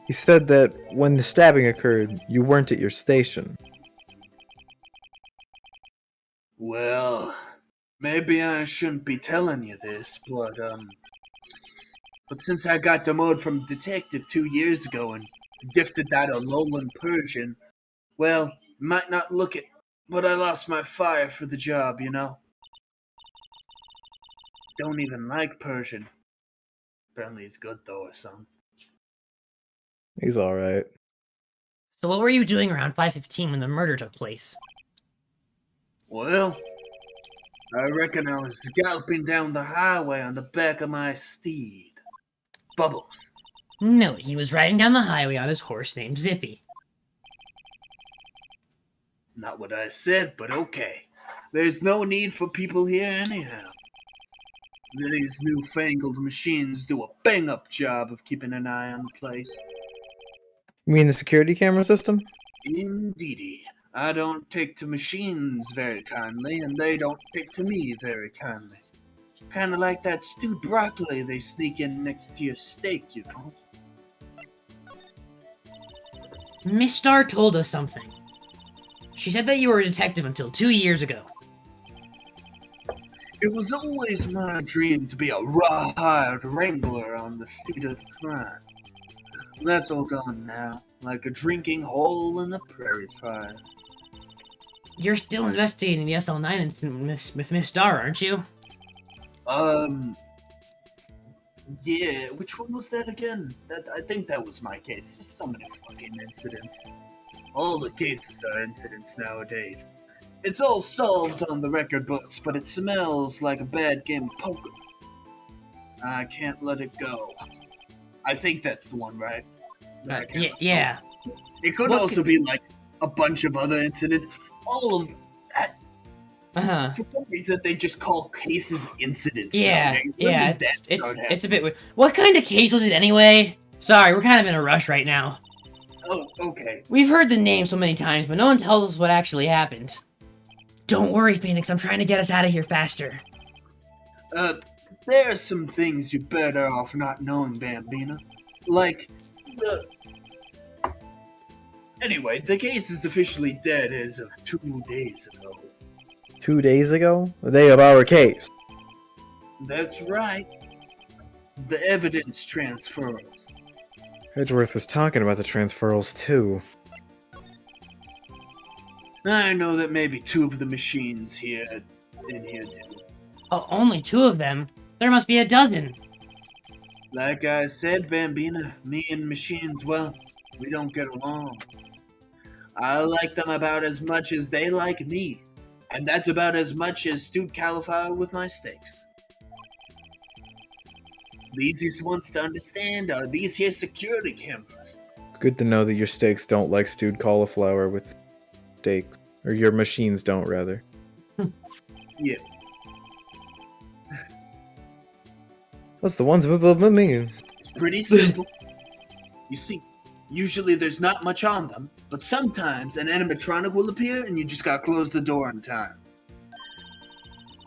Speaker 4: He said that when the stabbing occurred, you weren't at your station.
Speaker 3: Well, maybe I shouldn't be telling you this, but since I got demoted from detective 2 years ago and gifted that a lowland Persian, well, might not look it, but I lost my fire for the job, you know? Don't even like Persian. Apparently it's good though, or something.
Speaker 4: He's alright.
Speaker 1: So what were you doing around 5:15 when the murder took place?
Speaker 3: Well, I reckon I was galloping down the highway on the back of my steed. Bubbles.
Speaker 1: No, he was riding down the highway on his horse named Zippy.
Speaker 3: Not what I said, but okay. There's no need for people here anyhow. These newfangled machines do a bang-up job of keeping an eye on the place.
Speaker 4: You mean the security camera system?
Speaker 3: Indeedy. I don't take to machines very kindly, and they don't take to me very kindly. Kinda like that stewed broccoli they sneak in next to your steak, you know?
Speaker 1: Miss Star told us something. She said that you were a detective until 2 years ago.
Speaker 3: It was always my dream to be a raw-hired wrangler on the seat of the crime. That's all gone now, like a drinking hole in a prairie fire.
Speaker 1: You're still investigating the SL9 incident with Miss Star, aren't you?
Speaker 3: Yeah, which one was that again? I think that was my case. There's so many fucking incidents. All the cases are incidents nowadays. It's all solved on the record books, but it smells like a bad game of poker. I can't let it go. I think that's the one, right?
Speaker 1: Yeah.
Speaker 3: It could
Speaker 1: What
Speaker 3: also
Speaker 1: could-
Speaker 3: be like a bunch of other incidents. All of
Speaker 1: Uh-huh.
Speaker 3: for some reason they just call cases incidents.
Speaker 1: Yeah,
Speaker 3: nowadays. When
Speaker 1: yeah,
Speaker 3: did that start
Speaker 1: it's a bit weird. What kind of case was it anyway? Sorry, we're kind of in a rush right now.
Speaker 3: Oh, okay.
Speaker 1: We've heard the name so many times, but no one tells us what actually happened. Don't worry, Phoenix, I'm trying to get us out of here faster.
Speaker 3: There are some things you're better off not knowing, Bambina. Like, Anyway, the case is officially dead as of 2 days ago.
Speaker 4: 2 days ago? The day of our case.
Speaker 3: That's right. The evidence transfers.
Speaker 4: Edgeworth was talking about the transferals too.
Speaker 3: I know that maybe 2 of the machines in here do.
Speaker 1: Oh, only 2 of them? There must be a dozen.
Speaker 3: Like I said, Bambina, me and machines, well, we don't get along. I like them about as much as they like me. And that's about as much as stewed cauliflower with my steaks. The easiest ones to understand are these here security cameras.
Speaker 4: Good to know that your steaks don't like stewed cauliflower with steaks. Or your machines don't, rather.
Speaker 3: Yeah.
Speaker 4: That's the ones with me.
Speaker 3: It's pretty simple. You see, usually there's not much on them, but sometimes an animatronic will appear and you just gotta close the door on time.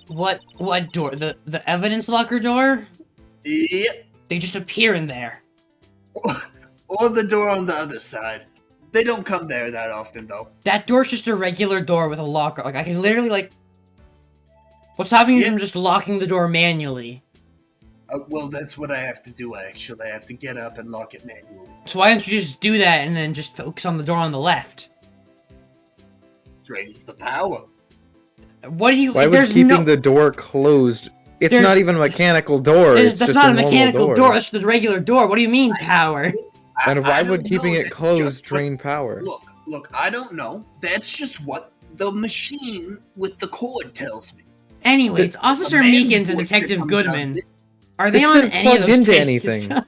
Speaker 1: What door? The evidence locker door?
Speaker 3: Yep.
Speaker 1: They just appear in there.
Speaker 3: Or the door on the other side. They don't come there that often, though.
Speaker 1: That door's just a regular door with a locker. Like, I can literally, like... What's stopping you
Speaker 3: Yeah.
Speaker 1: from just locking the door manually?
Speaker 3: Well, that's what I have to do, actually. I have to get up and lock it manually.
Speaker 1: So why don't you just do that and then just focus on the door on the left?
Speaker 3: Drains the power.
Speaker 1: What do you...
Speaker 4: Why would
Speaker 1: there's
Speaker 4: keeping
Speaker 1: no...
Speaker 4: the door closed? It's
Speaker 1: There's-
Speaker 4: not even a mechanical door. It's
Speaker 1: That's
Speaker 4: just
Speaker 1: not a
Speaker 4: normal
Speaker 1: mechanical door. That's just a regular door. What do you mean, power?
Speaker 4: And why
Speaker 3: I
Speaker 4: would
Speaker 3: don't
Speaker 4: keeping
Speaker 3: know.
Speaker 4: it
Speaker 3: That's
Speaker 4: closed
Speaker 3: just what-
Speaker 4: drain power?
Speaker 3: Look, I don't know. That's just what the machine with the cord tells me.
Speaker 1: Anyways,
Speaker 3: The
Speaker 1: Officer
Speaker 3: man's
Speaker 1: Meekins and
Speaker 3: voice
Speaker 1: Detective
Speaker 3: that comes out of
Speaker 1: Goodman,
Speaker 3: it.
Speaker 1: are they
Speaker 4: This
Speaker 1: on
Speaker 4: isn't
Speaker 1: any of
Speaker 4: plugged
Speaker 1: those
Speaker 4: into
Speaker 1: tapes?
Speaker 4: anything.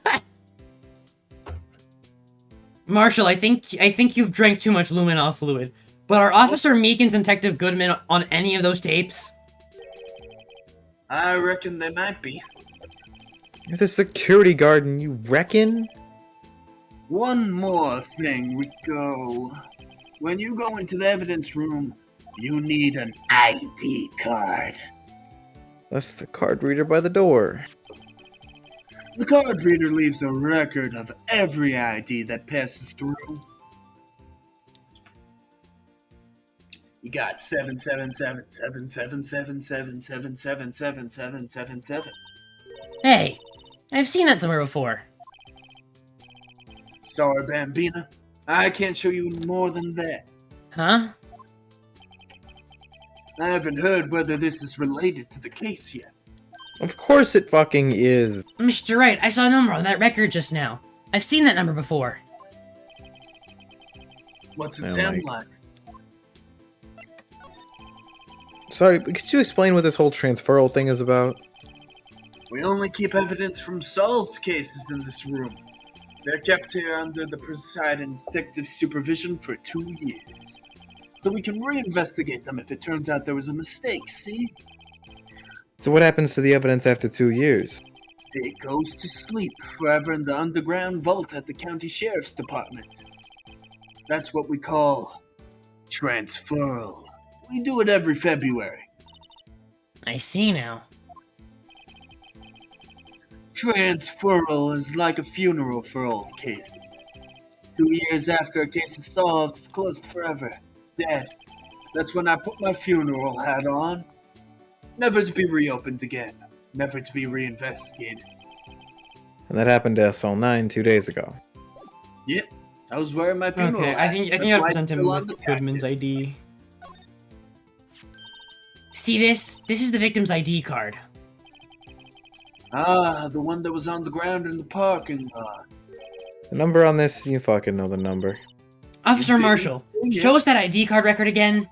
Speaker 1: Marshall, I think you've drank too much luminol fluid. But are Officer Meekins and Detective Goodman on any of those tapes?
Speaker 3: I reckon they might be.
Speaker 4: You're the security guard and you reckon?
Speaker 3: One more thing, Rico. When you go into the evidence room, you need an ID card.
Speaker 4: That's the card reader by the door.
Speaker 3: The card reader leaves a record of every ID that passes through. You got 7777777777777.
Speaker 1: Hey, I've seen that somewhere before.
Speaker 3: Sorry, Bambina. I can't show you more than that.
Speaker 1: Huh?
Speaker 3: I haven't heard whether this is related to the case yet.
Speaker 4: Of course it fucking is.
Speaker 1: Mr. Wright, I saw a number on that record just now. I've seen that number before.
Speaker 3: What's it
Speaker 4: I
Speaker 3: sound
Speaker 4: like-
Speaker 3: like?
Speaker 4: Sorry, but could you explain what this whole transferal thing is about?
Speaker 3: We only keep evidence from solved cases in this room. They're kept here under the presiding detective's supervision for 2 years. So we can reinvestigate them if it turns out there was a mistake, see?
Speaker 4: So what happens to the evidence after 2 years?
Speaker 3: It goes to sleep forever in the underground vault at the county sheriff's department. That's what we call transferal. We do it every February.
Speaker 1: I see now.
Speaker 3: Transferal is like a funeral for old cases. 2 years after a case is solved, it's closed forever. Dead. That's when I put my funeral hat on. Never to be reopened again. Never to be reinvestigated.
Speaker 4: And that happened to SL9 2 days ago.
Speaker 3: Yep. I was wearing my funeral
Speaker 1: Okay,
Speaker 3: hat.
Speaker 1: I think
Speaker 3: That's
Speaker 1: I'll
Speaker 3: why
Speaker 1: present
Speaker 3: it's
Speaker 1: him
Speaker 3: still on
Speaker 1: with
Speaker 3: the
Speaker 1: Goodman's
Speaker 3: package.
Speaker 1: ID. See this? This is the victim's ID card.
Speaker 3: Ah, the one that was on the ground in the parking lot.
Speaker 4: The number on this, you fucking know the number.
Speaker 1: Officer
Speaker 3: did?
Speaker 1: Marshall,
Speaker 3: Yeah.
Speaker 1: show us that ID card record again.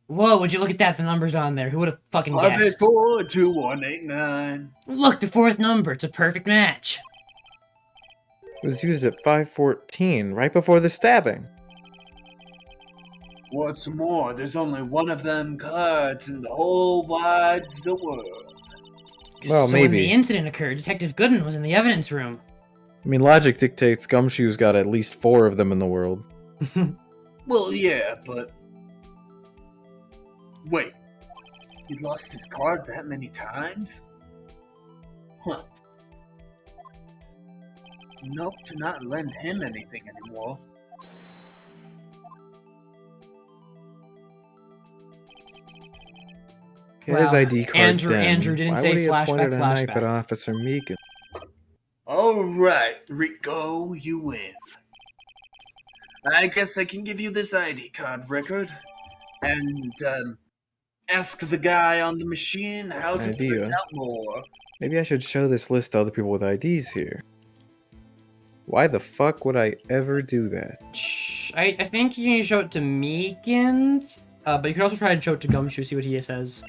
Speaker 1: Whoa, would you look at that? The number's on there. Who would have fucking guessed?
Speaker 3: 584-2189.
Speaker 1: Look, the fourth number. It's a perfect match.
Speaker 4: It was used at 5:14, right before the stabbing.
Speaker 3: What's more, there's only one of them cards in the whole wide world.
Speaker 4: Well,
Speaker 1: So when
Speaker 4: maybe.
Speaker 1: the incident occurred, Detective Goodman was in the evidence room.
Speaker 4: I mean, logic dictates Gumshoe's got at least 4 of them in the world.
Speaker 3: Well, yeah, but... Wait. He lost his card that many times? Huh. Nope, to not lend him anything anymore.
Speaker 4: Get his
Speaker 1: Well,
Speaker 4: ID card
Speaker 1: Andrew-
Speaker 4: then.
Speaker 1: Andrew didn't
Speaker 4: Why
Speaker 1: say
Speaker 4: would he have
Speaker 1: flashback,
Speaker 4: pointed a knife at
Speaker 1: flashback.
Speaker 4: Officer Meekin?
Speaker 3: Alright, Rico, you win. I guess I can give you this ID card record. And, ask the guy on the machine how to
Speaker 4: Idea.
Speaker 3: print out more
Speaker 4: Maybe I should show this list to other people with IDs here. Why the fuck would I ever do that?
Speaker 1: I think you can show it to Meekins, but you can also try and show it to Gumshoe, see what he says.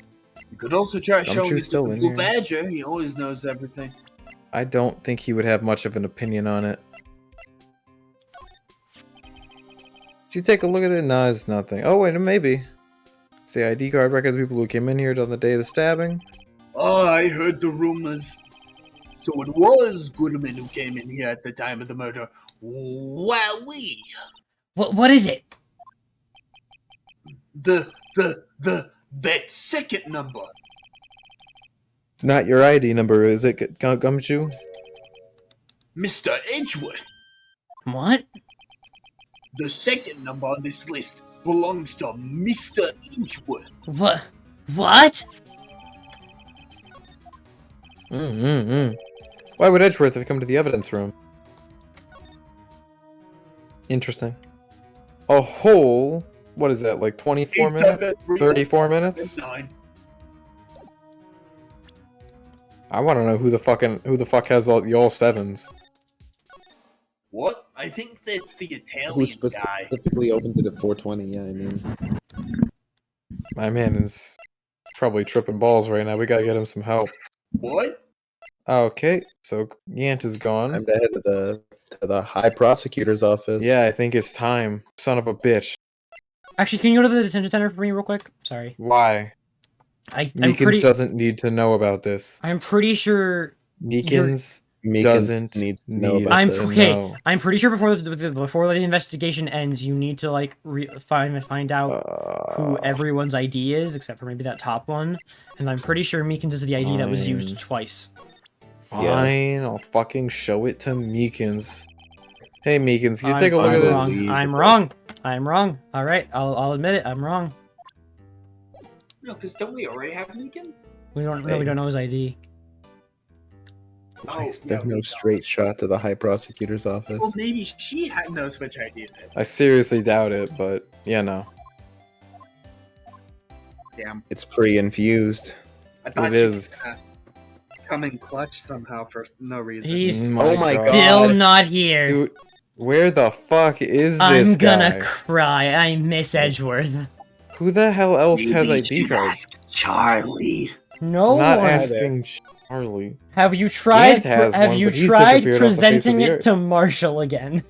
Speaker 3: You could also try showing
Speaker 4: Gumshoe's
Speaker 3: it to
Speaker 4: still
Speaker 3: the
Speaker 4: in
Speaker 3: Blue
Speaker 4: here.
Speaker 3: Badger. He always knows everything.
Speaker 4: I don't think he would have much of an opinion on it. Did you take a look at it? No, it's nothing. Oh, wait, maybe. It's the ID card record of the people who came in here on the day of the stabbing.
Speaker 3: Oh, I heard the rumors. So it was Goodman who came in here at the time of the murder. Wowee!
Speaker 1: What is it?
Speaker 3: That second number.
Speaker 4: Not your ID number, is it, Gumshoe?
Speaker 3: Mr. Edgeworth.
Speaker 1: What?
Speaker 3: The second number on this list belongs to Mr. Edgeworth.
Speaker 1: What? What?
Speaker 4: Why would Edgeworth have come to the evidence room? Interesting. A whole, what is that, like 24 minutes? 34 minutes?
Speaker 3: 9.
Speaker 4: I want to know who the fuck has all sevens.
Speaker 3: What? I think that's the
Speaker 6: Who
Speaker 3: Italian guy.
Speaker 6: specifically opened it at 420? Yeah, I mean,
Speaker 4: My man is probably tripping balls right now. We gotta get him some help.
Speaker 3: What?
Speaker 4: Okay, so Yant is gone.
Speaker 6: time to head to the high prosecutor's office.
Speaker 4: Yeah, I think it's time. Son of a bitch.
Speaker 1: Actually, can you go to the detention center for me real quick? Sorry.
Speaker 4: Why?
Speaker 1: I'm
Speaker 4: Meekins doesn't need to know about this.
Speaker 1: I'm pretty sure.
Speaker 4: Meekins
Speaker 6: Meekins
Speaker 4: doesn't
Speaker 6: needs to know
Speaker 4: need
Speaker 6: about
Speaker 1: I'm
Speaker 6: this.
Speaker 4: to
Speaker 1: okay.
Speaker 4: know.
Speaker 1: I'm pretty sure before the investigation ends, you need to like find out who everyone's ID is, except for maybe that top one. And I'm pretty sure Meekins is the ID that was used
Speaker 4: Fine.
Speaker 1: twice.
Speaker 4: Fine, I'll fucking show it to Meekins. Hey Meekins, can you
Speaker 1: I'm-
Speaker 4: take a look
Speaker 1: I'm
Speaker 4: at this?
Speaker 1: wrong. I'm wrong. I'm wrong. All right, I'll admit it. I'm wrong.
Speaker 3: No, because don't we already have Meekins?
Speaker 1: We don't know his ID.
Speaker 3: Oh,
Speaker 6: There's
Speaker 3: yeah,
Speaker 6: no
Speaker 3: we
Speaker 6: straight shot to the high prosecutor's office.
Speaker 3: Well, maybe she knows which idea it is.
Speaker 4: I seriously doubt it, but yeah, no.
Speaker 3: Damn.
Speaker 6: It's pre-infused.
Speaker 3: I thought
Speaker 4: It
Speaker 3: she
Speaker 4: is.
Speaker 3: was gonna come in clutch somehow for no reason.
Speaker 1: He's
Speaker 6: Oh my God.
Speaker 1: still not here.
Speaker 4: Dude, where the fuck is this
Speaker 1: I'm gonna
Speaker 4: guy?
Speaker 1: cry. I miss Edgeworth.
Speaker 4: Who the hell else
Speaker 3: Maybe
Speaker 4: has
Speaker 3: you
Speaker 4: ID
Speaker 3: should
Speaker 4: cards?
Speaker 3: ask Charlie.
Speaker 1: No
Speaker 4: Not
Speaker 1: one.
Speaker 4: asking Charlie.
Speaker 1: Have you tried?
Speaker 4: Ant has
Speaker 1: Have
Speaker 4: one,
Speaker 1: you
Speaker 4: but he's
Speaker 1: tried
Speaker 4: disappeared off the face of
Speaker 1: presenting
Speaker 4: the
Speaker 1: it
Speaker 4: earth.
Speaker 1: to Marshall again?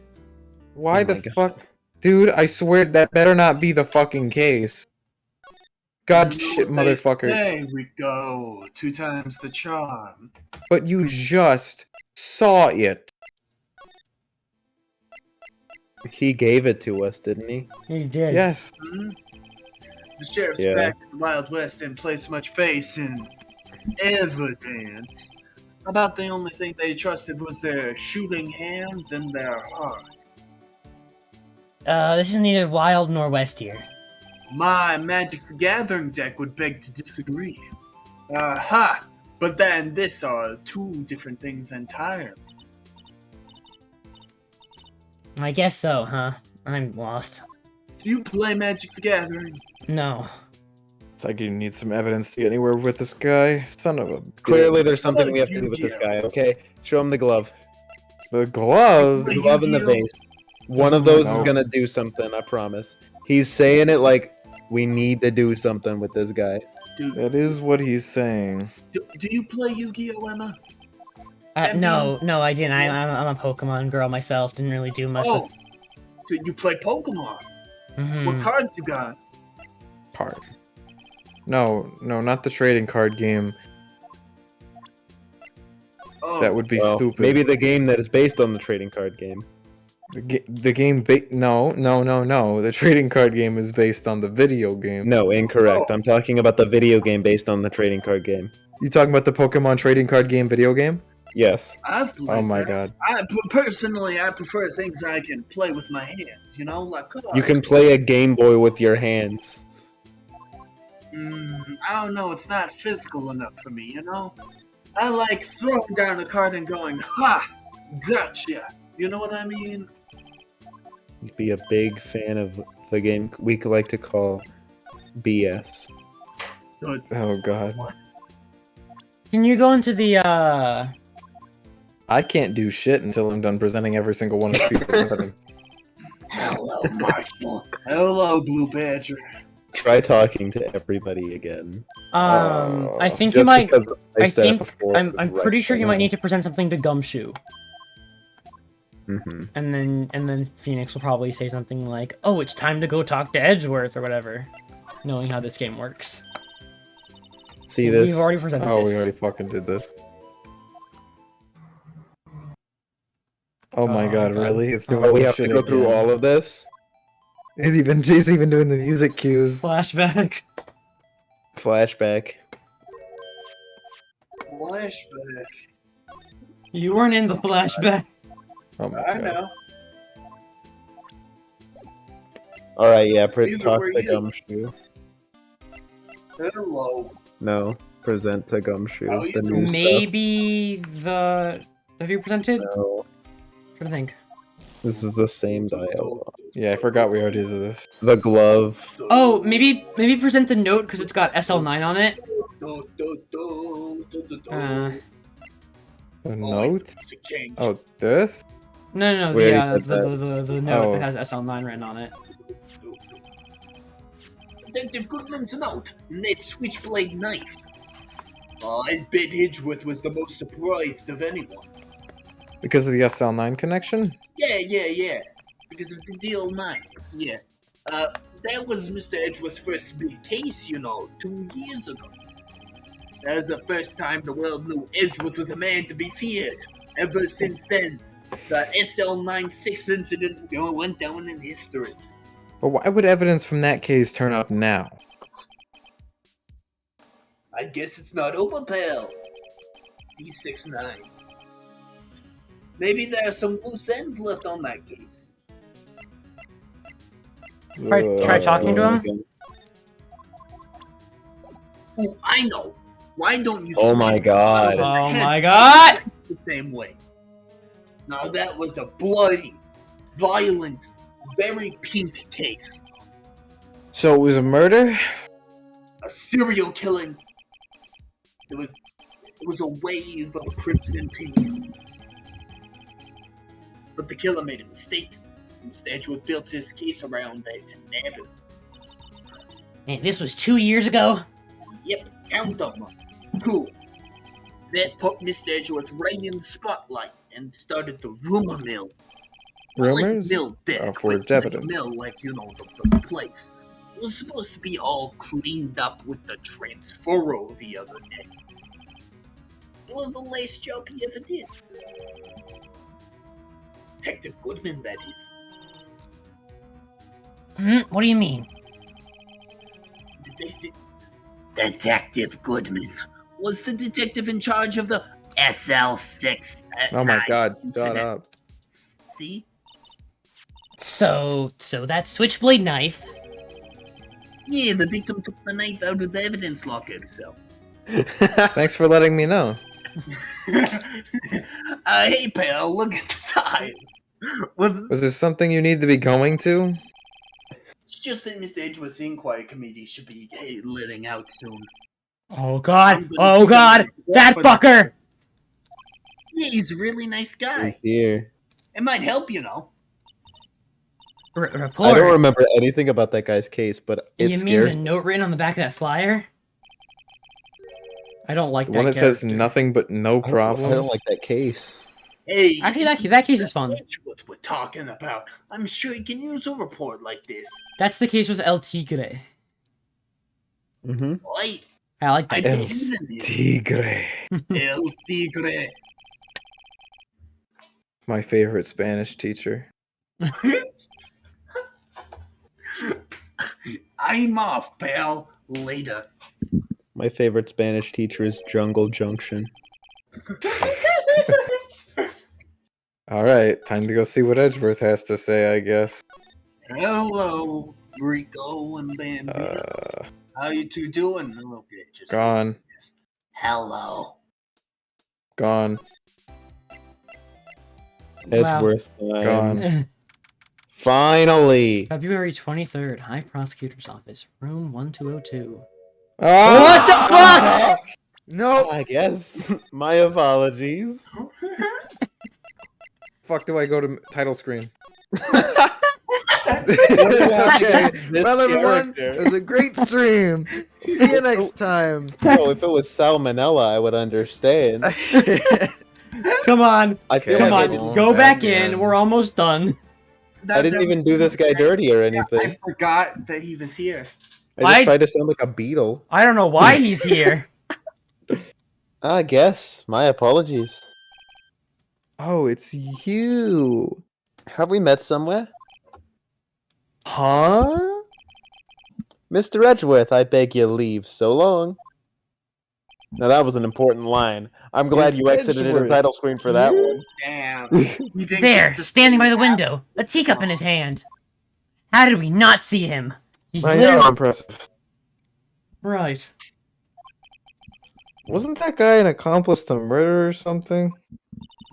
Speaker 4: Why
Speaker 6: Oh
Speaker 4: the
Speaker 6: my God.
Speaker 4: fuck? Dude, I swear that better not be the fucking case. God
Speaker 3: You know
Speaker 4: shit,
Speaker 3: what they
Speaker 4: motherfucker.
Speaker 3: say, Rico, 2 times the charm.
Speaker 4: But you just saw it.
Speaker 6: He gave it to us, didn't he?
Speaker 1: He did.
Speaker 4: Yes.
Speaker 3: Hmm? The sheriff's
Speaker 6: Yeah.
Speaker 3: back in the Wild West didn't place much faith in evidence. About the only thing they trusted was their shooting hand and their heart.
Speaker 1: This is neither Wild nor West here.
Speaker 3: My Magic the Gathering deck would beg to disagree. Aha! But that and this are 2 different things entirely.
Speaker 1: I guess so, huh? I'm lost.
Speaker 3: Do you play Magic the Gathering?
Speaker 1: No.
Speaker 4: It's like you need some evidence to get anywhere with this guy. Son of a bitch.
Speaker 6: Clearly, there's something
Speaker 3: about
Speaker 6: we have to do with this
Speaker 3: Yu-Gi-Oh?
Speaker 6: guy. Okay, show him the glove.
Speaker 4: The glove.
Speaker 6: The glove and the
Speaker 3: Yu-Gi-Oh?
Speaker 6: vase. One of those is
Speaker 4: No.
Speaker 6: gonna do something. I promise. He's saying it like we need to do something with this guy.
Speaker 4: That is what he's saying.
Speaker 3: Do you play Yu-Gi-Oh, Emma?
Speaker 1: No, I didn't. I'm a Pokemon girl myself. Didn't really do much.
Speaker 3: Oh, so you play Pokemon.
Speaker 1: Mhm.
Speaker 3: What cards you got?
Speaker 4: Card. No, not the trading card game.
Speaker 3: Oh,
Speaker 4: That would be
Speaker 6: Well,
Speaker 4: stupid.
Speaker 6: maybe the game that is based on the trading card game.
Speaker 4: The game. No. The trading card game is based on the video game.
Speaker 6: No, incorrect.
Speaker 3: Oh.
Speaker 6: I'm talking about the video game based on the trading card game.
Speaker 4: You talking about the Pokemon trading card game video game?
Speaker 6: Yes.
Speaker 3: I've played
Speaker 4: Oh my
Speaker 3: that.
Speaker 4: god.
Speaker 3: Personally, I prefer things I can play with my hands. You know, like come on.
Speaker 6: You can play a Game Boy with your hands.
Speaker 3: I don't know. It's not physical enough for me. You know, I like throwing down a card and going, "Ha, gotcha." You know what I mean?
Speaker 6: You'd be a big fan of the game we like to call BS.
Speaker 3: Good.
Speaker 4: Oh god.
Speaker 1: Can you go into the
Speaker 4: I can't do shit until I'm done presenting every single one of the pieces of evidence.
Speaker 3: Hello, Marshall. Hello, Blue Badger.
Speaker 6: Try talking to everybody again.
Speaker 1: I think
Speaker 6: Just
Speaker 1: you might.
Speaker 6: because I said it
Speaker 1: think
Speaker 6: before,
Speaker 1: I'm
Speaker 6: it was
Speaker 1: pretty
Speaker 6: right
Speaker 1: sure you
Speaker 6: now.
Speaker 1: might need to present something to Gumshoe,
Speaker 6: Mm-hmm.
Speaker 1: and then Phoenix will probably say something like, "Oh, it's time to go talk to Edgeworth" or whatever, knowing how this game works.
Speaker 6: See this?
Speaker 1: We've already presented
Speaker 4: Oh,
Speaker 1: this.
Speaker 4: we already fucking did this. Oh my
Speaker 1: Oh,
Speaker 4: god,
Speaker 1: God.
Speaker 4: really? It's doing
Speaker 6: Oh, we
Speaker 4: this
Speaker 6: have to
Speaker 4: shit
Speaker 6: go through
Speaker 4: again.
Speaker 6: all of this?
Speaker 4: He's even doing the music cues.
Speaker 1: Flashback.
Speaker 6: Flashback.
Speaker 3: Flashback.
Speaker 1: You weren't in the flashback.
Speaker 4: Oh my
Speaker 3: I
Speaker 4: god.
Speaker 3: know.
Speaker 6: Alright, yeah,
Speaker 3: Neither
Speaker 6: talk
Speaker 3: were
Speaker 6: to
Speaker 3: you.
Speaker 6: Gumshoe.
Speaker 3: Hello.
Speaker 6: No, present to Gumshoe.
Speaker 3: How you
Speaker 6: The new
Speaker 3: doing?
Speaker 1: Maybe the. Have you presented?
Speaker 6: stuff. No,
Speaker 1: Trying to think.
Speaker 6: this is the same dialogue.
Speaker 4: Yeah, I forgot we already did this.
Speaker 6: The glove.
Speaker 1: Oh, maybe present the note because it's got SL9 on it.
Speaker 4: The note?
Speaker 3: Change.
Speaker 4: Oh, this?
Speaker 1: No,
Speaker 6: We
Speaker 1: the
Speaker 6: already did
Speaker 1: the note
Speaker 4: Oh.
Speaker 1: that has SL9 written on it.
Speaker 3: Detective Goodman's note. That switchblade knife. I bet Edgeworth was the most surprised of anyone.
Speaker 4: Because of the SL9 connection?
Speaker 3: Yeah. Because of the deal 9. Yeah. That was Mr. Edgeworth's first big case, 2 years ago. That was the first time the world knew Edgeworth was a man to be feared. Ever since then, the SL96 incident went down in history.
Speaker 4: But why would evidence from that case turn up now?
Speaker 3: I guess it's not over, pal. D69. Maybe there are some loose ends left on that case.
Speaker 1: Try talking to him?
Speaker 3: Oh, I know. Why don't you
Speaker 6: Oh
Speaker 3: smack
Speaker 6: my
Speaker 3: the
Speaker 6: god.
Speaker 3: fellow in the
Speaker 1: Oh
Speaker 3: head
Speaker 1: my god!
Speaker 3: the same way? Now that was a bloody, violent, very pink case.
Speaker 4: So it was a murder?
Speaker 3: A serial killing. It was a wave of crimson pink. But the killer made a mistake. Instead, Edgeworth built his case around that to nab him.
Speaker 1: Man, this was 2 years ago.
Speaker 3: Yep, count them. Cool. That put Mr. Edgeworth right in the spotlight and started the rumor mill.
Speaker 4: Rumors?
Speaker 3: Like mill deck,
Speaker 4: Forged
Speaker 3: like a
Speaker 4: evidence.
Speaker 3: mill, like, the place. It was supposed to be all cleaned up with the transferal the other day. It was the last job he ever did. Detective Goodman, that is.
Speaker 1: What do you mean?
Speaker 3: Detective Goodman was the detective in charge of the SL6.
Speaker 4: Oh my god, shut
Speaker 3: incident.
Speaker 4: up.
Speaker 3: See?
Speaker 1: So that switchblade knife.
Speaker 3: Yeah, the victim took the knife out of the evidence locker himself.
Speaker 4: Thanks for letting me know.
Speaker 3: Hey, pal, look at the time.
Speaker 4: Was there something you need to be going to?
Speaker 3: It's just that Mr. Edgeworth's inquiry committee should be letting out soon.
Speaker 1: Oh god!
Speaker 3: I'm gonna
Speaker 1: Oh
Speaker 3: keep
Speaker 1: god!
Speaker 3: him
Speaker 1: That
Speaker 3: open.
Speaker 1: fucker!
Speaker 3: Yeah, he's a really nice
Speaker 6: He's
Speaker 3: guy.
Speaker 6: here.
Speaker 3: It might help,
Speaker 6: I don't
Speaker 1: Report.
Speaker 6: remember anything about that guy's case, but it
Speaker 1: You mean
Speaker 6: scares
Speaker 1: the note written on the back of that flyer? I don't like
Speaker 4: The
Speaker 1: that
Speaker 4: one that says
Speaker 1: character.
Speaker 4: nothing but no
Speaker 6: I
Speaker 4: problems?
Speaker 6: don't like that case.
Speaker 3: Hey,
Speaker 1: Actually,
Speaker 3: it's
Speaker 1: that case is fun.
Speaker 3: Edgeworth we're talking about. I'm sure he can use a report like this.
Speaker 1: That's the case with El Tigre.
Speaker 6: Mm-hmm.
Speaker 1: I like
Speaker 3: I
Speaker 1: that
Speaker 3: believe
Speaker 1: case.
Speaker 3: in it.
Speaker 4: Tigre.
Speaker 3: El Tigre.
Speaker 4: My favorite Spanish teacher.
Speaker 3: I'm off, pal. Later.
Speaker 6: My favorite Spanish teacher is Jungle Junction.
Speaker 4: Alright, time to go see what Edgeworth has to say, I guess.
Speaker 3: Hello, Rico and Bambino. How you two doing? Okay, just
Speaker 4: Gone.
Speaker 3: hello.
Speaker 4: Gone.
Speaker 6: Edgeworth time.
Speaker 4: Gone.
Speaker 6: Finally!
Speaker 1: February 23rd, High Prosecutor's Office, room 1202.
Speaker 4: Ah!
Speaker 1: What the fuck?
Speaker 4: No.
Speaker 6: I guess. My apologies.
Speaker 4: Fuck, do I go to title screen?
Speaker 6: What do you have
Speaker 4: Okay.
Speaker 6: against this
Speaker 4: Well, everyone,
Speaker 6: character?
Speaker 4: it was a great stream. See you next time.
Speaker 6: No, if it was salmonella, I would understand.
Speaker 1: Come on.
Speaker 6: I feel
Speaker 1: Come
Speaker 6: like
Speaker 1: on.
Speaker 6: I didn't,
Speaker 1: Go back
Speaker 4: again.
Speaker 1: in. We're almost done.
Speaker 6: I didn't even do this guy dirty or anything.
Speaker 3: I forgot that he was here.
Speaker 6: I just
Speaker 1: I-
Speaker 6: tried to sound like a beetle.
Speaker 1: I don't know why he's here.
Speaker 6: I guess. My apologies.
Speaker 4: Oh, it's you.
Speaker 6: Have we met somewhere?
Speaker 4: Huh?
Speaker 6: Mr. Edgeworth, I beg your leave. So long. Now that was an important line. I'm glad
Speaker 4: Miss
Speaker 6: you exited in the
Speaker 4: Edgeworth.
Speaker 6: title screen for that one.
Speaker 3: Damn. He didn't
Speaker 1: There,
Speaker 3: get to
Speaker 1: standing by the
Speaker 3: see
Speaker 1: window, a teacup in his hand. How did we not see him? He's
Speaker 4: I know,
Speaker 1: literally
Speaker 4: impressive.
Speaker 1: right.
Speaker 4: Wasn't that guy an accomplice to murder or something?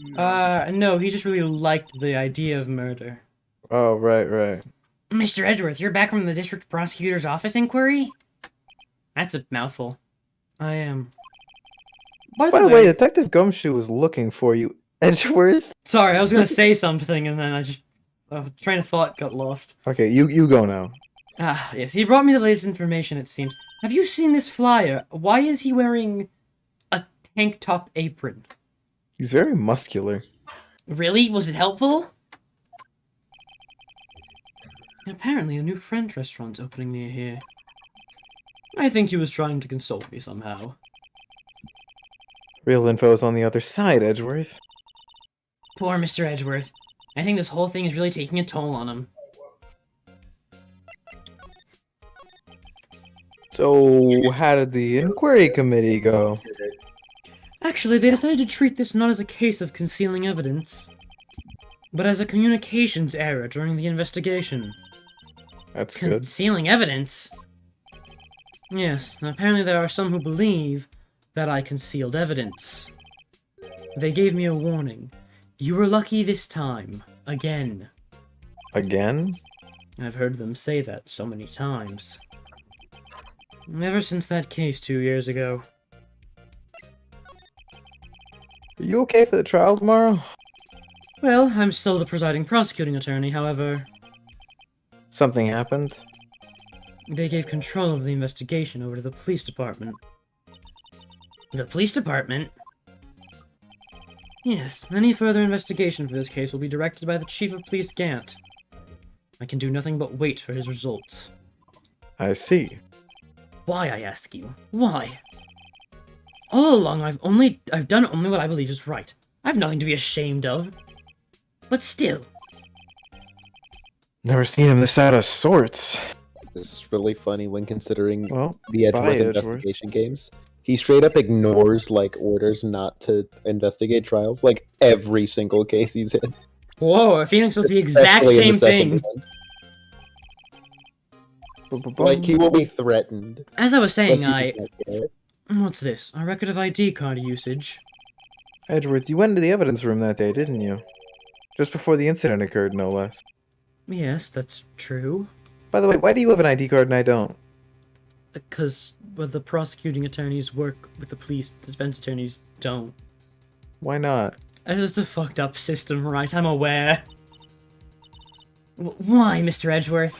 Speaker 1: No, he just really liked the idea of murder.
Speaker 4: Oh, right.
Speaker 1: Mr. Edgeworth, you're back from the district prosecutor's office inquiry? That's a mouthful. I am. By
Speaker 4: By the way, Detective Gumshoe was looking for you, Edgeworth.
Speaker 1: sorry, I was gonna say something and then I just train of thought got lost.
Speaker 4: Okay, you go now.
Speaker 1: Ah, yes, he brought me the latest information, it seems. Have you seen this flyer? Why is he wearing a tank top apron?
Speaker 4: He's very muscular.
Speaker 1: Really? Was it helpful? Apparently a new French restaurant's opening near here. I think he was trying to console me somehow.
Speaker 4: Real info's on the other side, Edgeworth.
Speaker 1: Poor Mr. Edgeworth. I think this whole thing is really taking a toll on him.
Speaker 4: So, how did the inquiry committee go?
Speaker 1: Actually, they decided to treat this not as a case of concealing evidence, but as a communications error during the investigation.
Speaker 4: That's good.
Speaker 1: Concealing evidence? Yes, apparently there are some who believe that I concealed evidence. They gave me a warning. You were lucky this time. Again.
Speaker 4: Again?
Speaker 1: I've heard them say that so many times. Ever since that case 2 years ago.
Speaker 4: Are you okay for the trial tomorrow?
Speaker 1: Well, I'm still the presiding prosecuting attorney, however.
Speaker 4: Something happened?
Speaker 1: They gave control of the investigation over to the police department. The police department? Yes, any further investigation for this case will be directed by the Chief of Police Gant. I can do nothing but wait for his results.
Speaker 4: I see.
Speaker 1: Why, I ask you? Why? All along, I've done only what I believe is right. I've nothing to be ashamed of. But still.
Speaker 4: Never seen him this out of sorts.
Speaker 6: This is really funny when considering
Speaker 4: Well,
Speaker 6: the Edgeworth
Speaker 4: bye, Edgeworth.
Speaker 6: investigation games. He straight up ignores like orders not to investigate trials, like every single case he's in.
Speaker 1: Whoa, Phoenix does the exact
Speaker 6: Especially in
Speaker 1: same
Speaker 6: the second
Speaker 1: thing.
Speaker 6: one. Like he will be threatened.
Speaker 1: As I was
Speaker 6: but
Speaker 1: saying,
Speaker 6: he does not care.
Speaker 1: What's this? A record of ID card usage.
Speaker 4: Edgeworth, you went into the evidence room that day, didn't you? Just before the incident occurred, no less.
Speaker 1: Yes, that's true.
Speaker 4: By the way, why do you have an ID card and I don't?
Speaker 1: Because the prosecuting attorneys work with the police, the defense attorneys don't.
Speaker 4: Why not?
Speaker 1: It's a fucked up system, right? I'm aware. Why, Mr. Edgeworth?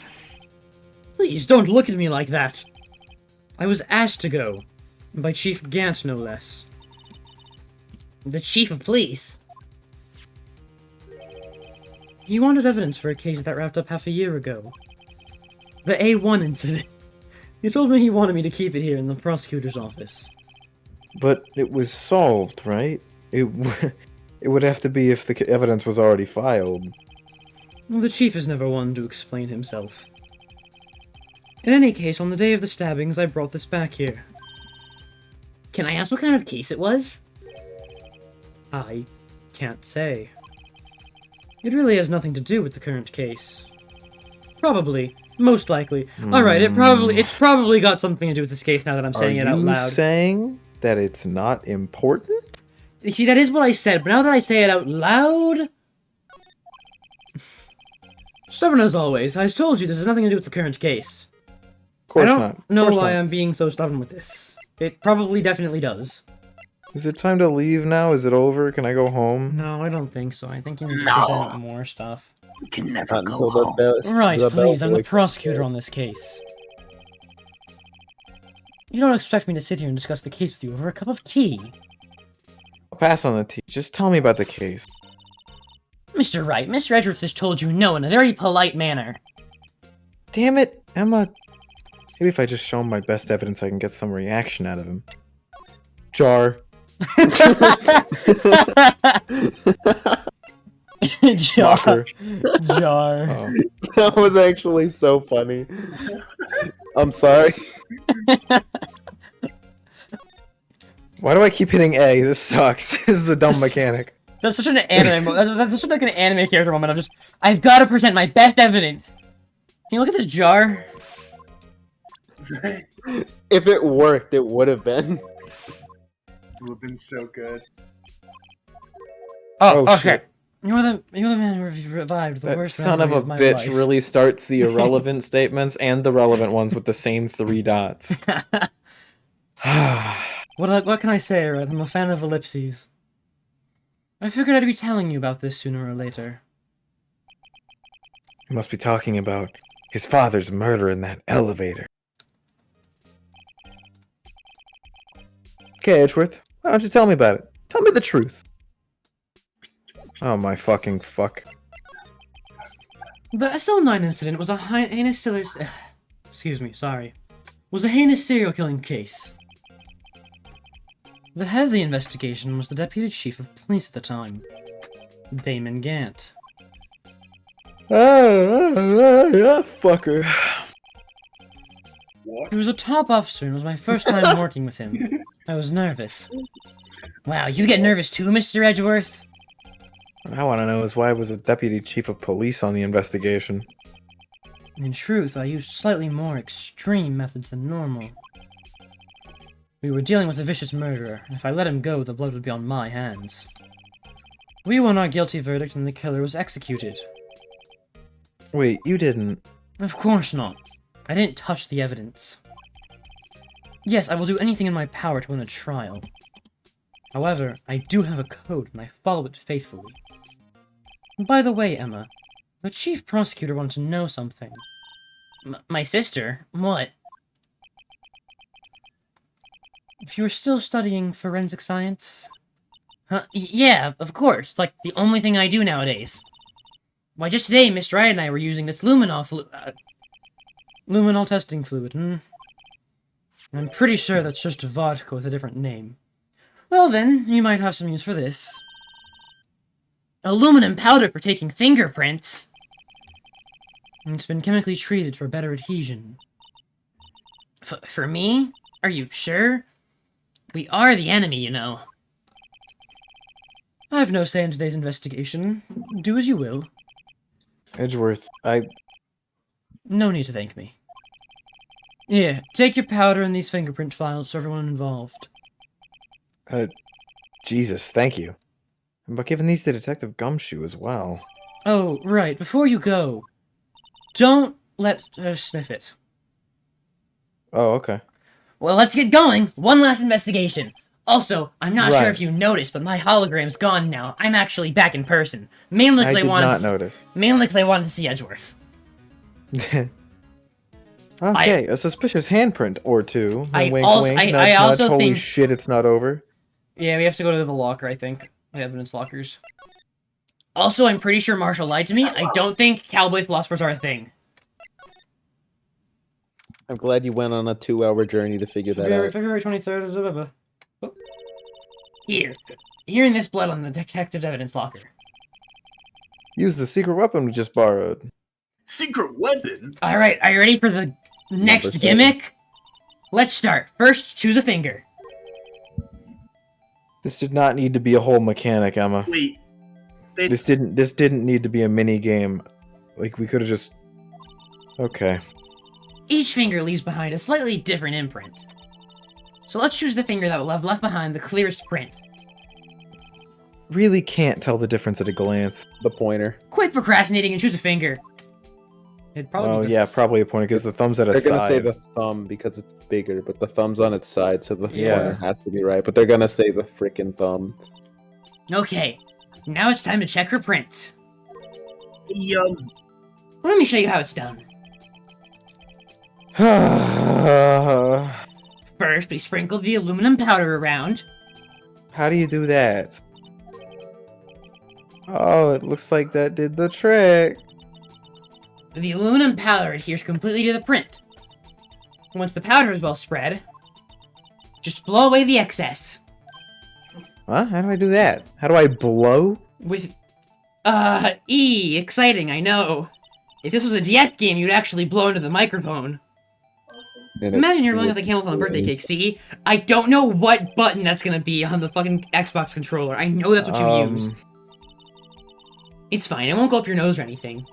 Speaker 1: Please, don't look at me like that. I was asked to go. By Chief Gant, no less. The Chief of Police? He wanted evidence for a case that wrapped up half a year ago. The A1 incident. He told me he wanted me to keep it here in the prosecutor's office.
Speaker 4: But it was solved, right? It would have to be if the evidence was already filed.
Speaker 1: Well, the chief is never one to explain himself. In any case, on the day of the stabbings, I brought this back here. Can I ask what kind of case it was? I can't say. It really has nothing to do with the current case. Probably. Most likely. Alright, it's probably got something to do with this case now that I'm saying it out loud.
Speaker 4: Are you saying that it's not important?
Speaker 1: You see, that is what I said, but now that I say it out loud... Stubborn as always, I told you this has nothing to do with the current case.
Speaker 4: Of course
Speaker 1: I don't
Speaker 4: not. Of
Speaker 1: know
Speaker 4: course
Speaker 1: why
Speaker 4: not.
Speaker 1: I'm being so stubborn with this. It probably definitely does.
Speaker 4: Is it time to leave now? Is it over? Can I go home?
Speaker 1: No, I don't think so. I think you need to
Speaker 3: No.
Speaker 1: present more stuff.
Speaker 3: We can never
Speaker 6: Not
Speaker 3: go
Speaker 6: until the
Speaker 3: home.
Speaker 6: bell.
Speaker 1: Right,
Speaker 6: the
Speaker 1: please, I'm the
Speaker 6: bellboy comes
Speaker 1: prosecutor
Speaker 6: here.
Speaker 1: on this case. You don't expect me to sit here and discuss the case with you over a cup of tea.
Speaker 4: I'll pass on the tea. Just tell me about the case.
Speaker 1: Mr. Wright, Mr. Edgeworth has told you no in a very polite manner.
Speaker 4: Damn it, Emma. Maybe if I just show him my best evidence, I can get some reaction out of him. Jar.
Speaker 1: Jar.
Speaker 4: Walker.
Speaker 1: Jar.
Speaker 4: Oh.
Speaker 6: That was actually so funny. I'm sorry.
Speaker 4: Why do I keep hitting A? This sucks. This is a dumb mechanic.
Speaker 1: That's such an anime that's such like an anime character moment of just, I've got to present my best evidence. Can you look at this jar?
Speaker 6: If it worked, it would have been.
Speaker 3: It would have been so good.
Speaker 1: Oh,
Speaker 4: Oh,
Speaker 1: okay.
Speaker 4: shit.
Speaker 1: You're the man who revived the
Speaker 4: That
Speaker 1: worst
Speaker 4: son of a
Speaker 1: memory my
Speaker 4: bitch
Speaker 1: life.
Speaker 4: really starts the irrelevant statements and the relevant ones with the same 3 dots.
Speaker 1: What can I say, Red? I'm a fan of ellipses. I figured I'd be telling you about this sooner or later.
Speaker 4: He must be talking about his father's murder in that elevator. Okay, Edgeworth, why don't you tell me about it? Tell me the truth. Oh my fucking fuck.
Speaker 1: The SL9 incident was a heinous excuse me, sorry. Was a heinous serial killing case. The head of the investigation was the deputy chief of police at the time, Damon Gant.
Speaker 4: Fucker.
Speaker 3: What?
Speaker 1: He was a top officer and it was my first time working with him. I was nervous. Wow, you get nervous too, Mr. Edgeworth?
Speaker 4: What I want to know is why was a deputy chief of police on the investigation?
Speaker 1: In truth, I used slightly more extreme methods than normal. We were dealing with a vicious murderer, and if I let him go, the blood would be on my hands. We won our guilty verdict and the killer was executed.
Speaker 4: Wait, you didn't...
Speaker 1: Of course not. I didn't touch the evidence. Yes, I will do anything in my power to win a trial. However, I do have a code, and I follow it faithfully. By the way, Emma, the chief prosecutor wanted to know something. My sister? What? If you were still studying forensic science? Yeah, of course. It's like the only thing I do nowadays. Why, just today, Mr. Wright and I were using this luminol testing fluid, I'm pretty sure that's just vodka with a different name. Well then, you might have some use for this. Aluminum powder for taking fingerprints! It's been chemically treated for better adhesion. For me? Are you sure? We are the enemy, you know. I have no say in today's investigation. Do as you will.
Speaker 4: Edgeworth,
Speaker 1: No need to thank me. Here, take your powder and these fingerprint files for everyone involved.
Speaker 4: Jesus, thank you. But giving these to Detective Gumshoe as well.
Speaker 1: Oh, right, before you go, don't let her sniff it.
Speaker 4: Oh, okay.
Speaker 1: Well, let's get going! One last investigation! Also, I'm not sure
Speaker 4: Right.
Speaker 1: if you noticed, but my hologram's gone now. I'm actually back in person. Mainly
Speaker 4: I
Speaker 1: because
Speaker 4: did not notice.
Speaker 1: Mainly because I wanted to see Edgeworth.
Speaker 4: Okay, a suspicious handprint or two.
Speaker 1: I
Speaker 4: Wink,
Speaker 1: also-
Speaker 4: wink,
Speaker 1: I-
Speaker 4: nudge,
Speaker 1: I
Speaker 4: nudge.
Speaker 1: also
Speaker 4: Holy
Speaker 1: think-
Speaker 4: shit, it's not over.
Speaker 1: Yeah, we have to go to the locker, I think. The evidence lockers. Also, I'm pretty sure Marshall lied to me. I don't think cowboy philosophers are a thing.
Speaker 6: I'm glad you went on a 2-hour journey to figure that out.
Speaker 1: February 23rd. Oh. Here. Hearing this blood on the detective's evidence locker.
Speaker 4: Use the secret weapon we just borrowed.
Speaker 3: Secret weapon?
Speaker 1: Alright, are you ready for the next
Speaker 6: 7.
Speaker 1: gimmick? Let's start. First, choose a finger.
Speaker 4: This did not need to be a whole mechanic, Emma.
Speaker 3: Wait. They
Speaker 4: This didn't need to be a mini game. Like we could have just. Okay.
Speaker 1: Each finger leaves behind a slightly different imprint. So let's choose the finger that will have left behind the clearest print.
Speaker 4: Really can't tell the difference at a glance.
Speaker 6: The pointer.
Speaker 1: Quit procrastinating and choose a finger. It'd probably
Speaker 4: Oh
Speaker 1: be the
Speaker 4: yeah, probably a pointer because the thumb's at a
Speaker 6: They're gonna say
Speaker 4: side.
Speaker 6: the thumb because it's bigger, but the thumb's on its side, so the
Speaker 1: Yeah.
Speaker 6: pointer has to be right. But they're gonna say the freaking thumb.
Speaker 1: Okay, now it's time to check for prints.
Speaker 3: Yum.
Speaker 1: Let me show you how it's done. First, we sprinkle the aluminum powder around.
Speaker 4: How do you do that? Oh, it looks like that did the trick.
Speaker 1: The aluminum powder adheres completely to the print. Once the powder is well spread, just blow away the excess.
Speaker 4: Huh? How do I do that? How do I blow?
Speaker 1: With, exciting, I know. If this was a DS game, you'd actually blow into the microphone. Imagine you're blowing out the candles on the birthday cake, see? I don't know what button that's gonna be on the fucking Xbox controller. I know that's what you use. It's fine, it won't go up your nose or anything.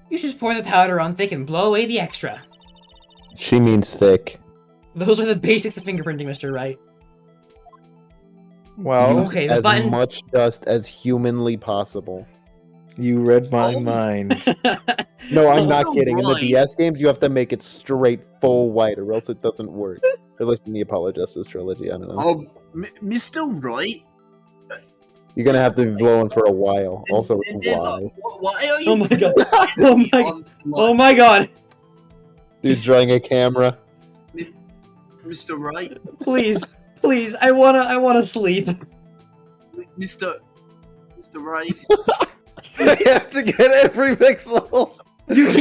Speaker 1: You just pour the powder on thick and blow away the extra.
Speaker 6: She means thick.
Speaker 1: Those are the basics of fingerprinting, Mr. Wright.
Speaker 4: Well,
Speaker 1: Okay, the
Speaker 6: as
Speaker 1: button-
Speaker 6: much dust as humanly possible.
Speaker 4: you read my mind.
Speaker 6: No, I'm
Speaker 3: Oh,
Speaker 6: not kidding. In the
Speaker 3: right.
Speaker 6: DS games, you have to make it straight full white, or else it doesn't work. At least in the Apollo Justice trilogy, I don't know.
Speaker 3: Oh, Mr. Wright?
Speaker 6: You're gonna have to be blowing for a while. Also,
Speaker 3: And then,
Speaker 6: why?
Speaker 3: why are you
Speaker 1: Oh my god.
Speaker 3: putting
Speaker 1: Oh
Speaker 3: me
Speaker 1: my-
Speaker 3: on
Speaker 1: Oh my god!
Speaker 6: Dude's drawing a camera.
Speaker 3: Mr. Wright?
Speaker 1: Please, please, I wanna sleep.
Speaker 3: Mr. Wright?
Speaker 4: I have to get every pixel.
Speaker 1: You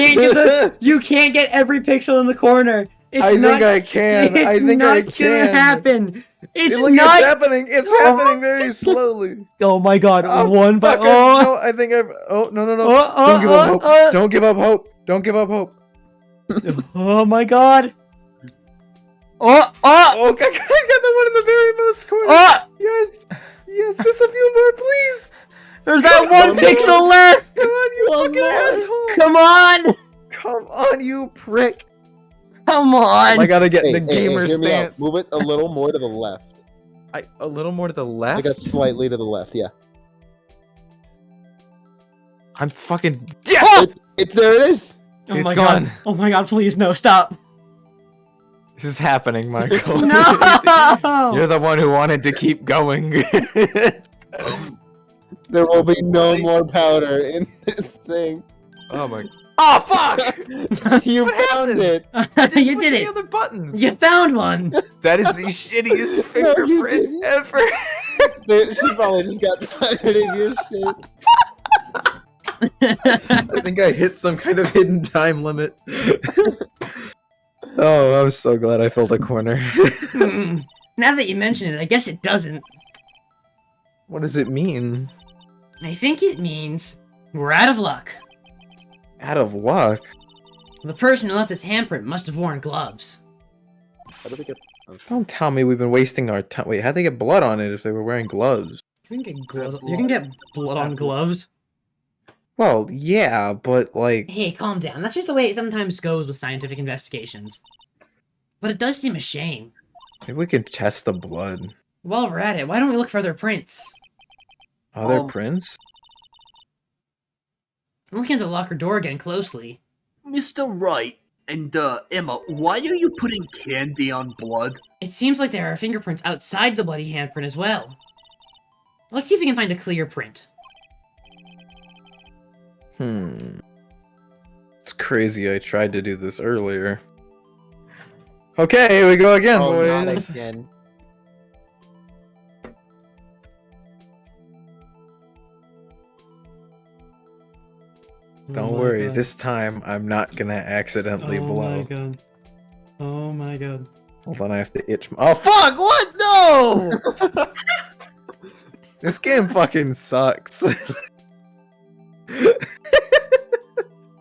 Speaker 1: can't get every pixel in the corner. It's
Speaker 4: I
Speaker 1: not,
Speaker 4: think I can.
Speaker 1: It's
Speaker 4: I think
Speaker 1: not
Speaker 4: I
Speaker 1: gonna
Speaker 4: can.
Speaker 1: happen. It's
Speaker 4: Look,
Speaker 1: not.
Speaker 4: it's happening. It's happening very slowly.
Speaker 1: Oh my god!
Speaker 4: Oh,
Speaker 1: One by
Speaker 4: fuck,
Speaker 1: oh,
Speaker 4: no, I think I've. Oh no no no!
Speaker 1: Oh,
Speaker 4: Don't give up hope!
Speaker 1: oh.
Speaker 4: Don't give up hope! Don't give up hope!
Speaker 1: oh my god!
Speaker 4: Oh, I got the one in the very most corner.
Speaker 1: Oh!
Speaker 4: Yes, yes, just a few more, please.
Speaker 1: There's that one pixel left.
Speaker 4: Come on, you
Speaker 6: One
Speaker 4: fucking
Speaker 6: more.
Speaker 4: asshole!
Speaker 1: Come on!
Speaker 4: Come on, you prick!
Speaker 1: Come on!
Speaker 4: I gotta get
Speaker 6: Hey,
Speaker 4: the
Speaker 6: hey,
Speaker 4: gamer
Speaker 6: hear me out.
Speaker 4: stance.
Speaker 6: Move it a little more to the left.
Speaker 4: A little more to the
Speaker 6: I
Speaker 4: left.
Speaker 6: got slightly to the left. Yeah.
Speaker 4: I'm fucking. Yes!
Speaker 6: It's there. It is.
Speaker 1: Oh
Speaker 4: It's
Speaker 1: my
Speaker 4: gone.
Speaker 1: god! Oh my god! Please no! Stop!
Speaker 4: This is happening, Michael.
Speaker 1: No!
Speaker 4: You're the one who wanted to keep going.
Speaker 6: There will be no more powder in this thing.
Speaker 4: Oh my. Oh fuck!
Speaker 6: You
Speaker 4: What
Speaker 6: found
Speaker 4: happened?
Speaker 6: it.
Speaker 1: You
Speaker 4: Push
Speaker 1: did
Speaker 4: any
Speaker 1: it!
Speaker 4: other buttons.
Speaker 1: You found one!
Speaker 4: That is the shittiest
Speaker 6: No, you
Speaker 4: fingerprint
Speaker 6: didn't.
Speaker 4: ever.
Speaker 6: She probably just got tired of your shit.
Speaker 4: I think I hit some kind of hidden time limit. Oh, I'm so glad I filled a corner.
Speaker 1: Hmm. Now that you mention it, I guess it doesn't.
Speaker 4: What does it mean?
Speaker 1: I think it means we're out of luck.
Speaker 4: Out of luck?
Speaker 1: The person who left this handprint must have worn gloves.
Speaker 6: How did we get?
Speaker 4: Don't tell me we've been wasting our time. Wait, how'd they get blood on it if they were wearing gloves?
Speaker 1: You can get blood on gloves.
Speaker 4: Well, yeah, but like...
Speaker 1: Hey, calm down. That's just the way it sometimes goes with scientific investigations. But it does seem a shame.
Speaker 4: Maybe we could test the blood.
Speaker 1: While we're at it, why don't we look for other prints?
Speaker 4: Other prints?
Speaker 1: I'm looking at the locker door again closely.
Speaker 3: Mr. Wright and Emma, why are you putting candy on blood?
Speaker 1: It seems like there are fingerprints outside the bloody handprint as well. Let's see if we can find a clear print.
Speaker 4: It's crazy I tried to do this earlier. Okay, here we go again,
Speaker 6: Oh, not
Speaker 4: boys.
Speaker 6: again.
Speaker 4: Don't
Speaker 1: Oh my
Speaker 4: worry,
Speaker 1: God.
Speaker 4: this time I'm not gonna accidentally
Speaker 1: Oh
Speaker 4: blow.
Speaker 1: my god. Oh my god.
Speaker 4: Hold on, I have to itch. Oh fuck! What? No! This game fucking sucks.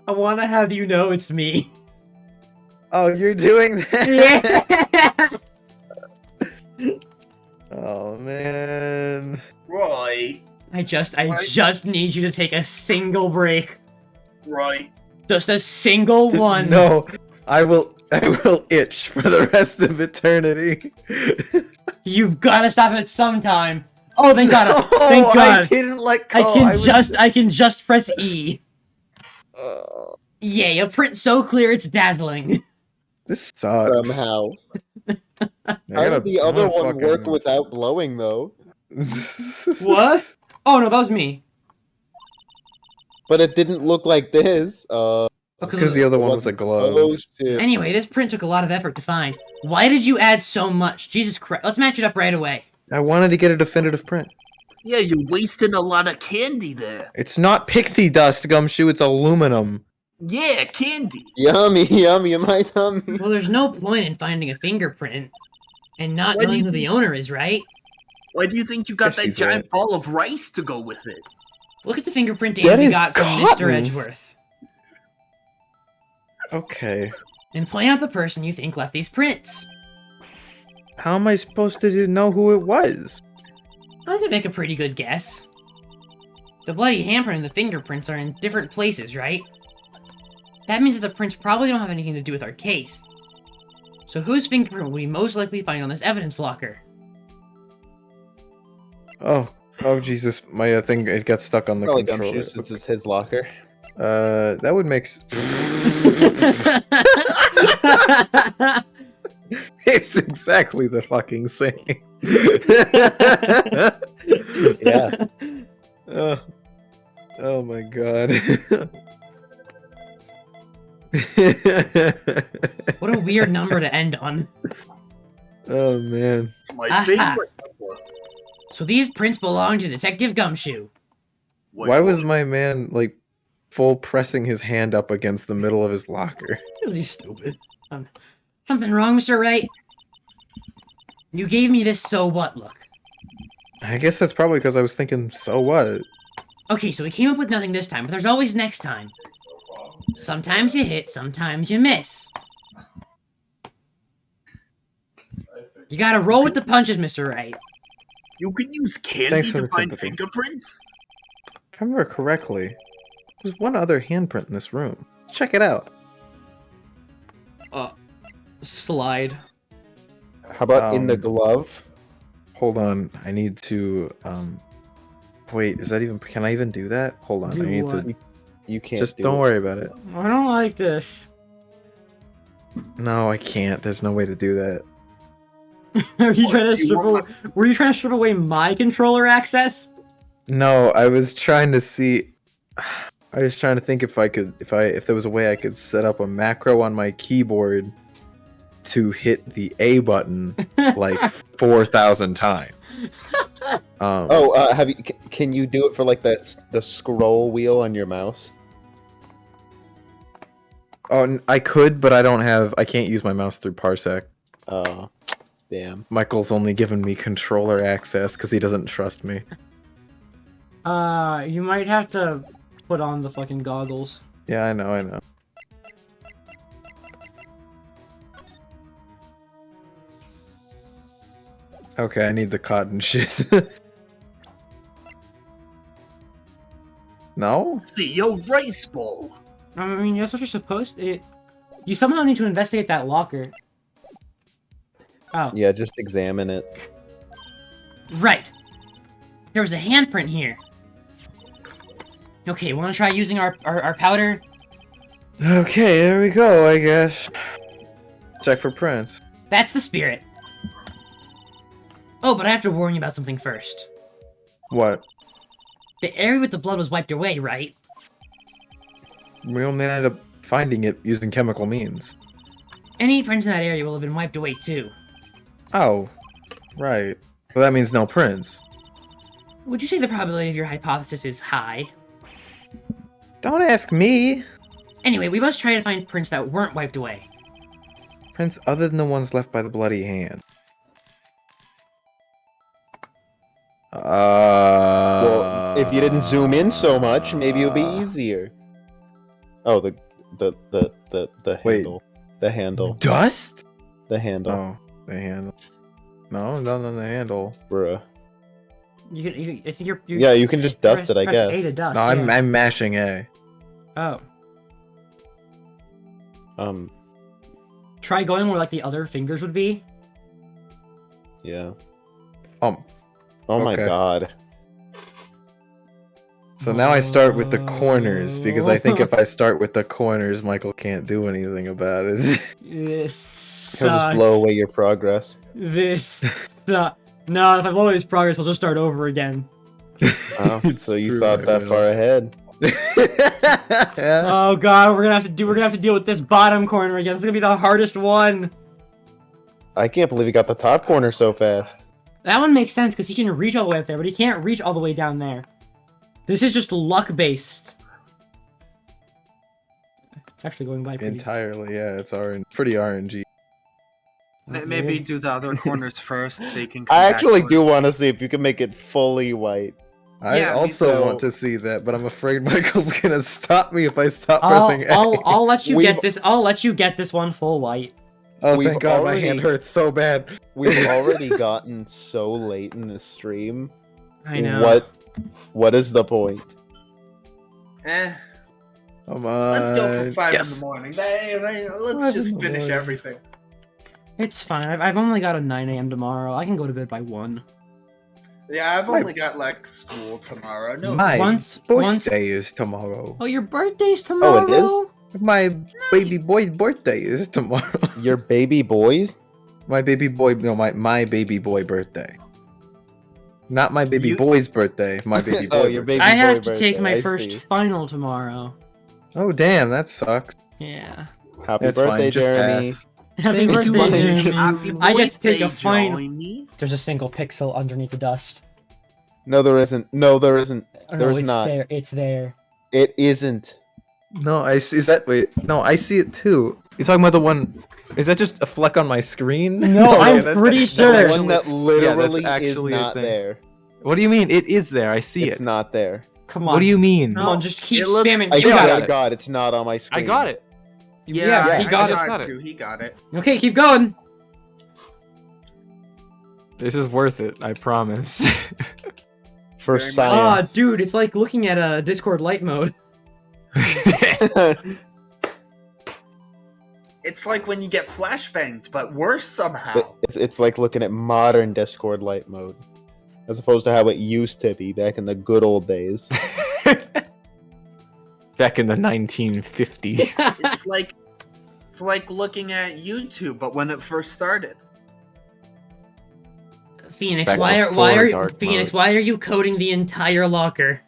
Speaker 1: I want to have you know it's me.
Speaker 4: Oh, you're doing that?
Speaker 1: Yeah.
Speaker 4: Oh man.
Speaker 3: Right,
Speaker 1: I just need you to take a single break.
Speaker 3: right.
Speaker 1: Just a single one.
Speaker 4: No, I will itch for the rest of eternity.
Speaker 1: You've got to stop it sometime. Oh, thank God.
Speaker 4: No,
Speaker 1: Thank
Speaker 4: I
Speaker 1: God.
Speaker 4: didn't let go.
Speaker 1: I
Speaker 4: was-
Speaker 1: can just press E. Yay, a print so clear it's dazzling.
Speaker 4: This sucks.
Speaker 6: Somehow.
Speaker 4: I
Speaker 6: How
Speaker 4: gotta-
Speaker 6: did the
Speaker 4: I'm
Speaker 6: other
Speaker 4: gonna
Speaker 6: one work
Speaker 4: fucking-
Speaker 6: without blowing, though?
Speaker 1: What? Oh no, that was me.
Speaker 6: But it didn't look like this.
Speaker 4: Because the other one was a
Speaker 6: wasn't
Speaker 4: glove.
Speaker 6: supposed to.
Speaker 1: Anyway, this print took a lot of effort to find. Why did you add so much? Jesus Christ. Let's match it up right away.
Speaker 4: I wanted to get a definitive print.
Speaker 3: Yeah, you're wasting a lot of candy there.
Speaker 4: It's not pixie dust, Gumshoe. It's aluminum.
Speaker 3: Yeah, candy.
Speaker 6: Yummy, yummy in my tummy.
Speaker 1: Well, there's no point in finding a fingerprint and not
Speaker 3: Why do
Speaker 1: knowing
Speaker 3: you
Speaker 1: who the owner is, right?
Speaker 3: Why do you think you got
Speaker 4: Guess
Speaker 3: that
Speaker 4: she's
Speaker 3: giant
Speaker 4: right.
Speaker 3: ball of rice to go with it?
Speaker 1: Look at the fingerprint
Speaker 4: That
Speaker 1: data we
Speaker 4: is
Speaker 1: got from
Speaker 4: cotton.
Speaker 1: Mr. Edgeworth.
Speaker 4: Okay.
Speaker 1: And point out the person you think left these prints.
Speaker 4: How am I supposed to know who it was?
Speaker 1: I could make a pretty good guess. The bloody handprint and the fingerprints are in different places, right? That means that the prints probably don't have anything to do with our case. So whose fingerprint will we most likely find on this evidence locker?
Speaker 4: Oh Jesus! My thing it got stuck on the
Speaker 6: Probably
Speaker 4: controller.
Speaker 6: Gumshoe since it's his locker.
Speaker 4: That would make. It's exactly the fucking same.
Speaker 6: Yeah.
Speaker 4: Oh my god.
Speaker 1: What a weird number to end on.
Speaker 4: Oh man.
Speaker 3: It's my
Speaker 1: Aha.
Speaker 3: favorite.
Speaker 1: So these prints belong to Detective Gumshoe.
Speaker 4: Why was my man like full pressing his hand up against the middle of his locker?
Speaker 1: Because he's stupid. Something wrong, Mr. Wright? You gave me this so what look.
Speaker 4: I guess that's probably because I was thinking, so what?
Speaker 1: Okay, so we came up with nothing this time, but there's always next time. Sometimes you hit, sometimes you miss. You gotta roll with the punches, Mr. Wright.
Speaker 3: You can use candy
Speaker 4: Thanks for
Speaker 3: to
Speaker 4: the
Speaker 3: find
Speaker 4: sympathy.
Speaker 3: fingerprints?
Speaker 4: If I remember correctly, there's one other handprint in this room. Let's check it out.
Speaker 1: Slide.
Speaker 6: How about in the
Speaker 4: Um,
Speaker 6: glove?
Speaker 4: Hold on, I need to, wait, is that even, can I even do that? Hold on,
Speaker 1: Do
Speaker 4: I need
Speaker 1: what?
Speaker 4: to,
Speaker 6: You can't.
Speaker 4: just
Speaker 6: do
Speaker 4: don't
Speaker 6: it.
Speaker 4: worry about it.
Speaker 1: I don't like this.
Speaker 4: No, I can't, there's no way to do that.
Speaker 1: Are you trying to
Speaker 3: You
Speaker 1: strip
Speaker 3: want
Speaker 1: away, were you trying to strip away my controller access?
Speaker 4: No, I was trying to see, I was trying to think if I could, if there was a way I could set up a macro on my keyboard to hit the A button like 4,000 times.
Speaker 6: Have you? Can you do it for like the scroll wheel on your mouse?
Speaker 4: I could, but I can't use my mouse through Parsec.
Speaker 6: Oh, damn.
Speaker 4: Michael's only given me controller access because he doesn't trust me.
Speaker 1: You might have to put on the fucking goggles.
Speaker 4: Yeah, I know. Okay, I need the cotton shit. No?
Speaker 3: See your rice bowl.
Speaker 1: I mean, that's what you're supposed to... You somehow need to investigate that locker. Oh,
Speaker 6: Yeah, just examine it.
Speaker 1: right. There was a handprint here. Okay, wanna try using our powder?
Speaker 4: Okay, there we go, I guess. Check for prints.
Speaker 1: That's the spirit. Oh, but I have to warn you about something first.
Speaker 4: What?
Speaker 1: The area with the blood was wiped away, right?
Speaker 4: We only ended up finding it using chemical means.
Speaker 1: Any prints in that area will have been wiped away too.
Speaker 4: Oh, right. Well, that means no prints.
Speaker 1: Would you say the probability of your hypothesis is high?
Speaker 4: Don't ask me.
Speaker 1: Anyway, we must try to find prints that weren't wiped away.
Speaker 4: Prints other than the ones left by the bloody hand.
Speaker 6: Well, if you didn't zoom in so much, maybe it'll be easier. Oh, the
Speaker 4: Wait.
Speaker 6: handle. The handle.
Speaker 4: Dust?
Speaker 6: The handle.
Speaker 4: Oh, the handle. No, none on the handle.
Speaker 6: Bruh.
Speaker 1: I think you're
Speaker 6: Yeah, you can just dust it, I
Speaker 1: press A
Speaker 6: guess.
Speaker 1: to dust.
Speaker 4: No,
Speaker 1: yeah.
Speaker 4: I'm mashing A.
Speaker 1: Oh.
Speaker 6: Um,
Speaker 1: Try going where like the other fingers would be.
Speaker 6: yeah.
Speaker 4: Oh
Speaker 6: Oh my
Speaker 4: Okay.
Speaker 6: god.
Speaker 4: So now I start with the corners, because I think if I start with the corners, Michael can't do anything about it.
Speaker 1: This
Speaker 6: He'll just blow away your progress.
Speaker 1: This no, if I blow his progress, I'll just start over again.
Speaker 6: Oh, so you thought that far ahead.
Speaker 1: Oh god, we're gonna have to deal with this bottom corner again. This is gonna be the hardest one.
Speaker 6: I can't believe he got the top corner so fast.
Speaker 1: That one makes sense because he can reach all the way up there, but he can't reach all the way down there. This is just luck based. It's actually going by pretty.
Speaker 4: Entirely, yeah. It's pretty RNG.
Speaker 3: Maybe do the other corners first so you can.
Speaker 6: I actually do want to see if you can make it fully white.
Speaker 4: I
Speaker 3: Yeah,
Speaker 4: also want to see that, but I'm afraid Michael's gonna stop me if I stop pressing A.
Speaker 1: I'll let you
Speaker 6: We've-
Speaker 1: get this. I'll let you get this one full white.
Speaker 4: Oh,
Speaker 6: We've
Speaker 4: thank God,
Speaker 6: already-
Speaker 4: my hand hurts so bad.
Speaker 6: We've already gotten so late in the stream.
Speaker 1: I know.
Speaker 6: What is the point?
Speaker 4: Come on.
Speaker 3: Let's go for 5
Speaker 4: Yes.
Speaker 3: in the morning. Let's
Speaker 4: 5
Speaker 3: just
Speaker 4: in the
Speaker 3: finish
Speaker 4: morning.
Speaker 3: everything.
Speaker 1: It's fine. I've only got a 9 a.m. tomorrow. I can go to bed by 1.
Speaker 3: Yeah, I've only got like school tomorrow. No,
Speaker 4: My
Speaker 1: once-
Speaker 4: birthday is tomorrow.
Speaker 1: Oh, your birthday's tomorrow?
Speaker 6: Oh, it is?
Speaker 4: My baby boy's birthday is tomorrow.
Speaker 6: Your baby boys?
Speaker 4: My baby boy, no, my baby boy birthday. Not my baby
Speaker 3: You-
Speaker 4: boy's birthday. My baby boy.
Speaker 6: Oh, your
Speaker 4: birthday.
Speaker 6: baby
Speaker 1: I have
Speaker 6: boy
Speaker 1: to take
Speaker 6: birthday,
Speaker 1: my
Speaker 6: I
Speaker 1: first
Speaker 6: see.
Speaker 1: final tomorrow.
Speaker 4: Oh damn, that sucks.
Speaker 1: Yeah.
Speaker 6: Happy
Speaker 4: That's
Speaker 6: birthday,
Speaker 4: fine. Just
Speaker 6: Jeremy.
Speaker 4: pass.
Speaker 1: Happy
Speaker 6: It's
Speaker 1: birthday,
Speaker 6: fine.
Speaker 1: Jeremy.
Speaker 3: Happy
Speaker 1: I get to take a
Speaker 3: birthday,
Speaker 1: final.
Speaker 3: Johnny.
Speaker 1: There's a single pixel underneath the dust.
Speaker 6: No, there isn't. No, there isn't.
Speaker 1: Oh, no,
Speaker 6: There's
Speaker 1: it's
Speaker 6: not.
Speaker 1: there. It's there.
Speaker 6: It isn't.
Speaker 4: No, I see. Is that wait? No, I see it too. You're talking about the one? Is that just a fleck on my screen?
Speaker 1: No, I'm
Speaker 4: that-
Speaker 1: pretty
Speaker 4: that's
Speaker 1: sure.
Speaker 6: The
Speaker 4: actually-
Speaker 6: one that literally is
Speaker 4: actually a
Speaker 6: not
Speaker 4: thing.
Speaker 6: there.
Speaker 4: What do you mean? It is there. I see
Speaker 6: It's
Speaker 4: it.
Speaker 6: not there.
Speaker 1: Come on.
Speaker 4: What do you mean?
Speaker 1: Come on, just keep
Speaker 3: It looks-
Speaker 1: spamming.
Speaker 6: I
Speaker 1: You
Speaker 6: swear
Speaker 1: got
Speaker 6: to
Speaker 1: it.
Speaker 6: God, it's not on my screen.
Speaker 4: I got it.
Speaker 1: Yeah, he got
Speaker 3: I
Speaker 1: it.
Speaker 3: tried
Speaker 4: Got it.
Speaker 3: to. He got it.
Speaker 1: Okay, keep going.
Speaker 4: This is worth it. I promise.
Speaker 6: For
Speaker 3: Very much.
Speaker 1: Ah,
Speaker 6: science.
Speaker 1: dude, it's like looking at a Discord light mode.
Speaker 3: It's like when you get flashbanged, but worse somehow.
Speaker 6: it's like looking at modern Discord light mode, as opposed to how it used to be back in the good old days.
Speaker 4: Back in the 1950s.
Speaker 3: It's like looking at YouTube, but when it first started.
Speaker 1: Phoenix,
Speaker 4: Back
Speaker 1: why
Speaker 4: before
Speaker 1: are
Speaker 4: dark
Speaker 1: Phoenix?
Speaker 4: mode.
Speaker 1: Why are you coding the entire locker?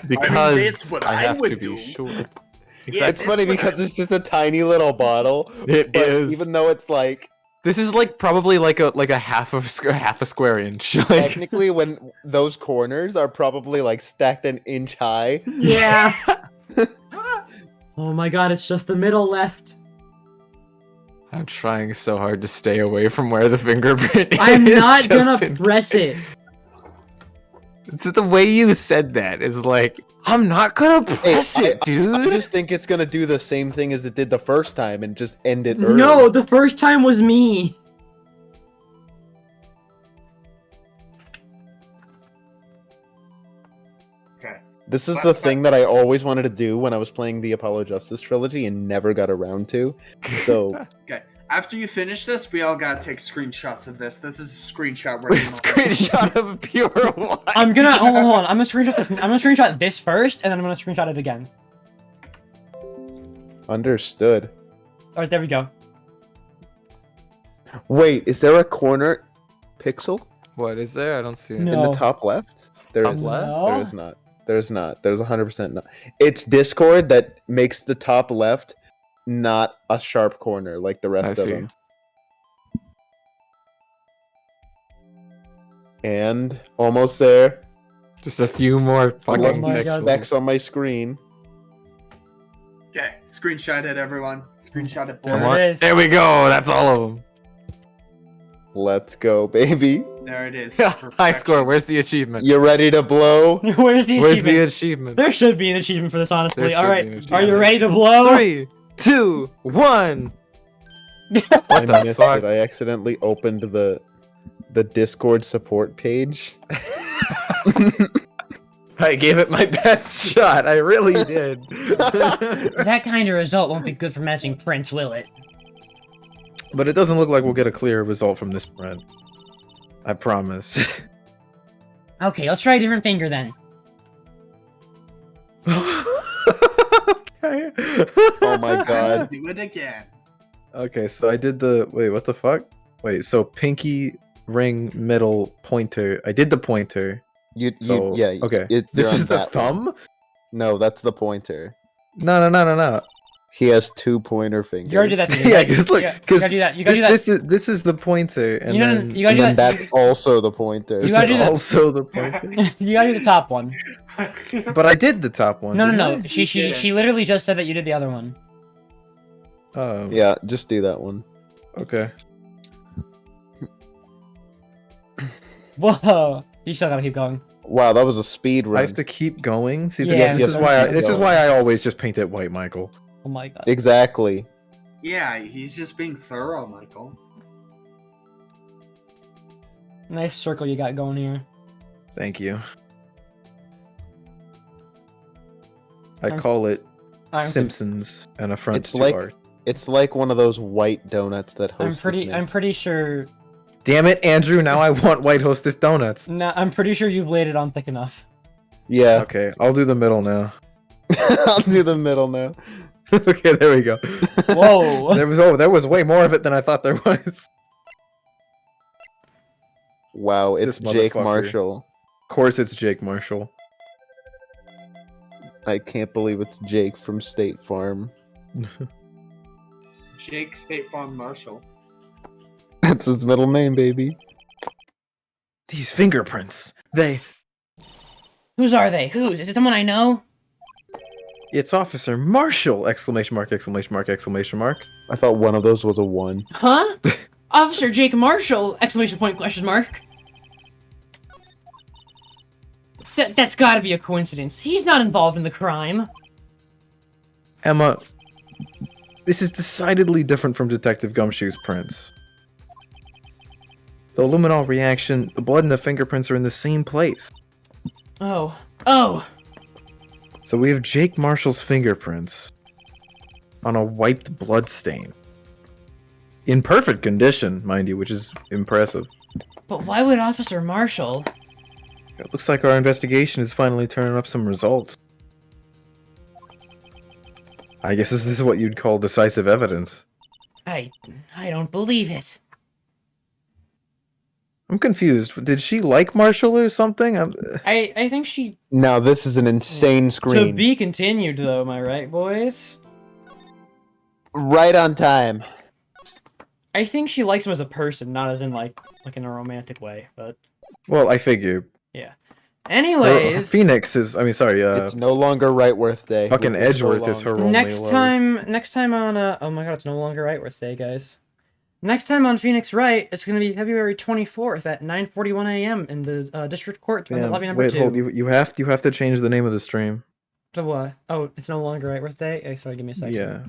Speaker 4: Because
Speaker 3: that's what I
Speaker 4: have
Speaker 3: would
Speaker 4: to be
Speaker 3: do.
Speaker 4: sure.
Speaker 3: Yeah,
Speaker 6: It's funny
Speaker 3: what
Speaker 6: because it's just a tiny little bottle.
Speaker 4: It
Speaker 6: but
Speaker 4: is.
Speaker 6: even though it's like
Speaker 4: This is like probably like a half a square inch. Like,
Speaker 6: technically when those corners are probably like stacked an inch high.
Speaker 1: Yeah. Oh my god, it's just the middle left.
Speaker 4: I'm trying so hard to stay away from where the fingerprint is.
Speaker 1: I'm not
Speaker 4: just
Speaker 1: gonna
Speaker 4: in
Speaker 1: press it.
Speaker 4: It's the way you said that is like, I'm not gonna press
Speaker 6: I
Speaker 4: it, dude.
Speaker 6: just think it's gonna do the same thing as it did the first time and just end it early.
Speaker 1: No, the first time was me.
Speaker 3: Okay.
Speaker 6: This is the thing that I always wanted to do when I was playing the Apollo Justice trilogy and never got around to. So
Speaker 3: Okay. After you finish this, we all gotta take screenshots of this. This is a screenshot right now.
Speaker 4: Screenshot of pure white.
Speaker 1: I'm gonna hold on. I'm gonna screenshot this. I'm gonna screenshot this first, and then I'm gonna screenshot it again.
Speaker 6: understood.
Speaker 1: All right, there we go.
Speaker 6: Wait, is there a corner pixel
Speaker 4: What is there? I don't see it.
Speaker 1: No.
Speaker 6: in the top left? There
Speaker 4: Top
Speaker 6: is
Speaker 4: left?
Speaker 6: not.
Speaker 1: No.
Speaker 6: There is not. There's not. There's 100% not. It's Discord that makes the top left not a sharp corner like the rest
Speaker 4: I
Speaker 6: of
Speaker 4: see.
Speaker 6: them. And almost there.
Speaker 4: Just a few more fucking
Speaker 6: Unless
Speaker 1: my
Speaker 6: these
Speaker 1: God.
Speaker 6: specs on my screen.
Speaker 3: Okay, screenshot it, everyone. Screenshot it, boy.
Speaker 1: There
Speaker 4: Come on.
Speaker 1: it is.
Speaker 4: There we go. That's all of them.
Speaker 6: Let's go, baby.
Speaker 3: There it is.
Speaker 4: High score. Where's the achievement?
Speaker 6: You ready to blow?
Speaker 1: Where's the
Speaker 4: Where's
Speaker 1: achievement?
Speaker 4: the achievement?
Speaker 1: There should be an achievement for this, honestly.
Speaker 4: There
Speaker 1: All
Speaker 4: should
Speaker 1: right,
Speaker 4: be an
Speaker 1: are you
Speaker 4: achievement.
Speaker 1: ready to blow?
Speaker 4: 3, 2, 1.
Speaker 6: I
Speaker 4: What the
Speaker 6: missed
Speaker 4: fuck?
Speaker 6: it. I accidentally opened the Discord support page.
Speaker 4: I gave it my best shot. I really did.
Speaker 1: That kind of result won't be good for matching prints, will it?
Speaker 4: But it doesn't look like we'll get a clear result from this spread. I promise.
Speaker 1: Okay, let's try a different finger then.
Speaker 6: Oh my god.
Speaker 3: Do it again.
Speaker 4: Okay, so I did the wait. What the fuck? Wait. So pinky, ring, middle, pointer. I did the pointer. So
Speaker 6: Yeah.
Speaker 4: Okay.
Speaker 6: You're
Speaker 4: This
Speaker 6: on
Speaker 4: is the
Speaker 6: that one.
Speaker 4: thumb.
Speaker 6: No, that's the pointer.
Speaker 4: No.
Speaker 6: He has 2 pointer fingers.
Speaker 1: You already did that to me.
Speaker 4: Yeah,
Speaker 1: right?
Speaker 4: because look,
Speaker 1: you
Speaker 4: because
Speaker 1: gotta do that. You gotta do that.
Speaker 4: this is the pointer, and
Speaker 1: You know,
Speaker 4: then
Speaker 1: you gotta do
Speaker 6: And then
Speaker 1: that.
Speaker 6: that's also the pointer.
Speaker 1: You
Speaker 4: this
Speaker 1: gotta
Speaker 4: is
Speaker 1: do that.
Speaker 4: also the pointer.
Speaker 1: You gotta do the top one.
Speaker 4: But I did the top one.
Speaker 1: No.
Speaker 4: didn't I?
Speaker 1: She literally just said that you did the other one.
Speaker 6: Yeah, just do that one.
Speaker 4: Okay.
Speaker 1: Whoa. You still gotta keep going.
Speaker 6: Wow, that was a speed
Speaker 4: I
Speaker 6: run.
Speaker 4: have to keep going. See,
Speaker 1: Yeah,
Speaker 4: this
Speaker 6: you
Speaker 4: is
Speaker 6: have
Speaker 4: why
Speaker 6: to keep
Speaker 4: this is
Speaker 6: going.
Speaker 4: why I always just paint it white, Michael.
Speaker 1: Oh my god.
Speaker 6: Exactly.
Speaker 3: Yeah, he's just being thorough, Michael.
Speaker 1: Nice circle you got going here.
Speaker 4: Thank you. I
Speaker 1: I'm-
Speaker 4: call it
Speaker 1: I'm-
Speaker 4: Simpsons and affronts
Speaker 6: It's
Speaker 4: to
Speaker 6: like-
Speaker 4: art.
Speaker 6: It's like one of those white donuts that
Speaker 1: I'm
Speaker 6: Hostess
Speaker 1: pretty
Speaker 6: makes.
Speaker 1: sure.
Speaker 4: Damn it, Andrew! Now I want White Hostess donuts.
Speaker 1: No, I'm pretty sure you've laid it on thick enough.
Speaker 6: Yeah.
Speaker 4: Okay, I'll do the middle now.
Speaker 6: I'll do the middle now.
Speaker 4: Okay, there we go.
Speaker 1: Whoa.
Speaker 4: There was way more of it than I thought there was.
Speaker 6: Wow,
Speaker 4: It's
Speaker 6: it's
Speaker 4: this
Speaker 6: Jake
Speaker 4: motherfucker.
Speaker 6: Marshall.
Speaker 4: Of course, it's Jake Marshall.
Speaker 6: I can't believe it's Jake from State Farm.
Speaker 3: Jake State Farm Marshall.
Speaker 6: That's his middle name, baby.
Speaker 4: These fingerprints.
Speaker 1: Whose are they? Whose? Is it someone I know?
Speaker 4: It's Officer Marshall! Exclamation mark! Exclamation mark! Exclamation mark!
Speaker 6: I thought one of those was a 1.
Speaker 1: Huh? Officer Jake Marshall! Exclamation point, question mark. That's gotta be a coincidence. He's not involved in the crime.
Speaker 4: Emma, this is decidedly different from Detective Gumshoe's prints. The luminol reaction, the blood and the fingerprints are in the same place.
Speaker 1: Oh.
Speaker 4: So we have Jake Marshall's fingerprints on a wiped blood stain. In perfect condition, mind you, which is impressive.
Speaker 1: But why would Officer Marshall?
Speaker 4: It looks like our investigation is finally turning up some results. I guess this is what you'd call decisive evidence.
Speaker 1: I don't believe it.
Speaker 4: I'm confused. Did she like Marshall or something?
Speaker 1: I think she...
Speaker 6: Now this is an insane screen.
Speaker 1: To be continued, though, am I right, boys?
Speaker 6: Right on time.
Speaker 1: I think she likes him as a person, not as in, like in a romantic way, but...
Speaker 4: Well, I figure.
Speaker 1: Yeah.
Speaker 4: Her
Speaker 1: Anyways...
Speaker 4: Phoenix is,
Speaker 6: It's no longer Rightworth Day.
Speaker 4: fucking
Speaker 6: which was so
Speaker 4: Edgeworth is her
Speaker 6: long.
Speaker 4: only
Speaker 1: Next
Speaker 4: love.
Speaker 1: time on oh my god, it's no longer Rightworth Day, guys. Next time on Phoenix Wright, it's gonna be February 24th at 9:41 a.m. in the District Court,
Speaker 4: Damn,
Speaker 1: lobby number
Speaker 4: wait,
Speaker 1: 2.
Speaker 4: hold. You have to change the name of the stream.
Speaker 1: To what? Oh, it's no longer Rightworth Day. Hey, sorry, give me a second.
Speaker 4: Yeah,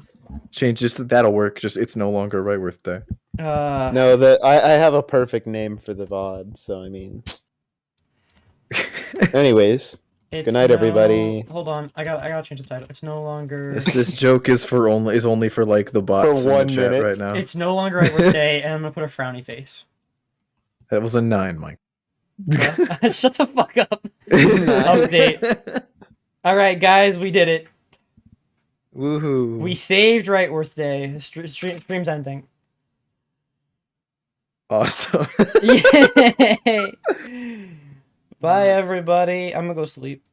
Speaker 4: change just that'll work. Just it's no longer Rightworth Day.
Speaker 6: No, I have a perfect name for the VOD, so I mean. Anyways,
Speaker 1: it's
Speaker 6: good night,
Speaker 1: no-
Speaker 6: everybody.
Speaker 1: Hold on, I gotta change the title. It's no longer.
Speaker 4: This joke is only for like the bots
Speaker 6: For
Speaker 4: in
Speaker 6: 1
Speaker 4: the chat
Speaker 6: minute.
Speaker 4: right now.
Speaker 1: It's no longer Rightworth Day, and I'm gonna put a frowny face.
Speaker 4: That was a 9, Mike.
Speaker 1: Shut the fuck up. Update. All right, guys, we did it.
Speaker 4: Woohoo!
Speaker 1: We saved Rightworth Day. Stream's ending.
Speaker 4: Awesome.
Speaker 1: Yay! Bye, everybody. I'm gonna go sleep.